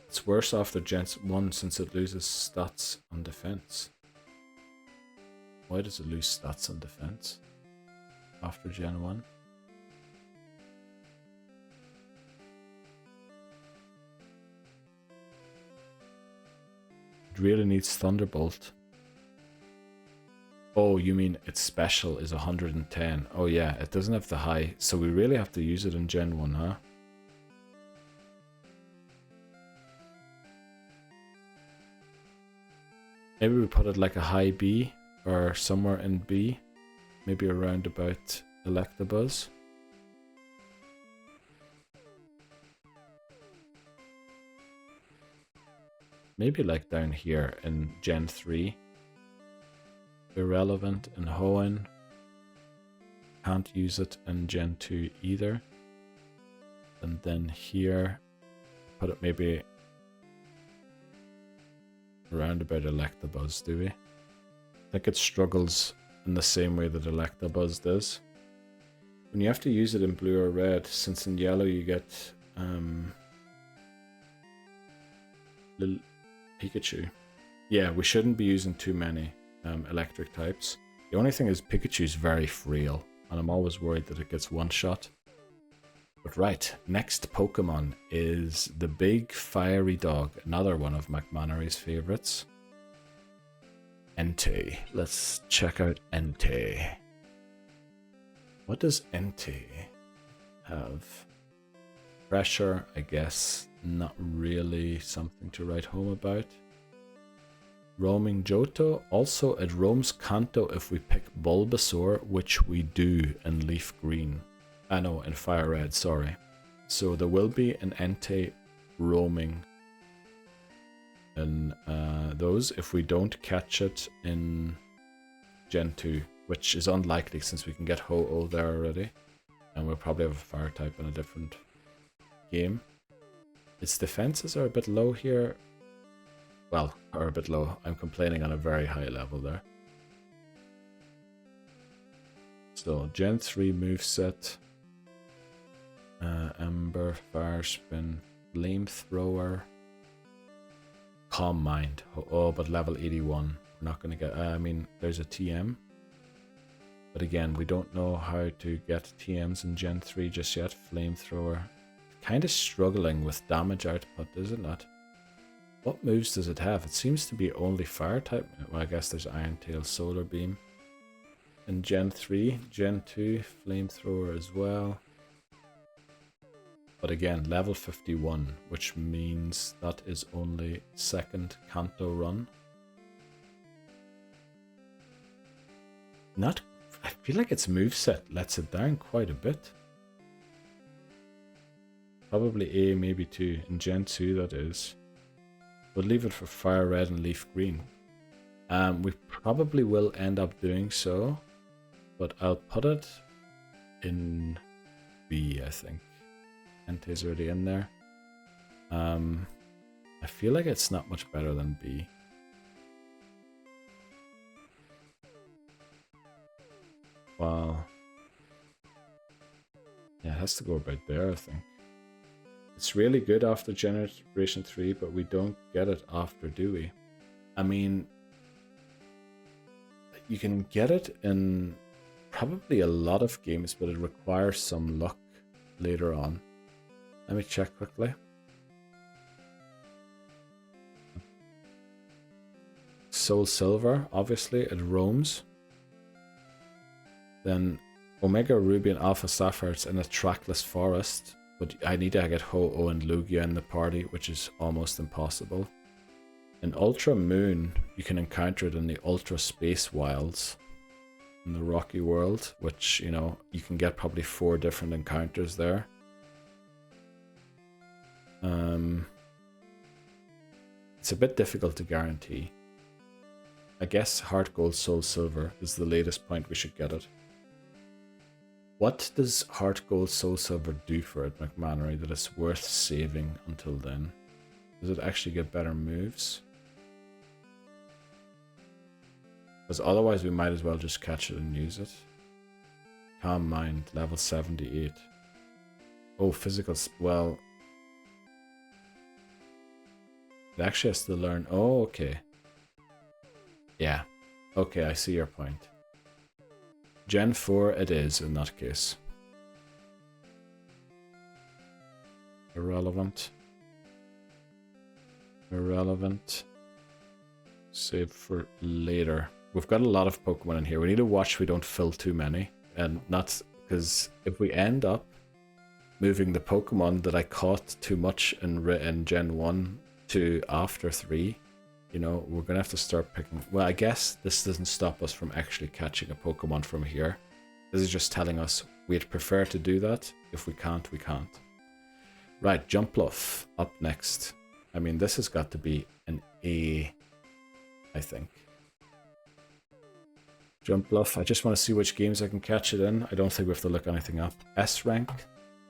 It's worse after Gen 1 since it loses stats on defense. Why does it lose stats on defense after Gen 1? It really needs Thunderbolt. Oh, you mean its special is 110. Oh yeah, it doesn't have the high, so we really have to use it in Gen 1, huh? Maybe we put it like a high B, or somewhere in B. Maybe around about Electabuzz. Maybe like down here in Gen 3. Irrelevant in Hoenn. Can't use it in Gen 2 either. And then here, put it maybe around about Electabuzz, do we? I think it struggles in the same way that Electabuzz does. When you have to use it in blue or red, since in yellow you get little Pikachu. Yeah, we shouldn't be using too many electric types. The only thing is Pikachu's very frail, and I'm always worried that it gets one shot. But right, next Pokemon is the big fiery dog, another one of McMannery's favorites. Entei. Let's check out Entei. What does Entei have? Pressure, I guess, not really something to write home about. Roaming Johto, also it roams Kanto if we pick Bulbasaur, which we do in Leaf Green. No, in Fire Red, sorry. So there will be an Entei roaming in those if we don't catch it in Gen 2, which is unlikely since we can get Ho-Oh there already. And we'll probably have a Fire type in a different game. Its defenses are a bit low here. Well, are a bit low. I'm complaining on a very high level there. So, Gen 3 moveset. Ember, Fire Spin, Flamethrower, Calm Mind. Oh, but level 81. We're not going to get... I mean, there's a TM. But again, we don't know how to get TMs in Gen 3 just yet. Flamethrower. Kind of struggling with damage output, is it not? What moves does it have? It seems to be only Fire type. Well, I guess there's Iron Tail, Solar Beam. In Gen 3, Gen 2, Flamethrower as well. But again, level 51, which means that is only second Kanto run. I feel like its moveset lets it down quite a bit. Probably A, maybe 2. In Gen 2, that is. We'll leave it for Fire Red and Leaf Green. We probably will end up doing so, but I'll put it in B, I think. Entei's already in there. I feel like it's not much better than B. Well, yeah, it has to go about there, I think. It's really good after Generation 3, but we don't get it after, do we? I mean, you can get it in probably a lot of games, but it requires some luck later on. Let me check quickly. Soul Silver, obviously, it roams. Then Omega Ruby and Alpha Sapphire, it's in a trackless forest. But I need to get Ho-Oh and Lugia in the party, which is almost impossible. In Ultra Moon, you can encounter it in the Ultra Space Wilds in the Rocky World, which, you know, you can get probably 4 different encounters there. It's a bit difficult to guarantee. I guess Heart Gold Soul Silver is the latest point we should get it. What does Heart Gold Soul Silver do for it, McMannery, that it's worth saving until then? Does it actually get better moves? Because otherwise we might as well just catch it and use it. Calm Mind, level 78. Oh, physical... well... it actually has to learn... oh, okay. Yeah. Okay, I see your point. Gen 4 it is in that case. Irrelevant. Irrelevant. Save for later. We've got a lot of Pokemon in here. We need to watch we don't fill too many. And not... because if we end up moving the Pokemon that I caught too much in Gen 1 to after 3, you know, we're going to have to start picking... well, I guess this doesn't stop us from actually catching a Pokemon from here. This is just telling us we'd prefer to do that. If we can't, we can't. Right, Jumpluff up next. I mean, this has got to be an A, I think. Jumpluff, I just want to see which games I can catch it in. I don't think we have to look anything up. S rank?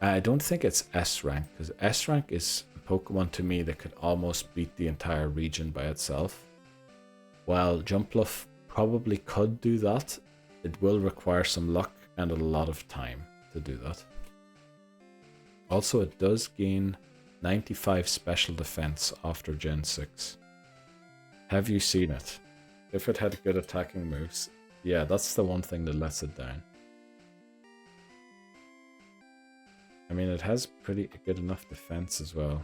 I don't think it's S rank, because S rank is Pokemon to me that could almost beat the entire region by itself. While Jumpluff probably could do that, it will require some luck and a lot of time to do that. Also, it does gain 95 special defense after Gen 6. Have you seen it? If it had good attacking moves, yeah, that's the one thing that lets it down. I mean, it has pretty good enough defense as well.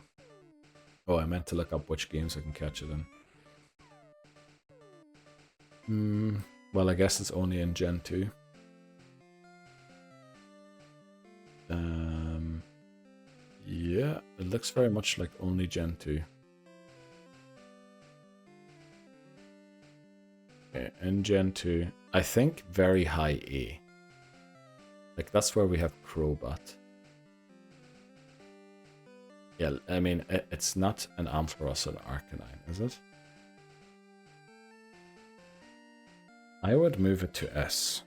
Oh, I meant to look up which games I can catch it in. Well, I guess it's only in Gen 2. Yeah, it looks very much like only Gen 2. Okay, in Gen 2, I think very high A. Like, that's where we have Crobat. Yeah, I mean, it's not an Ampharos or an Arcanine, is it? I would move it to S.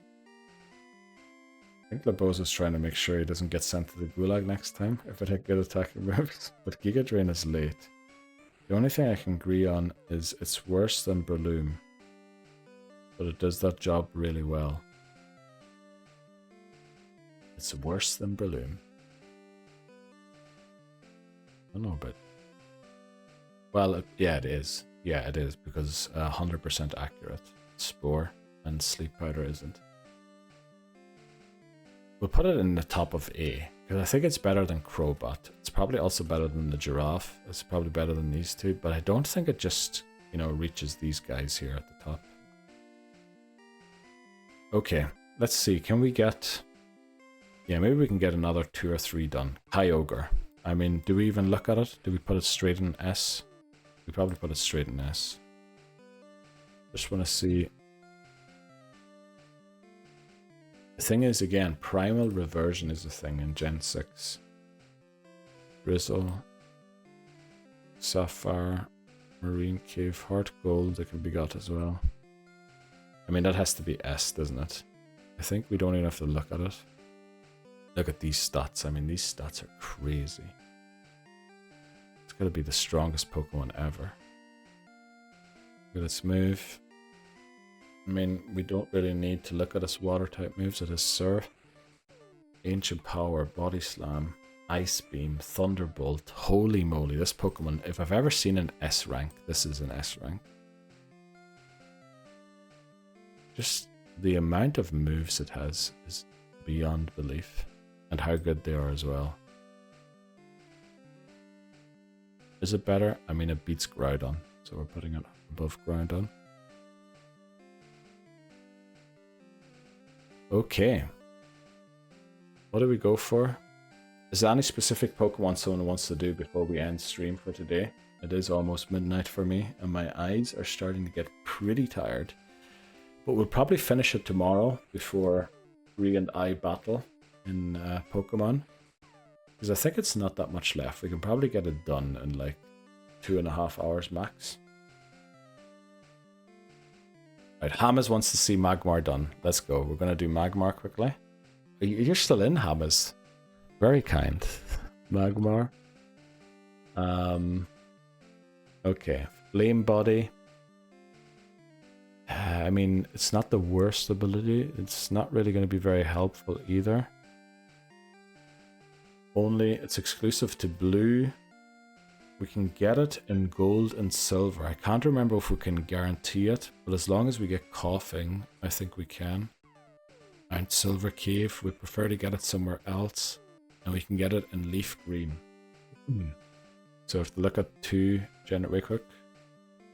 I think Laboza's trying to make sure he doesn't get sent to the Gulag next time if it had good attacking moves. But Giga Drain is late. The only thing I can agree on is it's worse than Breloom. But it does that job really well. It's worse than Breloom. I don't know, but... Well, yeah, it is. Yeah, it is, because 100% accurate. Spore and Sleep Powder isn't. We'll put it in the top of A, because I think it's better than Crobat. It's probably also better than the Giraffe. It's probably better than these two, but I don't think it just, you know, reaches these guys here at the top. Okay, let's see. Can we get... Yeah, maybe we can get another 2 or 3 done. Kyogre. I mean, do we even look at it? Do we put it straight in S? We probably put it straight in S. Just want to see... The thing is, again, Primal Reversion is a thing in Gen 6. Drizzle, Sapphire, Marine Cave, Heart Gold, that can be got as well. I mean, that has to be S, doesn't it? I think we don't even have to look at it. Look at these stats. I mean, these stats are crazy. It's gotta be the strongest Pokemon ever. Look at its move. I mean, we don't really need to look at its water type moves. It is Surf, Ancient Power, Body Slam, Ice Beam, Thunderbolt. Holy moly, this Pokemon, if I've ever seen an S rank, this is an S rank. Just the amount of moves it has is beyond belief. And how good they are as well. Is it better? I mean, it beats Groudon, so we're putting it above Groudon. Okay. What do we go for? Is there any specific Pokemon someone wants to do before we end stream for today? It is almost midnight for me, and my eyes are starting to get pretty tired. But we'll probably finish it tomorrow before Ree and I battle in Pokemon. Because I think it's not that much left. We can probably get it done in like 2.5 hours max. Right, Hamas wants to see Magmar done. Let's go. We're going to do Magmar quickly. You're still in, Hamas. Very kind. Magmar. Okay. Flame Body. I mean, it's not the worst ability. It's not really going to be very helpful either. Only it's exclusive to blue. We can get it in gold and silver. I can't remember if we can guarantee it, but as long as we get coughing, I think we can. And Silver Cave, we prefer to get it somewhere else. And we can get it in leaf green. So if we look at 2 Wait quick.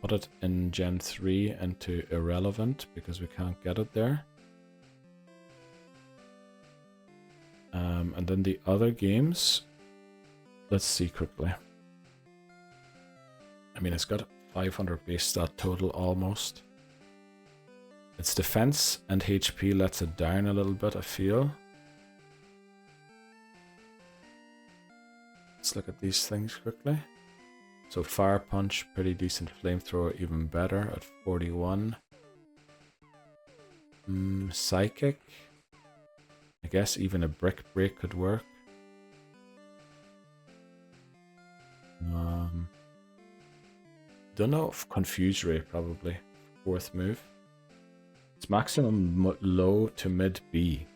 Put it in Gen 3 into irrelevant because we can't get it there. And then the other games, let's see quickly. I mean, it's got 500 base stat total almost. Its defense and HP lets it down a little bit, I feel. Let's look at these things quickly. So Fire Punch, pretty decent. Flamethrower, even better at 41. Psychic. I guess even a Brick Break could work. Don't know if Confuse Ray probably. 4th move. It's maximum low to mid B.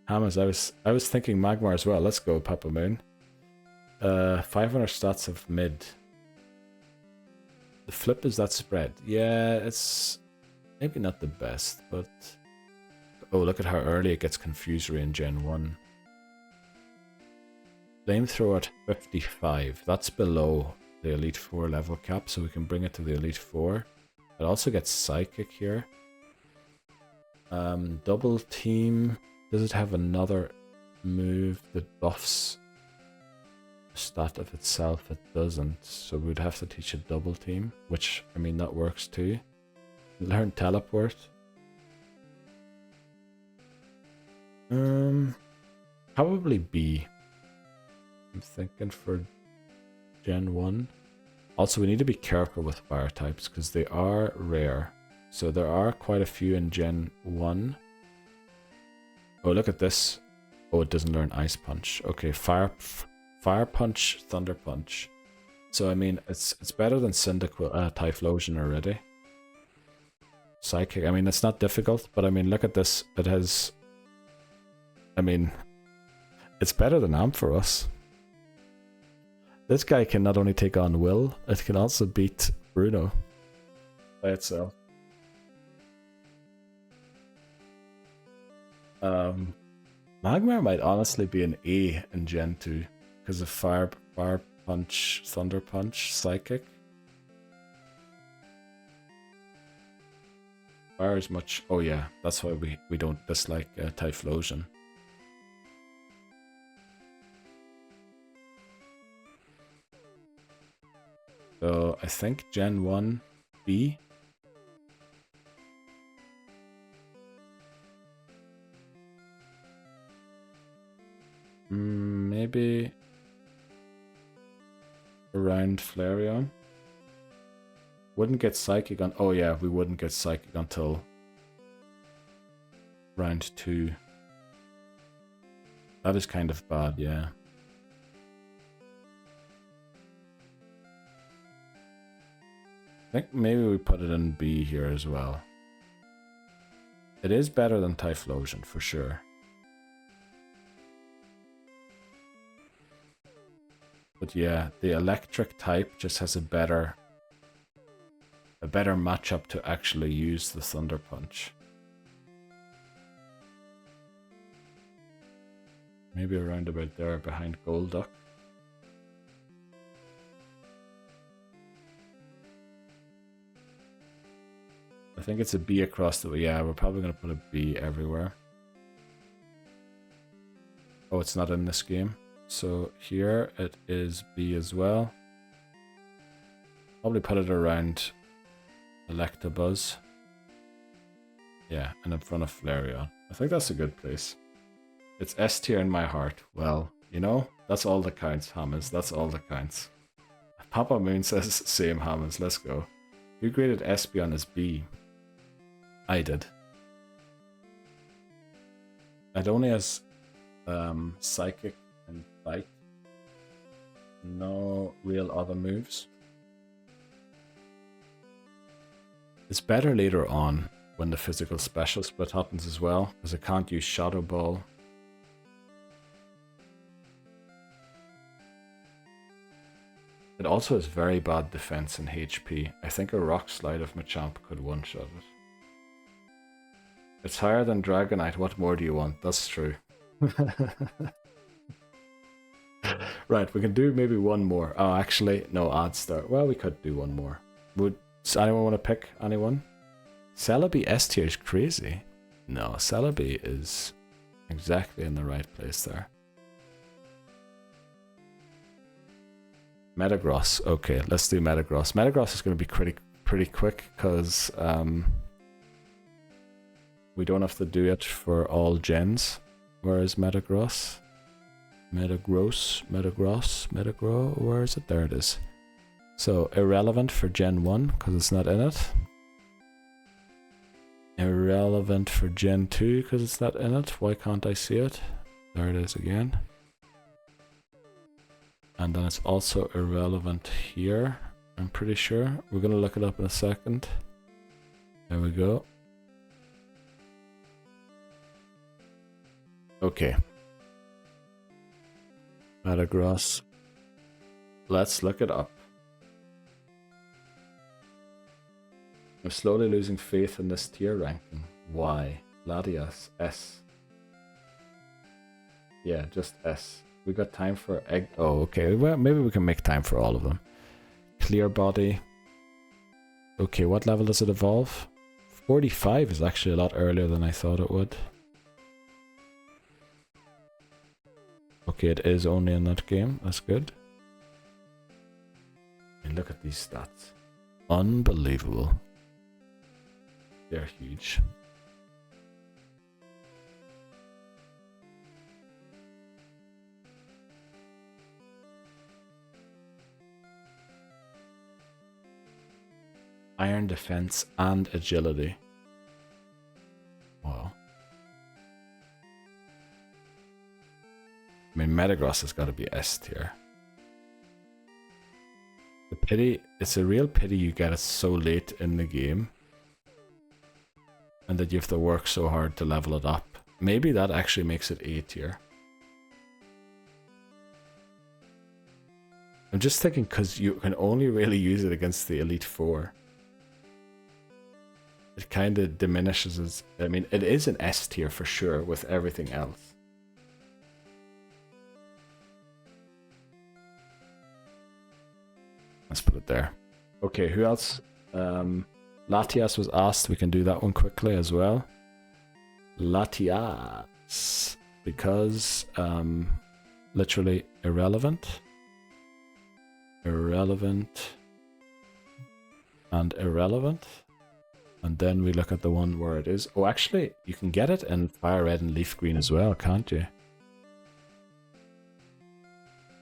Hammers, I was thinking Magmar as well. Let's go, Papa Moon. 500 stats of mid. The flip is that spread. Yeah, it's maybe not the best, but oh, look at how early it gets Confusory in Gen 1. Flamethrower at 55. That's below the Elite 4 level cap, so we can bring it to the Elite 4. It also gets Psychic here. Double Team. Does it have another move that buffs the stat of itself? It doesn't, so we'd have to teach a Double Team, which, I mean, that works too. Learn Teleport. Probably B. I'm thinking for Gen 1. Also, we need to be careful with fire types because they are rare. So there are quite a few in Gen 1. Oh, look at this. Oh, it doesn't learn Ice Punch. Okay, Fire Punch, Thunder Punch. So I mean, it's better than Typhlosion already. Psychic. I mean, it's not difficult, but I mean, look at this. It has. I mean, it's better than Ampharos. This guy can not only take on Will, it can also beat Bruno by itself. Magmar might honestly be an A in Gen 2 because of Fire Punch, Thunder Punch, Psychic. Fire is much. Oh yeah, that's why we don't dislike Typhlosion. So I think Gen 1 B. Maybe around Flareon. Wouldn't get Psychic on. Oh yeah, we wouldn't get Psychic until round 2. That is kind of bad, yeah. I think maybe we put it in B here as well. It is better than Typhlosion for sure. But yeah, the electric type just has a better matchup to actually use the Thunder Punch. Maybe around about there behind Golduck. I think it's a B across the way. Yeah, we're probably going to put a B everywhere. Oh, it's not in this game. So here it is B as well. Probably put it around Electabuzz. Yeah, and in front of Flareon. I think that's a good place. It's S tier in my heart. Well, you know, that's all that counts, Hammers. That's all that counts. Papa Moon says same, Hammers. Let's go. Who graded Espeon as B? I did. It only has Psychic and Bite. No real other moves. It's better later on when the physical special split happens as well, because it can't use Shadow Ball. It also has very bad defense and HP. I think a Rock Slide of Machamp could one-shot it. It's higher than Dragonite. What more do you want? That's true. Right, we can do maybe one more. Oh, actually, no, Addstar. Well, we could do one more. Does anyone want to pick anyone? Celebi S tier is crazy. No, Celebi is exactly in the right place there. Metagross. Okay, let's do Metagross. Metagross is going to be pretty quick because we don't have to do it for all gens. Where is Metagross? Metagross, where is it? There it is. So, irrelevant for Gen 1, because it's not in it. Irrelevant for Gen 2, because it's not in it. Why can't I see it? There it is again. And then it's also irrelevant here, I'm pretty sure. We're gonna look it up in a second. There we go. Okay. Metagross. Let's look it up. I'm slowly losing faith in this tier ranking. Why? Latias, S. Yeah, just S. We got time for egg. Oh, okay. Well, maybe we can make time for all of them. Clear body. Okay, what level does it evolve? 45 is actually a lot earlier than I thought it would. Okay, it is only in that game. That's good. And look at these stats. Unbelievable. They're huge. Iron defense and agility. Wow. I mean, Metagross has got to be S tier. The pity, it's a real pity you get it so late in the game. And that you have to work so hard to level it up. Maybe that actually makes it A tier. I'm just thinking because you can only really use it against the Elite Four. It kind of diminishes its... I mean, it is an S tier for sure with everything else. Let's put it there. Okay, who else? Latias was asked. We can do that one quickly as well. Latias. Because literally irrelevant. Irrelevant. And irrelevant. And then we look at the one where it is. Oh, actually, you can get it in Fire Red and Leaf Green as well, can't you?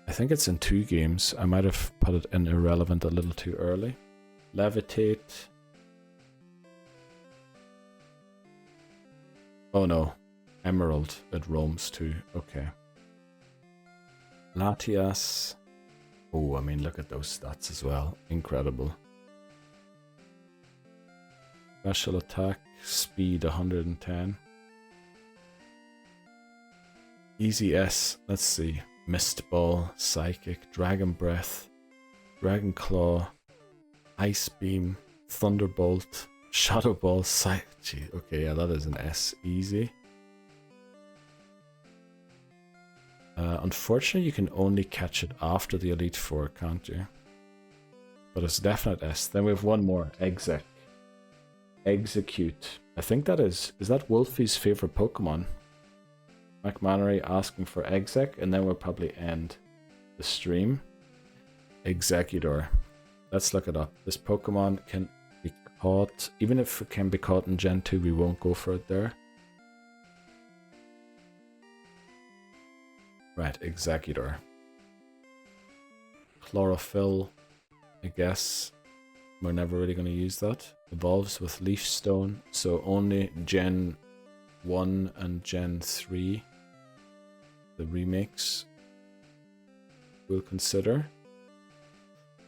I think it's in 2 games. I might have put it in irrelevant a little too early. Levitate. Oh no. Emerald. It roams too. Okay. Latias. Oh, I mean, look at those stats as well. Incredible. Special attack, speed 110. Easy S, let's see. Mist Ball, Psychic, Dragon Breath, Dragon Claw, Ice Beam, Thunderbolt, Shadow Ball, Gee, okay, yeah, that is an S. Easy. Unfortunately, you can only catch it after the Elite Four, can't you? But it's definite S. Then we have one more, Exec. Execute. I think that is that Wolfie's favorite Pokemon? McMannery asking for Exec, and then we'll probably end the stream. Executor. Let's look it up. This Pokemon can be caught, even if it can be caught in Gen 2, we won't go for it there. Right, Executor. Chlorophyll, I guess. We're never really going to use that. Evolves with Leaf Stone, so only Gen 1 and Gen 3, the remakes, we'll consider.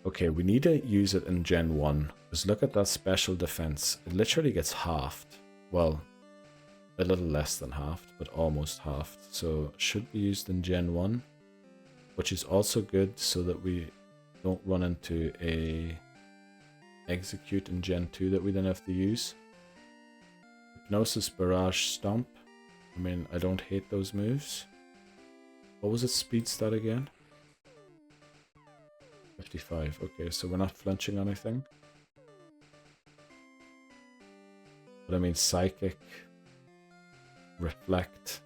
Okay, we need to use it in Gen 1, because look at that special defense. It literally gets halved. Well, a little less than halved, but almost halved. So it should be used in Gen 1, which is also good so that we don't run into a Execute in Gen 2 that we then have to use. Hypnosis, Barrage, Stomp. I mean, I don't hate those moves. What was its speed stat again? 55. Okay, so we're not flinching on anything. But I mean, Psychic, Reflect.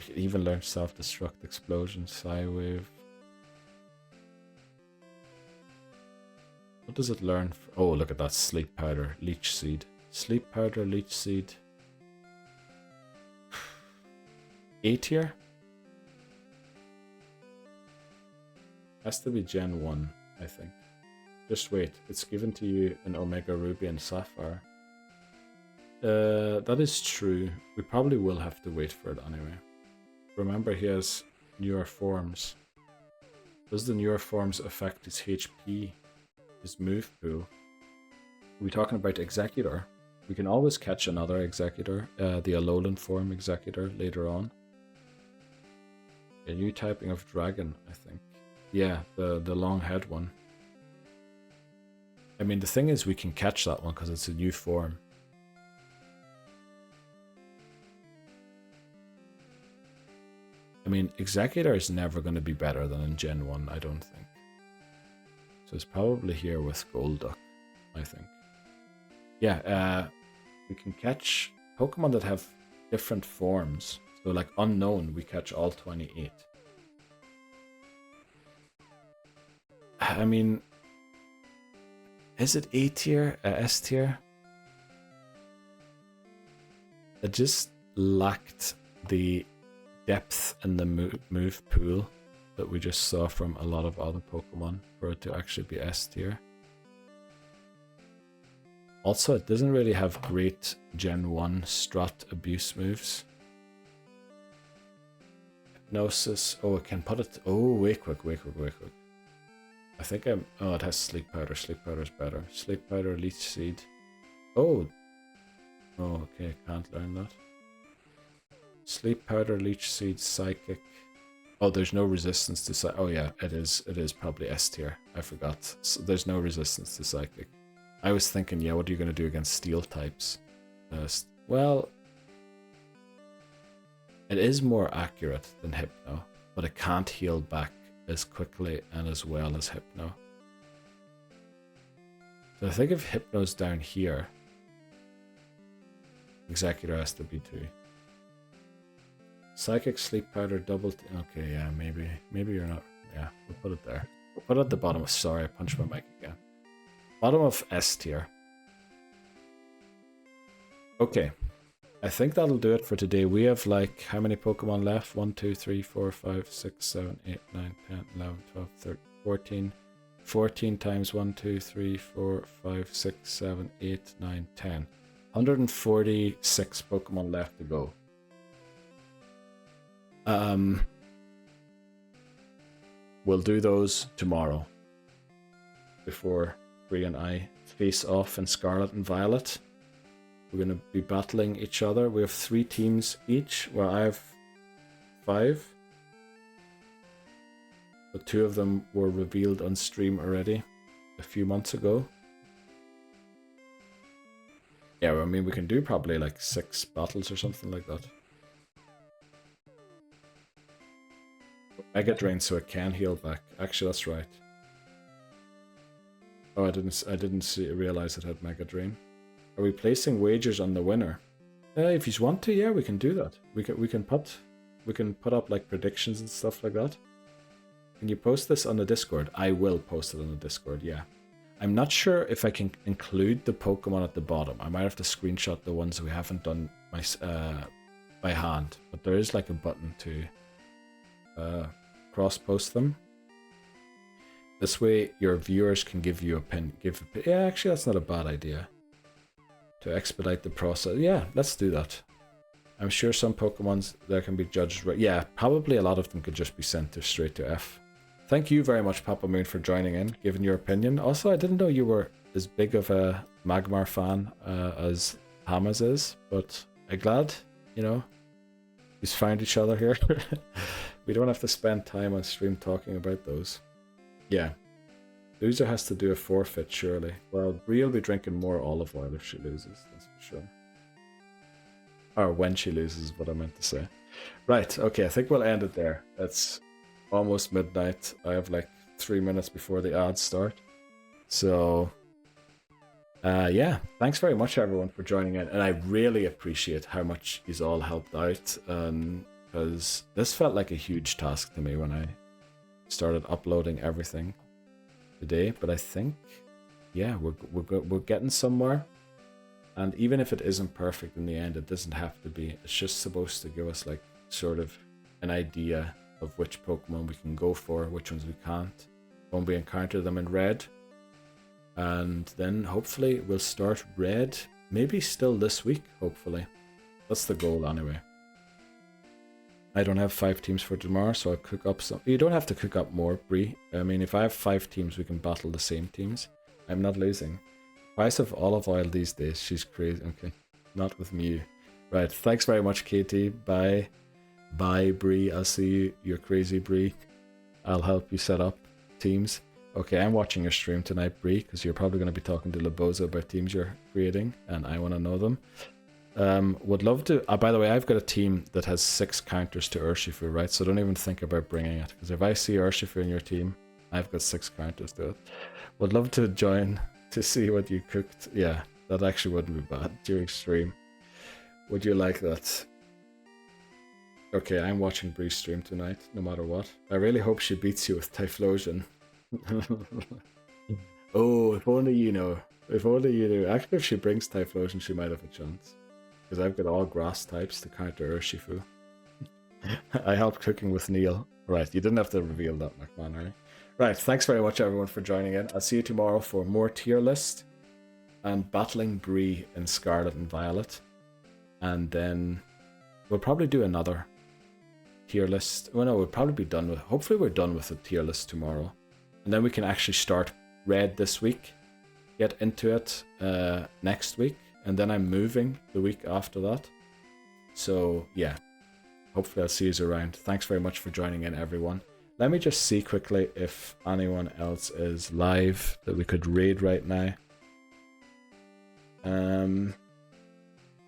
You can even learn Self-Destruct, Explosion, Psywave. What does it learn? Oh, look at that. Sleep Powder, Leech Seed. Sleep Powder, Leech Seed. A tier? Has to be Gen 1, I think. Just wait. It's given to you in Omega Ruby and Sapphire. That is true. We probably will have to wait for it anyway. Remember, he has newer forms. Does the newer forms affect his HP, his move pool? Are we talking about Executor? We can always catch another Executor, the Alolan form Executor later on. A new typing of dragon, I think. Yeah, the long head one. I mean, the thing is we can catch that one because it's a new form. I mean, Executor is never going to be better than in Gen 1, I don't think. So it's probably here with Golduck, I think. Yeah, we can catch Pokemon that have different forms. So like Unknown, we catch all 28. I mean, is it A tier, S tier? It just lacked the depth in the move pool that we just saw from a lot of other Pokemon for it to actually be S tier. Also, it doesn't really have great Gen 1 strut abuse moves. Hypnosis. Oh, it can put it. Oh, wait quick. I think I'm. Oh, it has Sleep Powder. Sleep Powder's better. Sleep Powder, Leech Seed. Oh. Oh, okay. Can't learn that. Sleep Powder, Leech Seed, Psychic. Oh, there's no resistance to Psychic. Oh yeah, it is. It is probably S tier. I forgot. So there's no resistance to Psychic. I was thinking, yeah, what are you going to do against Steel types? Well, it is more accurate than Hypno, but it can't heal back as quickly and as well as Hypno. So I think if Hypno's down here, Executor has to be 2. Psychic, Sleep Powder, double. Okay, yeah, maybe you're not. Yeah, we'll put it there. We'll put it at the bottom of. Sorry, I punched my mic again. Bottom of S tier. Okay, I think that'll do it for today. We have like how many Pokemon left? 1, 2, 3, 4, 5, 6, 7, 8, 9, 10, 11, 12, 13, 14. 14 times 1, 2, 3, 4, 5, 6, 7, 8, 9, 10. 146 Pokemon left to go. We'll do those tomorrow before Bree and I face off in Scarlet and Violet. We're going to be battling each other. We have 3 teams each, where I have 5. But 2 of them were revealed on stream already a few months ago. Yeah, I mean, we can do probably like 6 battles or something like that. Mega Drain so it can heal back. Actually, that's right. Oh, I didn't realize it had Mega Drain. Are we placing wagers on the winner? If you want to, yeah, we can do that. We can put up like predictions and stuff like that. Can you post this on the Discord? I will post it on the Discord. Yeah. I'm not sure if I can include the Pokemon at the bottom. I might have to screenshot the ones we haven't done by hand, but there is like a button to cross-post them. This way, your viewers can give you a pin. Yeah, actually, that's not a bad idea. To expedite the process. Yeah, let's do that. I'm sure some Pokemons there can be judged right. Yeah, probably a lot of them could just be sent to straight to F. Thank you very much, Papa Moon, for joining in, giving your opinion. Also, I didn't know you were as big of a Magmar fan as Hamas is, but I'm glad, you know, we've found each other here. We don't have to spend time on stream talking about those. Yeah. Loser has to do a forfeit, surely. Well, Brie will be drinking more olive oil if she loses, that's for sure. Or when she loses is what I meant to say. Right, okay, I think we'll end it there. It's almost midnight. I have like 3 minutes before the ads start. So, yeah, thanks very much everyone for joining in. And I really appreciate how much you've all helped out. Because this felt like a huge task to me when I started uploading everything today. But I think, yeah, we're getting somewhere. And even if it isn't perfect in the end, it doesn't have to be. It's just supposed to give us like sort of an idea of which Pokemon we can go for, which ones we can't when we encounter them in Red. And then hopefully we'll start Red, maybe still this week, hopefully. That's the goal anyway. I don't have 5 teams for tomorrow, so I'll cook up some. You don't have to cook up more, Bree. I mean, if I have 5 teams, we can battle the same teams. I'm not losing. Price of olive oil these days, she's crazy. Okay, not with me. Right, thanks very much, Katie. Bye. Bye, Bree. I'll see you. You're crazy, Bree. I'll help you set up teams. Okay, I'm watching your stream tonight, Bree, because you're probably going to be talking to Laboza about teams you're creating, and I want to know them. Would love to. By the way, I've got a team that has 6 counters to Urshifu, right? So don't even think about bringing it, because if I see Urshifu in your team, I've got 6 counters to it. Would love to join to see what you cooked. Yeah, that actually wouldn't be bad during stream. Would you like that? Okay, I'm watching Bree's stream tonight, no matter what. I really hope she beats you with Typhlosion. Oh, if only you know. If only you knew. Actually, if she brings Typhlosion, she might have a chance. Because I've got all grass types to counter Urshifu. I helped cooking with Neil. Right, you didn't have to reveal that, McMahon, right? Right, thanks very much everyone for joining in. I'll see you tomorrow for more tier list and battling Bree in Scarlet and Violet. And then we'll probably do another tier list. Well, no, we'll probably be done with. Hopefully, we're done with the tier list tomorrow, and then we can actually start Red this week, get into it next week, and then I'm moving the week after that. So yeah, hopefully I'll see you around. Thanks very much for joining in, everyone. Let me just see quickly if anyone else is live that we could raid right now.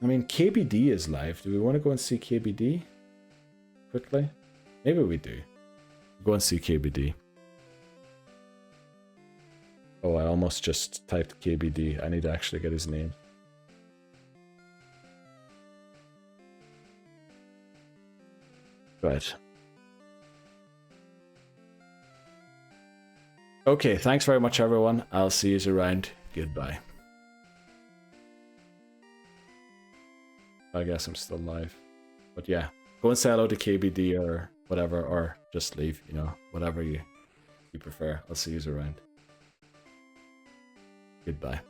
I mean, KBD is live. Do we want to go and see KBD quickly? Maybe we do. Go and see KBD. Oh, I almost just typed KBD. I need to actually get his name. Right. Okay, thanks very much, everyone. I'll see you around. Goodbye. I guess I'm still live. But yeah, go and say hello to KBD or whatever, or just leave, you know, whatever you prefer. I'll see you around. Goodbye.